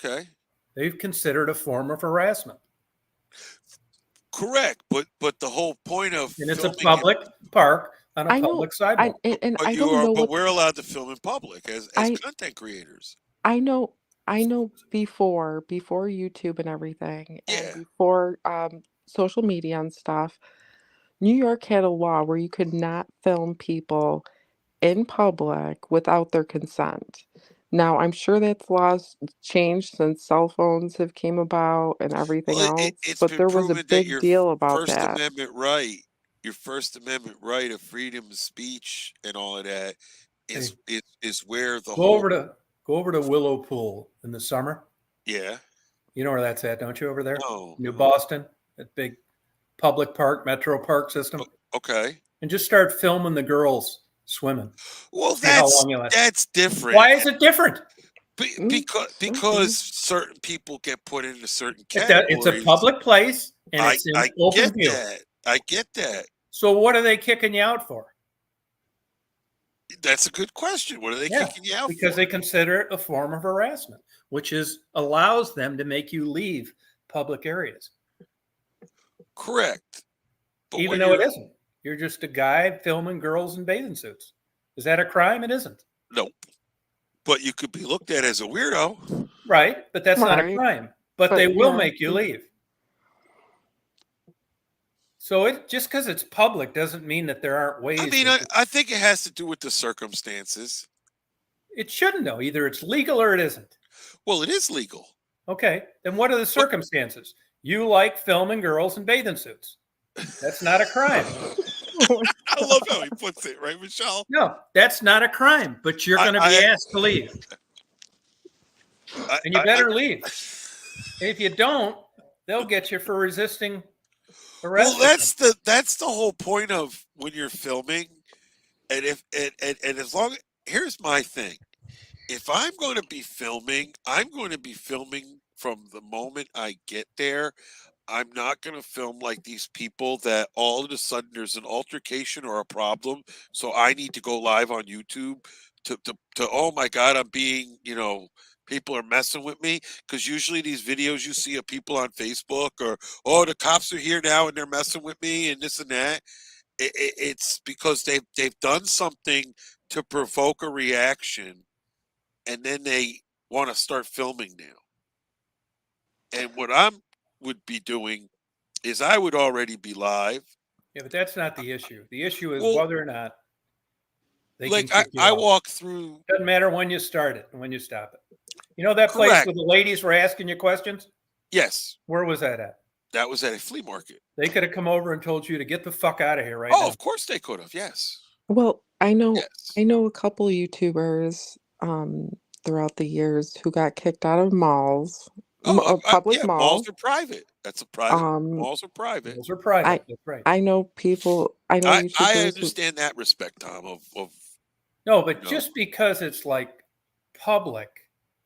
Okay, They've considered a form of harassment, correct, but the whole point of and it's a filming public park on a I know, public sidewalk. and but I don't know what we're allowed to film in public as I content creators. I know before YouTube and everything, and Yeah. before social media and stuff, New York had a law where you could not film people in public without their consent. Now, I'm sure that law's changed since cell phones have came about and everything Well, else, it's but been there was a proven that big deal about First that. Amendment right, your First Amendment right of freedom of speech and all of that is Hey, is where the go whole over to Willow Pool in the summer. yeah. You know where that's at, don't you? Over there, No. New Boston, that big public park, metro park system, Okay. and just start filming the girls swimming. Well, See how long you last. that's different. Why is it different? Because certain people get put into certain categories. It's a public place and it's in I open get view. that. I get that. So what are they kicking you out for? That's a good question. What are they Yeah, kicking you out because for? they consider it a form of harassment, which allows them to make you leave public areas, Correct. But even when though it you're- isn't. You're just a guy filming girls in bathing suits. Is that a crime? It isn't. Nope. But you could be looked at as a weirdo. Right, but that's not a Right. crime. But But, they will yeah. make you leave. So it just because it's public doesn't mean that there aren't ways. I mean, I think it has to do with the circumstances. It shouldn't though. Either it's legal or it isn't. Well, it is legal. Okay, then what are the circumstances? You like filming girls in bathing suits. That's not a crime. I love how he puts it, right, Michelle? No, that's not a crime, but you're going to be asked to leave. And you better leave. And if you don't, they'll get you for resisting arrest. Well, that's the whole point of when you're filming. And as long here's my thing. If I'm going to be filming, I'm going to be filming from the moment I get there. I'm not going to film like these people that all of a sudden there's an altercation or a problem. So I need to go live on YouTube to oh my God, I'm being, people are messing with me. Because usually these videos you see of people on Facebook or, oh, the cops are here now and they're messing with me and this and that. It's because they've done something to provoke a reaction and then they want to start filming now. And what would be doing is I would already be live. Yeah, but that's not the issue. The issue is Well, whether or not they like can kick you I out. walk through. Doesn't matter when you start it and when you stop it. You know that place Correct. where the ladies were asking you questions? Yes, Where was that at? that was at a flea market. They could have come over and told you to get the fuck out of here right Oh, now. of course they could have. Yes. Well, I know Yes. a couple of YouTubers throughout the years who got kicked out of malls, public malls. Malls are private. That's a private. Malls are private. Those are private. That's right. I know people. I know I YouTubers. understand that respect, Tom. Of No, but No. just because it's like public,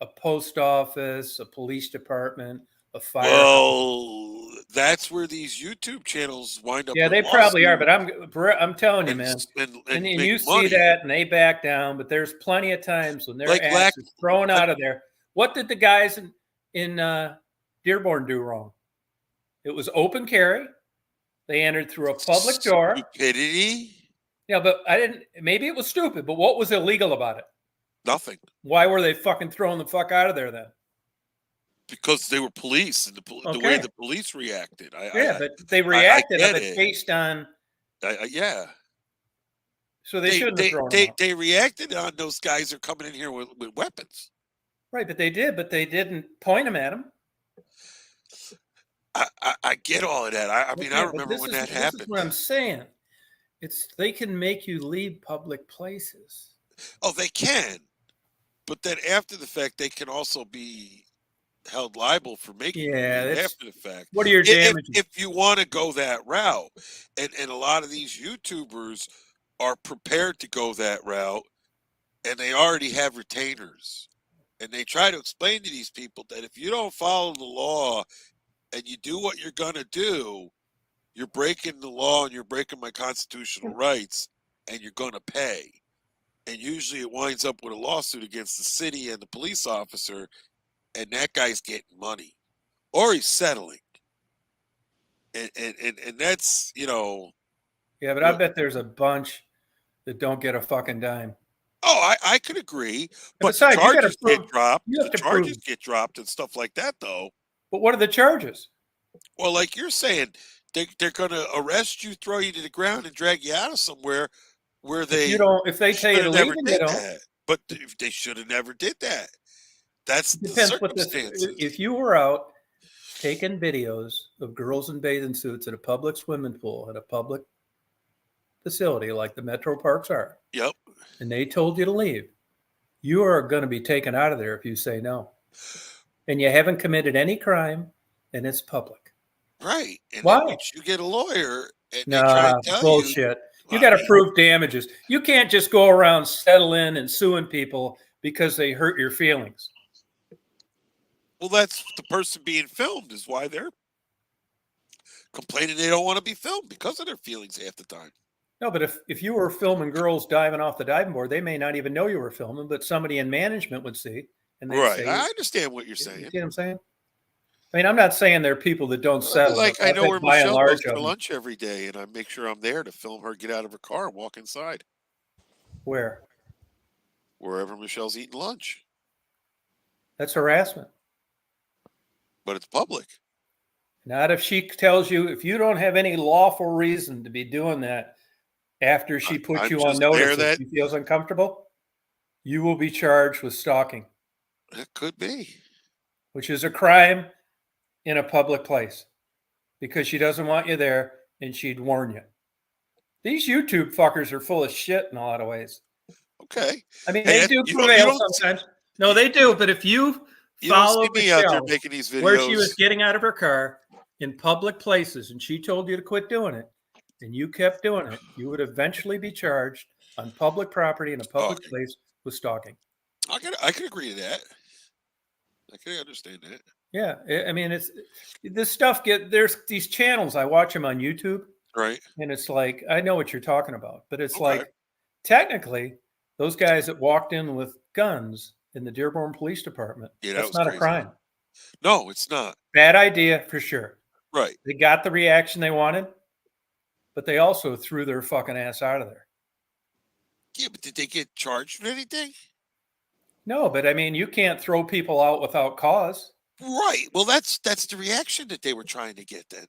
a post office, a police department, a fire. well, that's where these YouTube channels wind up. Yeah, with they probably are, lawsuits but I'm telling you, and man. s- and And make you money. see that, and they back down. But there's plenty of times when their Like ass is thrown out of there. What did the guys in Dearborn do wrong? It was open carry. They entered through a public door. Stupidity. Yeah, but maybe it was stupid, but what was illegal about it? Nothing. Why were they fucking throwing the fuck out of there then? Because they were police and the way the police reacted. But they reacted get of it it. based on. Yeah. So they shouldn't have thrown them out. They reacted on those guys are coming in here with weapons. Right, but they didn't point them at them. I get all of that. I mean, I but remember when that happened. This is what I'm saying. They can make you leave public places. Oh, they can. But then after the fact, they can also be held liable for making a Yeah, video that's after the fact. what are your damages? If you want to go that route, and a lot of these YouTubers are prepared to go that route, and they already have retainers, and they try to explain to these people that if you don't follow the law and you do what you're going to do, you're breaking the law and you're breaking my constitutional rights, and you're going to pay. And usually it winds up with a lawsuit against the city and the police officer, and that guy's getting money, or he's settling. And that's, you know. Yeah, but I bet there's a bunch that don't get a fucking dime. Oh, I could agree. But besides, the you gotta charges get prove- dropped. you have The to prove- charges get dropped and stuff like that, though. But what are the charges? Well, like you're saying, they're going to arrest you, throw you to the ground, and drag you out of somewhere where they If they tell you to should have leave, never and you did don't. that. But they should have never did that. That's the Depends what this. circumstances. If you were out taking videos of girls in bathing suits at a public swimming pool at a public facility like the metro parks are, Yep. and they told you to leave, you are going to be taken out of there if you say no. And you haven't committed any crime, and it's public. Right. And Why? that means you get a lawyer and they try Nah, to tell bullshit. You Well, got I to mean- prove damages. You can't just go around settling and suing people because they hurt your feelings. Well, that's the person being filmed is why they're complaining they don't want to be filmed because of their feelings half the time. No, but if you were filming girls diving off the diving board, they may not even know you were filming, but somebody in management would see. And they'd Right. say, I understand what you're you saying. see what I'm saying? I mean, I'm not saying there are people that don't settle. Like but I know think where by and Michelle large goes for of them- lunch every day, and I make sure I'm there to film her get out of her car and walk inside Where? wherever Michelle's eating lunch. That's harassment. But it's public. Not if she tells you, if you don't have any lawful reason to be doing that after she puts I'm you on just aware notice that- if she feels uncomfortable, you will be charged with stalking, It could be. which is a crime in a public place because she doesn't want you there and she'd warn you. These YouTube fuckers are full of shit in a lot of ways. Okay. I mean, Hey, they do you don't- prevail sometimes. No, they do. But if you You don't follow see me out there Michelle, making these videos. where she was getting out of her car in public places and she told you to quit doing it and you kept doing it, you would eventually be charged on public property in a public Stalking. place with stalking. I could agree to that. I can understand that. Yeah. I mean, it's this stuff there's these channels. I watch them on YouTube Right. and it's like, I know what you're talking about, but it's Okay. like, technically those guys that walked in with guns in the Dearborn Police Department, Yeah, that that's was not crazy. a crime. No, it's not. Bad idea for sure. Right. They got the reaction they wanted, but they also threw their fucking ass out of there. Yeah, but did they get charged with anything? No, but I mean, you can't throw people out without cause. Right. Well, that's the reaction that they were trying to get then.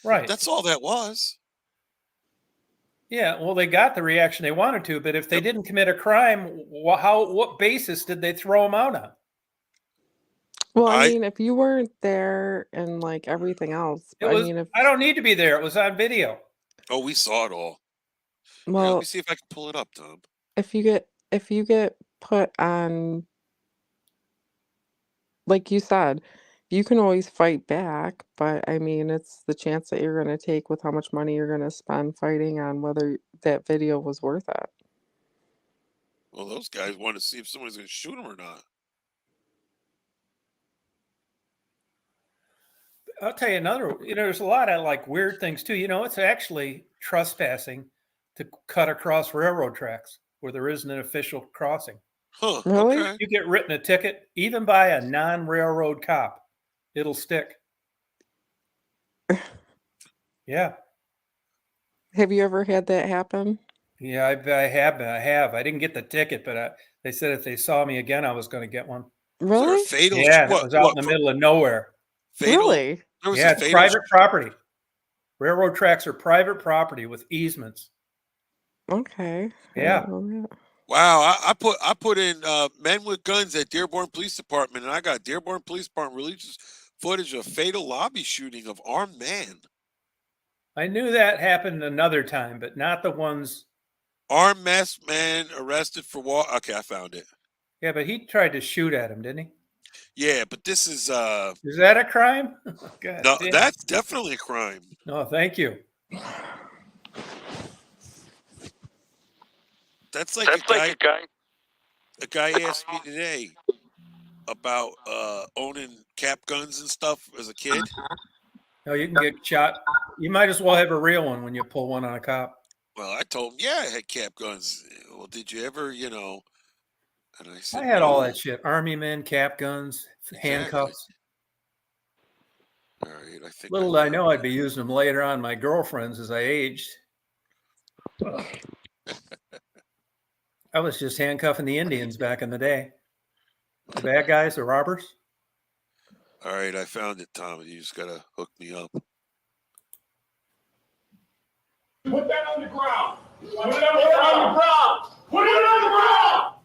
Right. That's all that was. Yeah, well, they got the reaction they wanted to, but if they didn't commit a crime, what basis did they throw them out on? Well, I I- mean, if you weren't there and like everything else, It I was, mean, if I don't need to be there. It was on video. Oh, we saw it all. Here, well, let me see if I can pull it up, Tom. if you get put on, like you said, you can always fight back, but I mean, it's the chance that you're going to take with how much money you're going to spend fighting on whether that video was worth it. Well, those guys want to see if somebody's going to shoot them or not. I'll tell you another, there's a lot of like weird things too. It's actually trespassing to cut across railroad tracks where there isn't an official crossing. Huh. Really? Okay. You get written a ticket, even by a non-railroad cop, it'll stick. Yeah. Have you ever had that happen? Yeah, I have. I didn't get the ticket, but they said if they saw me again, I was going to get one. Was there a Really? fatal? Yeah, it what, was out what, in the for middle of nowhere. fatal? Really? There was Yeah, a it's fatal. private property. Railroad tracks are private property with easements. Okay. I Yeah. didn't know that. Wow, I put in men with guns at Dearborn Police Department, and I got Dearborn Police Department releases footage of fatal lobby shooting of armed man. I knew that happened another time, but not the ones. Armed masked man arrested for war. Okay, I found it. Yeah, but he tried to shoot at him, didn't he? Yeah, but this is that a crime? God no, damn. that's definitely a crime. No, thank you. That's like a guy asked me today about owning cap guns and stuff as a kid. No, you can get shot. You might as well have a real one when you pull one on a cop. Well, I told him, yeah, I had cap guns. Well, did you ever, And I said, I had all no. that shit. Army men, cap guns, handcuffs. All right, I think. Little did I know I'd be using them later on my girlfriends as I aged. I was just handcuffing the Indians back in the day. The bad guys, the robbers. All right, I found it, Tom. You just gotta hook me up. Put that on the ground. Put it on the ground. Put it on the ground.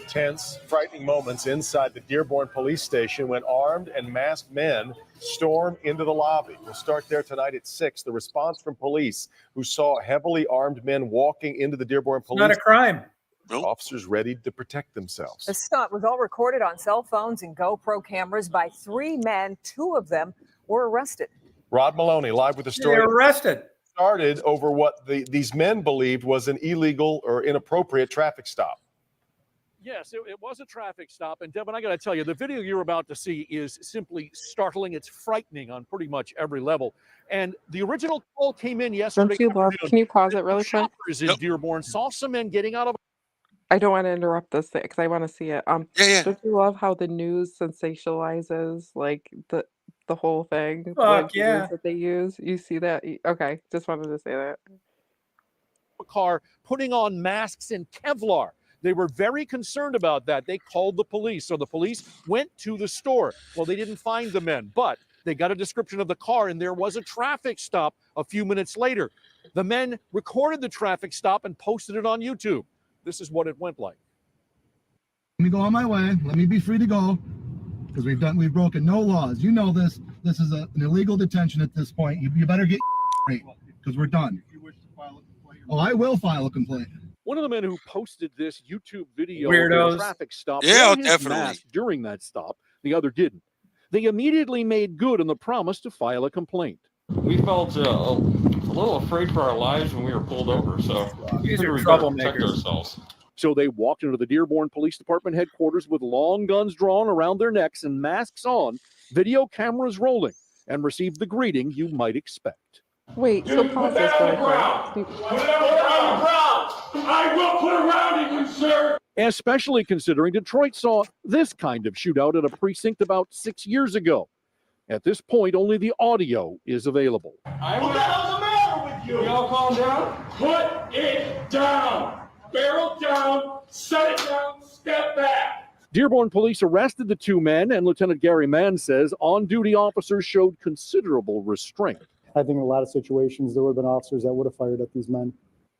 Tense, frightening moments inside the Dearborn police station when armed and masked men storm into the lobby. We'll start there tonight at 6. The response from police who saw heavily armed men walking into the Dearborn police. Not a crime. Nope. Officers ready to protect themselves. The stunt was all recorded on cell phones and GoPro cameras by 3 men. 2 of them were arrested. Rod Maloney live with the They story. were arrested. Started over what these men believed was an illegal or inappropriate traffic stop. Yes, it was a traffic stop. And Devin, I got to tell you, the video you're about to see is simply startling. It's frightening on pretty much every level. And the original call came in yesterday. Don't you love? Can you pause it really quick? Shoppers in Dearborn saw some men getting out of. I don't want to interrupt this because I want to see it. Yeah. Don't you love how the news sensationalizes like the whole thing? Fuck, like, the yeah. words that they use. You see that? Okay, just wanted to say that. A car putting on masks in Kevlar. They were very concerned about that. They called the police. So the police went to the store. Well, they didn't find the men, but they got a description of the car, and there was a traffic stop a few minutes later. The men recorded the traffic stop and posted it on YouTube. This is what it went like. Let me go on my way. Let me be free to go, because we've broken no laws. You know this. This is an illegal detention at this point. You better get straight, because we're done. Oh, I will file a complaint. One of the men who posted this YouTube video Weirdos. of the traffic stop Yeah, wore his definitely. mask during that stop. The other didn't. They immediately made good on the promise to file a complaint. We felt a little afraid for our lives when we were pulled over, so These are we better protect troublemakers. ourselves. So they walked into the Dearborn Police Department headquarters with long guns drawn around their necks and masks on, video cameras rolling, and received the greeting you might expect. Wait, so Put pause that this on really the ground. quick. Put it on the ground. I will put a round in you, sir. Especially considering Detroit saw this kind of shootout at a precinct about 6 years ago. At this point, only the audio is available. What the hell's the matter with you? Y'all calm down. Put it down. Barrel down. Set it down. Step back. Dearborn police arrested the 2 men, and Lieutenant Gary Mann says on-duty officers showed considerable restraint. I think in a lot of situations there would have been officers that would have fired at these men.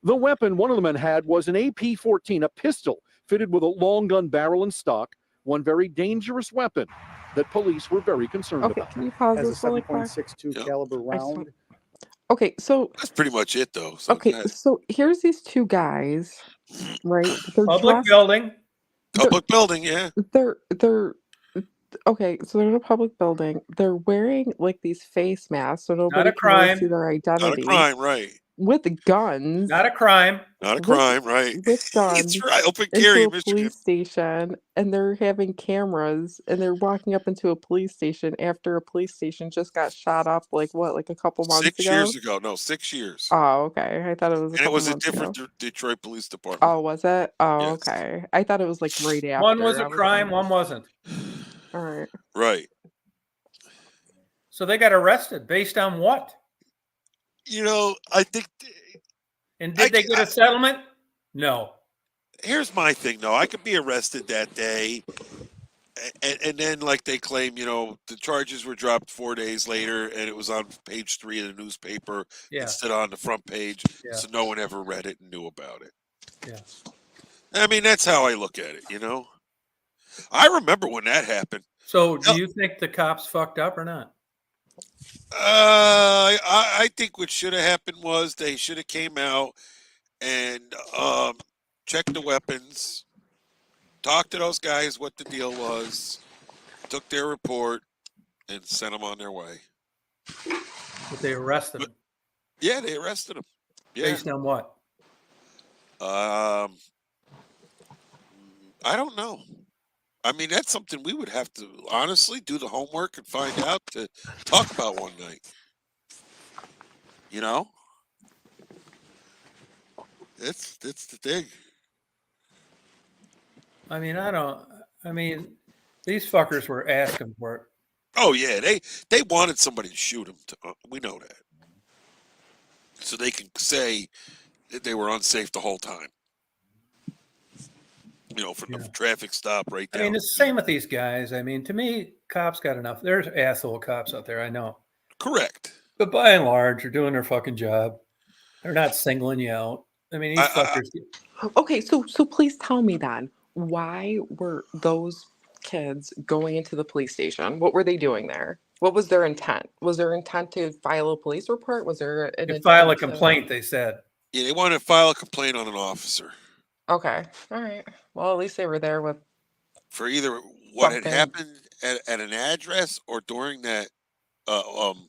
The weapon one of the men had was an AP-14, a pistol fitted with a long gun barrel and stock, one very dangerous weapon that police were very concerned Okay, about. can you pause As a this really quick? 7.62 Yeah. caliber round. Okay, so That's pretty much it, though. So okay, that- so here's these 2 guys, right? They're Public dressed- building. public building, yeah. They're okay, so they're in a public building. They're wearing like these face masks so nobody can really crime. see their Not a identity. crime, right? With guns. Not a crime. Not a With- crime, right? with guns That's right. Open into carry, a Michigan. police station, and they're having cameras, and they're walking up into a police station after a police station just got shot up like a couple months 6 ago. years ago. No, 6 years. Oh, okay. I thought it was a And it couple was a months ago. different Detroit Police Department. Oh, was it? Oh, Yes. okay. I thought it was like right after. One was I a crime, like, one wasn't. all right. Right. So they got arrested based on what? I think And did they get a settlement? No. here's my thing, though. I could be arrested that day, and then, like they claim, the charges were dropped 4 days later, and it was on page 3 of the newspaper Yeah. instead of on the front page, Yeah. so no one ever read it and knew about it. Yeah. I mean, that's how I look at it, I remember when that happened. So do you think the cops fucked up or not? I think what should have happened was they should have came out and checked the weapons, talked to those guys what the deal was, took their report and sent them on their way. But they arrested him. Yeah, they arrested him. Yeah. Based on what? I don't know. I mean, that's something we would have to honestly do the homework and find out to talk about one night. You know? It's the thing. I mean, these fuckers were asking for it. Oh yeah, they wanted somebody to shoot him. We know that, so they can say that they were unsafe the whole time. You know, from the traffic stop right down. I mean, it's the same with these guys. I mean, to me, cops got enough. There's asshole cops out there, I know. Correct. But by and large, they're doing their fucking job. They're not singling you out. I mean, these fuckers. Okay, so please tell me then, why were those kids going into the police station? What were they doing there? What was their intent? Was their intent to file a police report? Was there an intent file a complaint, they said. Yeah, they wanted to file a complaint on an officer. Okay, all right. Well, at least they were there with for either what something. had happened at an address or during that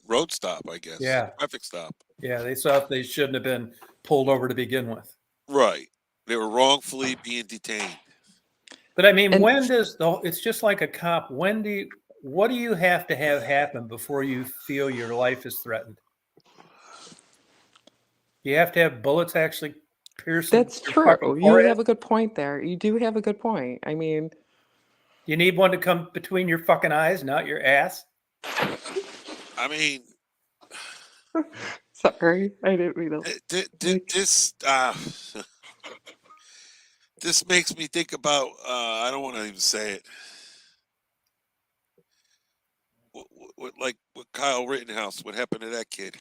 road stop, I guess. Yeah. Traffic stop. Yeah, they thought they shouldn't have been pulled over to begin with. Right. They were wrongfully being detained. But I mean, it's just like a cop. What do you have to have happen before you feel your life is threatened? You have to have bullets actually piercing. That's true. You have a good point there. You do have a good point. I mean, you need one to come between your fucking eyes, not your ass. I mean, sorry, I didn't mean to. This makes me think about. I don't want to even say it. Like with Kyle Rittenhouse, what happened to that kid?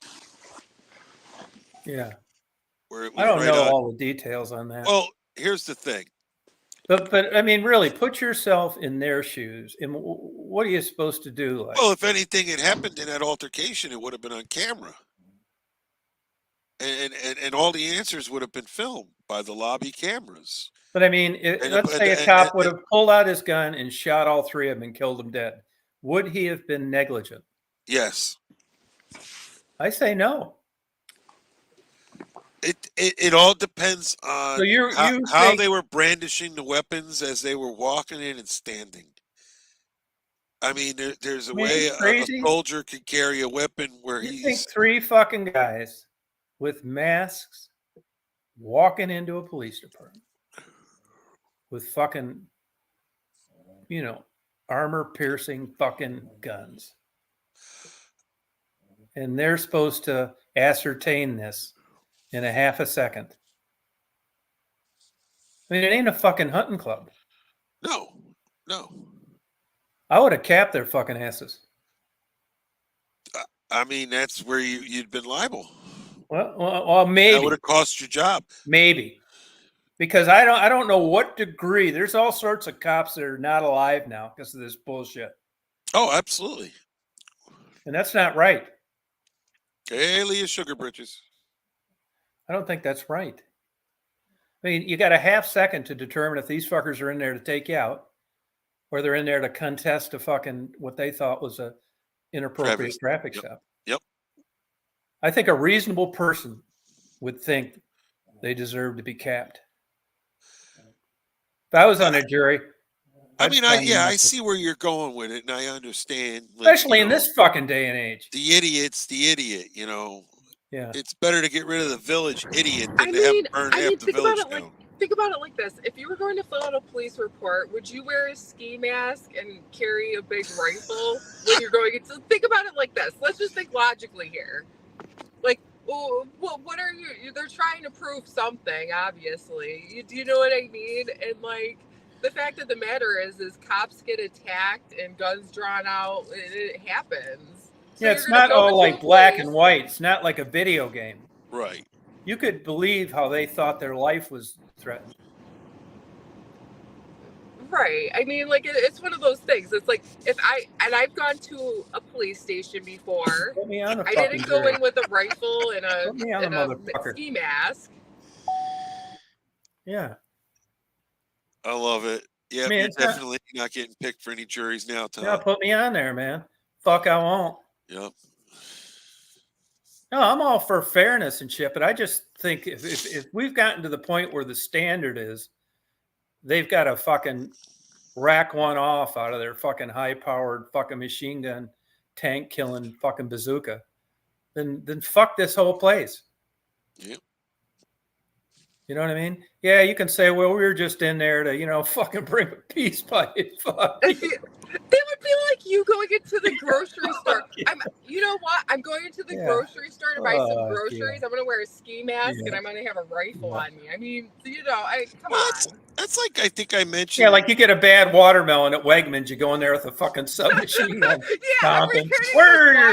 Yeah. Where it was I don't know on. all the details on that. Well, here's the thing. But I mean, really, put yourself in their shoes. And what are you supposed to do? Like, well, if anything had happened in that altercation, it would have been on camera. And all the answers would have been filmed by the lobby cameras. But I mean, let's say a cop would have pulled out his gun and shot all three of them and killed them dead. Would he have been negligent? Yes. I say no. It all depends on so how they were brandishing the weapons as they were walking in and standing. I mean, there's a way a soldier can carry a weapon where you think three fucking guys with masks walking into a police department with fucking, armor-piercing fucking guns. And they're supposed to ascertain this in a half a second. I mean, it ain't a fucking hunting club. No. I would have capped their fucking asses. I mean, that's where you'd been liable. Well, maybe. That would have cost your job. Maybe. Because I don't know what degree. There's all sorts of cops that are not alive now because of this bullshit. Oh, absolutely. And that's not right. Hey, Leah Sugar Britches. I don't think that's right. I mean, you got a half second to determine if these fuckers are in there to take you out or they're in there to contest a fucking what they thought was a inappropriate traffic stop. Yep. I think a reasonable person would think they deserve to be capped. If I was on a jury, I mean, I see where you're going with it, and I understand. Especially in this fucking day and age. The idiot's the idiot, Yeah. It's better to get rid of the village idiot than to have burn half the village down. Think about it like this. If you were going to fill out a police report, would you wear a ski mask and carry a big rifle when you're going into... Think about it like this. Let's just think logically here. Like, what are you... They're trying to prove something, obviously. Do you know what I mean? And, like, the fact of the matter is cops get attacked and guns drawn out, and it happens. So yeah, it's not all like black and white. It's not like a video game. Right. You could believe how they thought their life was threatened. Right. I mean, like, it's one of those things. It's like, I've gone to a police station before. I didn't go in with a rifle and a ski mask. Yeah. I love it. Yeah, Man, you're it's not, definitely not getting picked for any juries now, Tom. no, put me on there, man. Fuck, I won't. Yep. No, I'm all for fairness and shit, but I just think if we've gotten to the point where the standard is they've got to fucking rack one off out of their fucking high-powered fucking machine gun, tank killing fucking bazooka, then fuck this whole place. Yep. You know what I mean? Yeah, you can say, well, we were just in there to, fucking bring a peace pipe. Fuck. They would be like you going into the grocery store. You know what? I'm going into the grocery store to buy some groceries. I'm going to wear a ski mask and I'm going to have a rifle on me. I mean, come on. That's like, I think I mentioned. Yeah, like you get a bad watermelon at Wegmans, you go in there with a fucking submachine gun. Every stomping. you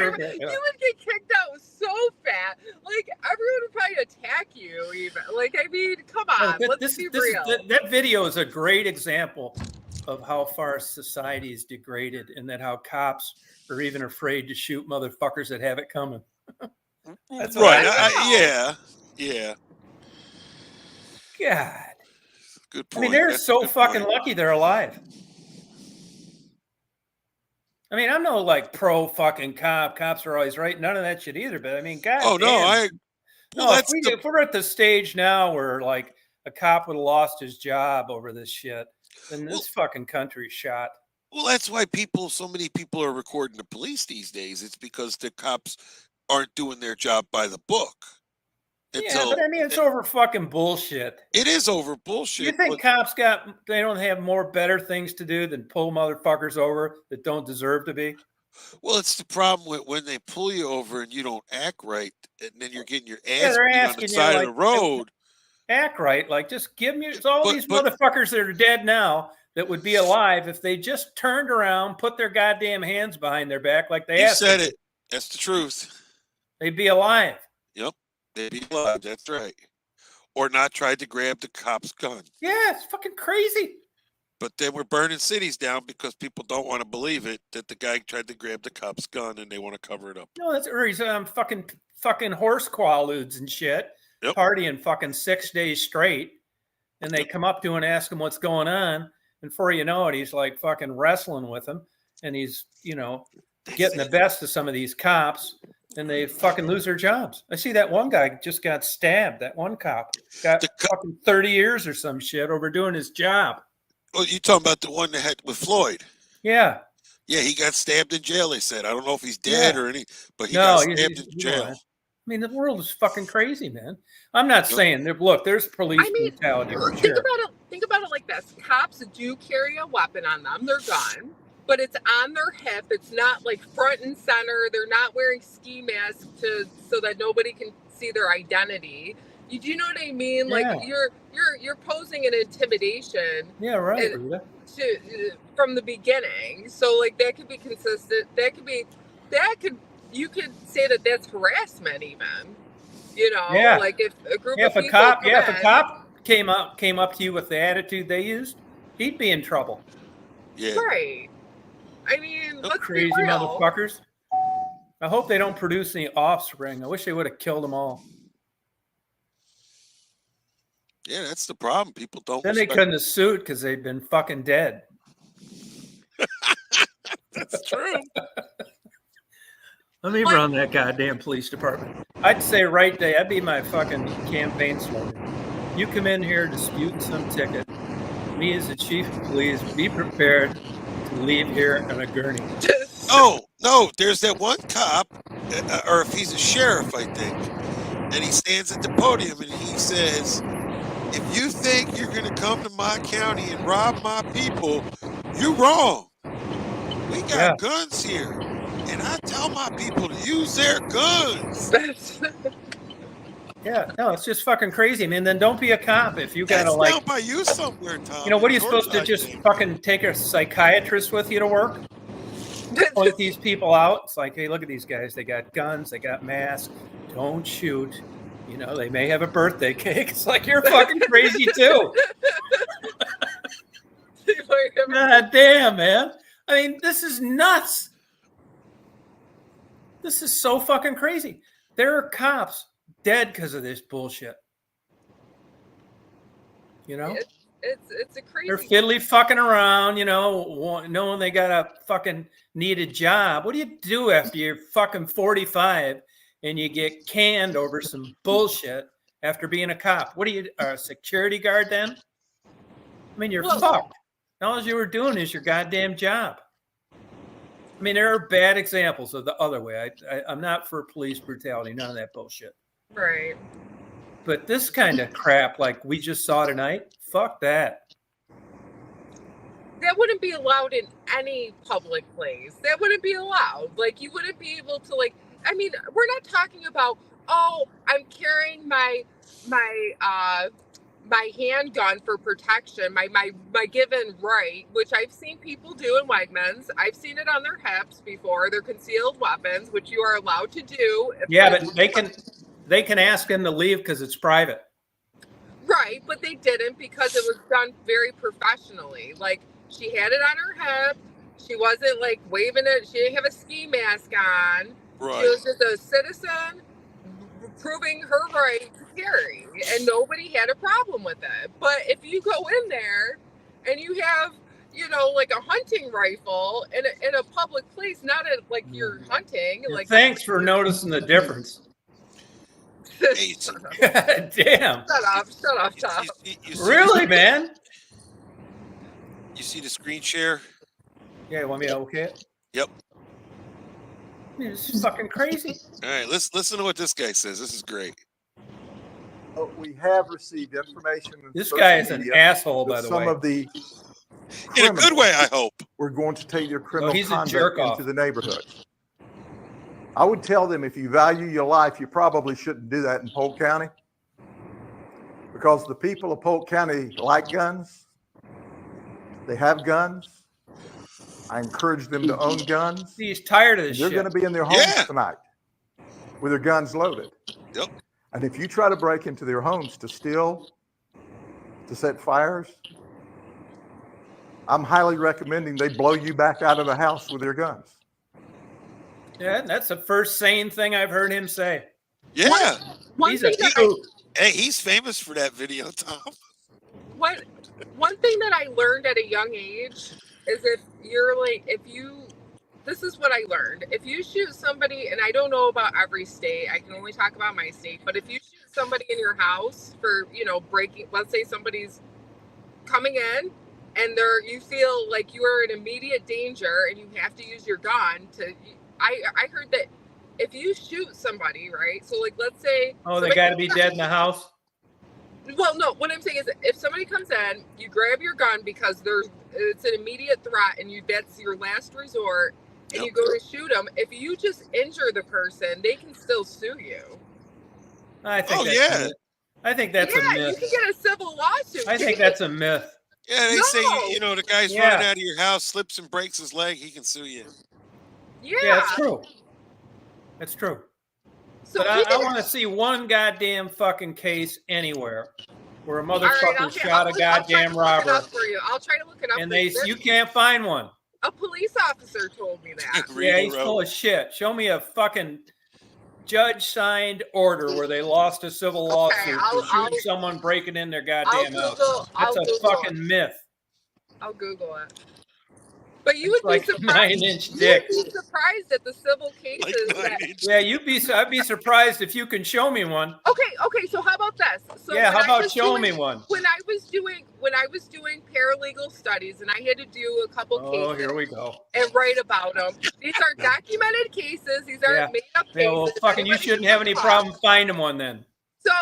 would get kicked out so fat. Like, everyone would probably attack you even. Like, I mean, come on. Let's be real. That video is a great example of how far society is degraded and that how cops are even afraid to shoot motherfuckers that have it coming. That's right. Yeah. God. Good point. I mean, they're so fucking lucky they're alive. I mean, I'm no like pro fucking cop. Cops are always right. None of that shit either. But I mean, God. Oh, damn. no, If we're at the stage now where like a cop would have lost his job over this shit, then this fucking country's shot. Well, that's why so many people are recording the police these days. It's because the cops aren't doing their job by the book. Yeah, but I mean, it's over fucking bullshit. It is over bullshit. You think cops they don't have better things to do than pull motherfuckers over that don't deserve to be? Well, it's the problem with when they pull you over and you don't act right, and then you're getting your ass beat on the side of the road. Act right, like just give me all these motherfuckers that are dead now that would be alive if they just turned around, put their goddamn hands behind their back like they have. You said it. That's the truth. They'd be alive. Yep, they'd be alive. That's right. Or not tried to grab the cop's gun. Yeah, it's fucking crazy. But then we're burning cities down because people don't want to believe it that the guy tried to grab the cop's gun and they want to cover it up. No, that's or he's fucking horse quaaludes and shit, partying fucking 6 days straight, and they come up to him and ask him what's going on, and before you know it, he's like fucking wrestling with him, and he's getting the best of some of these cops, and they fucking lose their jobs. I see that one guy just got stabbed. That one cop got fucking 30 years or some shit over doing his job. Oh, you talking about the one that had with Floyd? Yeah. Yeah, he got stabbed in jail, they said. I don't know if he's dead or any, but he got stabbed in jail. I mean, the world is fucking crazy, man. I'm not saying look, there's police brutality. Think about it like this. Cops do carry a weapon on them, their gun, but it's on their hip. It's not like front and center. They're not wearing ski masks so that nobody can see their identity. Do you know what I mean? Like you're posing an intimidation. Yeah, right. From the beginning. So like that could be consistent. You could say that that's harassment even. Like if a group of people if a cop came up to you with the attitude they used, he'd be in trouble. Yeah. Right. I mean, let's crazy be real. Motherfuckers. I hope they don't produce any offspring. I wish they would have killed them all. Yeah, that's the problem. People don't. Then they couldn't have sued because they'd been fucking dead. That's true. Let me run that goddamn police department. I'd say right there, that'd be my fucking campaign slogan. You come in here disputing some ticket. Me as the chief of police, be prepared to leave here on a gurney. Oh, no, there's that one cop, or if he's a sheriff, I think, and he stands at the podium and he says, if you think you're going to come to my county and rob my people, you're wrong. We got guns here, and I tell my people to use their guns. Yeah, no, it's just fucking crazy, man. Then don't be a cop if you gotta That's down by you somewhere, Tom. What are you supposed to just fucking take a psychiatrist with you to work? Point these people out. It's like, hey, look at these guys. They got guns. They got masks. Don't shoot. They may have a birthday cake. It's like, you're fucking crazy too. God damn, man. I mean, this is nuts. This is so fucking crazy. There are cops dead because of this bullshit. It's a crazy. They're fiddly fucking around, knowing they got a fucking needed job. What do you do after you're fucking 45 and you get canned over some bullshit after being a cop? What are you, a security guard then? I mean, you're fucked. All you were doing is your goddamn job. I mean, there are bad examples of the other way. I'm not for police brutality, none of that bullshit. Right. But this kind of crap, like we just saw tonight, fuck that. That wouldn't be allowed in any public place. That wouldn't be allowed. Like, you wouldn't be able to, like, I mean, we're not talking about, oh, I'm carrying my handgun for protection, my given right, which I've seen people do in Wegmans. I've seen it on their hips before. They're concealed weapons, which you are allowed to do. Yeah, but they can ask him to leave because it's private. Right, but they didn't because it was done very professionally. Like, she had it on her hip. She wasn't like waving it. She didn't have a ski mask on. Right. She was just a citizen proving her right to carry, and nobody had a problem with it. But if you go in there and you have, like a hunting rifle in a public place, not at like you're hunting, like. Thanks for noticing the difference. Hey, Damn. Shut up, Tom. Really, man? You see the screen share? Yeah, you want me to okay it? Yep. This is fucking crazy. All right, let's listen to what this guy says. This is great. We have received information. This guy is an asshole, by the way. Some of the in a good way, I hope. We're going to take their criminal he's a conduct jerk-off. into the neighborhood. I would tell them, if you value your life, you probably shouldn't do that in Polk County, because the people of Polk County like guns. They have guns. I encourage them to own guns. He's tired of this They're shit. going to be in their homes tonight with their guns loaded. Yep. And if you try to break into their homes to steal, to set fires, I'm highly recommending they blow you back out of the house with their guns. Yeah, that's the first sane thing I've heard him say. Yeah. He's famous for that video, Tom. One thing that I learned at a young age is this is what I learned. If you shoot somebody, and I don't know about every state, I can only talk about my state, but if you shoot somebody in your house for, breaking, let's say somebody's coming in and you feel like you are in immediate danger and you have to use your gun I heard that if you shoot somebody, right? So like, let's say. Oh, they got to be dead in the house? Well, no, what I'm saying is if somebody comes in, you grab your gun because it's an immediate threat and that's your last resort, and you go to shoot them. If you just injure the person, they can still sue you. I think I think that's a myth. You can get a civil lawsuit. I think that's a myth. Yeah, they say, the guy's running out of your house, slips and breaks his leg, he can sue you. Yeah, that's true. That's true. So but I want to see one goddamn fucking case anywhere where a motherfucker shot a goddamn robber. I'll try to look it up. And you can't find one. A police officer told me that. Yeah, he's full of shit. Show me a fucking judge-signed order where they lost a civil lawsuit for shooting someone breaking in their goddamn house. That's a fucking myth. I'll Google it. But you would be surprised. 9-inch dick. You'd be surprised at the civil cases. I'd be surprised if you can show me one. Okay. So how about this? So how about showing me one? When I was doing paralegal studies, and I had to do a couple cases. Oh, here we go. And write about them. These are documented cases. These aren't made up cases. Yeah, well, fucking, you shouldn't have any problem finding one then. So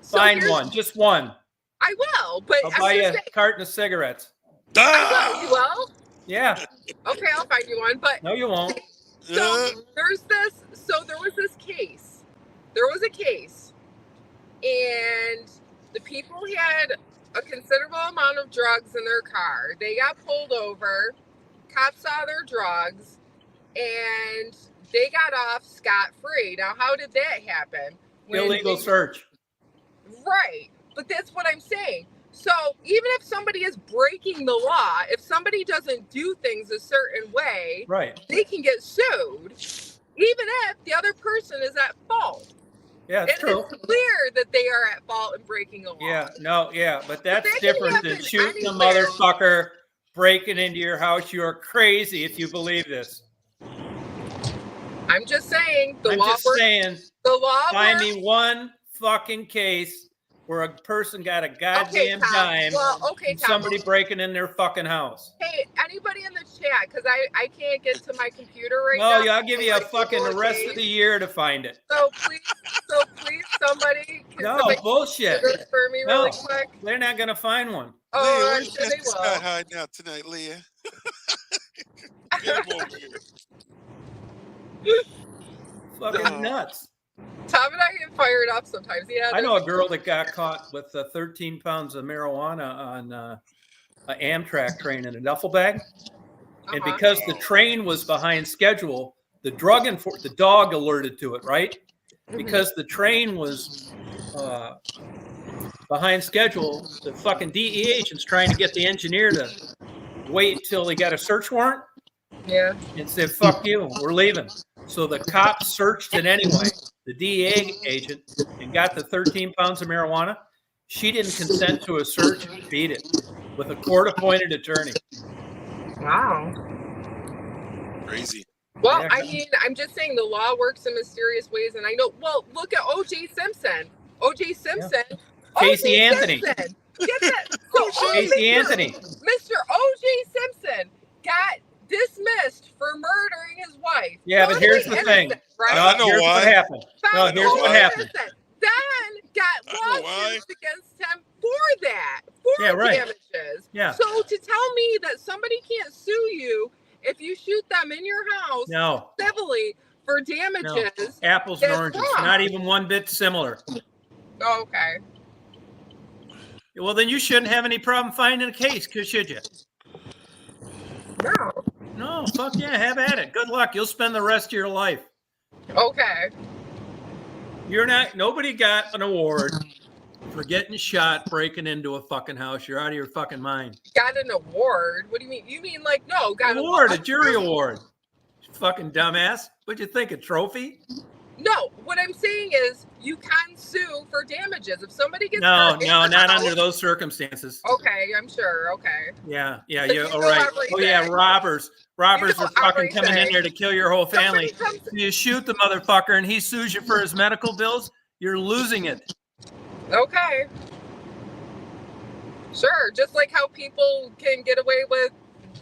find one, just one. I will, but I'll buy you a carton of cigarettes. You will? Yeah. Okay, I'll find you one, but no, you won't. So there was this case. There was a case, and the people had a considerable amount of drugs in their car. They got pulled over. Cops saw their drugs, and they got off scot-free. Now, how did that happen? Illegal search. Right, but that's what I'm saying. So even if somebody is breaking the law, if somebody doesn't do things a certain way, right, they can get sued, even if the other person is at fault. Yeah, it's true. It's clear that they are at fault in breaking a law. Yeah, no, yeah, but that's that can different than happen shooting a anywhere. motherfucker, breaking into your house. You're crazy if you believe this. I'm just saying I'm just saying. The law Find works. me one fucking case where a person got a goddamn Tom. dime Well, okay, from Tom. somebody breaking in their fucking house. Hey, anybody in the chat, because I can't get to my computer right now. No, yeah, I'll give you a fucking the rest of the year to find it. So please, somebody. No, somebody bullshit. do this for me really quick. They're not gonna find one. Oh, Leah, I'm where's sure they Jessica Scott will. hiding out tonight, Leah? Get him over here. Fucking nuts. Tom and I get fired up sometimes. Yeah, I know a girl that got caught with 13 pounds of marijuana on an Amtrak train in a duffel bag. And because the train was behind schedule, the dog alerted to it, right? Because the train was behind schedule, the fucking DEA agent's trying to get the engineer to wait until he got a search warrant. Yeah. And said, fuck you, we're leaving. So the cops searched it anyway, the DEA agent, and got the 13 pounds of marijuana. She didn't consent to a search, beat it, with a court-appointed attorney. Wow. Crazy. Well, Yeah. I mean, I'm just saying the law works in mysterious ways, and I know. Well, look at O.J. Simpson. O.J. Simpson. Casey O.J. Anthony. Simpson. Get that? So Casey Anthony. Mr. O.J. Simpson got dismissed for murdering his wife. Yeah, but here's the thing. Right? No, I know here's why. what happened. No, Found here's what totally happened. innocent. Then got I know why. lawsuits against him for that, for Yeah, right. damages. Yeah. So to tell me that somebody can't sue you if you shoot them in your house No, civilly for no. damages. Apples and That's oranges, wrong. not even one bit similar. Okay. Well, then you shouldn't have any problem finding a case, should you? No. No, fuck yeah, have at it. Good luck. You'll spend the rest of your life. Okay. Nobody got an award for getting shot, breaking into a fucking house. You're out of your fucking mind. Got an award? What do you mean? You mean like no? Got Award, a jury award. Fucking dumbass. What'd you think, a trophy? No. What I'm saying is you can sue for damages if somebody gets No, hurt in no, your not house. under those circumstances. Okay, I'm sure. Okay. Yeah, But yeah, you all know right. Oh yeah, everything. robbers. Robbers You know are fucking coming in everything. there to kill your whole family. Somebody comes- You shoot the motherfucker and he sues you for his medical bills, you're losing it. Okay. Sure. Just like how people can get away with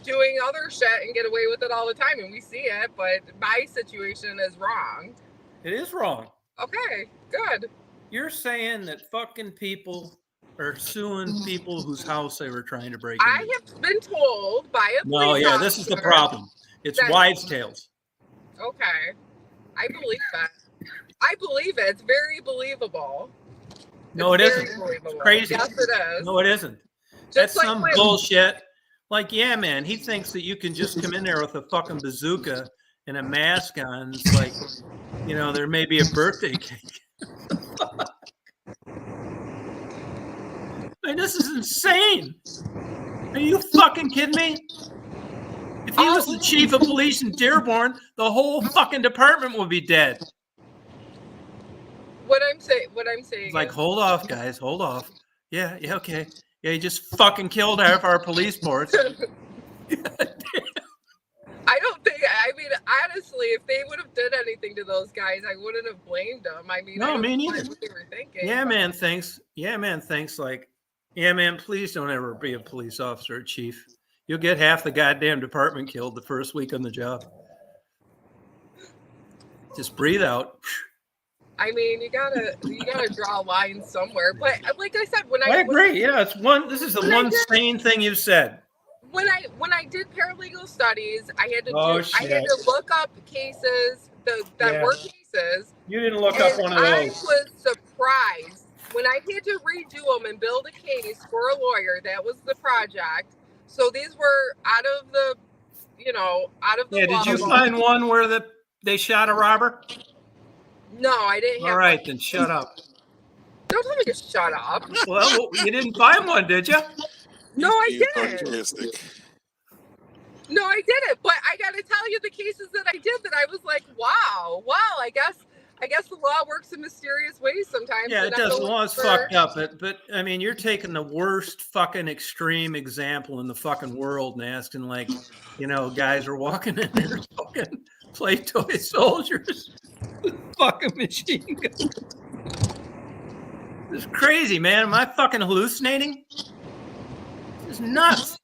doing other shit and get away with it all the time, and we see it, but my situation is wrong. It is wrong. Okay, good. You're saying that fucking people are suing people whose house they were trying to break I into. have been told by a No, police yeah, this is the officer- problem. It's that- wives' tales. Okay. I believe that. I believe it. It's very believable. No, it It's very isn't. believable. It's crazy. Yes, it is. No, it isn't. Just That's like some when- bullshit. Like, yeah, man, he thinks that you can just come in there with a fucking bazooka and a mask on. It's like, you know, there may be a birthday cake. I mean, this is insane. Are you fucking kidding me? If he was the chief of police in Dearborn, the whole fucking department would be dead. What I'm saying It's like, is, hold off, guys, hold off. Yeah, okay. Yeah, he just fucking killed half our police force. I don't think. I mean, honestly, if they would have did anything to those guys, I wouldn't have blamed them. I mean, No, I don't me know neither. what they were thinking. Yeah, but- man, thanks. Yeah, man, thanks. Like, yeah, man, please don't ever be a police officer or chief. You'll get half the goddamn department killed the first week on the job. Just breathe out. I mean, you gotta draw a line somewhere. But like I said, when I agree. Yeah, it's one. This is the When I one did- sane thing you've said. when I did paralegal studies, I had to Oh, I had shit. to look up cases that Yeah. were cases. You didn't look up And one of I those. was surprised when I had to redo them and build a case for a lawyer. That was the project. So these were out of the Yeah, did you law. find one where they shot a robber? No, I didn't have All right, one. then shut up. Don't tell me to shut up. Well, you didn't find one, did you? No, I Being didn't. sarcastic. No, I didn't. But I got to tell you the cases that I did that I was like, wow, I guess I guess the law works in mysterious ways sometimes. Yeah, and it I'm does. the Law's for- fucked up, but I mean, you're taking the worst fucking extreme example in the fucking world and asking like, guys are walking in there fucking play toy soldiers with fucking machine guns. It's crazy, man. Am I fucking hallucinating? It's nuts.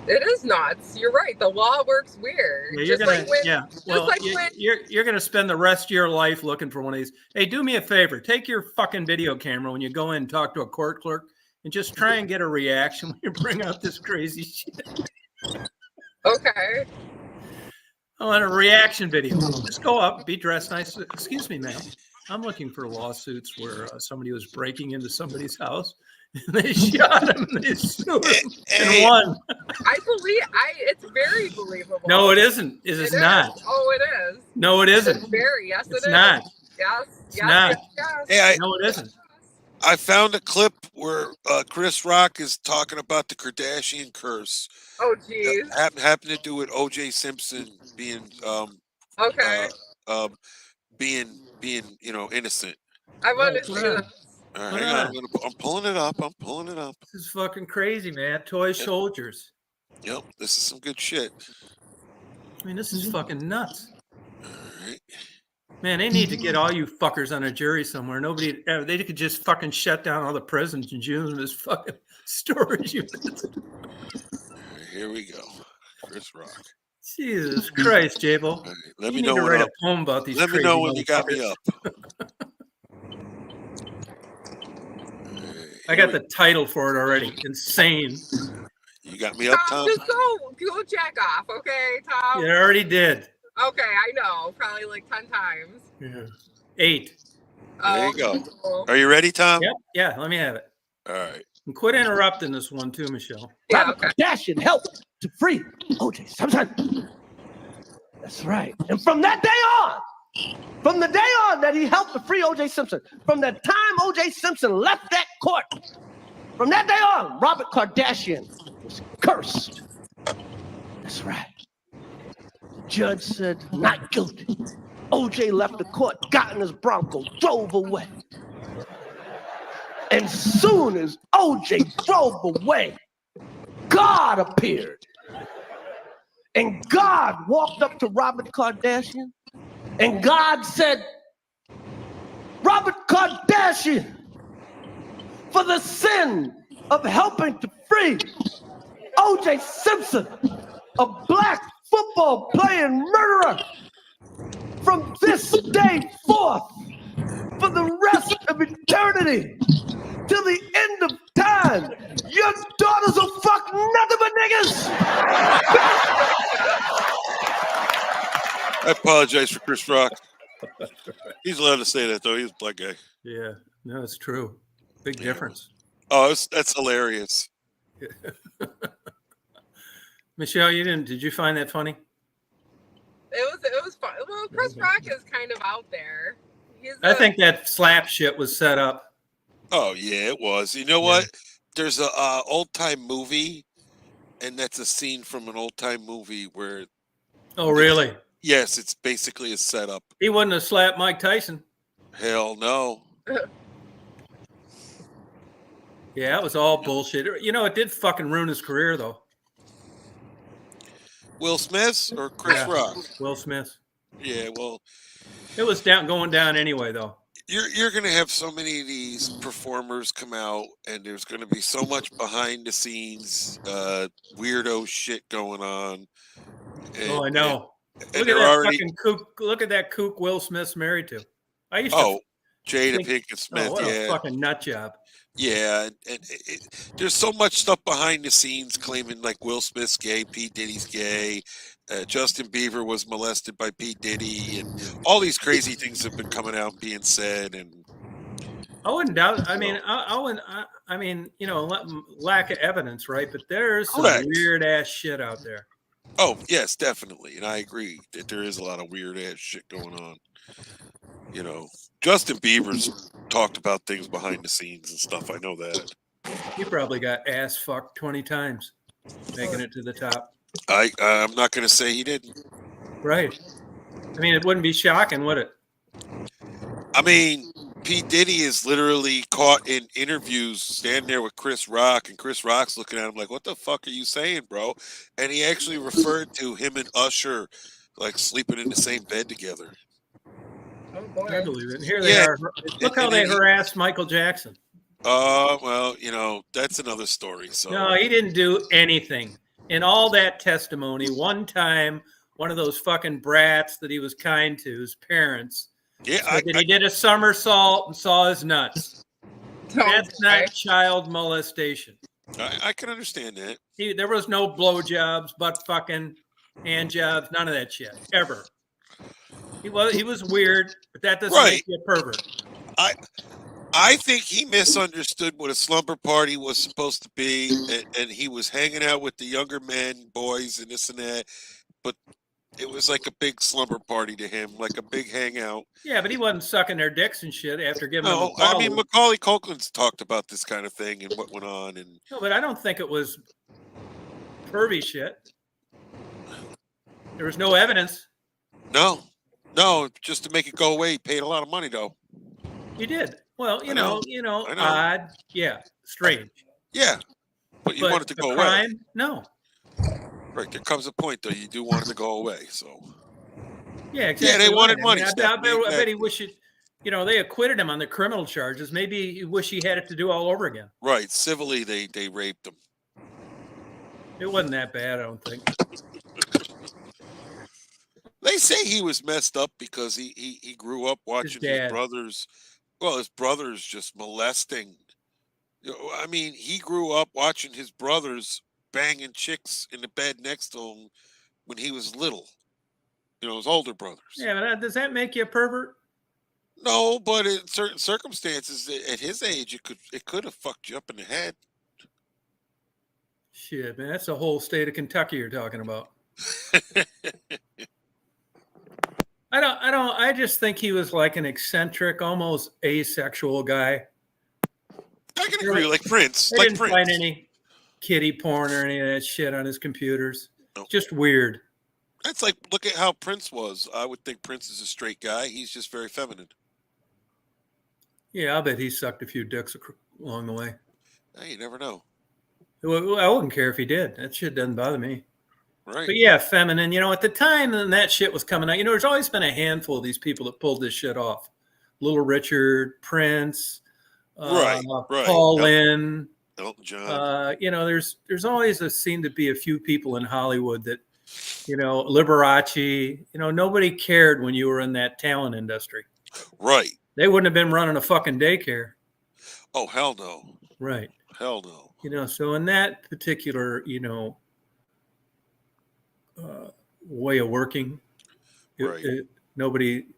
It is nuts. You're right. The law works weird. Yeah, you're Just gonna, like when, yeah. Well, like when you're gonna spend the rest of your life looking for one of these. Hey, do me a favor. Take your fucking video camera when you go in and talk to a court clerk, and just try and get a reaction when you bring out this crazy shit. Okay. I want a reaction video. Just go up, be dressed nice. Excuse me, ma'am. I'm looking for lawsuits where somebody was breaking into somebody's house and they shot him and they sued him and won. It's very believable. No, it isn't. It is not. Oh, it is. No, it isn't. It's very, yes, It's it is. not. Yes. It's not. Hey, No, it isn't. I found a clip where Chris Rock is talking about the Kardashian curse. Oh, geez. Happened to do with O.J. Simpson being being innocent. I want to see this. All right, hang on. I'm pulling it up. This is fucking crazy, man. Toy soldiers. Yep, this is some good shit. I mean, this is fucking nuts. All right. Man, they need to get all you fuckers on a jury somewhere. They could just fucking shut down all the prisons and use them as fucking storage units. All right, here we go. Chris Rock. Jesus Christ, Jable. Right, let you me need know to when write I'm, a poem about these. Let me crazy know when you got me motherfuckers. up. I got the title for it already. Insane. You got me up, Tom? Just go jack off, okay, Tom? You already did. Okay, I know. Probably like 10 times. Yeah. 8. There you go. Are you ready, Tom? Yep. Yeah, let me have it. All right. And quit interrupting this one too, Michelle. Yeah, okay. Kardashian helped to free O.J. Simpson. That's right. And from that day on, from the day on that he helped to free O.J. Simpson, from the time O.J. Simpson left that court, from that day on, Robert Kardashian was cursed. That's right. The judge said, not guilty. O.J. left the court, got in his Bronco, drove away. And soon as O.J. drove away, God appeared. And God walked up to Robert Kardashian, and God said, Robert Kardashian, for the sin of helping to free O.J. Simpson, a black football playing murderer, from this day forth, for the rest of eternity, till the end of time, your daughters will fuck nothing but niggas. I apologize for Chris Rock. He's allowed to say that, though. He's a black guy. Yeah. No, it's true. Big difference. Oh, that's hilarious. Michelle, did you find that funny? It was fun. Well, Chris Rock is kind of out there. I think that slap shit was set up. Oh, yeah, it was. You know what? There's a old-time movie, and that's a scene from an old-time movie where... Oh, really? Yes, it's basically a setup. He wouldn't have slapped Mike Tyson. Hell no. Yeah, it was all bullshit. It did fucking ruin his career, though. Will Smith or Chris Rock? Will Smith. Yeah, well... It was going down anyway, though. You're going to have so many of these performers come out, and there's going to be so much behind-the-scenes weirdo shit going on. And, I know. And Look at that kook Will Smith's married to. I used to. Oh, Jada Pinkett Smith. What a fucking nut job. Yeah, and there's so much stuff behind the scenes claiming like Will Smith's gay, P. Diddy's gay, Justin Bieber was molested by P. Diddy, and all these crazy things have been coming out and being said. And I wouldn't doubt. I mean, lack of evidence, right? But there's some weird ass shit out there. Oh yes, definitely, and I agree that there is a lot of weird ass shit going on. Justin Bieber's talked about things behind the scenes and stuff. I know that. He probably got ass fucked 20 times, making it to the top. I'm not going to say he didn't. Right. I mean, it wouldn't be shocking, would it? I mean, P. Diddy is literally caught in interviews standing there with Chris Rock, and Chris Rock's looking at him like, what the fuck are you saying, bro? And he actually referred to him and Usher like sleeping in the same bed together. I believe it. And here they Yeah. are. Look how they he, harassed Michael Jackson. well, you know, that's another story. So No, he didn't do anything. In all that testimony, one time, one of those fucking brats that he was kind to, his parents, yeah, said that he did a somersault and saw his nuts. That's not child molestation. I can understand that. There was no blowjobs, butt fucking, hand jobs, none of that shit ever. He was weird, but that doesn't make you a pervert. I think he misunderstood what a slumber party was supposed to be, and he was hanging out with the younger men, boys, and this and that. But it was like a big slumber party to him, like a big hangout. Yeah, but he wasn't sucking their dicks and shit after giving them a No, I bottle. mean, Macaulay Culkin's talked about this kind of thing and what went on. And no, but I don't think it was pervy shit. There was no evidence. No, just to make it go away. He paid a lot of money, though. He did. Well, you know, I know. odd. Yeah, strange. Yeah, but you want it to go away. No. Right, there comes a point, though, you do want it to go away, so. Yeah, exactly. Yeah, they wanted right. money. I bet he wished it, they acquitted him on the criminal charges. Maybe he wish he had it to do all over again. Right, civilly, they raped him. It wasn't that bad, I don't think. They say he was messed up because he grew up watching his brothers. Well, his brothers just molesting. I mean, he grew up watching his brothers banging chicks in the bed next to him when he was little. His older brothers. Yeah, but does that make you a pervert? No, but in certain circumstances, at his age, it could have fucked you up in the head. Shit, man, that's the whole state of Kentucky you're talking about. I just think he was like an eccentric, almost asexual guy. I can agree, like Prince. I didn't find any kiddie porn or any of that shit on his computers. No. Just weird. That's like, look at how Prince was. I would think Prince is a straight guy. He's just very feminine. Yeah, I bet he sucked a few dicks along the way. Hey, you never know. I wouldn't care if he did. That shit doesn't bother me. Right. But yeah, feminine. At the time when that shit was coming out, there's always been a handful of these people that pulled this shit off. Little Richard, Prince, Paul Lynn, Elton John. There's always seemed to be a few people in Hollywood that, Liberace. Nobody cared when you were in that talent industry. Right. They wouldn't have been running a fucking daycare. Oh, hell no. Right. Hell no. So in that particular, way of working, right.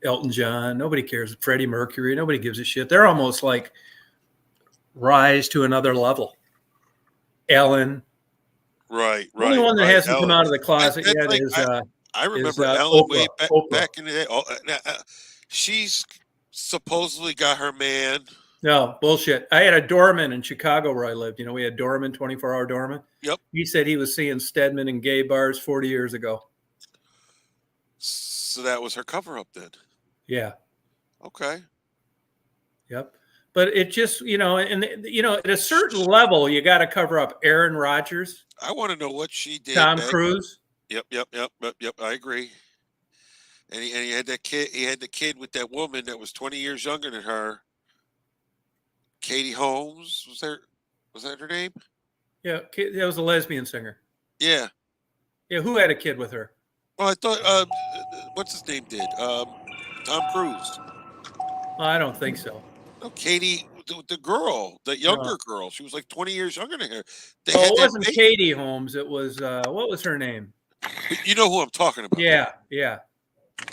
Elton John, nobody cares. Freddie Mercury, nobody gives a shit. They're almost like rise to another level. Ellen. Right. The only one that hasn't Ellen. come out of the closet yet is I remember Ellen Oprah. way back in the day. She's supposedly got her man. No, bullshit. I had a doorman in Chicago where I lived. We had doorman, 24-hour doorman. Yep. He said he was seeing Stedman in gay bars 40 years ago. So that was her cover-up then? Yeah. Okay. Yep. But it just, at a certain level, you got to cover up Aaron Rodgers. I want to know what she did. Tom Cruise. Yep. I agree. And he had that kid. He had the kid with that woman that was 20 years younger than her. Katie Holmes, was that her name? Yeah, that was a lesbian singer. Yeah. Yeah, who had a kid with her? Well, I thought, what's his name did? Tom Cruise. I don't think so. No, Katie, the girl, the younger girl. She was like 20 years younger than her. It wasn't Katie Holmes. It was, what was her name? You know who I'm talking about. Yeah.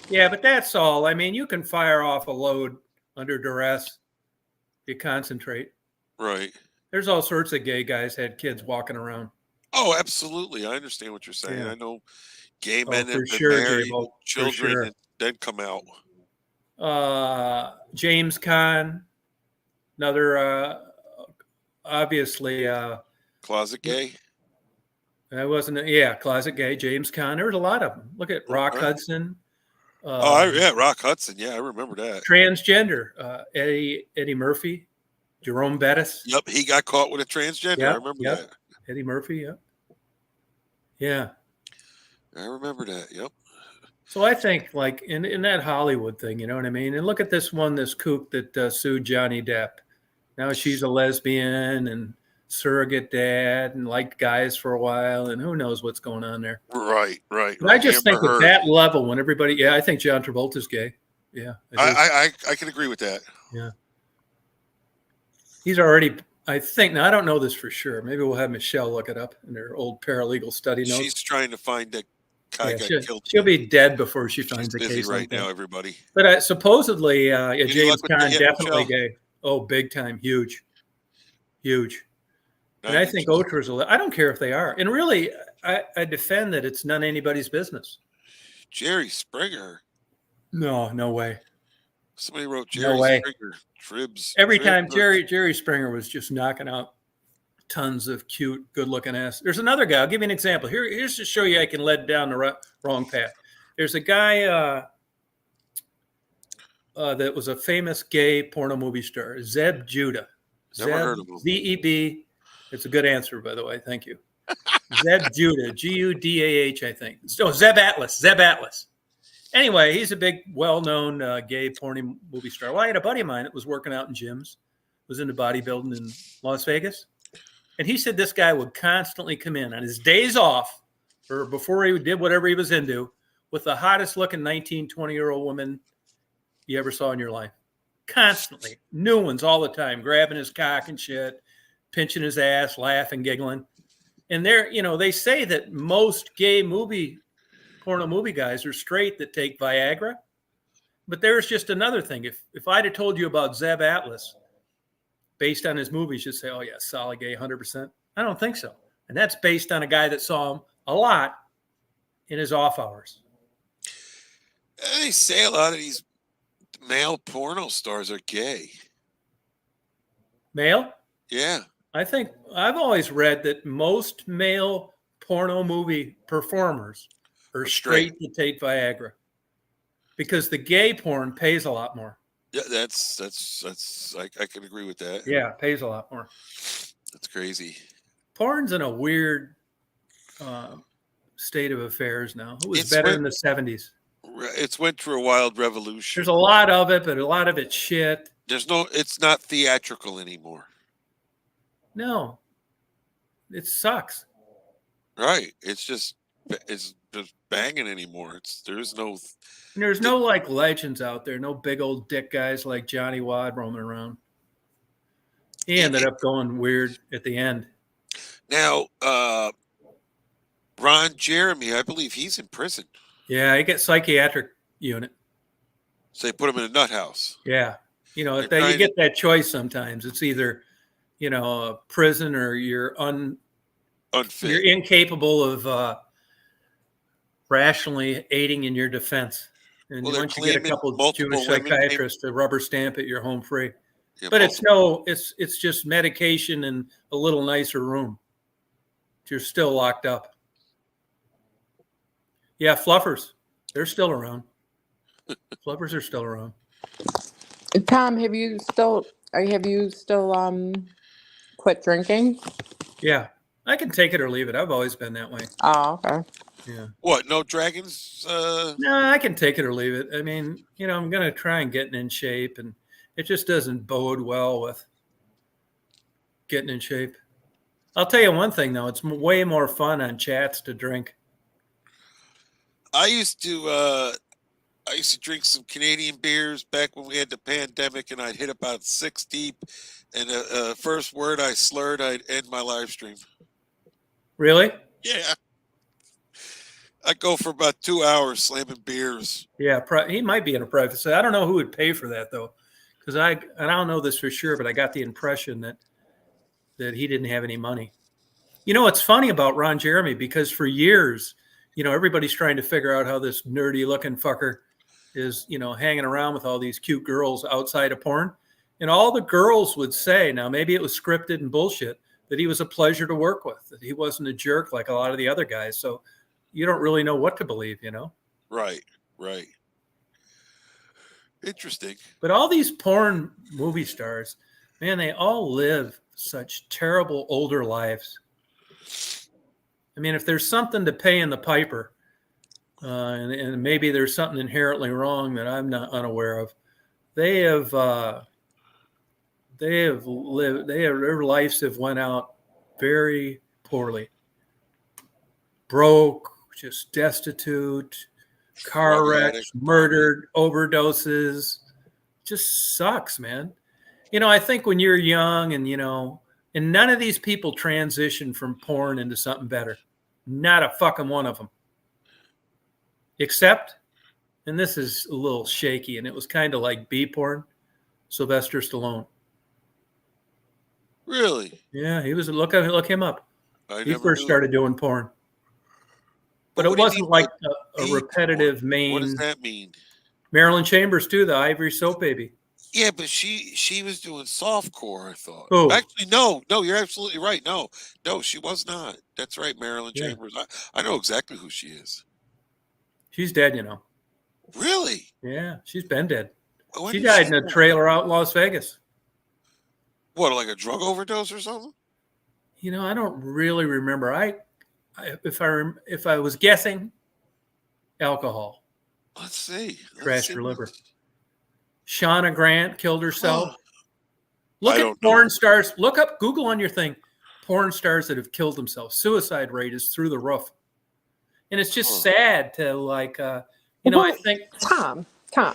Yeah, but that's all. I mean, you can fire off a load under duress. You concentrate. Right. There's all sorts of gay guys had kids walking around. Oh, absolutely. I understand what you're saying. Yeah. I know gay men that sure, marry children and then come out. James Caan, another obviously closet gay. I wasn't. Closet gay. James Caan. There was a lot of them. Look at Rock Hudson. Yeah, Rock Hudson. Yeah, I remember that. Transgender, Eddie Murphy, Jerome Bettis. Yep, he got caught with a transgender. Yep, I remember yep. that. Eddie Murphy, yep. Yeah. I remember that. Yep. So I think like in that Hollywood thing, you know what I mean? And look at this kook that sued Johnny Depp. Now she's a lesbian and surrogate dad and liked guys for a while, and who knows what's going on there. Right. But I just think at that level, when everybody, I think John Travolta's gay. Yeah. I can agree with that. Yeah. He's already, I think, now I don't know this for sure. Maybe we'll have Michelle look it up in her old paralegal study notes. She's trying to find that guy got killed. She'll be dead before she finds the busy case. right now, everybody. But supposedly, James luck with Caan the hit, definitely Michelle? gay. Oh, big time, huge. And I think Otra's I don't care if they are. And really, I defend that it's none of anybody's business. Jerry Springer. No way. Somebody wrote Jerry Springer. Tribs. Every time Jerry Springer was just knocking out tons of cute, good-looking ass. There's another guy. I'll give you an example. Here's to show you I can lead down the wrong path. There's a guy that was a famous gay porno movie star, Zeb Judah. Never heard of him. Z-E-B. It's a good answer, by the way. Thank you. Zeb Judah, G-U-D-A-H, I think. So Zeb Atlas. Anyway, he's a big, well-known gay porno movie star. Well, I had a buddy of mine that was working out in gyms, was into bodybuilding in Las Vegas. And he said this guy would constantly come in on his days off or before he did whatever he was into with the hottest looking 19, 20-year-old woman you ever saw in your life. Constantly. New ones all the time, grabbing his cock and shit, pinching his ass, laughing, giggling. And they say that most gay porno movie guys are straight that take Viagra. But there's just another thing. If I'd have told you about Zeb Atlas, based on his movies, you'd say, oh, yeah, solid gay, 100%. I don't think so. And that's based on a guy that saw him a lot in his off hours. They say a lot of these male porno stars are gay. Male? Yeah. I think I've always read that most male porno movie performers are straight to take Viagra because the gay porn pays a lot more. Yeah, I can agree with that. Yeah, it pays a lot more. That's crazy. Porn's in a weird state of affairs now. It was better in the 70s. It's went through a wild revolution. There's a lot of it, but a lot of it's shit. It's not theatrical anymore. No, it sucks. Right. It's just banging anymore. There's no like legends out there. No big old dick guys like Johnny Wad roaming around. He ended up going weird at the end. Now, Ron Jeremy, I believe he's in prison. Yeah, he gets psychiatric unit. So they put him in a nut house. Yeah. You get that choice sometimes. It's either, a prison or you're unfit. You're incapable of rationally aiding in your defense. And once you get a couple of Jewish psychiatrists to rubber stamp it, you're home free. Yeah, but it's just medication and a little nicer room. You're still locked up. Yeah, fluffers. They're still around. Fluffers are still around. Tom, have you still quit drinking? Yeah. I can take it or leave it. I've always been that way. Oh, okay. Yeah. What? No dragons? No, I can take it or leave it. I mean, I'm going to try and get in shape, and it just doesn't bode well with getting in shape. I'll tell you one thing, though. It's way more fun on chats to drink. I used to drink some Canadian beers back when we had the pandemic, and I'd hit about 6 deep. And first word I slurred, I'd end my live stream. Really? Yeah. I'd go for about 2 hours slamming beers. Yeah, he might be in a private set. I don't know who would pay for that, though, because I don't know this for sure, but I got the impression that he didn't have any money. It's funny about Ron Jeremy, because for years, everybody's trying to figure out how this nerdy-looking fucker is, hanging around with all these cute girls outside of porn. And all the girls would say, now maybe it was scripted and bullshit, that he was a pleasure to work with, that he wasn't a jerk like a lot of the other guys. So you don't really know what to believe, Right. Interesting. But all these porn movie stars, man, they all live such terrible older lives. I mean, if there's something to pay in the piper, and maybe there's something inherently wrong that I'm not unaware of, their lives have went out very poorly. Broke, just destitute, car Drug wrecks, addict. murdered, overdoses. Just sucks, man. I think when you're young and none of these people transition from porn into something better. Not a fucking one of them. Except, and this is a little shaky, and it was kind of like B porn, Sylvester Stallone. Really? Yeah, he was. Look him up. He never first knew. started doing porn. But what it do you wasn't mean like by a B repetitive porn? main. What does that mean? Marilyn Chambers too, the Ivory Soap Baby. Yeah, but she was doing softcore, I thought. Who? Actually, no, you're absolutely right. No, she was not. That's right, Marilyn Yeah. Chambers. I know exactly who she is. She's dead, Really? Yeah, she's been dead. When She did died in a trailer out in Las Vegas. What, like a drug overdose or something? I don't really remember. If I was guessing, alcohol Let's see. crashed her liver. Shauna Grant killed herself. Oh. Look I at don't know. porn stars. Look up Google on your thing. Porn stars that have killed themselves. Suicide rate is through the roof, and it's just sad to I think Tom, Huh.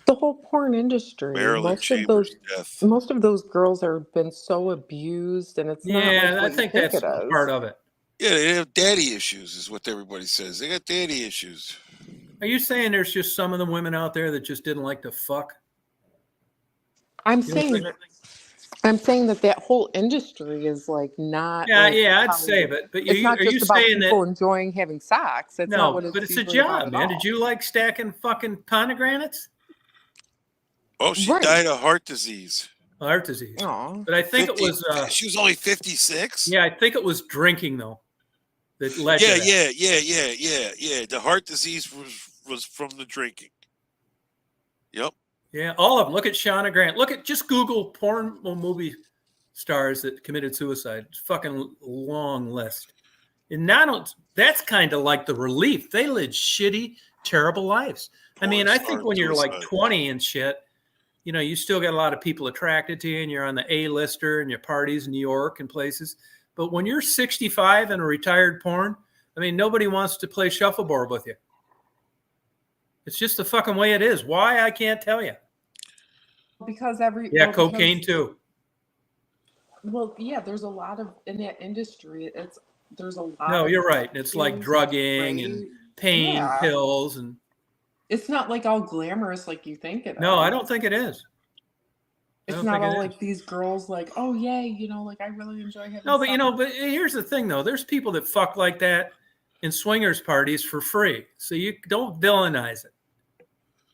the whole porn industry, Marilyn Chambers' death. most of those girls have been so abused, and it's not Yeah, like I what you think that's it is. part of it. Yeah, they have daddy issues, is what everybody says. They got daddy issues. Are you saying there's just some of the women out there that just didn't like to fuck? I'm You don't saying that whole industry is like not. Yeah, like I'd how- say, but it's not are you just about saying people that? enjoying having sex. It's not No, what it's but it's a usually about job, at man. all. Did you like stacking fucking pomegranates? Oh, she Right. died of heart disease. Heart disease. Aw. But I think it was. She was only 56. Yeah, I think it was drinking though that led Yeah, to that. yeah. The heart disease was from the drinking. Yep. Yeah, all of them. Look at Shauna Grant. Just Google porn movie stars that committed suicide. It's a fucking long list. And that's kind of like the relief. They lived shitty, terrible lives. I mean, I think when you're like 20 and shit, you still got a lot of people attracted to you and you're on the A-lister and your parties in New York and places. But when you're 65 and a retired porn, I mean, nobody wants to play shuffleboard with you. It's just the fucking way it is. Why? I can't tell you. Because cocaine too. Well, yeah, there's a lot of in that industry. There's a lot. No, of you're right. It's like things, drugging and right? pain Yeah. pills and. It's not like all glamorous like you think it is. No, I don't think it is. It's not all like these girls like, oh yay, like I really enjoy having. No, but sex. but here's the thing though. There's people that fuck like that in swingers parties for free. So you don't villainize it.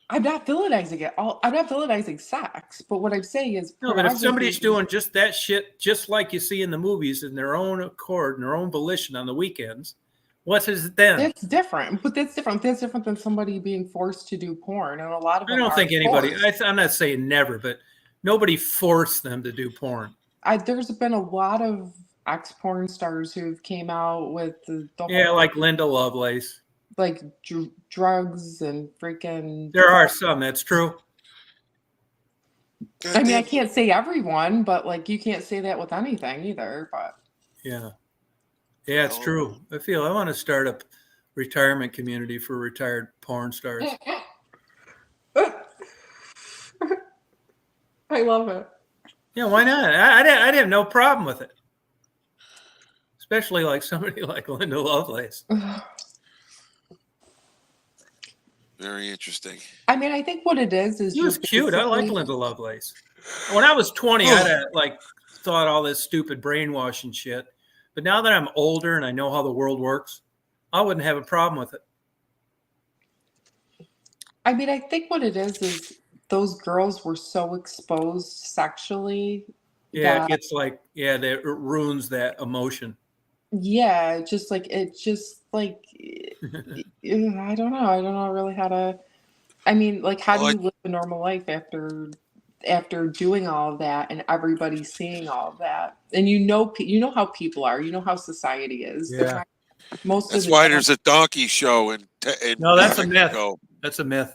I'm not villainizing it. I'm not villainizing sex. But what I'm saying is, No, but if pornography somebody's is- doing just that shit, just like you see in the movies, in their own accord, in their own volition on the weekends, what is it then? That's different. But that's different. That's different than somebody being forced to do porn. And a lot of I them don't are think anybody. forced. I'm not saying never, but nobody forced them to do porn. There's been a lot of ex-porn stars who've came out with the Yeah, whole, like Linda Lovelace. like drugs and freaking. There are some. That's true. I mean, I can't say everyone, but like you can't say that with anything either. But Yeah, it's true. I want to start a retirement community for retired porn stars. I love it. Yeah, why not? I'd have no problem with it. Especially like somebody like Linda Lovelace. Very interesting. I mean, I think what it is She was cute. I like Linda Lovelace. When I was 20, I'd have thought all this stupid brainwashing shit. But now that I'm older and I know how the world works, I wouldn't have a problem with it. I mean, I think what it is those girls were so exposed sexually. Yeah, that, it gets it ruins that emotion. Yeah, I don't know. I don't know really how to. I mean, like, how do Well, you live a normal life after doing all of that and everybody seeing all of that? And you know how people are. You know how society is. They're Yeah. not, most That's of the why time. there's a donkey show in No, that's a myth. Mexico. That's a myth.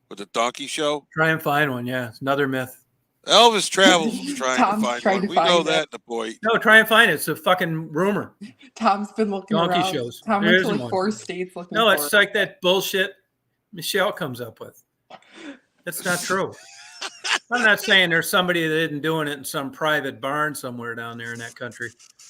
With the donkey show? Try and find one. Yeah, it's another myth. Elvis Travels was trying Tom's to find trying one. to We find know it. that, the boy. No, try and find it. It's a fucking rumor. Tom's been looking Donkey around. shows. Tom There went to isn't like one. 4 states looking No, for it's it. like that bullshit Michelle comes up with. That's not true. I'm not saying there's somebody that isn't doing it in some private barn somewhere down there in that country,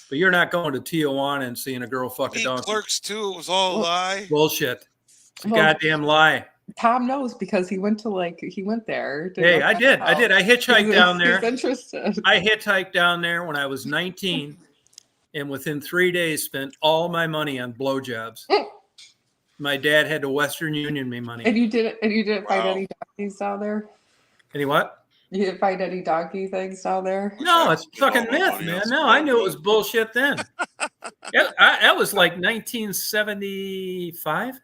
but you're not going to Tijuana and seeing a girl fuck a donkey. Clerks too. It was all a lie. Bullshit. It's a Well, goddamn lie. Tom knows because he went there. to Hey, go I check did. it I did. out. I hitchhiked He's- down there. He's interested. I hitchhiked down there when I was 19, and within 3 days spent all my money on blowjobs. My dad had to Western Union me money. And you didn't find any donkeys down there? Any what? You didn't find any donkey things down there? No, it's fucking myth, man. No, I knew it was bullshit then. That was like 1975.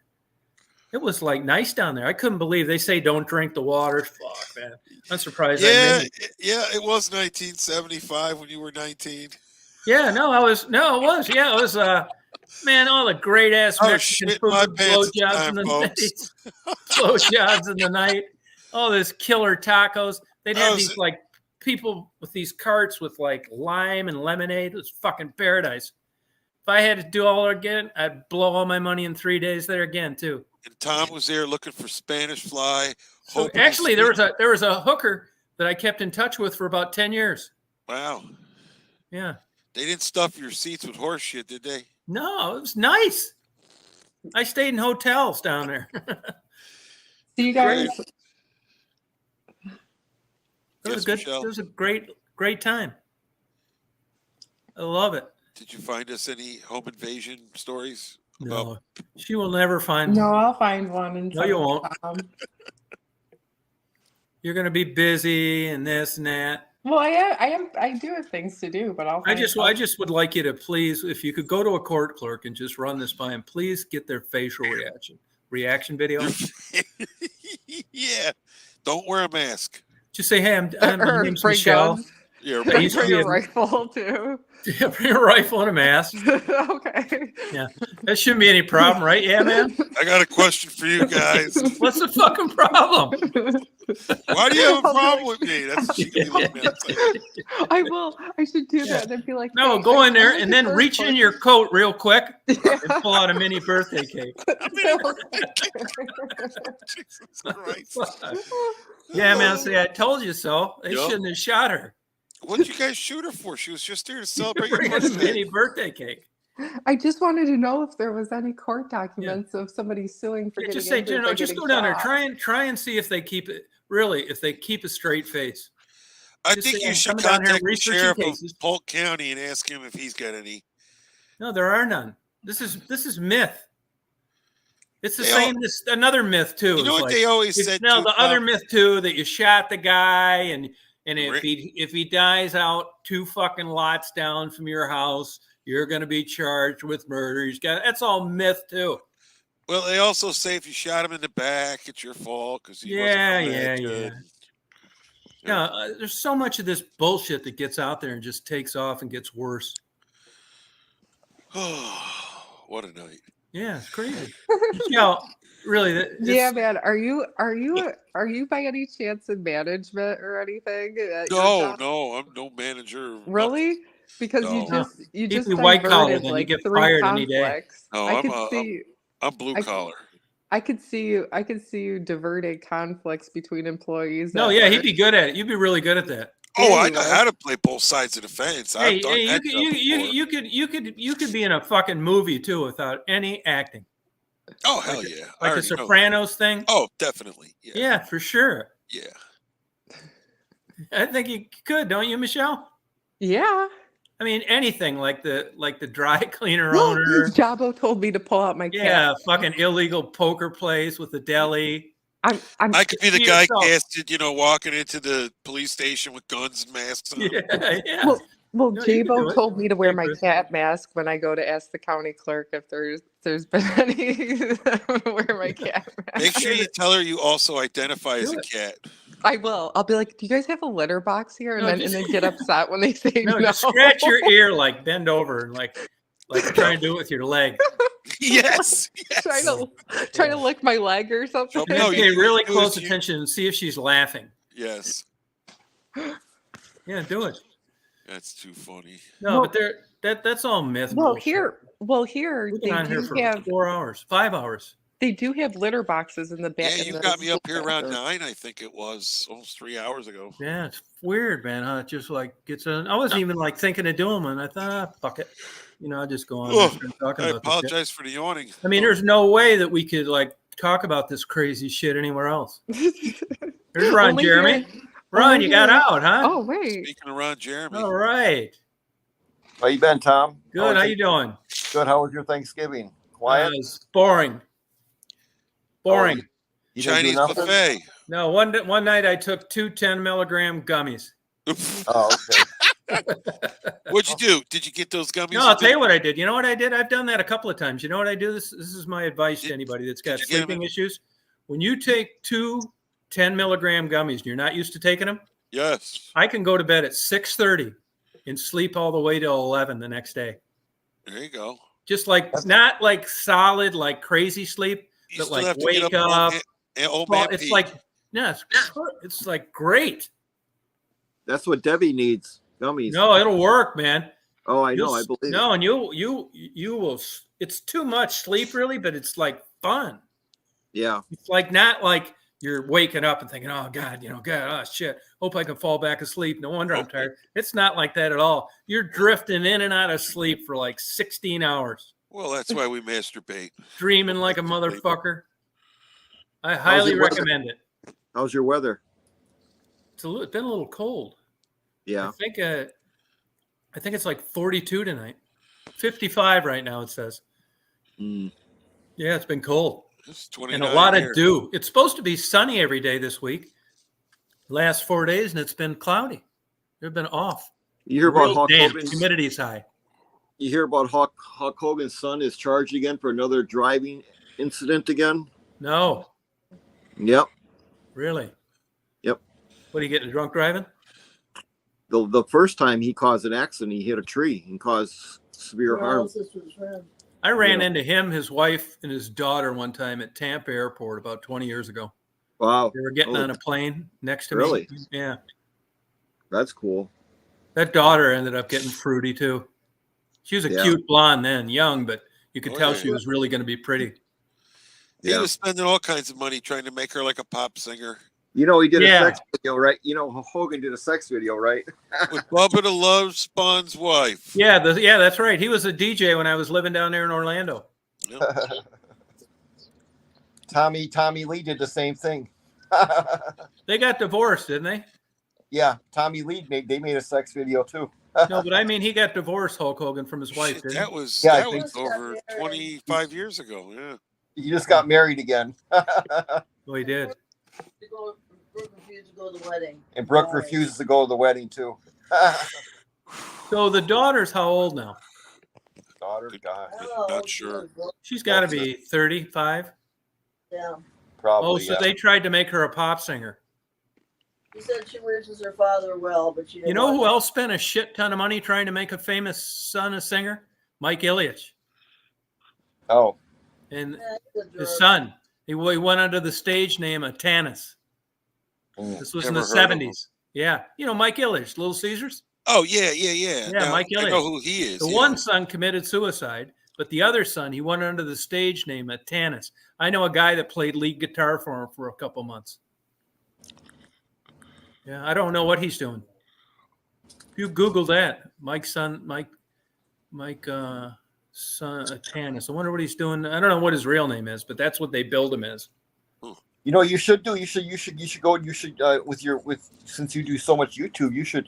It was like nice down there. I couldn't believe they say don't drink the water. Fuck, man. I'm surprised. Yeah, it was 1975 when you were 19. Yeah, no, it was. Yeah, it was. Man, all the great ass Mexican food, blowjobs in the night. Blowjobs in the night. All this killer tacos. They'd have these like people with these carts with like lime and lemonade. It was fucking paradise. If I had to do all again, I'd blow all my money in 3 days there again too. And Tom was there looking for Spanish fly. So actually, there was a hooker that I kept in touch with for about 10 years. Wow. Yeah. They didn't stuff your seats with horse shit, did they? No, it was nice. I stayed in hotels down there. See you guys. It was good. It was a great time. I love it. Did you find us any home invasion stories? No, she will never find No, one. I'll find one. And No, you won't. You're going to be busy and this and that. Well, I do have things to do, but I just would like you to please, if you could go to a court clerk and just run this by them, please get their facial reaction video. Yeah. Don't wear a mask. Just say, hey, I'm my name's bring Michelle. guns. Yeah, I used to Bring be a rifle too. Yeah, bring a rifle and a mask. Okay. Yeah, that shouldn't be any problem, right? Yeah, man. I got a question for you guys. What's the fucking problem? Why do you have a problem with me? That's what she could be looking at. I will. I should do that. And I'd be like, No, hey, go in there I'm and the then first reach in person. your coat real quick and pull out a mini birthday cake. Jesus Christ. Yeah, man. See, I told you so. They Yup. shouldn't have shot her. What did you guys shoot her for? She was just there to celebrate your Bring a birthday. mini birthday cake. I just wanted to know if there was any court documents of somebody suing for Yeah, getting just say, injured by just getting go down there. shot. Try and see if they keep it. Really, if they keep a straight face. I Just think say, you I'm should coming down here contact the researching sheriff cases. of Polk County and ask him if he's got any. No, there are none. This is myth. It's the They same. This another myth too. You know It's what they always said No, too, the other Tom? myth too that you shot the guy and if Right. he dies out 2 fucking lots down from your house, you're going to be charged with murder. That's all myth too. Well, they also say if you shot him in the back, it's your fault because he Yeah, wasn't yeah, that yeah. good. Yeah, there's so much of this bullshit that gets out there and just takes off and gets worse. What a night! Yeah, it's crazy. Really, Yeah, man. Are you by any chance in management or anything? at your No, job? no, I'm no manager. Really? Because No. you Keep just me white collar, diverted, then you like get 3 fired any day. conflicts. No, I I'm could a- see. I'm blue collar. I could see you diverting conflicts between employees. No, at yeah, work. he'd be good at it. You'd be really good at that. Oh, I you know would. how to play both sides of the fence. Hey, I've done that stuff before. you could be in a fucking movie too without any acting. Oh, hell yeah! I Like the already know. Sopranos thing. Oh, definitely. Yeah. Yeah, for sure. Yeah. I think you could, don't you, Michelle? Yeah. I mean, anything like the dry cleaner owner. Jabo told me to pull out my cat. Yeah, fucking illegal poker place with the deli. I could be the See guy yourself. casted, walking into the police station with guns and masks on. Yeah, yeah. Well, Well, No, you can do Jabo it. told me to wear Hey, my Chris. cat mask when I go to ask the county clerk if there's been any. Wear my cat mask. Make sure you tell her you also identify as Do a it. cat. I will. I'll be like, "Do you guys have a litter box here?" And No, then just- get upset when they say no. No, just scratch your ear, like bend over and like try and do it with your leg. Yes. Try to lick my leg or something. And No, you pay need to really do close is you- attention and see if she's laughing. Yes. Yeah, do it. That's too funny. No, Well- but that's all myth. Well, bullshit. here We've they been on here do for have 4 hours, 5 hours. they do have litter boxes in the back. Yeah, you got me up here around 9, I think it was, almost 3 hours ago. Yeah, it's weird, man. Huh? It just like gets in. I wasn't even like thinking of doing one. I thought, fuck it. I'll just go on and start talking I about this shit. apologize for the yawning. I mean, there's no way that we could like talk about this crazy shit anywhere else. There's Ron Only Jeremy. here. Ron, Only you got here. out, huh? Oh wait. Speaking of Ron Jeremy. All right. How you been, Tom? Good. How you doing? Good. How was your Thanksgiving? Quiet? It's boring. Boring. You didn't do Chinese nothing? buffet. No, one night I took 2 10-milligram gummies. Oh, okay. What'd you do? Did you get those gummies? No, I'll tell you what I did. You know what I did? I've done that a couple of times. You know what I do? This is my advice to anybody that's got did you get 'em sleeping in- issues. When you take 2 10-milligram gummies and you're not used to taking them, Yes. I can go to bed at 6:30 and sleep all the way till 11 the next day. There you go. Just like not like solid, like crazy sleep, You but still like have to wake get up. up. Old Well, man it's Pete. like it's like great. That's what Debbie needs. Gummies. No, it'll work, man. Oh, I know. You'll I s- believe No, it. and you will. It's too much sleep, really, but it's like fun. Yeah. It's like not like you're waking up and thinking, "Oh God, God, oh shit, hope I can fall back asleep." No wonder I'm tired. It's not like that at all. You're drifting in and out of sleep for like 16 hours, Well, that's why we masturbate. dreaming like a motherfucker. I highly your weather? recommend it. How's your weather? It's been a little cold. Yeah. I think it's like 42 tonight. 55 right now, it says. Mm. Yeah, it's been cold. It's And 29 a lot here. of dew. It's supposed to be sunny every day this week. Last 4 days, and it's been cloudy. They've been off. You hear about Hulk Damn, Hogan's? humidity's high. You hear about Hulk Hogan's son is charged again for another driving incident again? No, Yep. really. Yep. What are you getting drunk driving? The first time he caused an accident, he hit a tree and caused severe harm. I ran Yeah. into him, his wife, and his daughter one time at Tampa Airport about 20 years ago. Wow. They were getting Oh, on a plane next to Really? me. Yeah. That's cool. That daughter ended up getting fruity too. She was a Yeah. cute blonde then, young, but you could Oh, tell yeah. she was really going to be pretty. He Yeah. was spending all kinds of money trying to make her like a pop singer. You know, he did Yeah. a sex video, right? You know, Hogan did a sex video, right? With Bubba the Love Sponge's wife. Yeah, that's right. He was a DJ when I was living down there in Orlando. Tommy Lee did the same thing. They got divorced, didn't they? Yeah, Tommy Lee made a sex video too. No, but I mean, he got divorced, Hulk Hogan, from his wife. Shit, Didn't that he? was Yeah, I that think was over 25 years ago. Yeah. He just got married again. Oh, he did. Brooke refused to go to the wedding. And Brooke refuses to go to the wedding too. So the daughter's how old now? Daughter, God, Not sure. She's got to be 35. Yeah. probably. Oh, so yeah. they tried to make her a pop singer. She said she wishes her father well, but she didn't You know who want else spent a shit ton of money trying to make a famous son a singer? Mike Ilyich. Oh, And he's a his jerk. son. He went under the stage name of Tanis. This was in the Never heard of him. 70s. Yeah. You know Mike Ilyich, Little Caesars? Oh yeah. Yeah, Now, Mike I Ilyich. know who he is. The yeah. one son committed suicide, but the other son, he went under the stage name of Tanis. I know a guy that played lead guitar for him for a couple months. Yeah, I don't know what he's doing. If you Google that, Mike's son, son Tanis. I wonder what he's doing. I don't know what his real name is, but that's what they billed him as. you know, you should go. You should since you do so much YouTube, you should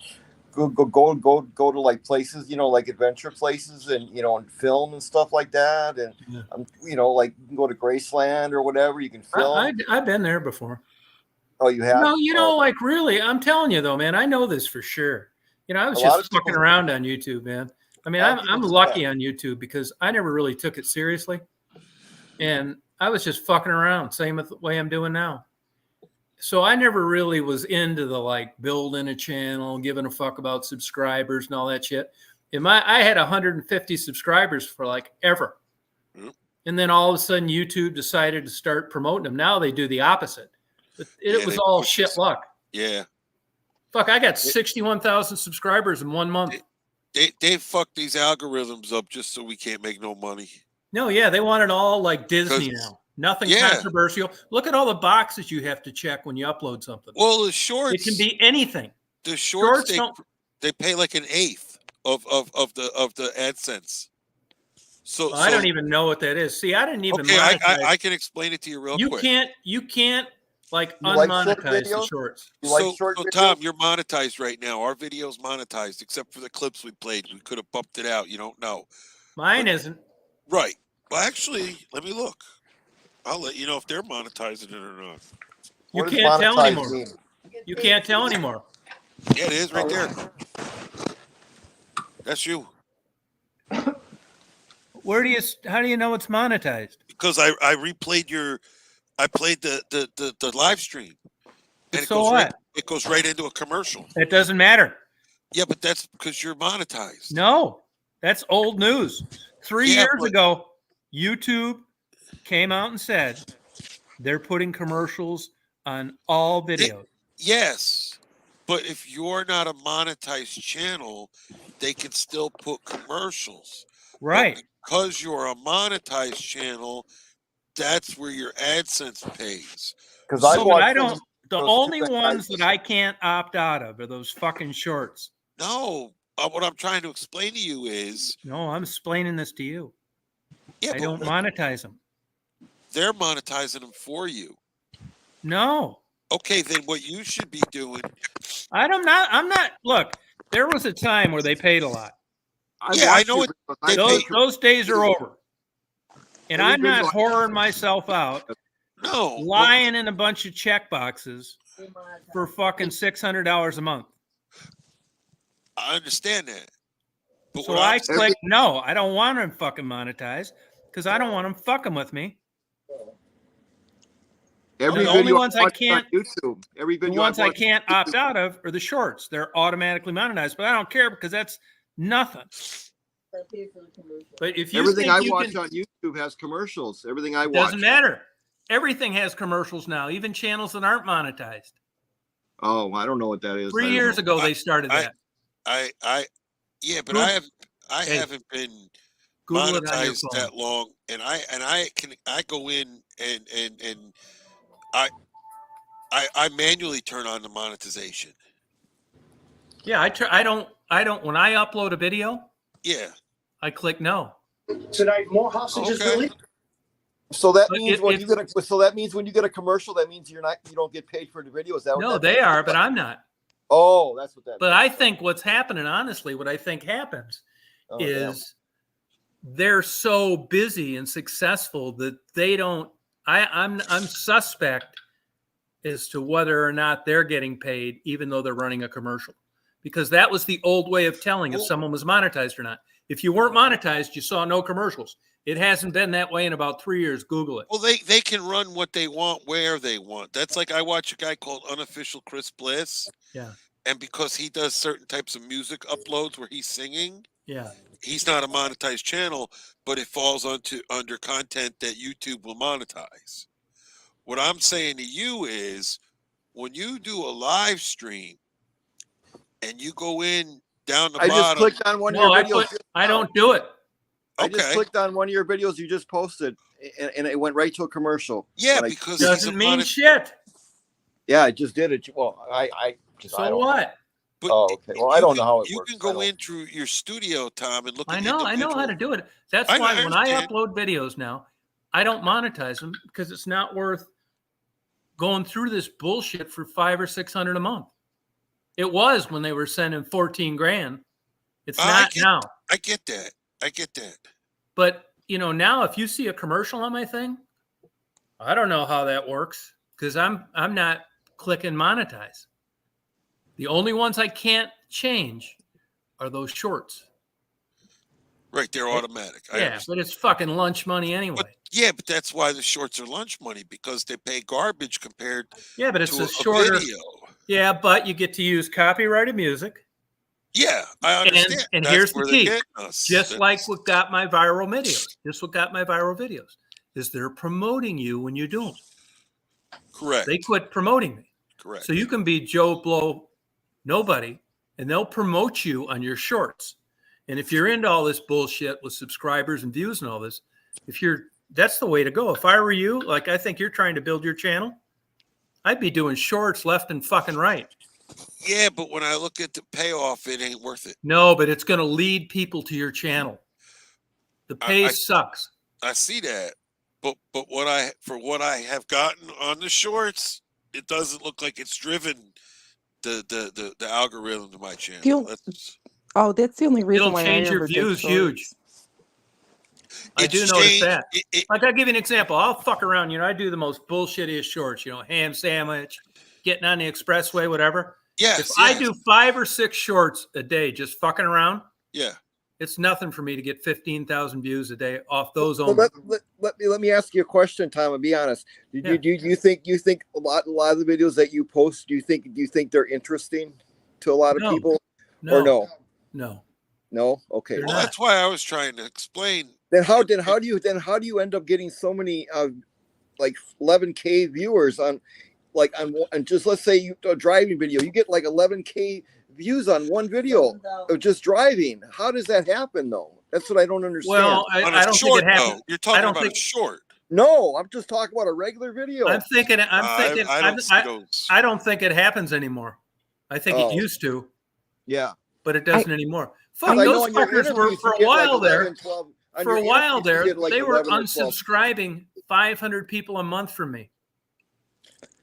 go to like places, you know, like adventure places, and you know, and film and stuff like that, and Yeah. you know, like you can go to Graceland or whatever. You can film. I've been there before. Oh, you have? No, Oh, like really, I'm telling you though, man, I know this for sure. You know, I was A lot just of people- fucking around on YouTube, man. I mean, A lot of I'm people do lucky that. on YouTube because I never really took it seriously. And I was just fucking around, same with the way I'm doing now. So I never really was into the like building a channel, giving a fuck about subscribers and all that shit. I had 150 subscribers for like ever. And then all of a sudden YouTube decided to start promoting them. Now they do the opposite. It was all shit luck. Yeah. Fuck, I got 61,000 subscribers in 1 month. They fucked these algorithms up just so we can't make no money. No, yeah, they want it all like Disney 'Cause- now. Nothing Yeah. controversial. Look at all the boxes you have to check when you upload something. Well, the shorts. It can be anything. The shorts, don't- they pay like an eighth of the AdSense. So I don't even know what that is. See, I didn't even Okay, monetize. I can explain it to you real quick. You can't like You like short unmonetize the videos? shorts. You like So, short so videos? Tom, you're monetized right now. Our video's monetized, except for the clips we played. We could have bumped it out. You don't know. Mine isn't. Right. Well, actually, let me look. I'll let you know if they're monetizing it or not. You What does can't tell monetize anymore. mean? You can't tell anymore. Yeah, it is right there. That's you. How do you know it's monetized? Because I replayed I played the live stream. And So what? It goes right into a commercial. It doesn't matter. Yeah, but that's because you're monetized. No, that's old news. 3 Yeah, years but- ago, YouTube came out and said they're putting commercials on all videos. Yes, but if you're not a monetized channel, they can still put commercials. Right. But because you're a monetized channel, that's where your AdSense pays. Because I So watch I don't. The those only two ones guys- that I can't opt out of are those fucking shorts. No, what I'm trying to explain to you is, No, I'm explaining this to you. yeah, I but don't monetize them. they're monetizing them for you. No, Okay, then what you should be doing. I'm not. Look, there was a time where they paid a lot. Yeah, I know it. They pay, Those days are over. And Every I'm not video- whoring myself out, no, lying in a bunch of check boxes for fucking $600 a month. I understand that. But So what I I'm saying- click no. I don't want them fucking monetized because I don't want them fucking with me. Every The only video ones I watch can't- on YouTube. Every The video ones I watch on can't YouTube. opt out of are the shorts. They're automatically monetized, but I don't care because that's nothing. But if you Everything think I you watch can, on YouTube has commercials. Everything I watch doesn't matter. Everything has commercials now, even channels that aren't monetized. Oh, I don't know what that is. 3 I don't years know. ago they started that. yeah, but Google- I Hey, haven't been Google it on your monetized phone. that long, and I go in and I manually turn on the monetization. Yeah, I don't. When I upload a video, Yeah. I click no. Tonight, more hostages Okay. released. So that But means when you get a commercial, that means you don't get paid for the video. Is that what No, that they means? are, but I'm not. Oh, that's what that But means. I think what's happening, honestly, what I think happens Oh, damn. is they're so busy and successful that they don't. I'm suspect as to whether or not they're getting paid, even though they're running a commercial, because that was the old way of telling if someone was monetized or not. If you weren't monetized, you saw no commercials. It hasn't been that way in about 3 years. Google it. Well, they can run what they want where they want. That's like I watch a guy called Unofficial Chris Bliss. Yeah. And because he does certain types of music uploads where he's singing, Yeah. he's not a monetized channel, but it falls under content that YouTube will monetize. What I'm saying to you is when you do a live stream and you go in down the I just bottom. clicked on one of No, your videos. I don't do it. I just Okay. clicked on one of your videos you just posted, and it went right to a commercial. Yeah, When I- because he's Doesn't a mean monet- shit. yeah, I just did it. Well, I So don't know. what? But Oh, okay. Well, I don't know how it you works. can I go don't- in through your studio, Tom, and look at I know how individual- to do it. That's I why when I understand. upload videos now, I don't monetize them because it's not worth going through this bullshit for $500 or $600 a month. It was when they were sending 14 grand. It's not now. I get that. I get that. But now if you see a commercial on my thing, I don't know how that works because I'm not clicking monetize The only ones I can't change are those shorts. Right, they're automatic. Yeah, but it's fucking lunch money anyway. But that's why the shorts are lunch money, because they pay garbage compared but it's to a shorter video. Yeah, but you get to use copyrighted music. Yeah, I understand. And That's here's the where they're key. getting us. Just like what got my viral videos. Just what got my viral videos is they're promoting you when you do them. Correct. They quit promoting me. Correct. So you can be Joe Blow nobody, and they'll promote you on your shorts. And if you're into all this bullshit with subscribers and views and all this, that's the way to go. If I were you, like I think you're trying to build your channel, I'd be doing shorts left and fucking right. Yeah, but when I look at the payoff, it ain't worth it. No, but it's going to lead people to your channel. The pay sucks. I see that, but what I have gotten on the shorts, it doesn't look like it's driven the algorithm to my channel. That's the only reason It'll why change I your ever did views shorts. huge. I do notice that. Like I'll give you an example. I'll fuck around. I do the most bullshittiest shorts. Ham sandwich, getting on the expressway, whatever. If I do 5 or 6 shorts a day, just fucking around. Yeah. It's nothing for me to get 15,000 views a day off those Well, only. let me ask you a question, Tom, and be honest. Do you think a lot of the videos that you post, do you think they're interesting to a lot of people? Or no? No? Okay. Well, that's why I was trying to explain. Then how do you end up getting so many like 11K viewers on just let's say a driving video, you get like 11K views on one video of just driving. How does that happen though? That's what I don't understand. Well, I don't think it happens. You're talking about a short. No, I'm just talking about a regular video. I don't think it happens anymore. I think it used to. Yeah. But it doesn't anymore. Fuck, those fuckers were for a while there. For a while there, they were unsubscribing 500 people a month from me.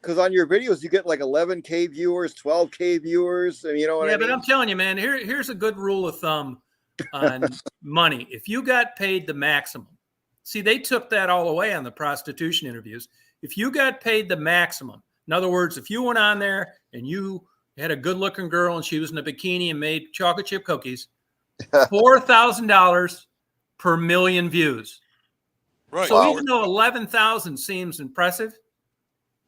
Because on your videos, you get like 11K viewers, 12K viewers. And you know what I mean? But I'm telling you, man, here's a good rule of thumb on money. If you got paid the maximum, see, they took that all away on the prostitution interviews. If you got paid the maximum, in other words, if you went on there and you had a good looking girl and she was in a bikini and made chocolate chip cookies, $4,000 per million views. Right. So even though 11,000 seems impressive,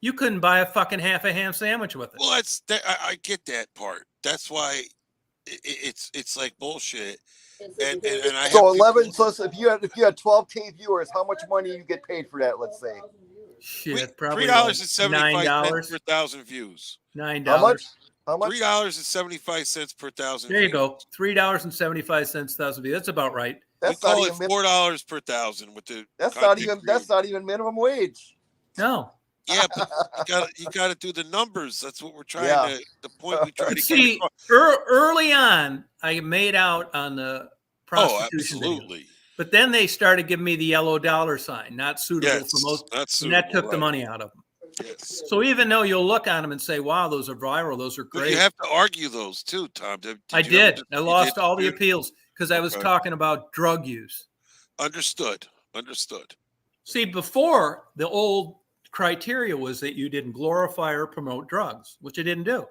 you couldn't buy a fucking half a ham sandwich with it. Well, I get that part. That's why it's like bullshit. And I so 11 plus if you had 12K viewers, how much money you get paid for that? Let's say. Shit, probably $3.75 per 1,000 views. $9. How much? $3.75 per 1,000. There you go. $3.75 1,000 views. That's about right. We call it $4 per 1,000 with the. That's not even minimum wage. No. Yeah, but you got to do the numbers. That's what we're trying to. The point we try to see. Early on, I made out on the prostitution. Oh, absolutely. Video. But then they started giving me the yellow dollar sign, not suitable for most. And that took the money out of them. Yes. So even though you'll look on them and say, "Wow, those are viral. Those are great," but you have to argue those too, Tom. I did. I lost all the appeals because I was talking about drug use. Understood. See, before the old criteria was that you didn't glorify or promote drugs, which I didn't do.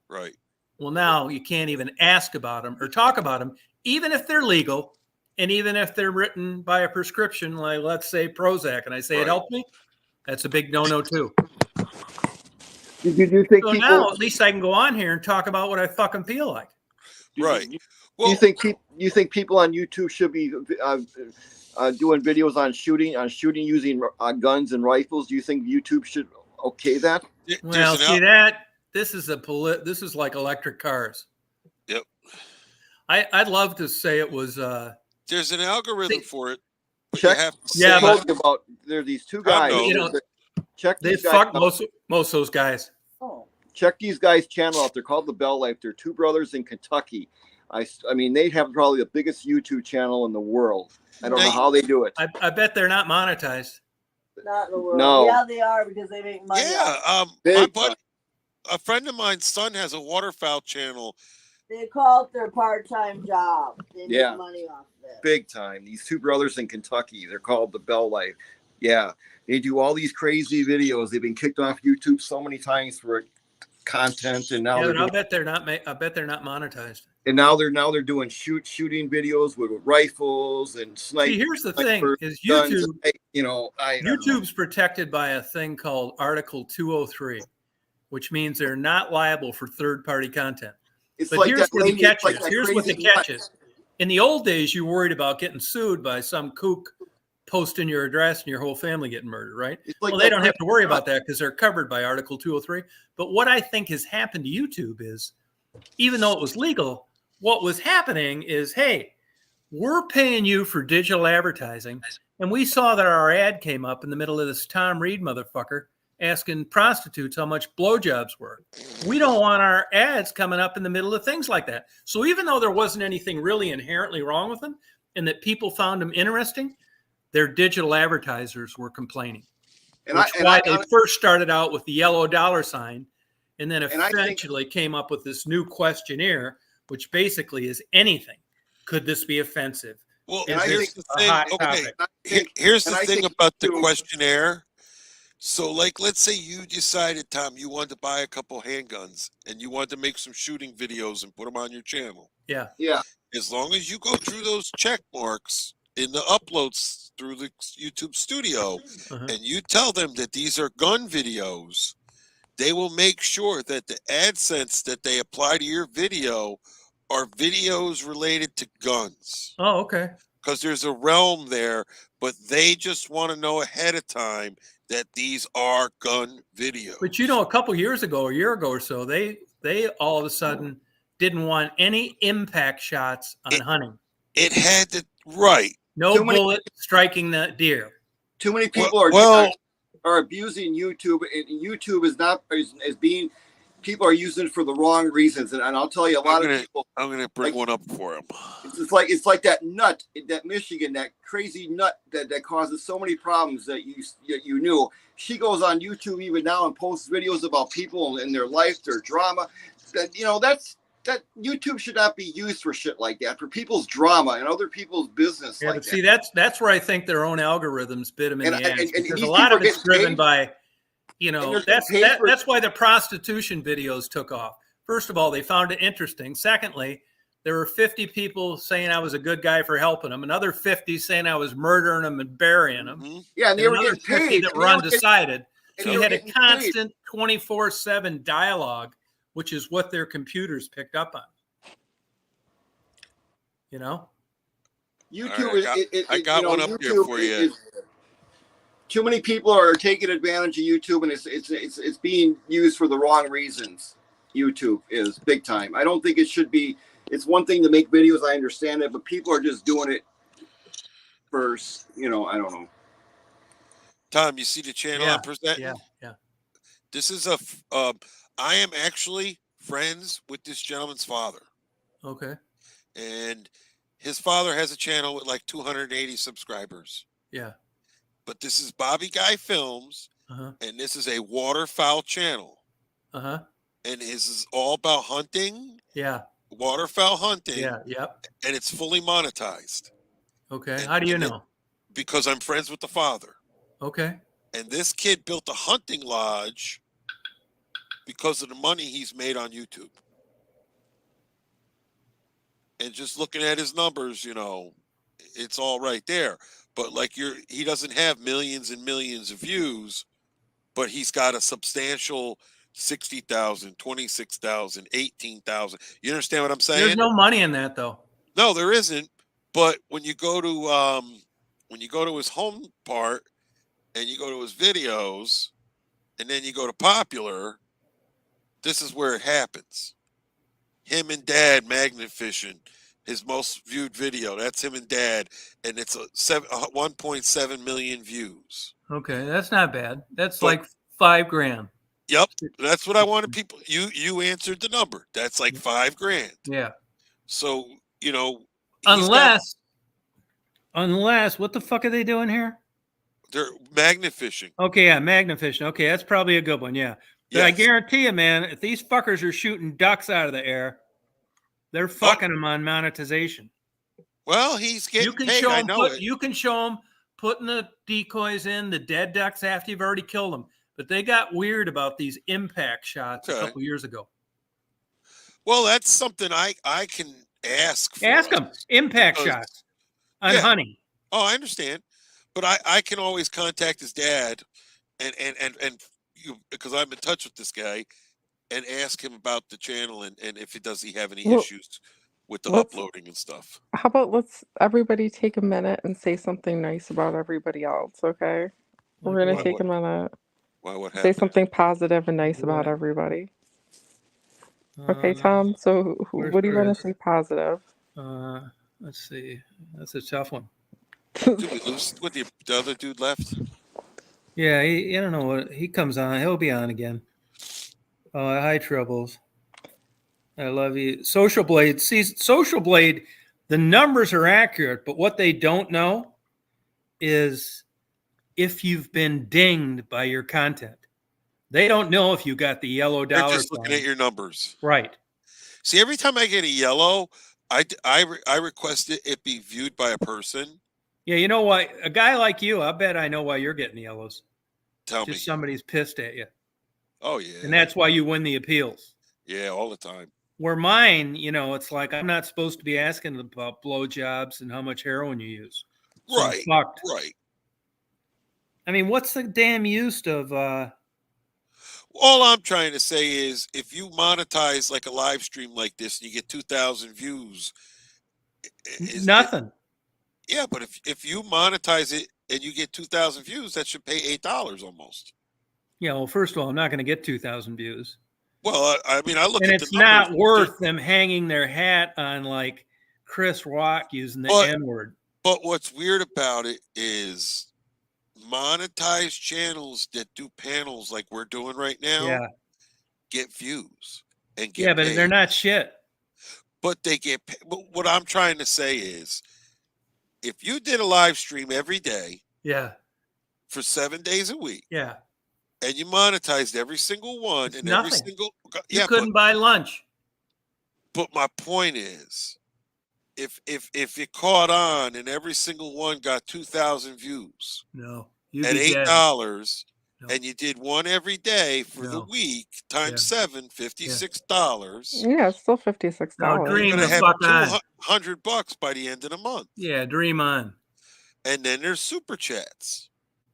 Right. Well, now you can't even ask about them or talk about them, even if they're legal and even if they're written by a prescription, like let's say Prozac, and I say it helped me. That's a big no-no too. Do you think so now at least I can go on here and talk about what I fucking feel like. Right. Do you think people on YouTube should be doing videos on shooting using guns and rifles? Do you think YouTube should okay that? Well, see this is like electric cars. Yep. I'd love to say it was. There's an algorithm for it. Check. Yeah, I told you about there are these two guys. Check. They fuck most of those guys. Oh. Check these guys' channel out. They're called The Bell Life. They're two brothers in Kentucky. I mean, they have probably the biggest YouTube channel in the world. I don't know how they do it. I bet they're not monetized. Not in the world. No. Yeah, they are because they make money. Yeah. A friend of mine's son has a waterfowl channel. They call it their part-time job. They make money off it. Big time. These two brothers in Kentucky. They're called The Bell Life. Yeah. They do all these crazy videos. They've been kicked off YouTube so many times for content, and now Yeah, they're but I doing, bet they're not. I bet they're not monetized. and now they're doing shooting videos with rifles and See, here's the thing: snipers, is guns. YouTube. I don't know. YouTube's protected by a thing called Article 203, which means they're not liable for third-party content. It's But like here's that where the lady- catch like is. that Here's what the crazy catch is. In the old days, you worried about getting sued by some kook posting your address and your whole family getting murdered, right? like Well, they that don't have to crazy worry nut. about that because they're covered by Article 203. But what I think has happened to YouTube is, even though it was legal, what was happening is, hey, we're paying you for digital advertising. And we saw that our ad came up in the middle of this Tom Reed motherfucker asking prostitutes how much blowjobs were. We don't want our ads coming up in the middle of things like that. So even though there wasn't anything really inherently wrong with them and that people found them interesting, their digital advertisers were complaining. That's why they first started out with the yellow $sign and then eventually came up with this new questionnaire, which basically is anything. Could this be offensive? Well, Is here's this the a thing. hot Okay, topic? here's the thing about the questionnaire. So, like, let's say you decided, Tom, you wanted to buy a couple handguns and you wanted to make some shooting videos and put them on your channel. Yeah. Yeah. As long as you go through those check marks in the uploads through the YouTube studio and you tell them that these are gun videos, they will make sure that the AdSense that they apply to your video are videos related to guns. Oh, okay. Because there's a realm there, but they just want to know ahead of time that these are gun videos. But you know, a couple years ago, a year ago or so, they all of a sudden didn't want any impact shots on hunting. It had to, right. No bullet striking the deer. Too many people are abusing YouTube, and YouTube is not is being. People are using it for the wrong reasons, and I'll tell you, a lot of people. I'm gonna bring one up for him. It's like that nut, that Michigan, that crazy nut that causes so many problems that you knew. She goes on YouTube even now and posts videos about people and their life, their drama. That that YouTube should not be used for shit like that, for people's drama and other people's business. Yeah, like but that. see, that's where I think their own algorithms bit them in the ass, and because these a lot of people it's get driven paid. by, you know, that's why the prostitution videos took off. First of all, they found it interesting. Secondly, there were 50 people saying I was a good guy for helping them, another 50 saying I was murdering them and burying them. Yeah, and they were another getting 50 paid. that And were they were undecided. getting- So and you they had were a getting paid. constant 24/7 dialogue, which is what their computers picked up on. You know? YouTube I got one up here for you. Too many people are taking advantage of YouTube, and it's being used for the wrong reasons. YouTube is big time. I don't think it should be. It's one thing to make videos, I understand it, but people are just doing it for, I don't know. Tom, you see the channel I'm presenting? Yeah. This is I am actually friends with this gentleman's father. Okay. And his father has a channel with like 280 subscribers. Yeah. But this is Bobby Guy Films, and this is a waterfowl channel. And this is all about hunting. Yeah. Waterfowl hunting. Yeah. Yep. And it's fully monetized. Okay. How do you know? Because I'm friends with the father. Okay. And this kid built a hunting lodge because of the money he's made on YouTube. And just looking at his numbers, it's all right there. But like he doesn't have millions and millions of views, but he's got a substantial 60,000, 26,000, 18,000. You understand what I'm saying? There's no money in that though. No, there isn't. But when you go to his home part and you go to his videos and then you go to popular, this is where it happens. Him and Dad magnifishing, his most viewed video. That's him and Dad, and it's 1.7 million views. Okay, that's not bad. That's like $5,000. Yep, that's what I wanted people. You answered the number. That's like $5,000. Yeah. So unless what the fuck are they doing here? They're magnifishing. Okay, yeah, magnifishing. Okay, that's probably a good one. Yeah. But I guarantee you, man, if these fuckers are shooting ducks out of the air, they're fucking them on monetization. Well, he's getting paid. You can show them putting the decoys in, the dead ducks after you've already killed them. but they got weird about these impact shots a Okay. couple years ago. Well, that's something I can ask for. Ask them impact because- shots on Yeah. honey. Oh, I understand, but I can always contact his dad, and you, because I'm in touch with this guy, and ask him about the channel and if he have any Well, issues with the let's uploading and stuff. how about let's everybody take a minute and say something nice about everybody else, okay? We're Like gonna Why? what? take a minute. Why? What Say happened? something positive and nice about What? everybody. Okay, Tom. So Where's what do you want to Chris? say positive? Let's see. That's a tough one. Did we lose? What, the other dude left? Yeah, I don't know what he comes on. He'll be on again. Hi, Troubles. I love you. Social Blade. See, Social Blade, the numbers are accurate, but what they don't know is if you've been dinged by your content. They don't know if you got the yellow They're dollar just looking sign. at your numbers. Right. See, every time I get a yellow, I request it be viewed by a person. Yeah, you know what? A guy like you, I bet I know why you're getting yellows. Tell Just me. somebody's pissed at you. Oh yeah. And that's why you win the appeals. Yeah, all the time. Where mine, it's like I'm not supposed to be asking about blowjobs and how much heroin you use. So I'm Right. fucked. Right. I mean, what's the damn use of All I'm trying to say is, if you monetize like a live stream like this and you get 2,000 views, nothing? Yeah, but if you monetize it and you get 2,000 views, that should pay $8 almost. Yeah, well, first of all, I'm not going to get 2,000 views. Well, I mean, I look and at it's the numbers. not worth them hanging their hat on like Chris Rock using the N-word. But what's weird about it is monetized channels that do panels like we're doing right now get views and get but paid. they're not shit. But they get paid. But what I'm trying to say is, if you did a live stream every day, for 7 days a week, and you monetized every single one, it's and nothing. every single you couldn't buy lunch. But my point is, if you caught on and every single one got 2,000 views, at $8, and you did one every day for the week times 7, $56. Yeah, it's still $56. You're gonna have $200 by the end of the month. Yeah, dream on. And then there's super chats.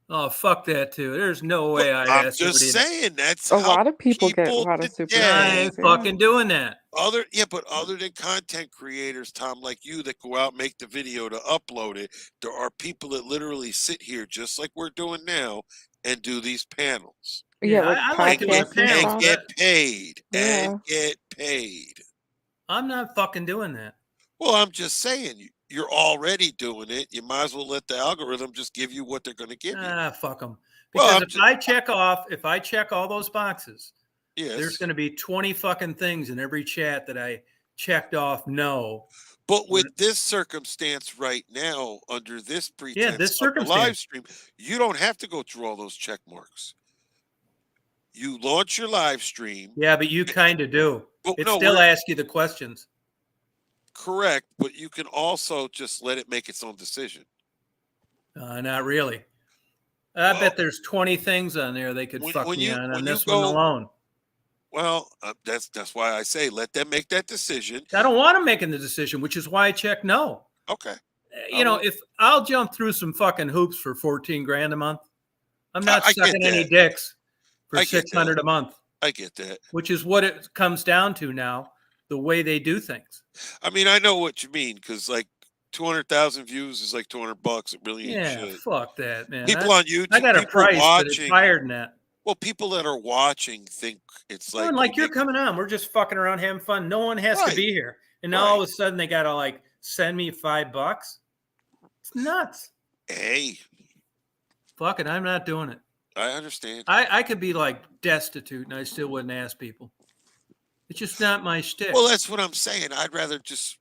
Oh, fuck that too. There's no way I'd I'm ask just somebody saying that's a how lot of people get a lot of super I ain't fucking doing that. But other than content creators, Tom, like you, that go out, make the video to upload it, there are people that literally sit here just like we're doing now and do these panels. Yeah, like I like doing and panels. get paid. Yeah. And get paid. I'm not fucking doing that. Well, I'm just saying, you're already doing it. You might as well let the algorithm just give you what they're going to give you. Fuck them. Because Well, if I check all those boxes, Yes. there's going to be 20 fucking things in every chat that I checked off no. But with this circumstance right now, under this pretense this of the circumstance. live stream, you don't have to go through all those check marks. You launch your live stream. Yeah, but you kind of do. But It no, still we're- asks you the questions. Correct, but you can also just let it make its own decision. Not really. I bet there's 20 things on there they could fuck me on this one alone. Well, that's why I say let them make that decision. I don't want them making the decision, which is why I check no. Okay. If I'll jump through some fucking hoops for 14 grand a month, I'm not I get sucking any that. dicks for I get 600 a month. I get that. Which is what it comes down to now, the way they do things. I mean, I know what you mean, because like 200,000 views is like $200. It really ain't shit. Fuck that, man. People on YouTube, I got a people price, but it's watching- higher than that. Well, people that are watching think it's like Like you're coming on, we're just fucking around having fun. No one has to be here, and now all of a sudden they gotta like send me $5. It's nuts. Hey, fuck it, I'm not doing it. I understand. I could be like destitute, and I still wouldn't ask people. It's just not my shtick. Well, that's what I'm saying. I'd rather just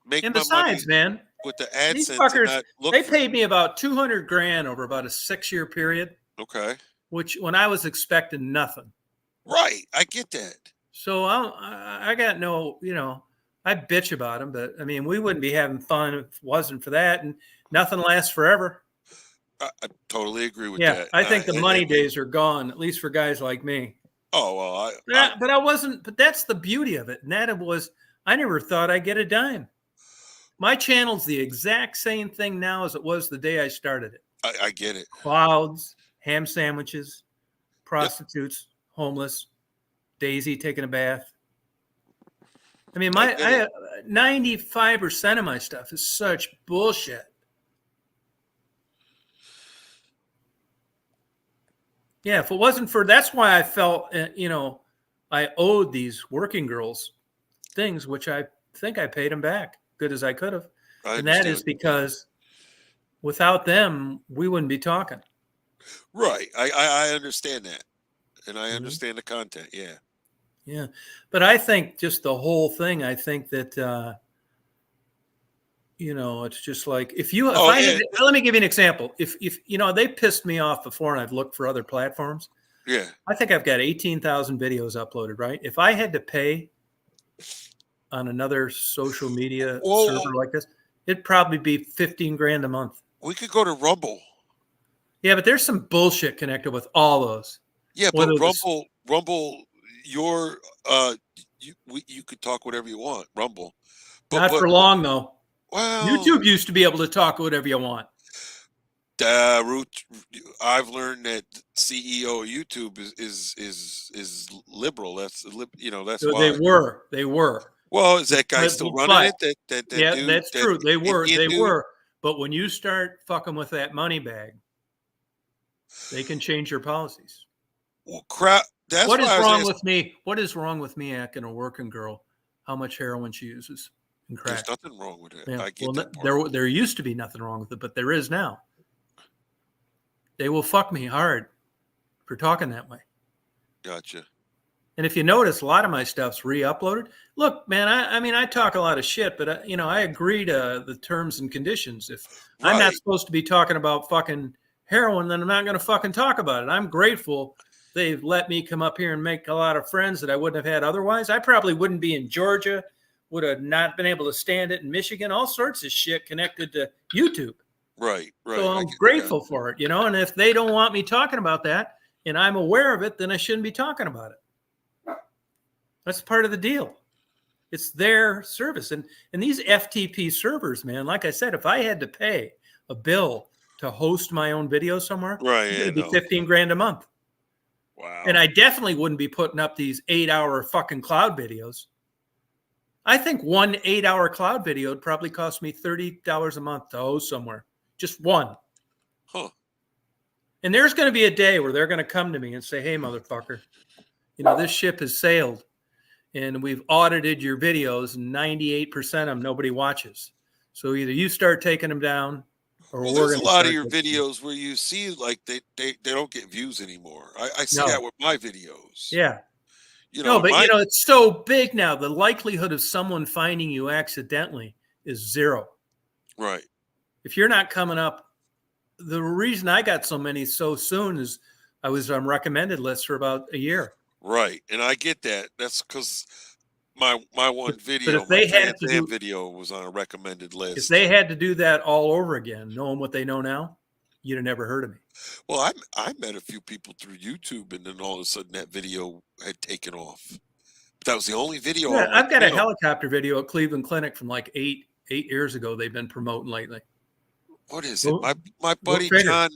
make And my besides, money man, with the these AdSense. and fuckers, not look they for- paid me about 200 grand over about a 6-year period. Okay. Which when I was expecting nothing. Right. I get that. So I got no, I bitch about them, but I mean, we wouldn't be having fun if it wasn't for that, and nothing lasts forever. I totally agree with Yeah, that. I think the money and- days are gone, at least for guys like me. Oh well, Yeah, but I wasn't. But that's the beauty of it, and that it was. I never thought I'd get a dime. My channel's the exact same thing now as it was the day I started it. I get it. Clouds, ham sandwiches, prostitutes, homeless, Daisy taking a bath. I mean, 95% of my stuff is such bullshit. Yeah, if it wasn't for, that's why I felt, I owed these working girls things, which I think I paid them back good as I could have. And that is because without them, we wouldn't be talking. Right. I understand that. And I understand the content. Yeah. Yeah. But I think just the whole thing, I think that, it's just like let me give you an example. If they pissed me off before and I've looked for other platforms. Yeah. I think I've got 18,000 videos uploaded, right? If I had to pay on another social media server like this, it'd probably be 15 grand a month. We could go to Rumble. Yeah, but there's some bullshit connected with all those. Yeah, but Rumble, you could talk whatever you want. Rumble. Not for long though. Well, YouTube used to be able to talk whatever you want. I've learned that CEO of YouTube is liberal. That's why They were. Well, is that guy still running it? Yeah, that's true. They were. But when you start fucking with that money bag, they can change your policies. Well, crap. What is wrong with me? What is wrong with me asking a working girl how much heroin she uses and crack? There's nothing wrong with it. Yeah. I get that part. There used to be nothing wrong with it, but there is now. They will fuck me hard for talking that way. Gotcha. And if you notice, a lot of my stuff's re-uploaded. Look, man, I talk a lot of shit, but I agree to the terms and conditions. If I'm not supposed to be talking about fucking heroin, then I'm not going to fucking talk about it. I'm grateful they've let me come up here and make a lot of friends that I wouldn't have had otherwise. I probably wouldn't be in Georgia, would have not been able to stand it in Michigan, all sorts of shit connected to YouTube. Right. So I'm grateful for it, and if they don't want me talking about that and I'm aware of it, then I shouldn't be talking about it. That's part of the deal. It's their service. And these FTP servers, man, like I said, if I had to pay a bill to host my own video somewhere, it'd be 15 grand a month. Wow. And I definitely wouldn't be putting up these 8-hour fucking cloud videos. I think one 8-hour cloud video would probably cost me $30 a month to host somewhere. Just one. Huh. And there's going to be a day where they're going to come to me and say, hey, motherfucker, this ship has sailed and we've audited your videos and 98% of them nobody watches. So either you start taking them down or there's a lot of your videos where you see like they don't get views anymore. I see that with my videos. Yeah. It's so big now. The likelihood of someone finding you accidentally is zero. Right. If you're not coming up, the reason I got so many so soon is I was on recommended lists for about a year. Right. And I get that. That's because my one video, but if they had video was on a recommended list. If they had to do that all over again, knowing what they know now, you'd have never heard of me. Well, I met a few people through YouTube, and then all of a sudden that video had taken off. That was the only video. Yeah, I've got a helicopter video at Cleveland Clinic from like eight years ago. They've been promoting lately. What is it? My buddy John.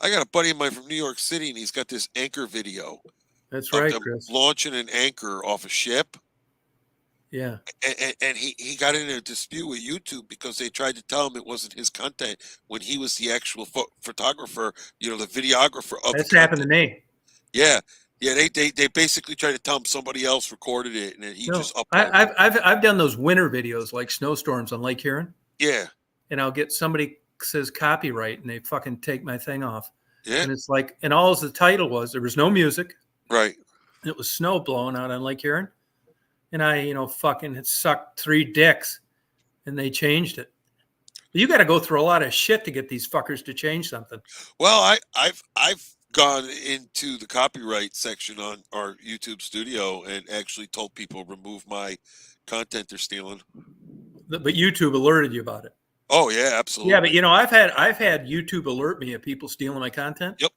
I got a buddy of mine from New York City, and he's got this anchor video. That's right, Chris. Launching an anchor off a ship. Yeah. And he got in a dispute with YouTube because they tried to tell him it wasn't his content when he was the actual photographer, the videographer of That's happened to me. Yeah. Yeah, they basically tried to tell him somebody else recorded it, and then he just uploaded I've done those winter videos like snowstorms on Lake Huron. Yeah. And I'll get somebody says copyright and they fucking take my thing off. Yeah. And it's like, and all the title was, there was no music. Right. It was snow blowing out on Lake Huron. And I, fucking had sucked 3 dicks and they changed it. You got to go through a lot of shit to get these fuckers to change something. Well, I've gone into the copyright section on our YouTube studio and actually told people remove my content they're stealing. But YouTube alerted you about it. Oh yeah, absolutely. Yeah, but you know, I've had YouTube alert me of people stealing my content. Yep.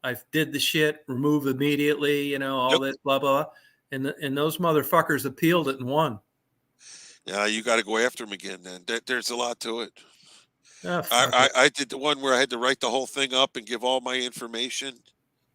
I did the shit, remove immediately, you know, all Yep. this blah blah, and those motherfuckers appealed it and won. Yeah, you got to go after them again. Then there's a lot to it. Oh, fuck it. I did the one where I had to write the whole thing up and give all my information.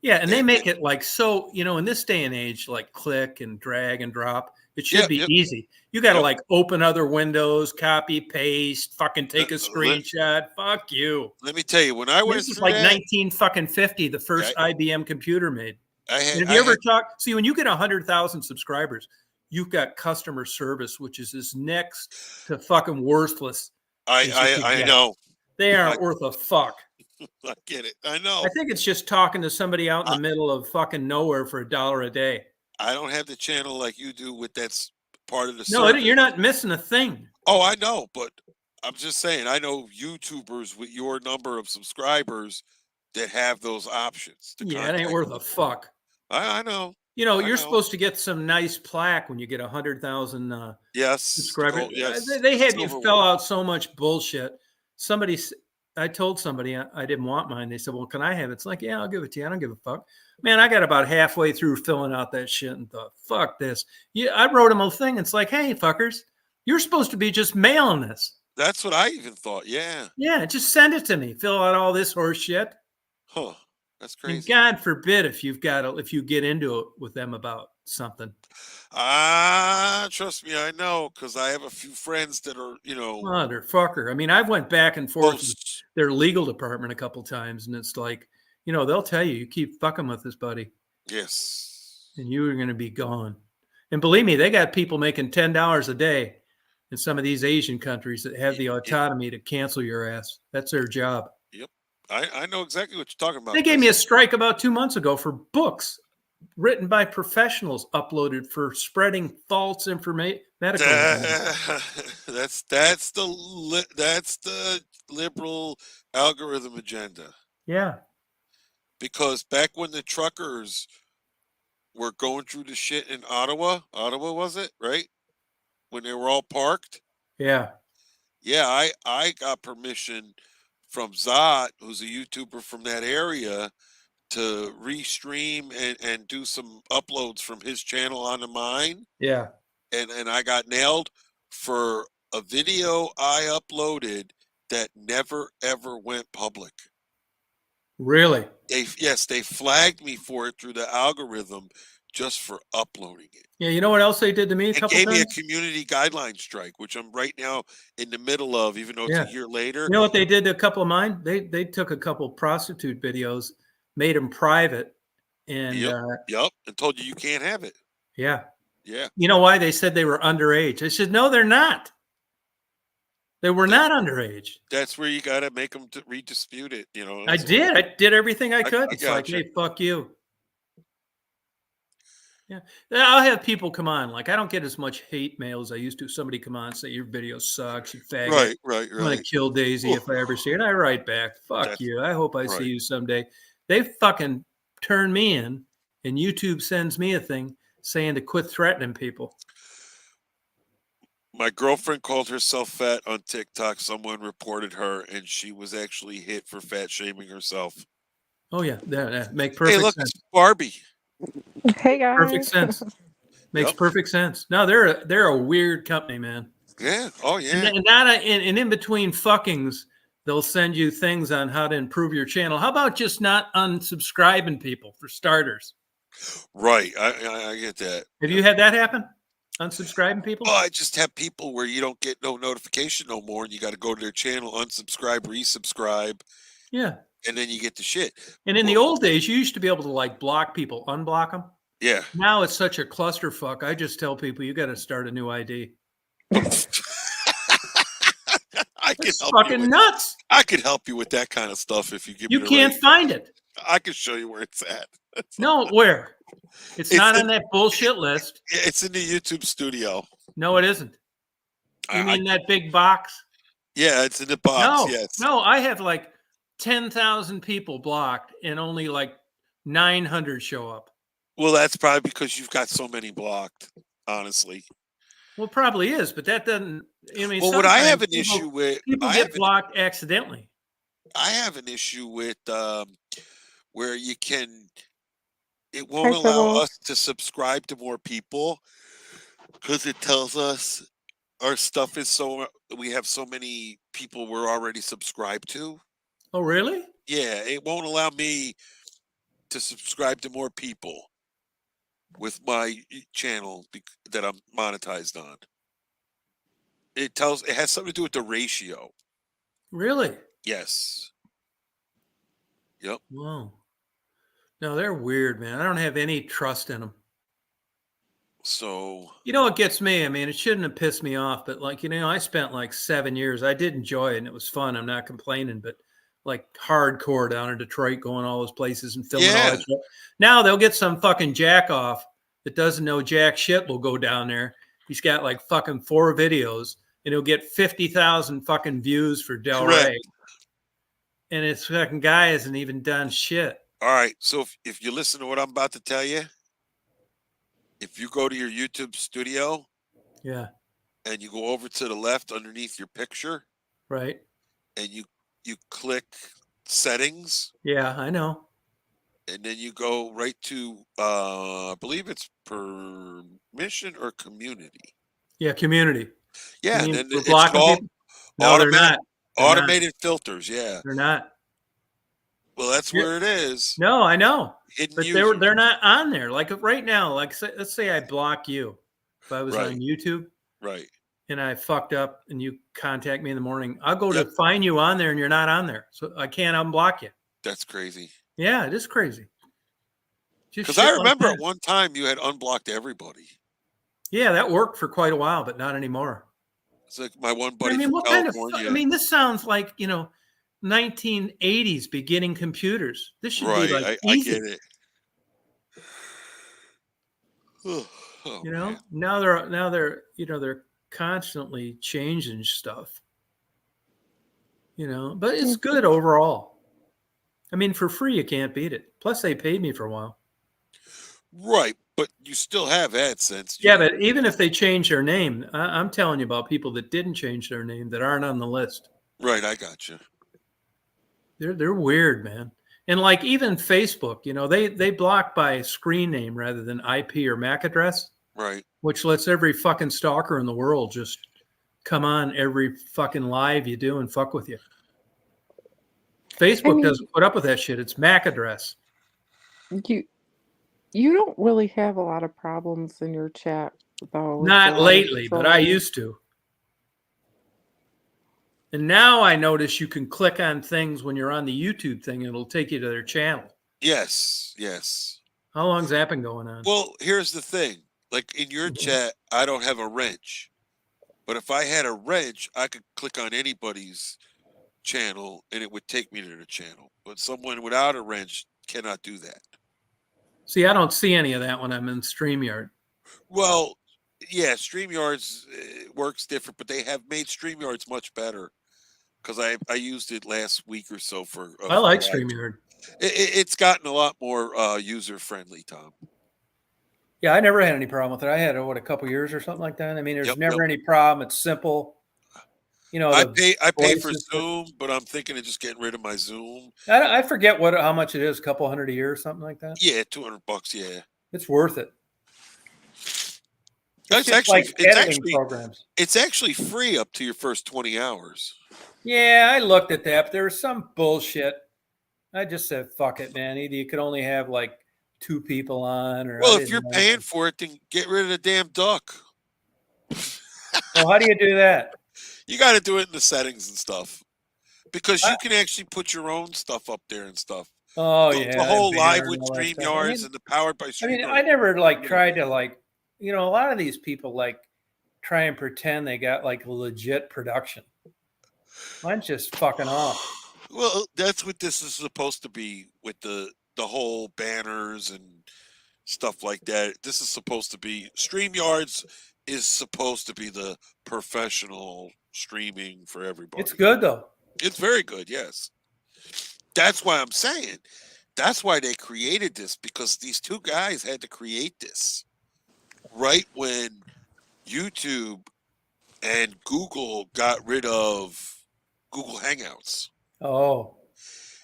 Yeah, and they make it like so, you know, in this day and age, like click and drag and drop. It should be easy. You got to like open other windows, copy, paste, fucking take a screenshot. Fuck you. Let me tell you, when I went This is through like that, 1950, the first IBM computer made. had- And have you ever talked? See, when you get 100,000 subscribers, you've got customer service, which is as next to fucking worthless. I know. They aren't worth a fuck. I get it. I know. I think it's just talking to somebody out in the middle of fucking nowhere for $1 a day. I don't have the channel like you do with that's part of the No, service. you're not missing a thing. Oh, I know, but I'm just saying, I know YouTubers with your number of subscribers that have those options. Yeah, it ain't worth a fuck. I know. You know, you're supposed to get some nice plaque when you get 100,000 subscribers. Yes. They had you fill out so much bullshit. I told somebody I didn't want mine. They said, well, can I have it? It's like, yeah, I'll give it to you. I don't give a fuck. Man, I got about halfway through filling out that shit and thought, fuck this. Yeah, I wrote them a thing. It's like, hey, fuckers, you're supposed to be just mailing this. That's what I even thought. Yeah. Yeah, just send it to me. Fill out all this horse shit. Huh. That's crazy. And God forbid if you get into it with them about something. Trust me, I know, because I have a few friends that are, you know, motherfucker. I mean, I've went back and forth with their legal department a couple times, and it's like, you know, they'll tell you keep fucking with this, buddy. Yes. And you are going to be gone. And believe me, they got people making $10 a day in some of these Asian countries that have the autonomy to cancel your ass. That's their job. Yep. I know exactly what you're talking about. They gave me a strike about 2 months ago for books written by professionals uploaded for spreading false information. That's the liberal algorithm agenda. Yeah. Because back when the truckers were going through the shit in Ottawa was it, right? When they were all parked? Yeah. Yeah, I got permission from Zot, who's a YouTuber from that area, to restream and do some uploads from his channel onto mine. Yeah. And I got nailed for a video I uploaded that never ever went public. Really? They flagged me for it through the algorithm just for uploading it. Yeah, you know what else they did to me a couple Gave times? me a community guideline strike, which I'm right now in the middle of, even though it's a year later. You know what they did to a couple of mine? They took a couple prostitute videos, made them private, and Yep, and told you can't have it. Yeah. Yeah. You know why? They said they were underage. I said, no, they're not. They were not underage. That's where you got to make them redispute it. You know, I did everything I could. It's like, gotcha. hey, fuck you. Yeah. I'll have people come on. Like, I don't get as much hate mail as I used to. Somebody come on and say, your video sucks, you faggot. Right. I'm going to kill Daisy if I ever see it. I write back, fuck you. I hope I see you someday. They fucking turn me in, and YouTube sends me a thing saying to quit threatening people. My girlfriend called herself fat on TikTok. Someone reported her, and she was actually hit for fat shaming herself. Oh, yeah. That make perfect hey, look, sense. It's Barbie. Hey, guys. Perfect sense. Makes perfect sense. No, they're a weird company, man. Yeah. Oh, yeah. And in between fuckings, they'll send you things on how to improve your channel. How about just not unsubscribing people for starters? Right. I get that. Have you had that happen? Unsubscribing people? Oh, I just have people where you don't get no notification no more, and you got to go to their channel, unsubscribe, resubscribe. Yeah. And then you get the shit. And in the old days, you used to be able to like block people, unblock them. Yeah. Now it's such a clusterfuck. I just tell people you got to start a new ID. It's fucking nuts. I could help you with that kind of stuff if you give me You can't find it. I can show you where it's at. No, where? It's not on that bullshit list. It's in the YouTube studio. No, it isn't. You mean that big box? Yeah, it's in the box. No, I have like 10,000 people blocked and only like 900 show up. Well, that's probably because you've got so many blocked, honestly. Well, it probably is, but that doesn't. I mean, Well, what I have sometimes an issue with, people get blocked accidentally. I have an issue with where it won't Hi, allow Sybil. us to subscribe to more people because it tells us our stuff is we have so many people we're already subscribed to. Oh, really? Yeah, it won't allow me to subscribe to more people with my channel that I'm monetized on. It has something to do with the ratio. Really? Yes. Yep. Wow. No, they're weird, man. I don't have any trust in them. So, you know what gets me? I mean, it shouldn't have pissed me off, but like, I spent like 7 years. I did enjoy it and it was fun. I'm not complaining, but like hardcore down in Detroit, going all those places and filming all that shit. Now they'll get some fucking jack off that doesn't know jack shit will go down there. He's got like fucking 4 videos and he'll get 50,000 fucking views for Del Rey. And his fucking guy hasn't even done shit. All right. So if you listen to what I'm about to tell you, if you go to your YouTube studio, yeah, and you go over to the left underneath your picture, right, and you click settings, yeah, I know, and then you go right to I believe it's permission or community. Yeah, community. Yeah, and then it's blocking called people? No, they're not. Automated filters. Yeah, they're not. Well, that's where it is. No, I know. But users. they're not on there. Like right now, like let's say I block you. If I was on YouTube. Right. And I fucked up and you contact me in the morning, I'll go to find you on there and you're not on there. So I can't unblock you. That's crazy. Yeah, it is crazy. Because I remember at one time you had unblocked everybody. Yeah, that worked for quite a while, but not anymore. It's like my one buddy from California. I mean, this sounds like, 1980s beginning computers. This should be like easy. I get it. Man. Now they're they're constantly changing stuff. But it's good overall. I mean, for free you can't beat it. Plus they paid me for a while. Right, but you still have AdSense. Yeah, but even if they change their name, I'm telling you about people that didn't change their name that aren't on the list. Right, I got you. They're weird, man. And like even Facebook, they block by screen name rather than IP or MAC address. Right. Which lets every fucking stalker in the world just come on every fucking live you do and fuck with you. Facebook doesn't put up with that shit. It's MAC address. You don't really have a lot of problems in your chat, though. Not lately, but I used to. And now I notice you can click on things when you're on the YouTube thing, and it'll take you to their channel. Yes, yes. How long's that been going on? Well, here's the thing. Like in your chat, I don't have a wrench. But if I had a wrench, I could click on anybody's channel and it would take me to the channel. But someone without a wrench cannot do that. See, I don't see any of that when I'm in StreamYard. Well, yeah, StreamYard's works different, but they have made StreamYard's much better because I used it last week or so for. I like StreamYard. It's gotten a lot more user friendly, Tom. Yeah, I never had any problem with it. I had it, a couple years or something like that. I mean, there's never any problem. It's simple. I pay for Zoom, but I'm thinking of just getting rid of my Zoom. I forget how much it is, a couple $100 a year or something like that. Yeah, $200. Yeah, it's worth it. It's actually free up to your first 20 hours. Yeah, I looked at that, but there was some bullshit. I just said, fuck it, man. Either you could only have like 2 people on, or well, if you're paying for it, then get rid of the damn duck. Well, how do you do that? You got to do it in the settings and stuff, because you can actually put your own stuff up there and stuff. Oh, the whole live with StreamYards and the powered by StreamYards. I mean, I never tried to a lot of these people try and pretend they got legit production. Mine's just fucking off. Well, that's what this is supposed to be with the whole banners and stuff like that. This is supposed to be StreamYards is supposed to be the professional streaming for everybody. It's good though. It's very good, yes. That's why I'm saying. That's why they created this, because these 2 guys had to create this right when YouTube and Google got rid of Google Hangouts. Oh,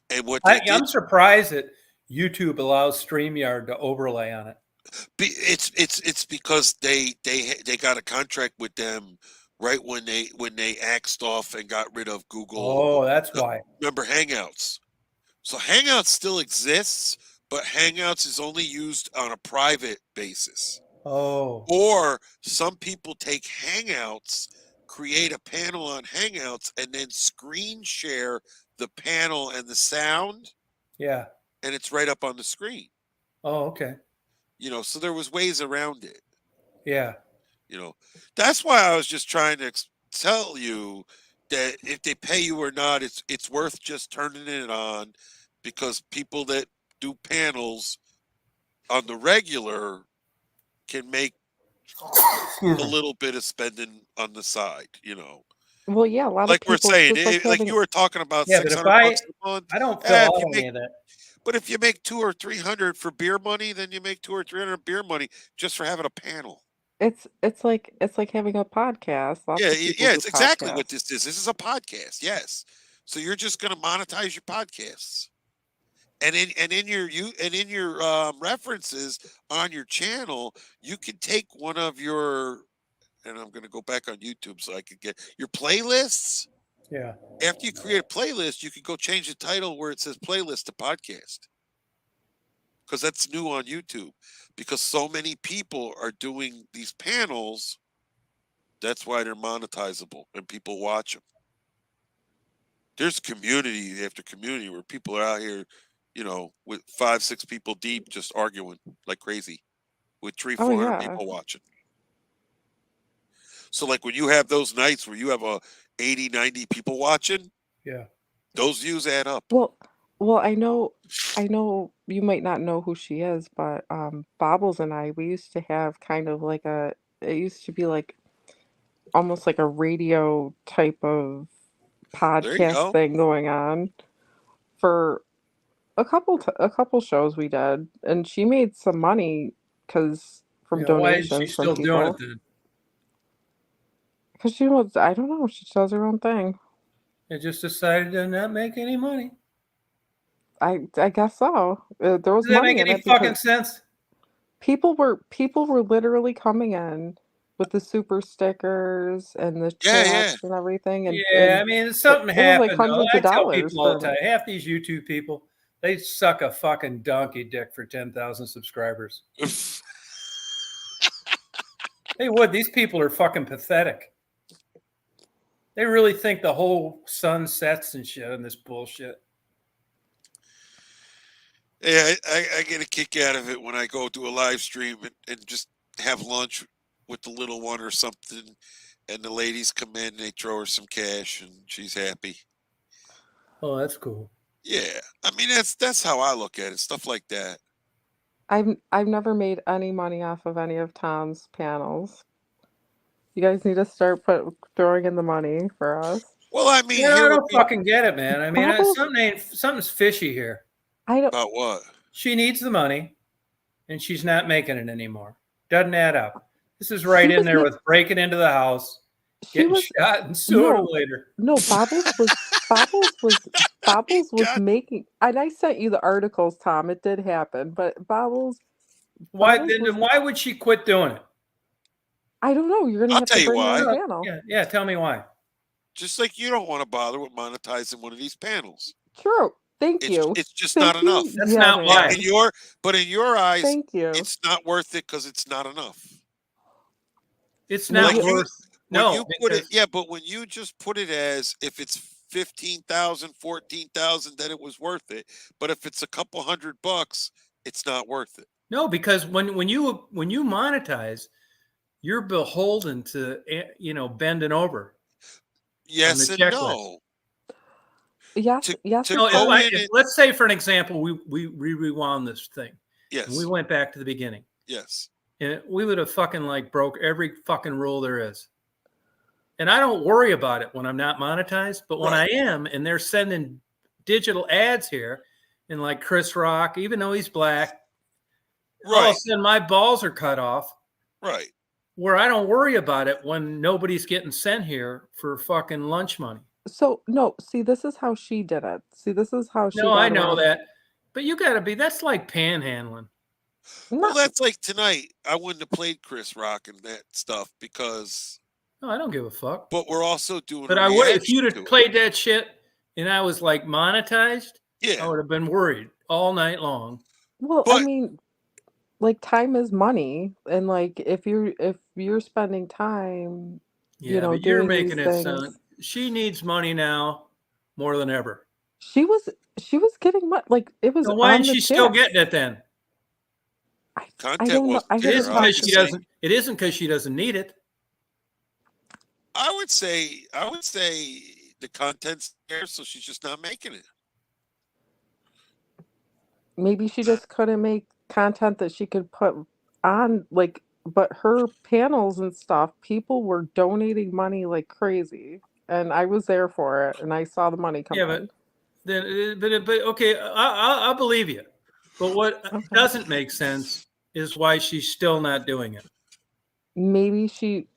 and what they did, I'm surprised that YouTube allows StreamYard to overlay on it. it's because they got a contract with them right when they axed off and got rid of Google. Oh, that's why. Remember Hangouts? So Hangouts still exists, but Hangouts is only used on a private basis. Oh. Or some people take Hangouts, create a panel on Hangouts, and then screen share the panel and the sound. Yeah. And it's right up on the screen. Oh, okay. So there was ways around it. Yeah. That's why I was just trying to tell you that if they pay you or not, it's worth just turning it on, because people that do panels on the regular can make a little bit of spending on the side, Well, yeah, a lot like of people. we're saying, just like like having, you were talking about Yeah, but if $600 a month. I don't fill out if you any make, of that. but if you make $200 or $300 for beer money, then you make $200 or $300 beer money just for having a panel. it's like having a podcast. Lots Yeah, of people yeah, do it's exactly what podcasts. this is. This is a podcast, yes. So you're just going to monetize your podcasts, and in your references on your channel, you can take one of your, and I'm going to go back on YouTube so I can get your playlists. Yeah. After you create a playlist, you can go change the title where it says playlist to podcast, because that's new on YouTube. Because so many people are doing these panels, that's why they're monetizable and people watch them. There's community after community where people are out here, with 5-6 people deep, just arguing like crazy, with 300-400 Oh yeah. people watching. So like when you have those nights where you have 80-90 people watching, Yeah. those views add up. Well, I know you might not know who she is, but Bobbles and I, we used to have kind of like it used to be like almost like a radio type of There you podcast go. thing going on for a couple shows we did, and she made some money from Yeah, why is she donations from still doing it people. then? Because I don't know, she does her own thing. They just decided to not make any money. I guess so. There was Does that money make in any it fucking because sense? people were literally coming in with the super stickers and the Yeah, yeah. chats and everything, and Yeah, I mean, something it was like happened. Though. hundreds I of tell dollars people all the for time, half these YouTube people, they suck a fucking donkey dick for 10,000 subscribers. Hey, Wood, these people are fucking pathetic. They really think the whole sun sets and shit on this bullshit. Yeah, I get a kick out of it when I go do a live stream and just have lunch with the little one or something, and the ladies come in and they throw her some cash and she's happy. Oh, that's cool. Yeah, I mean that's how I look at it. Stuff like that. I've never made any money off of any of Tom's panels. You guys need to start throwing in the money for us. Well, I mean, Yeah, here I would don't be fucking get it, man. I mean, Bubbles- something's fishy here. I don't. about what? She needs the money, and she's not making it anymore. Doesn't add up. This is right She in was there ma- with breaking into the house, She getting was shot, and sooner or no, later. no. Bobbles was God. making. And I sent you the articles, Tom. It did happen, but Bobbles. Why Bubbles then? was- Why would she quit doing it? I don't know. You're gonna I'll have tell to you bring her on why. the panel. Yeah. Tell me why. Just like you don't want to bother with monetizing one of these panels. True. Thank you. It's just Thank not you. enough. That's Yeah, not man. why. In your eyes, Thank you. it's not worth it because it's not enough. It's No, not Like you- worth. When No, you put it, because- yeah, but when you just put it as if it's 15,000, 14,000, then it was worth it. But if it's a couple $100, it's not worth it. no, because when you monetize, you're beholden to bending over. Yes the and checklist. no. Yes. To- Yes. to No, go if in and- let's say for an example, we rewound this thing. Yes. And we went back to the beginning. Yes. And we would have fucking broke every fucking rule there is. And I don't worry about it when I'm not monetized, but when Right. I am, and they're sending digital ads here, and like Chris Rock, even though he's black, all of a Right. sudden my balls are cut off. Right. where I don't worry about it when nobody's getting sent here for fucking lunch money. So no, see, this is how she did it. See, this is how she No, I got know around. that, but you got to be. That's like panhandling. Well, that's like tonight. I wouldn't have played Chris Rock and that stuff because. No, I don't give a fuck. But we're also doing. But a I would if reaction you'd to have it. played that shit and I was like monetized. Yeah. I would have been worried all night long. Well, I mean, like time is money, and like if you're spending time, Yeah, but you're doing making these it things. sound. She needs money now more than ever. She was getting money, like it was So why on isn't the she still tip. getting it then? I don't know. I It haven't isn't talked because to she her. doesn't. It isn't because she doesn't need it. I would say the content's there, so she's just not making it. Maybe she just couldn't make content that she could put on, like, but her panels and stuff, people were donating money like crazy, and I was there for it, and I saw the money come Yeah, in. but okay, I'll believe you. But what doesn't make sense is why she's still not doing it. Maybe she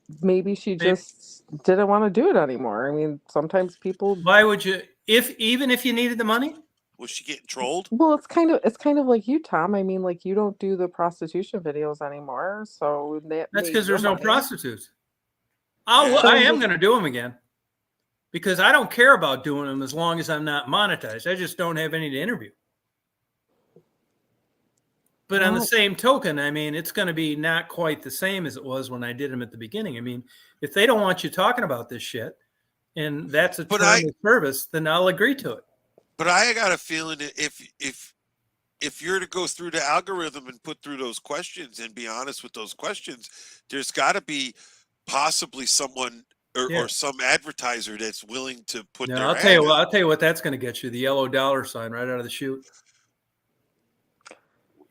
just didn't want to do it anymore. I mean, sometimes people. Why would you? Even if you needed the money? Was she getting trolled? Well, it's kind of like you, Tom. I mean, like you don't do the prostitution videos anymore, so That's made because your there's no money. prostitutes. So I am just- going to do them again because I don't care about doing them as long as I'm not monetized. I just don't have any to interview. But on the same token, I mean, it's going to be not quite the same as it was when I did them at the beginning. I mean, if they don't want you talking about this shit and that's a term of service, then I'll agree to it. But I got a feeling that if you're to go through the algorithm and put through those questions and be honest with those questions, there's got to be possibly someone or some advertiser that's willing to put their I'll ad tell you in. what. I'll tell you what that's going to get you: the yellow dollar sign right out of the chute.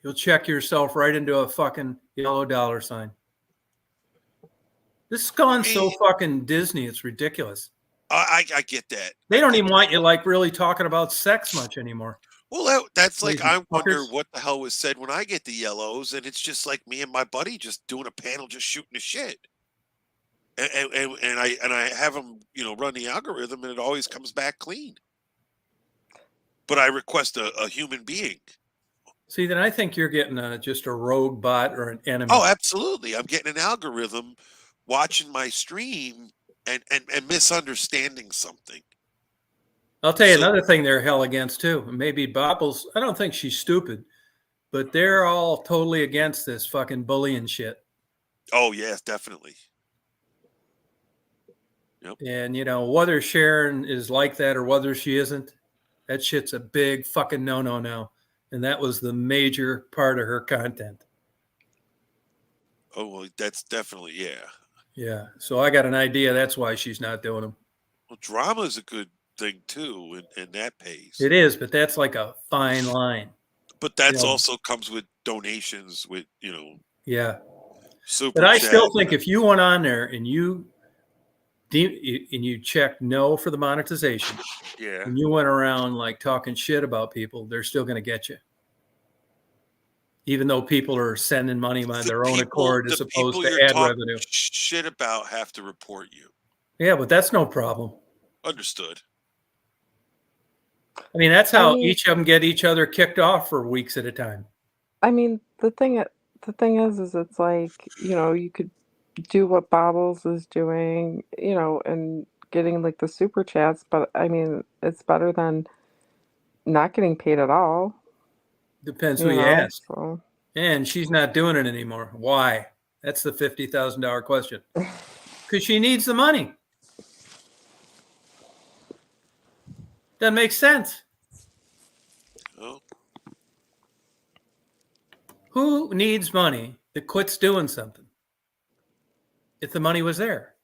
You'll check yourself right into a fucking yellow dollar sign. This has gone so fucking Disney. It's ridiculous. I get that. They don't even want you like really talking about sex much anymore. Well, that's like, Lazy I wonder fuckers. what the hell was said when I get the yellows, and it's just like me and my buddy just doing a panel, just shooting the shit. And I have them, run the algorithm, and it always comes back clean. But I request a human being. See, then I think you're getting just a rogue bot or an enemy. Oh, absolutely. I'm getting an algorithm watching my stream and misunderstanding something. I'll tell you another thing they're hell against too. Maybe Bobbles. I don't think she's stupid, but they're all totally against this fucking bullying shit. Oh yes, definitely. Yep. And whether Sharon is like that or whether she isn't, that shit's a big fucking no now. And that was the major part of her content. Oh well, that's definitely Yeah. So I got an idea. That's why she's not doing them. Well, drama is a good thing too, and that pays. It is, but that's like a fine line. But that's also comes with donations, with Yeah. Super but I chat. still think if you went on there and you checked no for the monetization, and you went around like talking shit about people, they're still going to get you. Even though people are sending money by their own accord as opposed to ad revenue. Shit about have to report you. Yeah, but that's no problem. Understood. I mean, that's how each of them get each other kicked off for weeks at a time. I mean, the thing is it's like, you could do what Bobbles is doing, and getting like the super chats, but I mean, it's better than not getting paid at all. Depends who you ask. So. And she's not doing it anymore. Why? That's the $50,000 question. Because she needs the money. That makes sense. Oh. Who needs money that quits doing something if the money was there?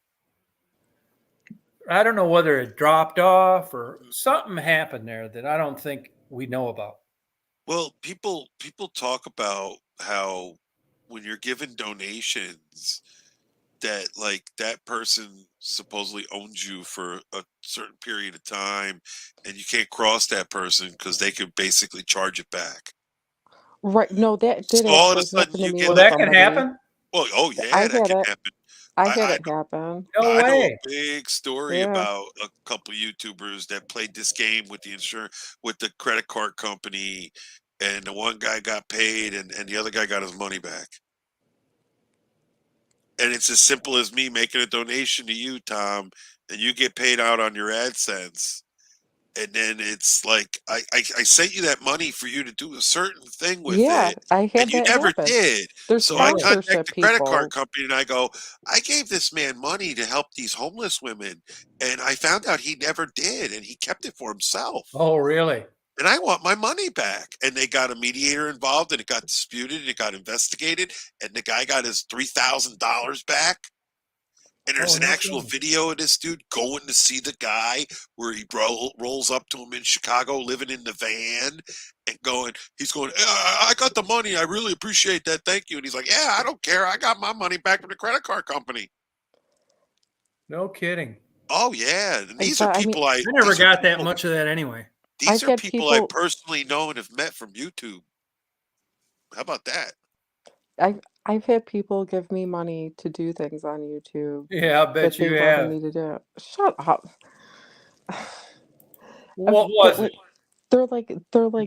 I don't know whether it dropped off or something happened there that I don't think we know about. Well, people talk about how when you're given donations, that like that person supposedly owns you for a certain period of time, and you can't cross that person because they could basically charge it back. Right. No, that did So all of a actually sudden happen to you me. get Well, with that can somebody. happen. Well, oh yeah, I that had can it. happen. I I, had I it happen. No I know a way. big story Yeah. about a couple YouTubers that played this game with the credit card company, and the one guy got paid, and the other guy got his money back. And it's as simple as me making a donation to you, Tom, and you get paid out on your AdSense. And then it's like I sent you that money for you to do a certain thing with Yeah, it, I and had you that never happen. did. There's So I contact sponsorship the credit card people. company and I go, I gave this man money to help these homeless women, and I found out he never did, and he kept it for himself. Oh, really? And I want my money back. And they got a mediator involved, and it got disputed, and it got investigated, and the guy got his $3,000 back. And there's Oh, an no actual kidding. video of this dude going to see the guy where he rolls up to him in Chicago, living in the van, and he's going, I got the money. I really appreciate that. Thank you. And he's like, yeah, I don't care. I got my money back from the credit card company. No kidding. Oh, yeah. And these are But I mean, people I never got that much of that anyway. These I've are had people I people. personally know and have met from YouTube. How about that? I've had people give me money to do things on YouTube Yeah, I bet that they you wanted have. me to do. Shut up. What But was it? they're like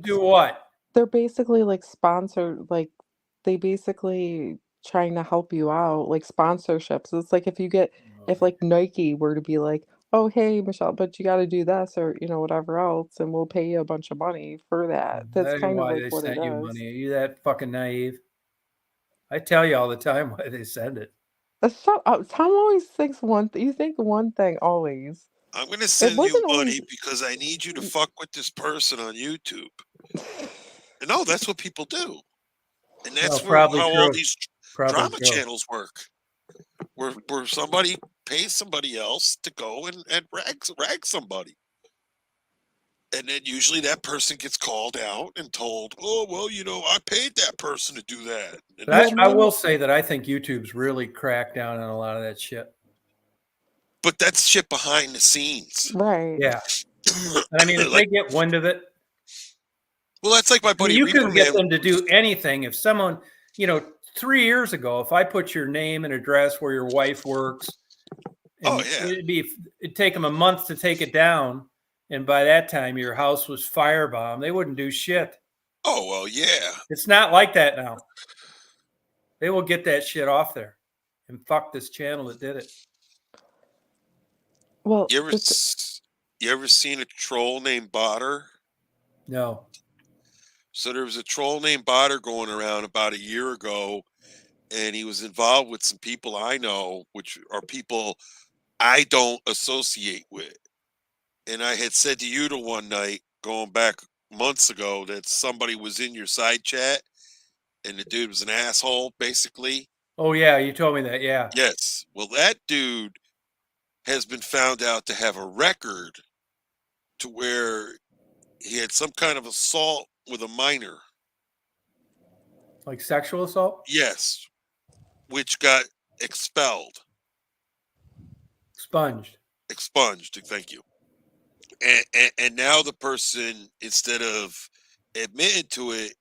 Do what? they're basically like sponsored, like they basically trying to help you out, like sponsorships. It's like if like Nike were to be like, oh hey Michelle, but you got to do this or whatever else, and we'll pay you a bunch of money for that. That's That ain't kind of why like they what it sent you is. money. Are you that fucking naive? I tell you all the time why they send it. Shut up. Tom always thinks one thing. You think one thing always. I'm going to It send you wasn't money always. because I need you to fuck with this person on YouTube. And no, that's what people do. And that's Well, probably how all true. these Probably drama true. channels work. Where somebody pays somebody else to go and rag somebody. And then usually that person gets called out and told, oh, well, I paid that person to do that. And But I will say that I think YouTube's really cracked down on a lot of that shit. But that's shit behind the scenes. Right. Yeah. And I mean, if they get wind of it. Well, that's like my buddy you Reaper can get Man. them to do anything. If someone, 3 years ago, if I put your name and address where your wife works, and it'd take them a month to take it down. And by that time, your house was firebombed. They wouldn't do shit. Oh, well, yeah. It's not like that now. They will get that shit off there and fuck this channel that did it. Well, you ever seen a troll named Botter? No. So there was a troll named Botter going around about a year ago, and he was involved with some people I know, which are people I don't associate with. And I had said to you one night, going back months ago, that somebody was in your side chat, and the dude was an asshole, basically. Oh, yeah, you told me that, yeah. Yes. Well, that dude has been found out to have a record to where he had some kind of assault with a minor. Like sexual assault? Yes. Which got expelled. Expunged, thank you. And now the person, instead of admitting to it,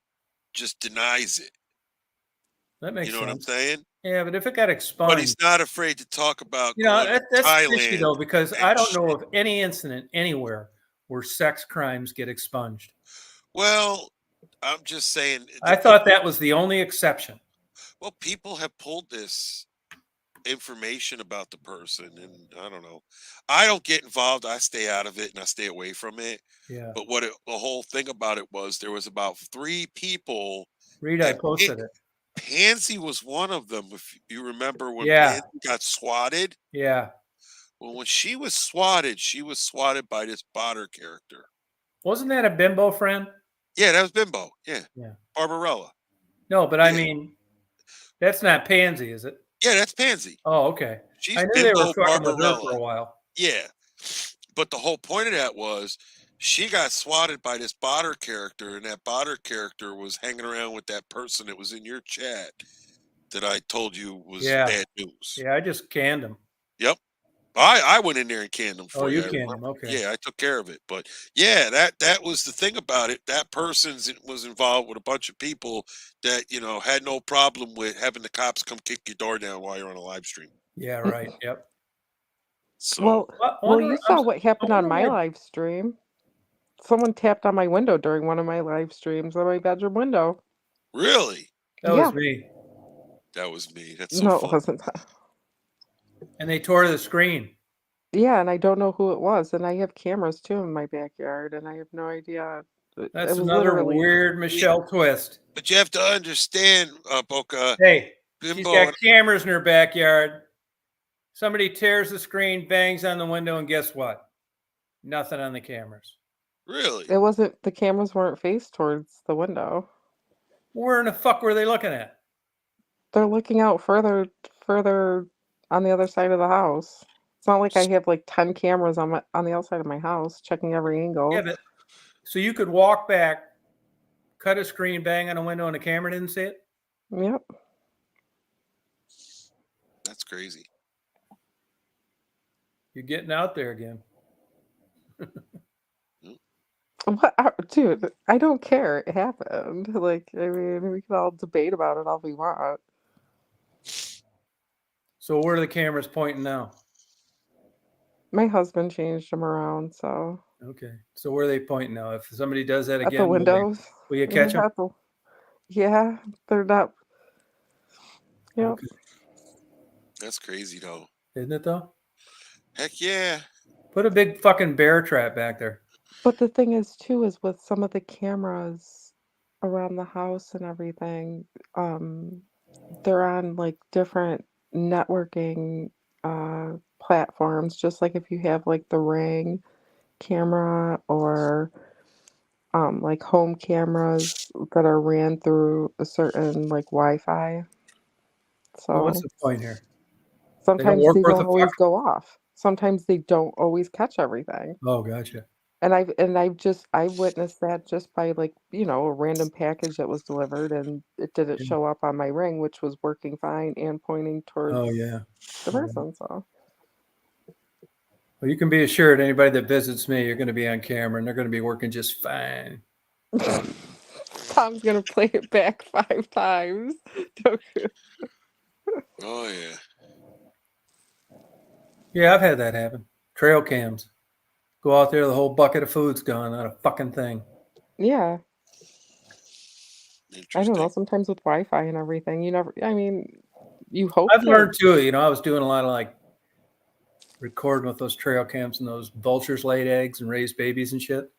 just denies it. That makes sense. You know what I'm saying? Yeah, but if it got expunged. But he's not afraid to talk about going to that's Thailand. fishy, though, because I don't know of any incident anywhere where sex crimes get expunged. Well, I'm just saying. I thought that was the only exception. Well, people have pulled this information about the person, and I don't know. I don't get involved. I stay out of it and I stay away from it. Yeah. But the whole thing about it was there was about 3 people. I posted it. Pansy was one of them. If you remember when Pansy got swatted. Yeah. Well, when she was swatted by this Botter character. Wasn't that a bimbo friend? Yeah, that was Bimbo. Yeah. Yeah. Barbarella. No, but I mean, that's not Pansy, is it? Yeah, that's Pansy. Oh, okay. She's I knew Bimbo they were fucking with her Barbarella for a while. Yeah. But the whole point of that was she got swatted by this Botter character, and that Botter character was hanging around with that person that was in your chat that I told you was bad news. Yeah, I just canned him. Yep. I went in there and canned them for Oh, you. you I canned remember. them. Okay. Yeah, I took care of it. But yeah, that was the thing about it. That person was involved with a bunch of people that, you know, had no problem with having the cops come kick your door down while you're on a live stream. Yeah, right. Yep. So Well, you saw what happened on my why- live stream. Someone tapped on my window during one of my live streams on my bedroom window. really, That Yeah. was me. that was me. That's so No, it fun. wasn't. And they tore the screen. Yeah, and I don't know who it was. And I have cameras too in my backyard, and I have no idea. It That's was another literally weird Michelle twist. But you have to understand, Boca. Hey, she's Bimbo got and- cameras in her backyard. Somebody tears the screen, bangs on the window, and guess what? Nothing on the cameras. Really? It wasn't. The cameras weren't faced towards the window. Where in the fuck were they looking at? They're looking out further on the other side of the house. It's not like I have like 10 cameras on the outside of my house checking every angle. Yeah, but so you could walk back, cut a screen, bang on a window, and the camera didn't see it? Yep. That's crazy. You're getting out there again. Dude, I don't care. It happened. Like, I mean, we can all debate about it all we want. So where are the cameras pointing now? My husband changed them around, so Okay. So where are they pointing now? If somebody does that at again, the windows. will you catch them? Yeah, they're not. Yep. Okay. That's crazy though. Isn't it though? Heck yeah. Put a big fucking bear trap back there. But the thing is, too, is with some of the cameras around the house and everything, they're on like different networking platforms. Just like if you have like the Ring camera or like home cameras that are ran through a certain like Wi-Fi. Well, what's So the point here? sometimes work they worth don't a always fuck? go off. Sometimes they don't always catch everything. Oh, gotcha. And I've witnessed that just by like, you know, a random package that was delivered and it didn't Yeah. show up on my Ring, which was working fine and pointing towards Oh, yeah. the person. So Well, you can be assured anybody that visits me, you're going to be on camera and they're going to be working just fine. Tom's gonna play it back 5 times. Oh yeah. Yeah, I've had that happen. Trail cams. Go out there, the whole bucket of food's gone, not a fucking thing. Yeah. I don't know. Sometimes with Wi-Fi and everything, you hope I've that- learned too, you know, I was doing a lot of like recording with those trail cams and those vultures laid eggs and raised babies and shit.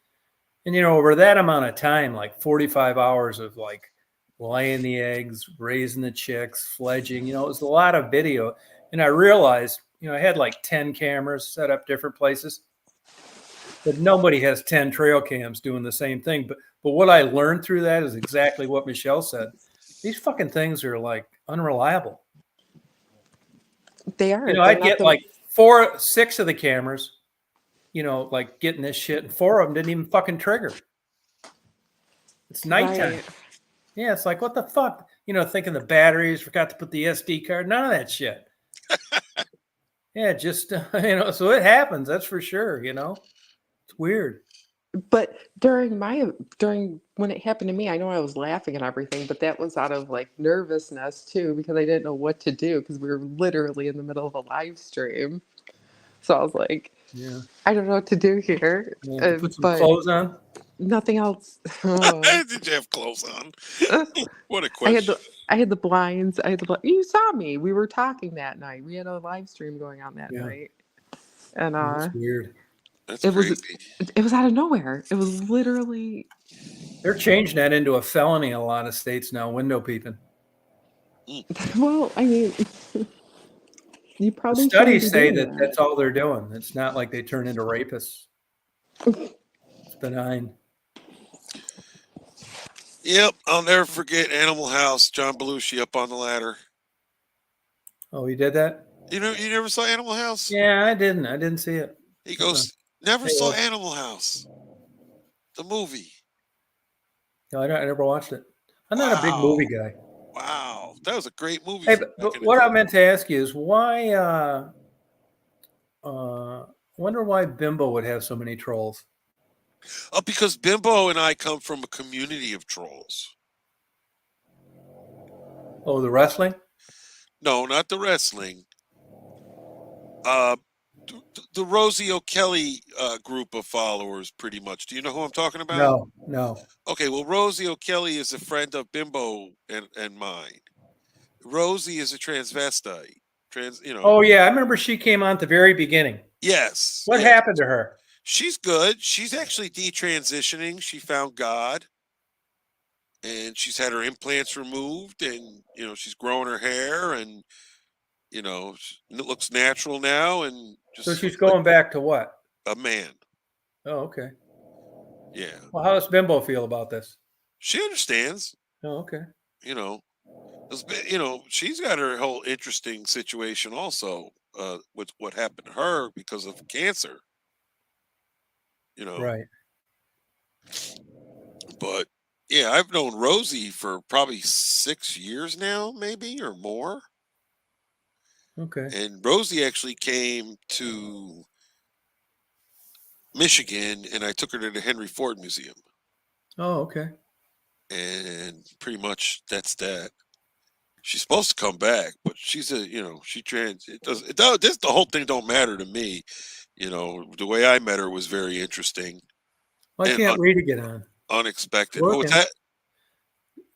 And, you know, over that amount of time, like 45 hours of like laying the eggs, raising the chicks, fledging, you know, it was a lot of video. And I realized, you know, I had like 10 cameras set up different places, but nobody has 10 trail cams doing the same thing. But what I learned through that is exactly what Michelle said. These fucking things are like unreliable. They are. You know, I'd get like 6 of the cameras, you know, like getting this shit, and 4 of them didn't even fucking trigger. It's nighttime. Right. Yeah, it's like, what the fuck? You know, thinking the batteries, forgot to put the SD card, none of that shit. Yeah, just, you know, so it happens, that's for sure, you know. It's weird. But during when it happened to me, I know I was laughing and everything, but that was out of like nervousness too, because I didn't know what to do because we were literally in the middle of a live stream. So I was like, Yeah. I don't know what to do here. You have to put some but clothes on. nothing else. Did you have clothes on? What a question. I had the blinds. You saw me. We were talking that night. We had a live stream going on that night. And That's weird. That's crazy. It was out of nowhere. It was literally. They're changing that into a felony in a lot of states now, window peeping. Well, I mean, you probably The studies shouldn't say be doing that that's all they're doing. It's not like they turn into rapists. It's benign. Yep, I'll never forget Animal House. John Belushi up on the ladder. Oh, he did that? You never saw Animal House? Yeah, I didn't see it. He goes, never saw Animal House. The movie. No, I never watched it. I'm not a big movie guy. Wow, that was a great movie. Hey, but what I meant to ask you is why Wonder why Bimbo would have so many trolls. Oh, because Bimbo and I come from a community of trolls. Oh, the wrestling? No, not the wrestling. The Rosie O'Kelly group of followers, pretty much. Do you know who I'm talking about? No, no. Okay, well, Rosie O'Kelly is a friend of Bimbo and mine. Rosie is a transvestite. Oh yeah, I remember she came on at the very beginning. Yes. What yes. happened to her? She's good. She's actually detransitioning. She found God. And she's had her implants removed, and she's growing her hair, and it looks natural now, and just So she's going back to what? a man. Oh, okay. Yeah. Well, how does Bimbo feel about this? She understands. Oh, okay. She's got her whole interesting situation also with what happened to her because of cancer. Right. But yeah, I've known Rosie for probably 6 years now, maybe, or more. Okay. And Rosie actually came to Michigan, and I took her to the Henry Ford Museum. Oh, okay. And pretty much that's that. She's supposed to come back, but she's she trans. The whole thing don't matter to me. The way I met her was very interesting. Why can't Rita get on? Unexpected. Working. What was that?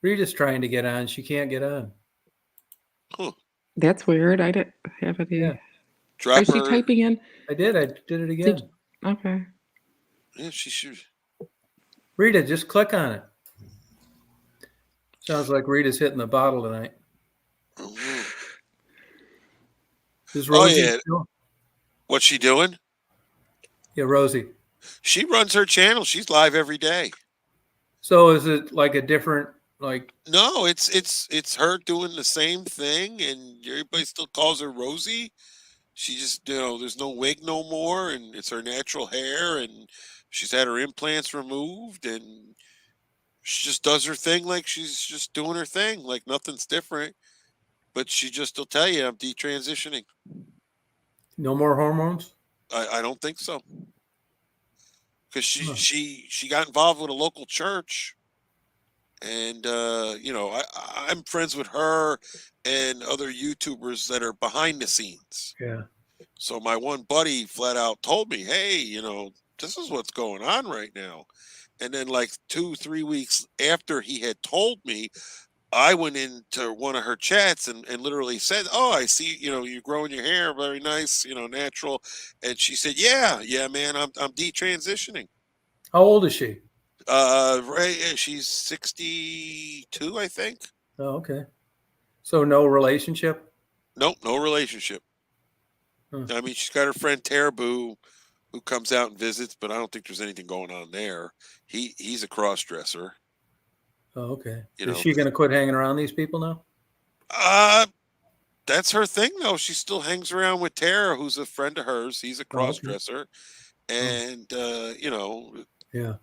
Rita's trying to get on. She can't get on. Huh. That's weird. I didn't have any. Yeah. Drop Is she her. typing in? I did. I did it again. Okay. Yeah, she should. Rita, just click on it. Sounds like Rita's hitting the bottle tonight. Is Rosie still? What's she doing? Yeah, Rosie. She runs her channel. She's live every day. So is it like a different No, it's her doing the same thing, and everybody still calls her Rosie. She just there's no wig no more, and it's her natural hair, and she's had her implants removed, and she just does her thing like she's just doing her thing, like nothing's different. But she'll tell you, I'm detransitioning. No more hormones? I don't think so. Because she got involved with a local church, and I'm friends with her and other YouTubers that are behind the scenes. Yeah. So my one buddy flat out told me, hey, this is what's going on right now. And then like 2-3 weeks after he had told me, I went into one of her chats and literally said, oh, I see, you're growing your hair, very nice, natural. And she said, yeah, man, I'm detransitioning. How old is she? She's 62, I think. Oh, okay. So no relationship? Nope, no relationship. I mean, she's got her friend Teraboo who comes out and visits, but I don't think there's anything going on there. He's a cross-dresser. Oh, okay. Is she going to quit hanging around these people now? That's her thing, though. She still hangs around with Tara, who's a friend of hers. He's a cross-dresser. And, yeah,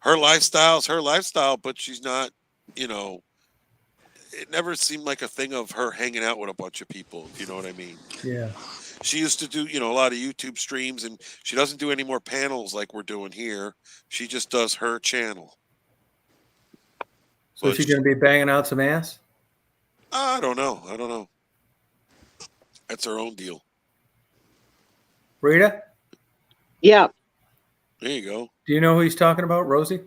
her lifestyle's her lifestyle, but she's not, it never seemed like a thing of her hanging out with a bunch of people, if you know what I mean. Yeah. She used to do, a lot of YouTube streams, and she doesn't do any more panels like we're doing here. She just does her channel. So is she going to be banging out some ass? I don't know. That's her own deal. Rita? Yeah. There you go. Do you know who he's talking about, Rosie?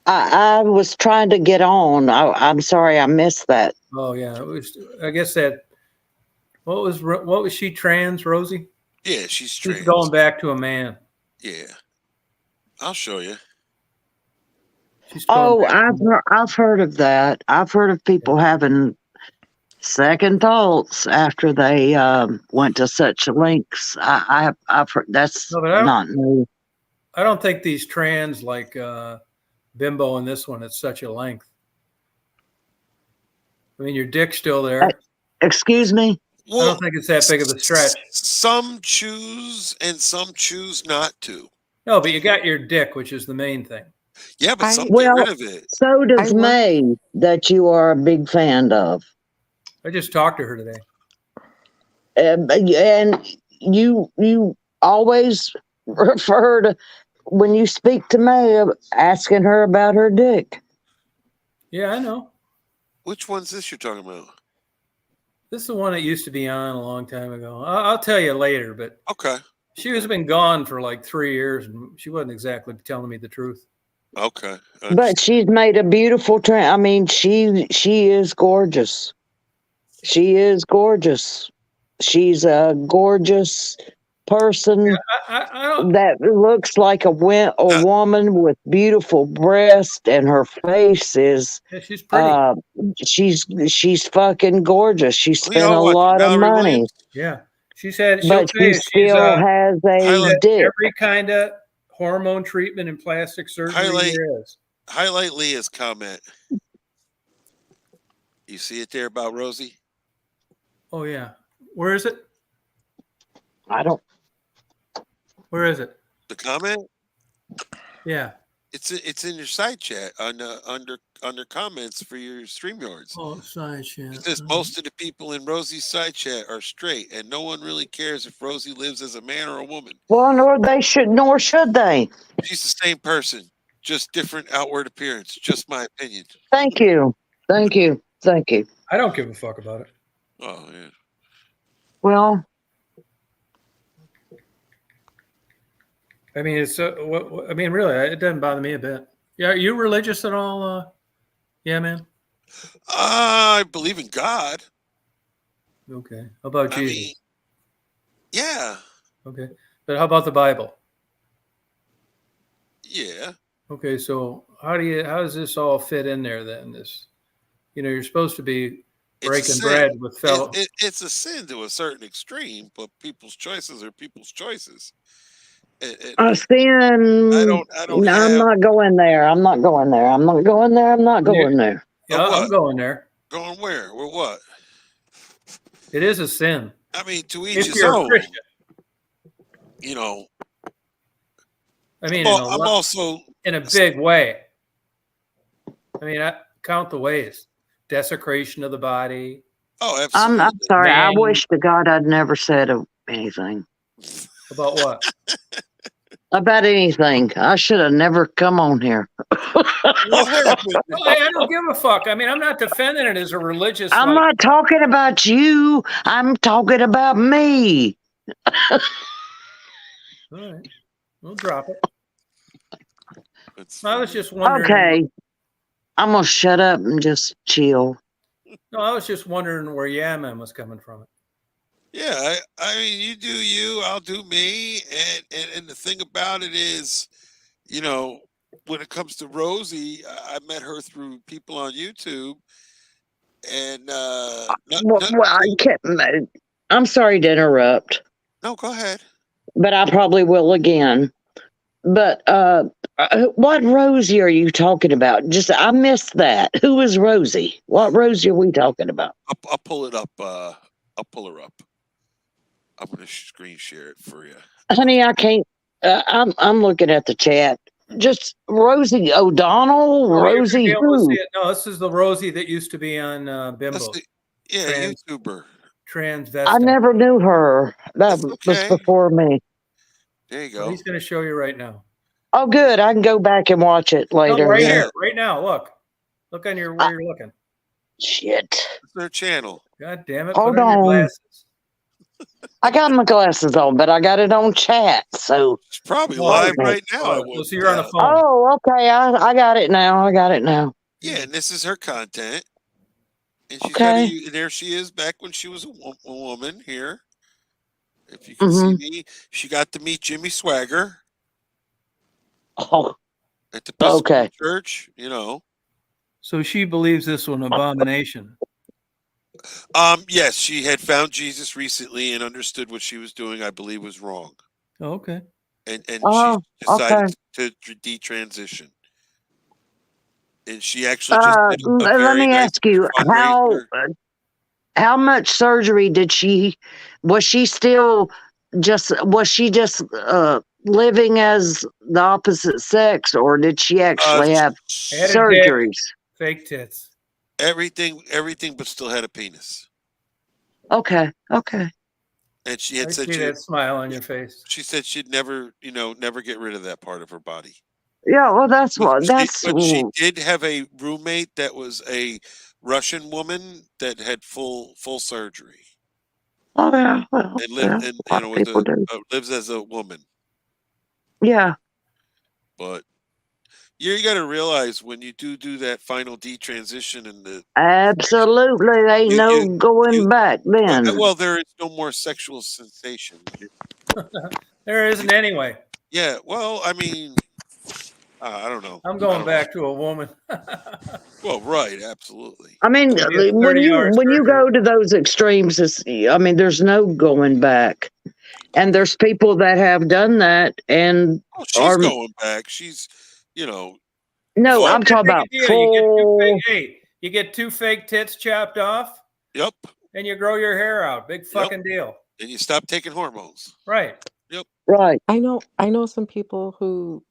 I was trying to get on. I'm sorry I missed that. Oh yeah, it was. I guess that. What was she trans, Rosie? Yeah, she's trans. She's going back to a man. Yeah, I'll show you. I've heard of that. I've heard of people having second thoughts after they went to such lengths. I've heard that's not new. I don't think these trans like Bimbo and this one, it's such a length. I mean, your dick's still there. Excuse me? Well, I don't think it's that big of a stretch. Some choose and some choose not to. No, but you got your dick, which is the main thing. Yeah, but some get rid of it. So does May, that you are a big fan of. I just talked to her today. And you always refer to when you speak to May asking her about her dick. Yeah, I know. Which one's this you're talking about? This is the one that used to be on a long time ago. I'll tell you later, but Okay. she has been gone for like 3 years, and she wasn't exactly telling me the truth. Okay. But she's made a beautiful I mean, she is gorgeous. She is gorgeous. She's a gorgeous person that looks like a woman with beautiful breasts, and her face is. Yeah, she's pretty. She's fucking gorgeous. She Who spent y'all a watching? lot of Mallory money, Williams? Yeah, she's had. She'll but tell she you she's still has she's a had dick. every kind of hormone treatment and plastic surgery there is. Highlight Leah's comment. You see it there about Rosie? Oh yeah, where is it? I don't. Where is it? The comment? Yeah. It's in your side chat under comments for your StreamYards. Oh, side chat. It says most of the people in Rosie's side chat are straight, and no one really cares if Rosie lives as a man or a woman. Well, nor should they. She's the same person, just different outward appearance. Just my opinion. Thank you. Thank you. Thank you. I don't give a fuck about it. Oh yeah. Well, I mean, it's I mean, really, it doesn't bother me a bit. Yeah, are you religious at all? Yeah, man. I believe in God. Okay. How about Jesus? mean, yeah. Okay. But how about the Bible? Yeah. Okay, so how does this all fit in there then? This, you're supposed to be breaking bread with fellow. It's a sin to a certain extreme, but people's choices are people's choices. a sin. I'm not going there. I'm not going there. I'm not going there. I'm not going there. Yeah, I'm going there. Going where? Or what? It is a sin. I mean, to each If his you're a own. Christian. I mean, I'm also in a big way. I mean, I count the ways: desecration of the body. Oh, absolutely. I'm sorry. I wish to God I'd never said anything. About what? About anything. I should have never come on here. I don't give a fuck. I mean, I'm not defending it as a religious. I'm not talking about you. I'm talking about me. All right, we'll drop it. I was just wondering. Okay. I'm going to shut up and just chill. No, I was just wondering where Yaman was coming from. Yeah, I mean, you do you, I'll do me, and the thing about it is, when it comes to Rosie, I met her through people on YouTube, and I'm sorry to interrupt. No, go ahead. But I probably will again. But what Rosie are you talking about? I missed that. Who is Rosie? What Rosie are we talking about? I'll pull it up. I'll pull her up. I'm going to screen share it for you. Honey, I can't. I'm looking at the chat. Just Rosie O'Donnell? Rosie who? No, this is the Rosie that used to be on Bimbo. YouTuber. Transvestite. I never knew her. That was before me. There you go. Well, he's going to show you right now. Oh, good. I can go back and watch it later. No, right here, right now. Look on where you're looking. Shit. It's their channel. God damn it! Hold Put on your on. glasses. I got my glasses on, but I got it on chat, so it's probably live right now. So you're on the phone. Oh, okay. I got it now. Yeah, and this is her content. And she's got there she is back when she was a woman here. If you can see me, she got to meet Jimmy Swagger. Oh, at the Episcopal Church, So she believes this was an abomination. Yes, she had found Jesus recently and understood what she was doing, I believe, was wrong. Oh, okay. And she decided to detransition. And she actually just did a let very me nice ask you, how much surgery did she? Was she just living as the opposite sex, or did she actually have surgeries? Fake tits. Everything, but still had a penis. Okay. And she had I said see that smile on your face. she said she'd never, never get rid of that part of her body. Yeah, well, that's But what, she did have a roommate that was a Russian woman that had full surgery. oh yeah, well, And yeah, lived, and a lot of people do. lives as a woman. Yeah. But you got to realize when you do that final detransition and Absolutely, ain't no going back then. well, there is no more sexual sensation. There isn't anyway. Yeah, well, I mean, I don't know. I'm going back to a woman. Well, right, absolutely. I mean, It'll be a when 30-hour you surgery. go to those extremes, I mean, there's no going back. And there's people that have done that and She's going back. She's, no, It's I'm not that talking big a about deal. full. You get two fake tits chopped off. Yep. And you grow your hair out. Big fucking deal. And you stop taking hormones. Right. Yep. Right. I know some people who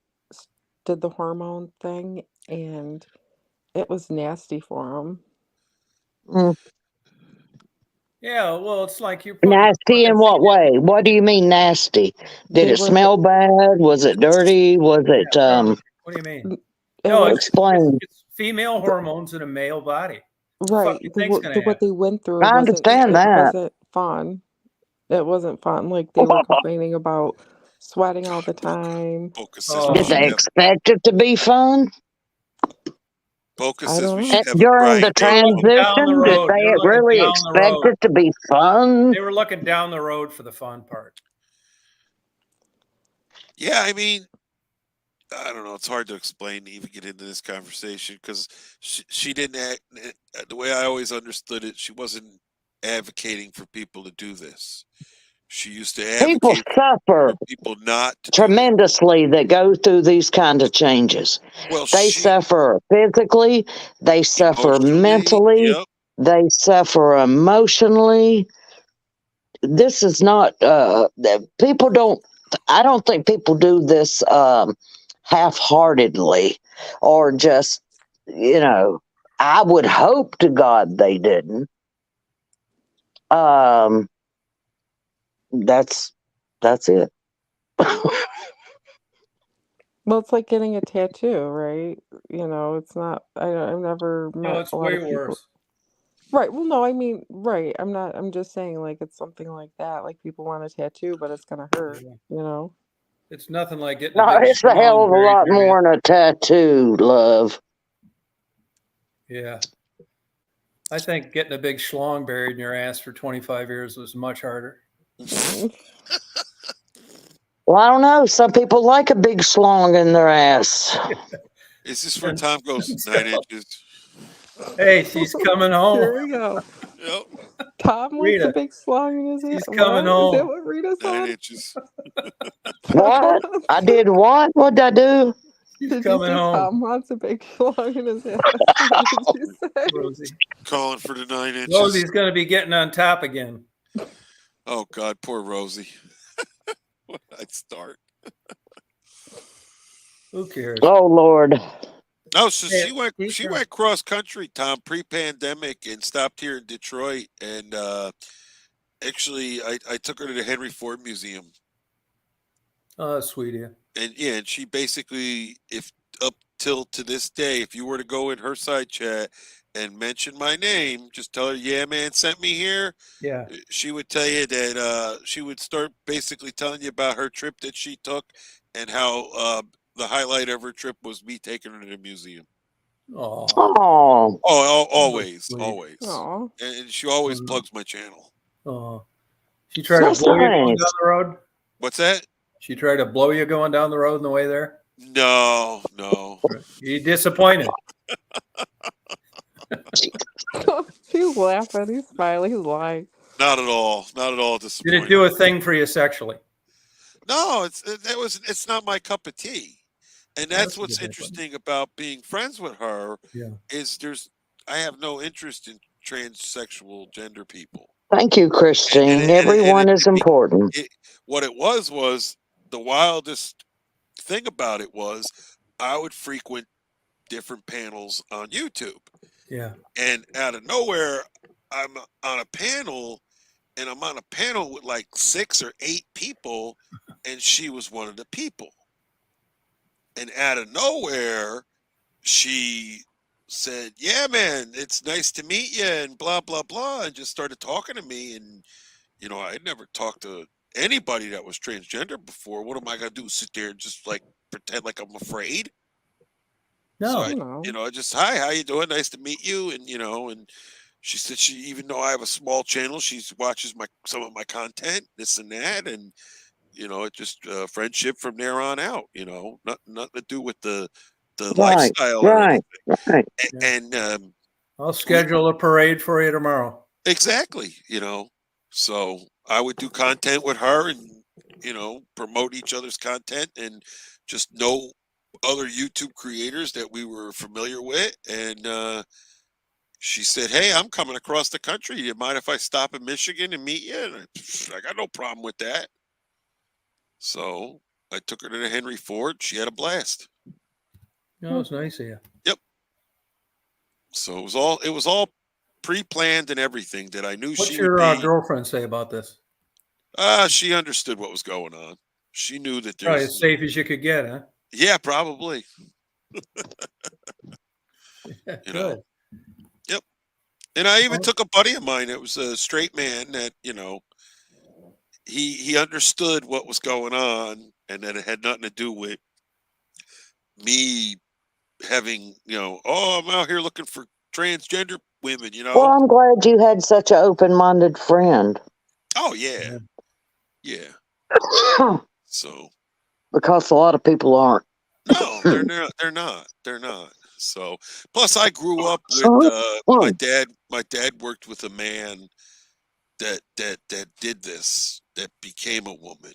did the hormone thing, and it was nasty for them. Mm. Yeah, well, it's like you. Nasty in what way? What do you mean nasty? Did They it were- smell bad? Was it dirty? Was it What do you mean? It No, was- explain. it's female hormones in a male body. Right. You think's gonna What they went through I understand that. wasn't fun. It wasn't fun. Like they were complaining about sweating all the time. Did they expect it to be fun? Boca I says don't we know. should have a During the They were looking down the transition, did road. they They were looking really down the expect road. it to be fun? They were looking down the road for the fun part. Yeah, I mean, I don't know. It's hard to explain to even get into this conversation because she didn't act the way I always understood it. She wasn't advocating for people to do this. She used to People advocate suffer for people not to tremendously that go through these kind of changes. Well, they suffer physically, they suffer mentally, yep. they suffer emotionally. This is not people don't. I don't think people do this half-heartedly or just I would hope to God they didn't. That's it. Well, it's like getting a tattoo, right? It's not. I've never met No, it's a lot way of people. worse. Right. Well, no, I mean, right. I'm just saying, like, it's something like that. Like, people want a tattoo, but it's gonna hurt. It's nothing like getting No, a big it's a hell of a schlong lot buried in your more than a tattoo, love. Yeah. I think getting a big schlong buried in your ass for 25 years was much harder. Well, I don't know. Some people like a big schlong in their ass. Is this where Tom goes 9 inches? Hey, she's coming home. Here we go. Yep. Tom wants Rita, a big slong in his she's hand. coming What? Is that home. what Rita 9 said? inches. What? I did what? What did I do? She's Did you coming say home. Tom wants a big schlong in his ass? What did you say? Rosie. Calling for the 9 inches. Rosie's going to be getting on top again. Oh God, poor Rosie. What did I start? Who cares? Oh Lord. No, so Yeah, she went cross country, Tom, pre-pandemic, and stopped here in Detroit. And actually, I took her to the Henry Ford Museum. Oh, that's sweet of you. And yeah, and she basically, if up till to this day, if you were to go in her side chat and mention my name, just tell her, "Yeah, man, sent me here." Yeah. She would tell you that she would start basically telling you about her trip that she took and how the highlight of her trip was me taking her to the museum. Oh. Oh. Always. Aw. And she always plugs my channel. Oh. She tried That's to blow you going nice. down the road? What's that? She tried to blow you going down the road on the way there? No. You disappointed. He's laughing. He's smiling. He's lying. Not at all. Not at all Did disappointed. it do a thing for you sexually? No, it's not my cup of tea. And that's what's a good one. interesting about being friends with her Yeah. is I have no interest in transsexual gender people. Thank you, Christine. Everyone is important. What it was the wildest thing about it was I would frequent different panels on YouTube. Yeah. And out of nowhere, I'm on a panel and I'm on a panel with like 6 or 8 people, and she was one of the people. And out of nowhere, she said, "Yeah, man, it's nice to meet you," and blah blah blah, and just started talking to me. And I had never talked to anybody that was transgender before. What am I gonna do? Sit there and just like pretend like I'm afraid? So I just, "Hi, how you doing? Nice to meet you." And and she said even though I have a small channel, she watches some of my content, this and that, and it just friendship from there on out. Nothing to do with the lifestyle or anything. Right. And I'll schedule a parade for you tomorrow. exactly, so I would do content with her and promote each other's content and just know other YouTube creators that we were familiar with. And she said, "Hey, I'm coming across the country. Do you mind if I stop in Michigan and meet you?" And I got no problem with that. So I took her to the Henry Ford. She had a blast. No, it's nice of you. Yep. So it was all pre-planned and everything that I knew What's she your would be. girlfriend say about this? She understood what was going on. She knew that Probably there's as safe as you could get, huh? Yeah, probably. Good. Yep. And I even took a buddy of mine that was a straight man that, he understood what was going on and that it had nothing to do with me having, "Oh, I'm out here looking for transgender women," Well, I'm glad you had such an open-minded friend. Oh yeah. Yeah. So because a lot of people aren't. no, they're not. They're not. So plus I grew up with my dad. My dad worked with a man that did this, that became a woman.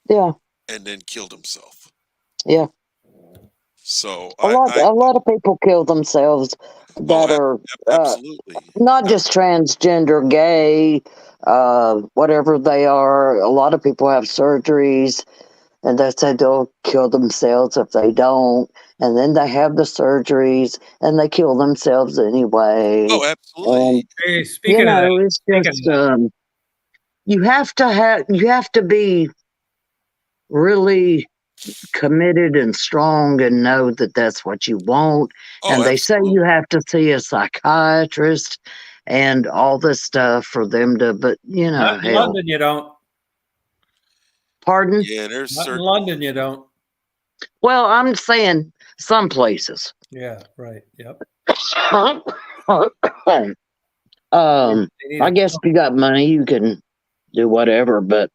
Yeah. And then killed himself. Yeah. So a lot of people kill themselves that are absolutely not just transgender, gay, whatever they are. A lot of people have surgeries and they say they'll kill themselves if they don't. And then they have the surgeries and they kill themselves anyway. Oh, absolutely. Hey, speaking of that, it's just you have to be really committed and strong and know that that's what you want. And they say you have to see a psychiatrist and all this stuff for them to, but not in London, you don't. Pardon? Yeah, there's not in London, you don't. Well, I'm saying some places. Yeah, right. Yep. I guess if you got money, you can do whatever. But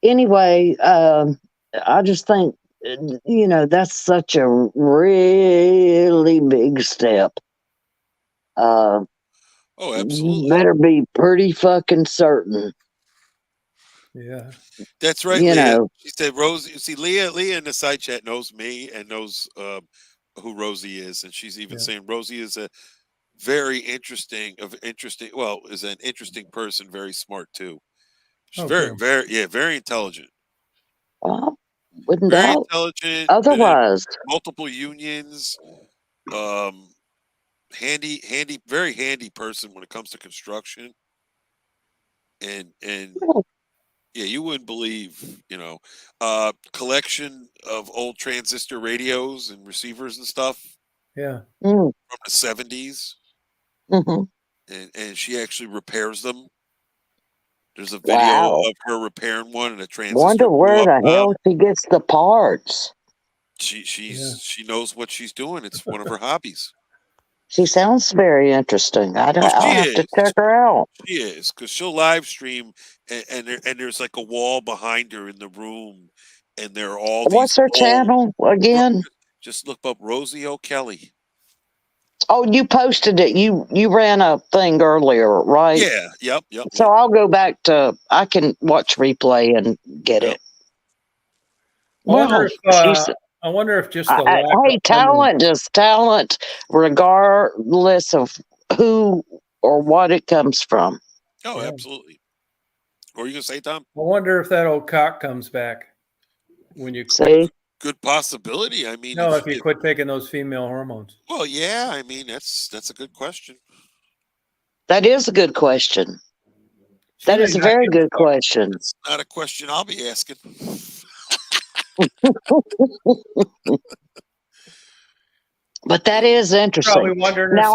anyway, I just think, that's such a really big step. Oh, absolutely. You better be pretty fucking certain. Yeah. That's right, Leah. She said, "Rosie." See, Leah in the side chat knows me and knows who Rosie is, and she's even saying Rosie is a very interesting is an interesting person, very smart too. She's very intelligent. Wouldn't Very doubt intelligent. otherwise. Multiple unions. Handy, very handy person when it comes to construction. And yeah, you wouldn't believe, collection of old transistor radios and receivers and stuff. Yeah. From the 70s. Mm-hmm. And she actually repairs them. There's a video of her repairing one, and a transistor. Wonder where the hell she gets the parts. She knows what she's doing. It's one of her hobbies. She sounds very interesting. I'll have to check her out. She is, because she'll live stream, and there's like a wall behind her in the room, and there are all these. What's her channel again? Just look up Rosie O'Kelly. Oh, you posted it. You ran a thing earlier, right? Yeah. Yep. So I'll go back I can watch replay and get it. I wonder if just the talent is talent, regardless of who or what it comes from. Oh, absolutely. What are you gonna say, Tom? I wonder if that old cock comes back when you see. Good possibility. I mean, if you quit taking those female hormones. Well, yeah. I mean, that's a good question. That is a good question. That is a very good question. It's not a question I'll be asking. But that is interesting. Probably wondering Now,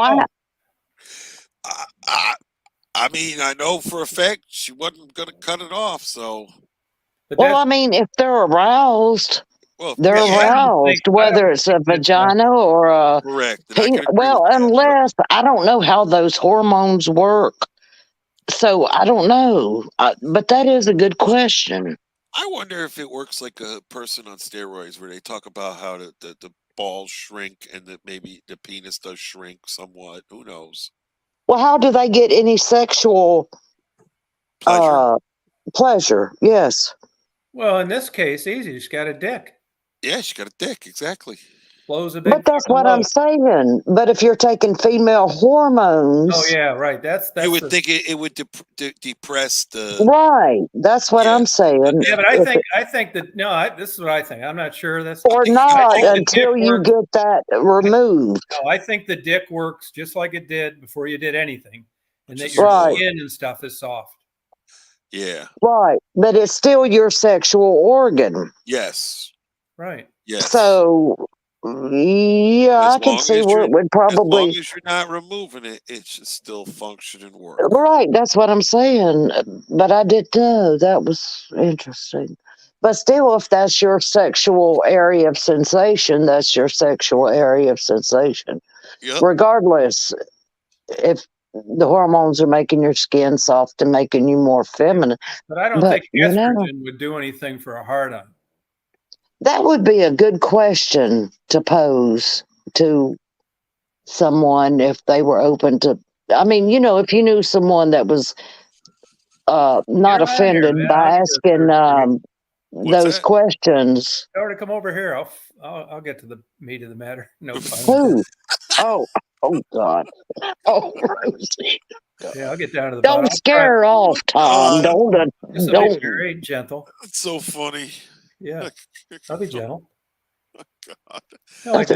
I mean, I know for a fact she wasn't going to cut it off. So, well, I mean, if they're aroused, they're yeah. aroused, whether it's a vagina or a Correct. And I can agree well, with that. unless I don't know how those hormones work, so I don't know. But that is a good question. I wonder if it works like a person on steroids, where they talk about how the balls shrink and that maybe the penis does shrink somewhat. Who knows? Well, how do they get any sexual pleasure? Yes. Well, in this case, easy. She's got a dick. Yeah, she got a dick. Exactly. Blows a big. But that's what I'm saying. But if you're taking female hormones, Oh yeah, right. That's you would think it would depress the. right. That's what I'm saying. Yeah, but I think that this is what I think. I'm not sure that's or not until you get that removed. No, I think the dick works just like it did before you did anything, and that Right. your skin and stuff is soft. Yeah. Right, but it's still your sexual organ. Yes. Right. Yes. So, yeah, I can see where it would probably. As long as you're not removing it, it should still function and work. Right, that's what I'm saying. But I did know that was interesting. But still, if that's your sexual area of sensation, that's your sexual area of sensation. Yep. Regardless, if the hormones are making your skin soft and making you more feminine. But I don't think estrogen would do anything for a hard-on. That would be a good question to pose to someone if they were open to. I mean, if you knew someone that was not offended by asking those questions. Or to come over here, I'll get to the meat of the matter. No fun. Who? Oh God. Oh, Rosie. Yeah, I'll get down to the Don't bottom. scare her off, Tom. Don't. Very gentle. It's so funny. Yeah, I'll be gentle. God. No, I'd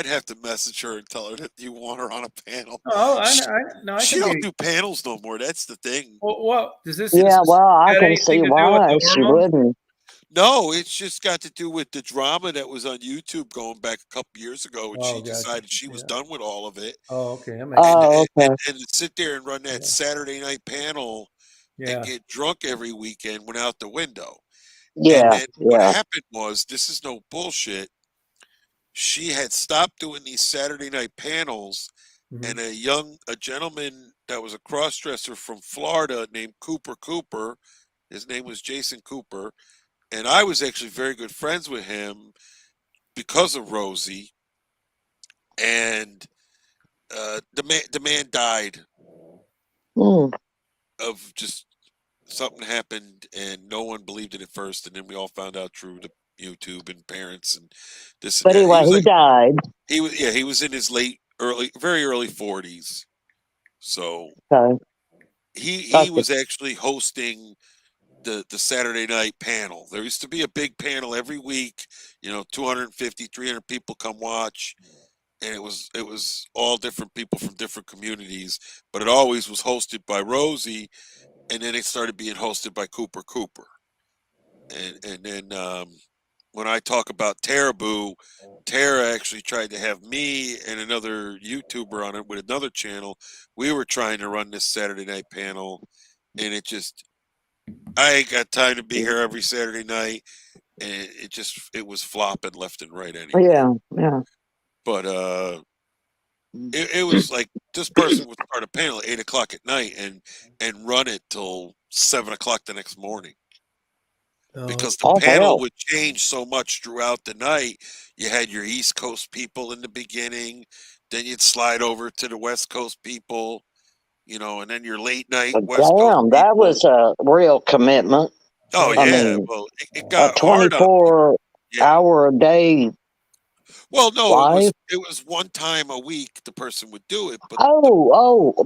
have to message her and tell her that you want her on a panel. Oh, she don't do panels no more. That's the thing. Well, does this? Yeah, well, I can see why she wouldn't. No, it's just got to do with the drama that was on YouTube going back a couple years ago, and she decided she was done with all of it. Oh, okay. And to sit there and run that Saturday night panel and get drunk every weekend went out the window. Yeah. And then what happened was, this is no bullshit, she had stopped doing these Saturday night panels, and a gentleman that was a cross-dresser from Florida named Cooper, his name was Jason Cooper, and I was actually very good friends with him because of Rosie, and the man died of just something happened, and no one believed it at first, and then we all found out through the YouTube and parents and this and but that. anyway, he died. He was in his very early 40s. So he was actually hosting the Saturday night panel. There used to be a big panel every week, 250, 300 people come watch, and it was all different people from different communities, but it always was hosted by Rosie. And then it started being hosted by Cooper. And then when I talk about Tara actually tried to have me and another YouTuber on it with another channel. We were trying to run this Saturday night panel, and I ain't got time to be here every Saturday night, and it was flopping left and right anyway. Yeah. But it was like this person would start a panel at 8:00 at night and run it till 7:00 the next morning, because the panel would change so much throughout the night. You had your East Coast people in the beginning, then you'd slide over to the West Coast people, and then your late night West Coast people. That was a real commitment. Oh I yeah, mean, well it got a 24-hour a day. Well, no, live? it was one time a week the person would do it, but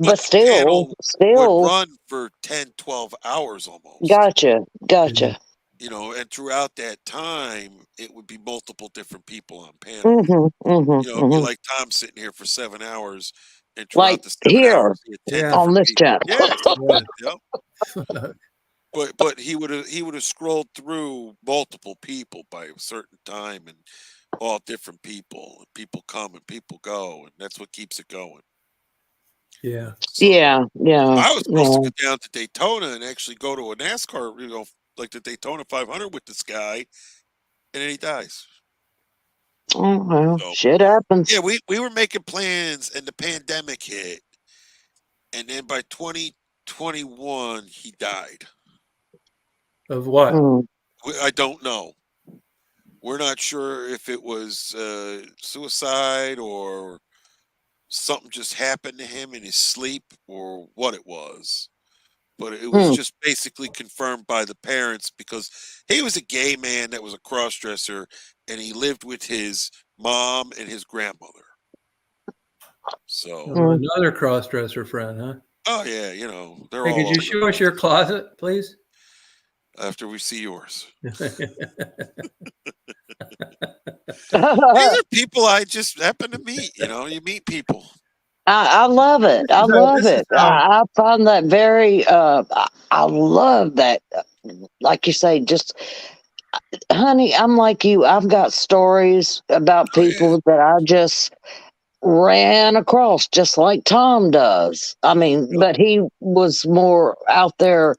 but still would run for 10, 12 hours almost. Gotcha. And throughout that time, it would be multiple different people on panel. It'd be like Tom sitting here for 7 hours, And Like throughout the 7 here hours, he had 10 Yeah. on different this people. channel. Yes. Yeah. Yep. But he would have scrolled through multiple people by a certain time, and all different people, and people come and people go, and that's what keeps it going. Yeah. So Yeah, I was supposed to yeah. go down to Daytona and actually go to a NASCAR, like the Daytona 500 with this guy, and then he dies. Oh, well, So shit happens. yeah, we were making plans, and the pandemic hit, and then by 2021 he died. Of what? Mm. I don't know. We're not sure if it was suicide or something just happened to him in his sleep or what it was. But it was just basically confirmed by the parents because he was a gay man that was a cross-dresser, and he lived with his mom and his grandmother. So, Another cross-dresser friend, huh? oh yeah, they're Hey, all could you over show us your closet, please? after we see yours. Yeah. These are people I just happen to meet. You meet people. I love it. I love it. I find that very, I love that. Like you say, just, honey, I'm like you. I've got stories about people that I just ran across, just like Tom does. I mean, but he was more out there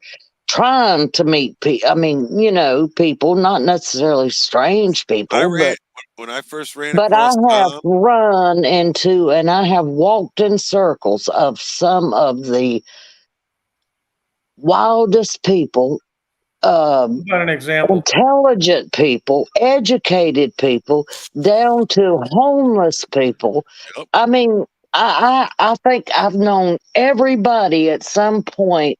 trying to meet people. I mean, people, not necessarily strange people, but When I first ran but I across have Tom. run into and I have walked in circles of some of the wildest people, About an example. intelligent people, educated people, down to homeless people. Yep. I mean, I think I've known everybody at some point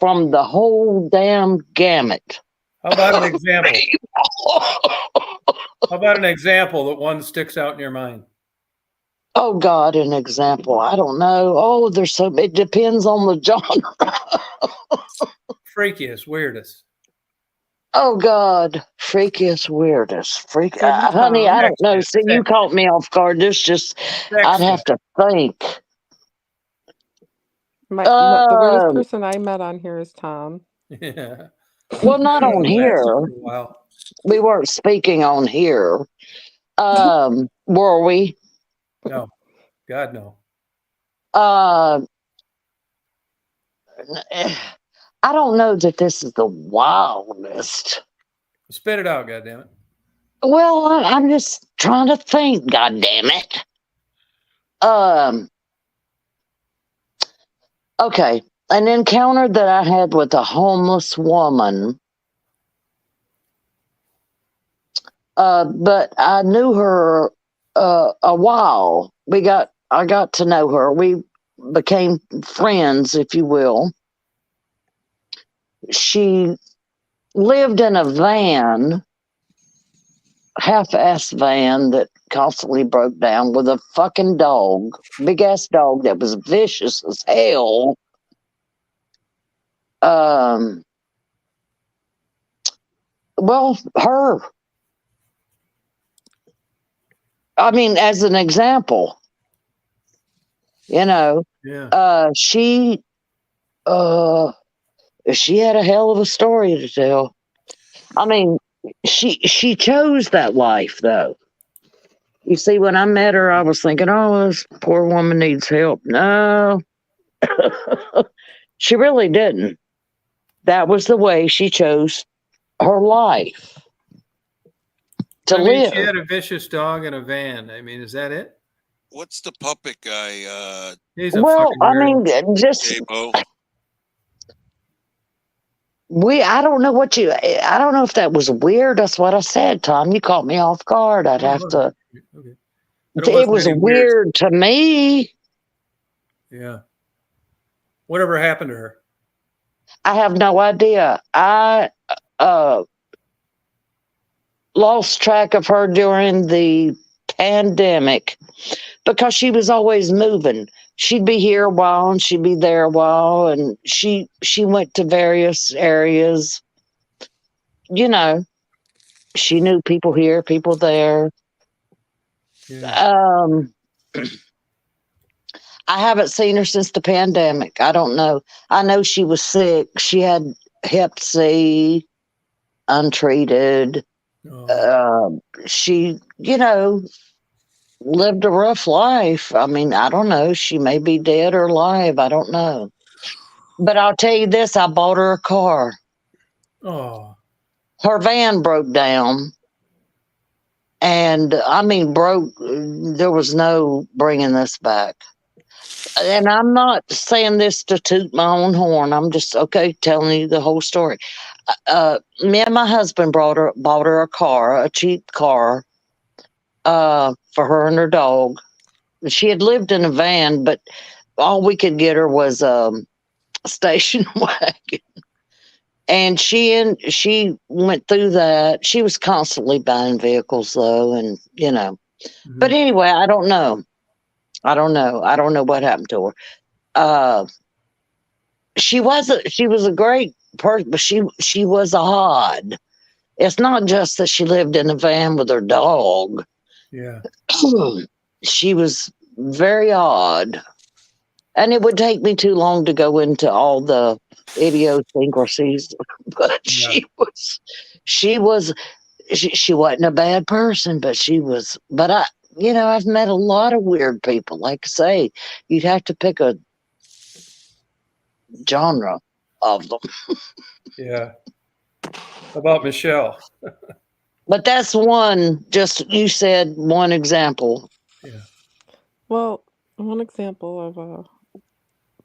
from the whole damn gamut. How about an example? How about an example that one sticks out in your mind? Oh God, an example. I don't know. Oh, it depends on the genre. Freakiest, weirdest. Oh God, freakiest, weirdest, honey. I don't Sex know. it, See, you sex caught me off guard. I'd Sex have to think. The weirdest person I met on here is Tom. Yeah. Well, not on here. Wow. We weren't speaking on here. Were we? No. God, no. I don't know that this is the wildest. Spit it out, goddammit. Well, I'm just trying to think, goddammit. Okay. An encounter that I had with a homeless woman. But I knew her a while. I got to know her. We became friends, if you will. She lived in a van, half-ass van that constantly broke down with a fucking dog, big-ass dog that was vicious as hell. Well, her. I mean, as an example, Yeah. she had a hell of a story to tell. I mean, she chose that life, though. You see, when I met her, I was thinking, oh, this poor woman needs help. No, she really didn't. That was the way she chose her life to live. She had a vicious dog in a van. I mean, is that it? What's the puppet guy? He's a Well, fucking I weirdo. mean, just Gabo. I don't know I don't know if that was weird. That's what I said, Tom. You caught me off guard. I'd have to. Okay. But It was any weird to me. Yeah. Whatever happened to her? I have no idea. I lost track of her during the pandemic because she was always moving. She'd be here a while and she'd be there a while, and she went to various areas. She knew people here, people there. Yeah. I haven't seen her since the pandemic. I don't know. I know she was sick. She had Hep C, untreated. She, lived a rough life. I mean, I don't know. She may be dead or alive. I don't know. But I'll tell you this, I bought her a car. Oh. Her van broke down. And I mean, broke, there was no bringing this back. And I'm not saying this to toot my own horn. I'm just, telling you the whole story. Me and my husband bought her a car, a cheap car, for her and her dog. She had lived in a van, but all we could get her was a station wagon. And she went through that. She was constantly buying vehicles though, and But anyway, I don't know. I don't know what happened to her. She was a great person, but she was odd. It's not just that she lived in a van with her dog. Yeah. She was very odd. And it would take me too long to go into all the idiosyncrasies, but she wasn't a bad person, but I've met a lot of weird people. Like I say, you'd have to pick a genre of them. Yeah. How about Michelle? But that's one, just you said one example. Yeah. Well, one example of a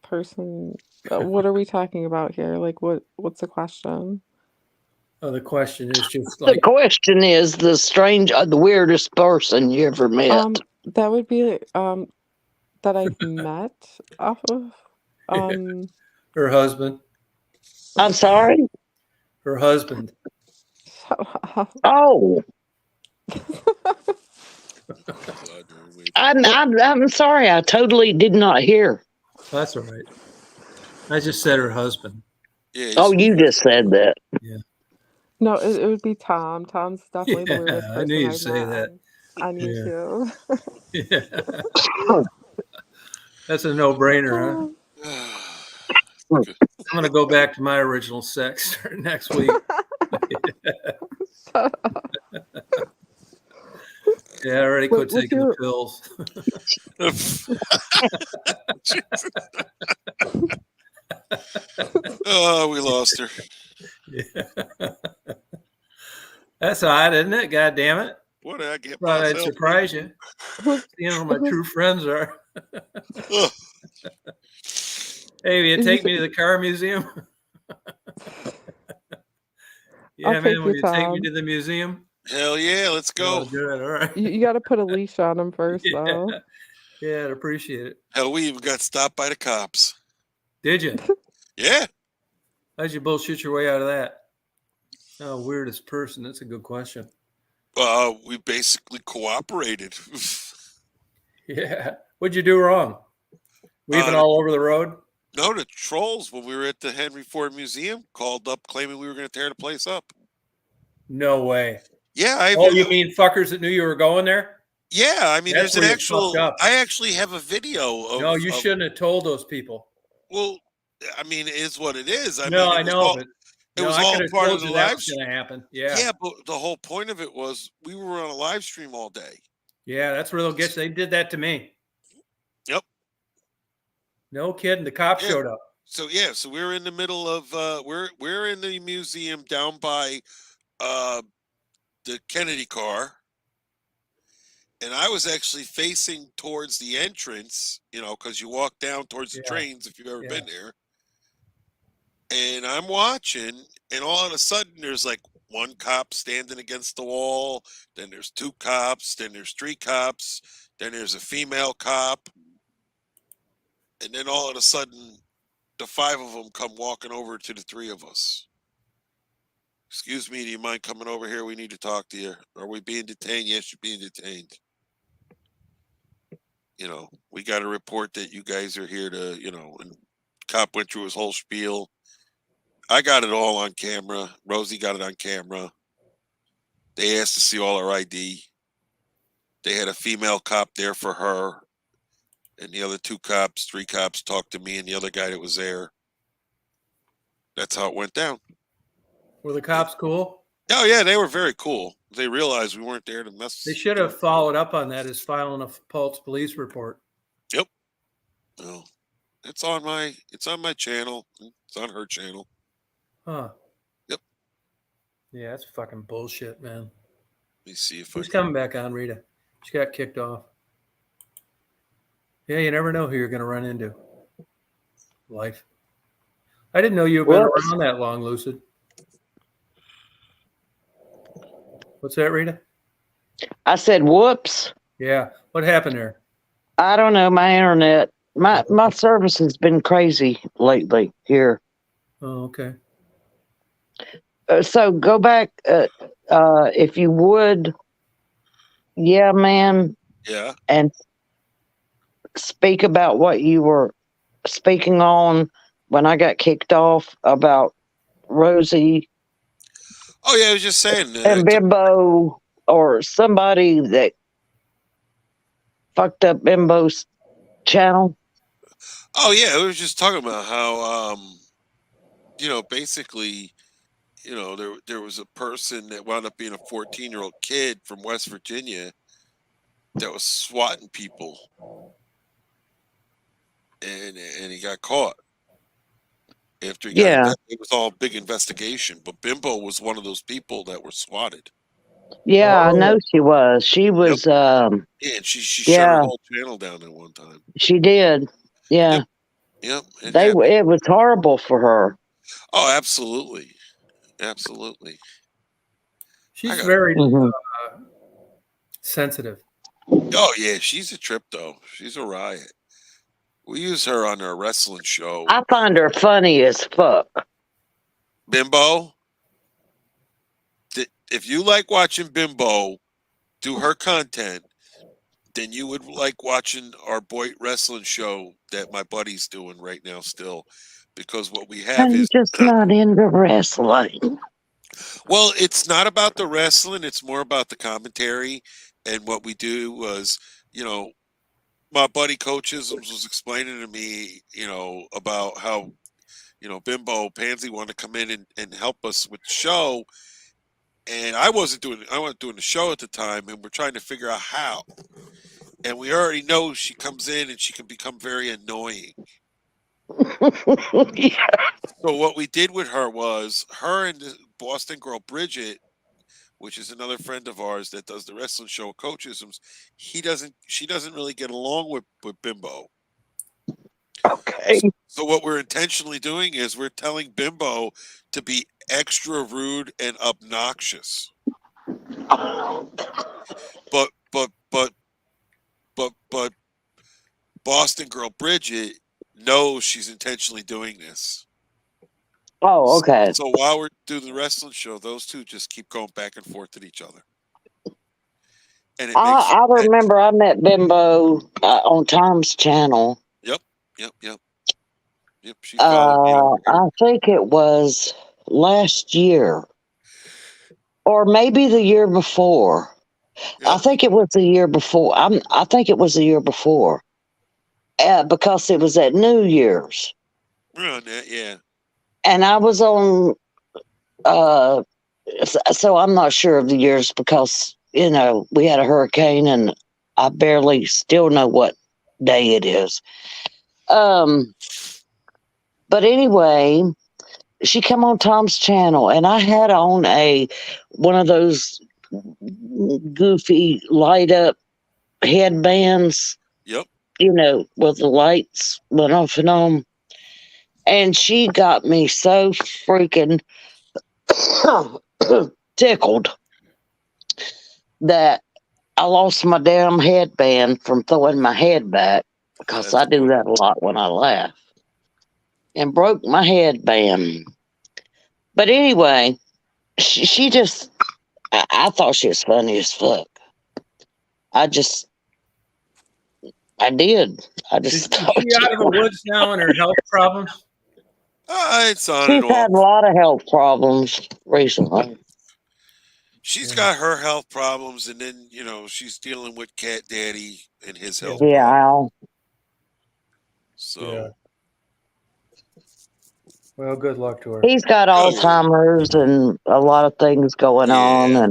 person. What are we talking about here? Like, what's the question? Oh, the question is just The question is the weirdest person you ever met. That would be that I've met off of her husband. I'm sorry? Her husband. Oh. I'm sorry, I totally did not hear. That's all right. I just said her husband. Yeah. Oh, you just said that. Yeah. No, it would be Tom. Tom's definitely the Yeah, weirdest I person knew you'd I've say met that. on YouTube. Yeah. That's a no-brainer, huh? I'm gonna go back to my original sex next week. Shut up. Yeah, I already quit taking the pills. Oh, we lost her. Yeah. That's odd, isn't it? God damn it. What did I get Thought I'd myself surprise you. Seeing who my true friends are. Hey, will you take me to the car museum? Yeah, I'll take man, will you, you take me Tom. to the museum? Hell yeah, let's go. Oh, good, all right. You got to put a leash on him first, though. Yeah, I'd appreciate it. Hell, we even got stopped by the cops. Did you? Yeah. How'd you bullshit your way out of that? Oh, weirdest person. That's a good question. We basically cooperated. Yeah. What'd you do wrong? Weaving all over the road? No, the trolls, when we were at the Henry Ford Museum, called up claiming we were going to tear the place up. No way. Yeah. You mean fuckers that knew you were going there? Yeah, I mean, That's there's an where you actual. fucked up. I actually have a video of. No, you shouldn't have told those people. Well, I mean, it is what it is. I No, mean, I know, but it was I all could have part told of the you that live was stream. going to happen. Yeah. Yeah, but the whole point of it was we were on a live stream all day. Yeah, that's where they'll get you. They did that to me. Yep. No kidding. The cops showed up. So so we're in the middle of we're in the museum down by the Kennedy car. And I was actually facing towards the entrance, because you walk down towards the trains if you've ever been there. And I'm watching, and all of a sudden there's like one cop standing against the wall, then there's two cops, then there's three cops, then there's a female cop. And then all of a sudden, the five of them come walking over to the three of us. Excuse me, do you mind coming over here? We need to talk to you. Are we being detained? Yes, you're being detained. We got a report that you guys are here to, and cop went through his whole spiel. I got it all on camera. Rosie got it on camera. They asked to see all our ID. They had a female cop there for her. And the other 3 cops talked to me and the other guy that was there. That's how it went down. Were the cops cool? Oh yeah, they were very cool. They realized we weren't there to mess. They should have followed up on that as filing a false police report. Yep. No, it's on my channel. It's on her channel. Huh. Yep. Yeah, that's fucking bullshit, man. Let me see if Who's coming back on, Rita? She got kicked off. Yeah, you never know who you're going to run into. Life. I didn't know you had been around that long, Lucid. What's that, Rita? I said, whoops. Yeah. What happened there? I don't know. My internet, my service has been crazy lately here. Oh, okay. So go back, if you would. Yeah, man. Yeah. And speak about what you were speaking on when I got kicked off about Rosie. Oh yeah, I was just saying. And Bimbo or somebody that fucked up Bimbo's channel. Oh yeah, we were just talking about how basically, there was a person that wound up being a 14-year-old kid from West Virginia that was swatting people, and he got caught. After he got it was all a big investigation, but Bimbo was one of those people that were swatted. Yeah, I know she was. She was. Yeah, and she shut her whole channel down at one time. She did. Yeah. Yep. It was horrible for her. Oh, absolutely, absolutely. She's very sensitive. Oh yeah, she's a trip though. She's a riot. We use her on our wrestling show. I find her funny as fuck. Bimbo, if you like watching Bimbo do her content, then you would like watching our boy wrestling show that my buddy's doing right now still. Because what we have I'm is just not into wrestling. Well, it's not about the wrestling. It's more about the commentary. And what we do was, my buddy Coaches was explaining to me, about how, Bimbo Pansy wanted to come in and help us with the show. And I wasn't doing the show at the time, and we're trying to figure out how. And we already know she comes in and she can become very annoying. So what we did with her was her and the Boston girl Bridget, which is another friend of ours that does the wrestling show Coachisms, she doesn't really get along with Bimbo. Okay. So what we're intentionally doing is we're telling Bimbo to be extra rude and obnoxious. But Boston girl Bridget knows she's intentionally doing this. Oh, okay. So while we're doing the wrestling show, those two just keep going back and forth at each other. And I remember I met Bimbo on Tom's channel. Yep. She followed me over here. I think it was last year, or maybe the year before. Yep. I think it was the year before. I think it was the year before, because it was at New Year's. Yeah. And I was on. So I'm not sure of the years because we had a hurricane and I barely still know what day it is. But anyway, she came on Tom's channel and I had on one of those goofy light up headbands. Yep. With the lights went off and on. And she got me so freaking tickled that I lost my damn headband from throwing my head back, because I do that a lot when I laugh, and broke my headband. But anyway, she just, I thought she was funny as fuck. I did. Is she out of the woods now in her health problems? It's on She's and off. had a lot of health problems recently. She's got her health problems, and then she's dealing with Cat Daddy and his health. Yeah. So Yeah. Well, good luck to her. He's got Oh, yeah. Alzheimer's and a lot of things going on, Yeah.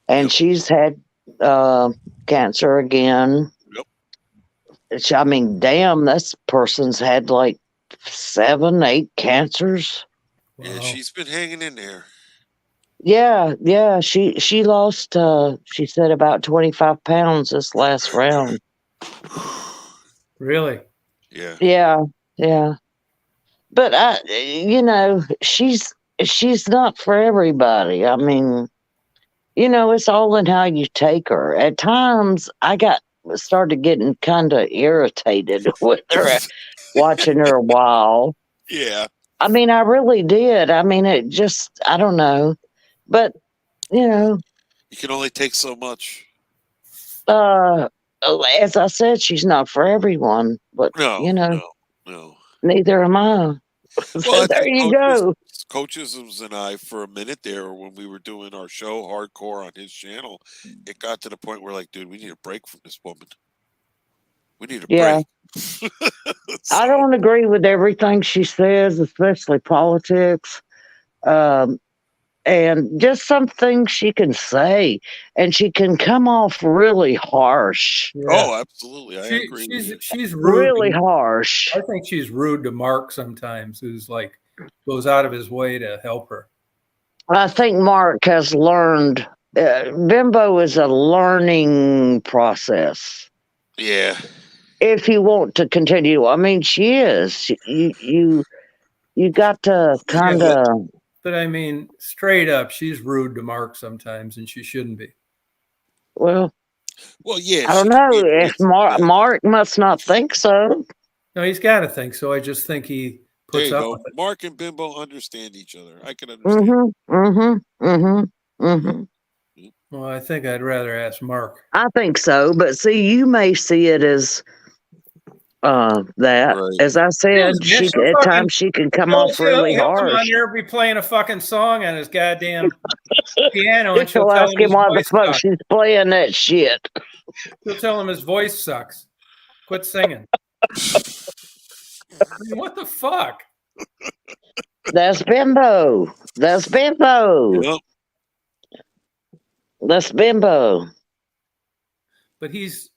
and Yep. she's had cancer again. Yep. I mean, damn, this person's had like 7, 8 cancers. Yeah, Wow. she's been hanging in there. Yeah. She lost. She said about 25 pounds this last round. Really? Yeah. Yeah. But she's not for everybody. I mean, it's all in how you take her. At times, I started getting kind of irritated with her, watching her a while. Yeah. I mean, I really did. I mean, it just, I don't know. But, You can only take so much. As I said, she's not for everyone. But, No. neither am I. So Well, I there think you go. Coachisms and I, for a minute there, when we were doing our show hardcore on his channel, it got to the point where, like, dude, we need a break from this woman. We need a Yeah. break. I don't agree with everything she says, especially politics. And just some things she can say, and she can come off really harsh. Yeah. Oh, absolutely. I agree with you. She's rude. Really harsh. I think she's rude to Mark sometimes, who's like goes out of his way to help her. I think Mark has learned. Bimbo is a learning process. Yeah. If you want to continue, I mean, she is. You got to kind of. But I mean, straight up, she's rude to Mark sometimes, and she shouldn't be. Well, yeah. I don't know if Mark must not think so. No, he's got to think so. I just think he There puts you up go. with it. Mark and Bimbo understand each other. I can understand. Well, I think I'd rather ask Mark. I think so, but see, you may see it as that. Right. As I said, at times she can come off really he'll come on harsh. there and be playing a fucking song on his goddamn piano, and she'll She'll tell ask him his him why the voice fuck sucks. she's playing that shit. She'll tell him his voice sucks. Quit singing. I mean, what the fuck? That's Bimbo. That's Bimbo. Yep. That's Bimbo. But he's,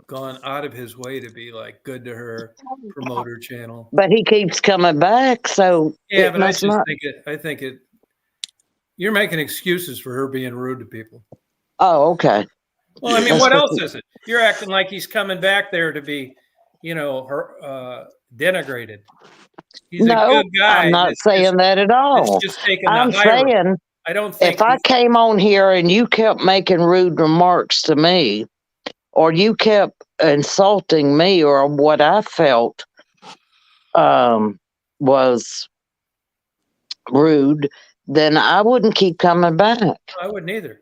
gone out of his way to be like good to her, promote her channel. But he keeps coming back, so yeah. But I think you're making excuses for her being rude to people. Oh, okay. Well, I mean, what else is it? You're acting like he's coming back there to be, denigrated. He's a good guy. I'm not saying that at all. It's just taking I'm the high road. saying I don't think if I came on here and you kept making rude remarks to me, or you kept insulting me, or what I felt was rude, then I wouldn't keep coming back. I wouldn't either.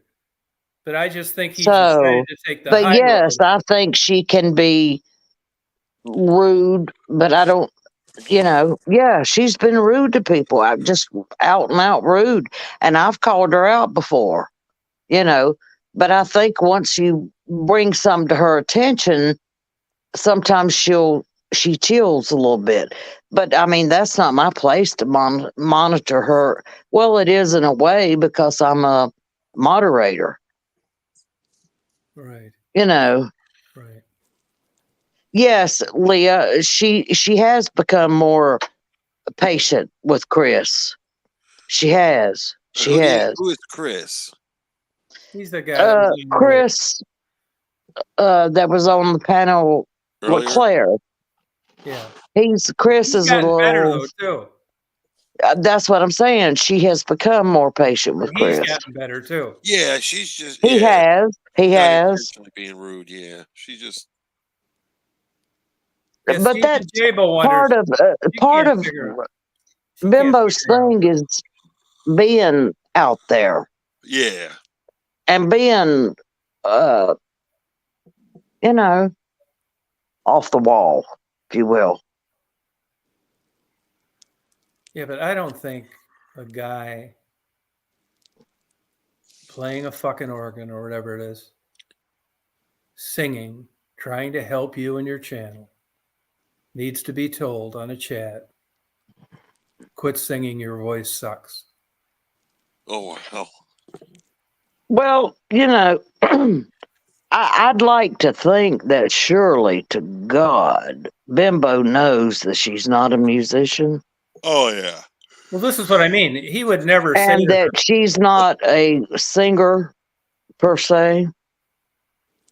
But I just think he's decided to take the high but yes, road. I think she can be rude, but I don't, she's been rude to people. I'm just out and out rude. And I've called her out before, but I think once you bring something to her attention, sometimes she chills a little bit. But I mean, that's not my place to monitor her. Well, it is in a way because I'm a moderator. Right. Right. Yes, Leah, she has become more patient with Chris. She has. She has. Who is Chris? He's the guy. Chris, that was on the panel with Claire. Yeah. Chris is a little better though too. That's what I'm saying. She has become more patient with Chris. He's gotten better too. Yeah, she's just. He has. He not has. intentionally being rude. Yeah, she just. Yeah, but that's part of Bimbo's thing is being out there. Yeah. And being, off the wall, if you will. Yeah, but I don't think a guy playing a fucking organ or whatever it is, singing, trying to help you in your channel, needs to be told on a chat, quit singing, your voice sucks. Oh wow. Well, I'd like to think that surely to God, Bimbo knows that she's not a musician Oh yeah. Well, this is what I mean. He would never say and to her, that she's not a singer per se,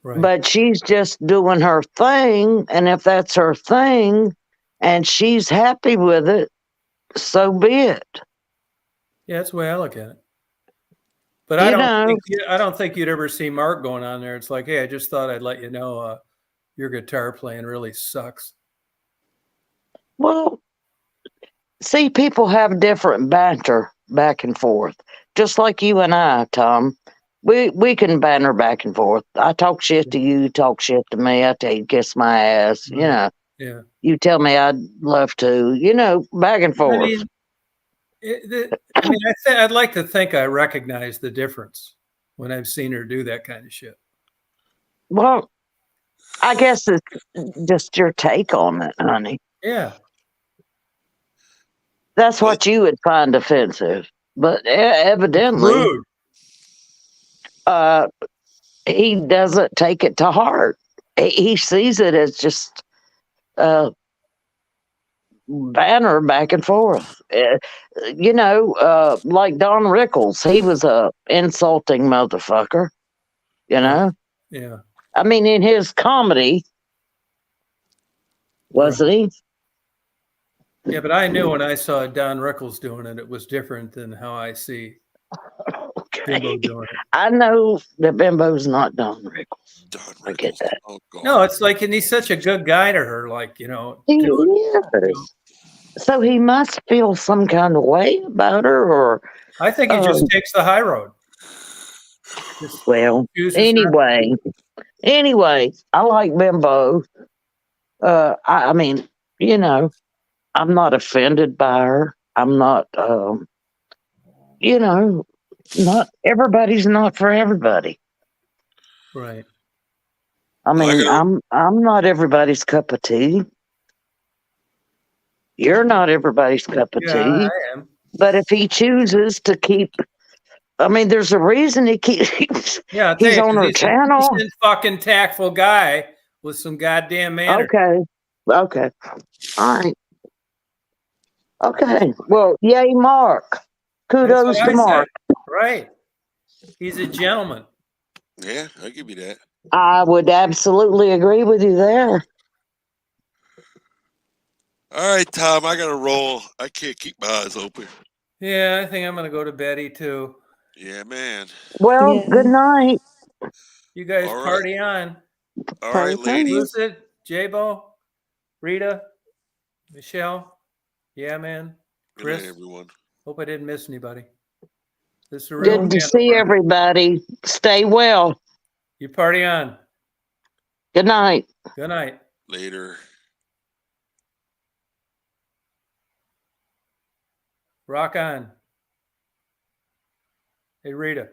right. but she's just doing her thing. And if that's her thing and she's happy with it, so be it. Yeah, that's the way I look at it. But You I know, don't think you'd ever see Mark going on there. It's like, hey, I just thought I'd let you know your guitar playing really sucks. well, see, people have different banter back and forth, just like you and I, Tom. We can banter back and forth. I talk shit to you, you talk shit to me. I tell you, kiss my ass. Yeah. You tell me I'd love to. Back and forth. I mean, I'd like to think I recognize the difference when I've seen her do that kind of shit. Well, I guess it's just your take on it, honey. Yeah. That's what you would find offensive, but evidently, Rude. He doesn't take it to heart. He sees it as just banter back and forth. Like Don Rickles, he was a insulting motherfucker. Yeah. I mean, in his comedy, wasn't he? Yeah, but I knew when I saw Don Rickles doing it, it was different than how I see Bimbo doing it. I know that Bimbo's not Don Rickles. I get that. Oh, God. No, it's like, and he's such a good guy to her, like, He is. So he must feel some kind of way about her, or I think he just takes the high road. Well, anyway, I like Bimbo. I mean, I'm not offended by her. I'm not, not everybody's not for everybody. Right. I mean, I'm not everybody's cup of tea. You're not everybody's cup of tea. I am. But if he chooses to keep, I mean, there's a reason he keeps. Yeah, he's on her channel. He's a fucking tactful guy with some goddamn manners. Okay. All right. Okay. Well, yay, Mark. Kudos to Mark. Right. He's a gentleman. Yeah, I'll give you that. I would absolutely agree with you there. All right, Tom, I gotta roll. I can't keep my eyes open. Yeah, I think I'm gonna go to Betty too. Yeah, man. Well, good night. You guys All right. party on. All right, ladies. Lucid, J-Bo, Rita, Michelle. Yeah, man. Good Chris. night, everyone. Hope I didn't miss anybody. This is a real Good to see everybody. Stay well. You party on. Good night. Good night. Later. Rock on. Hey, Rita.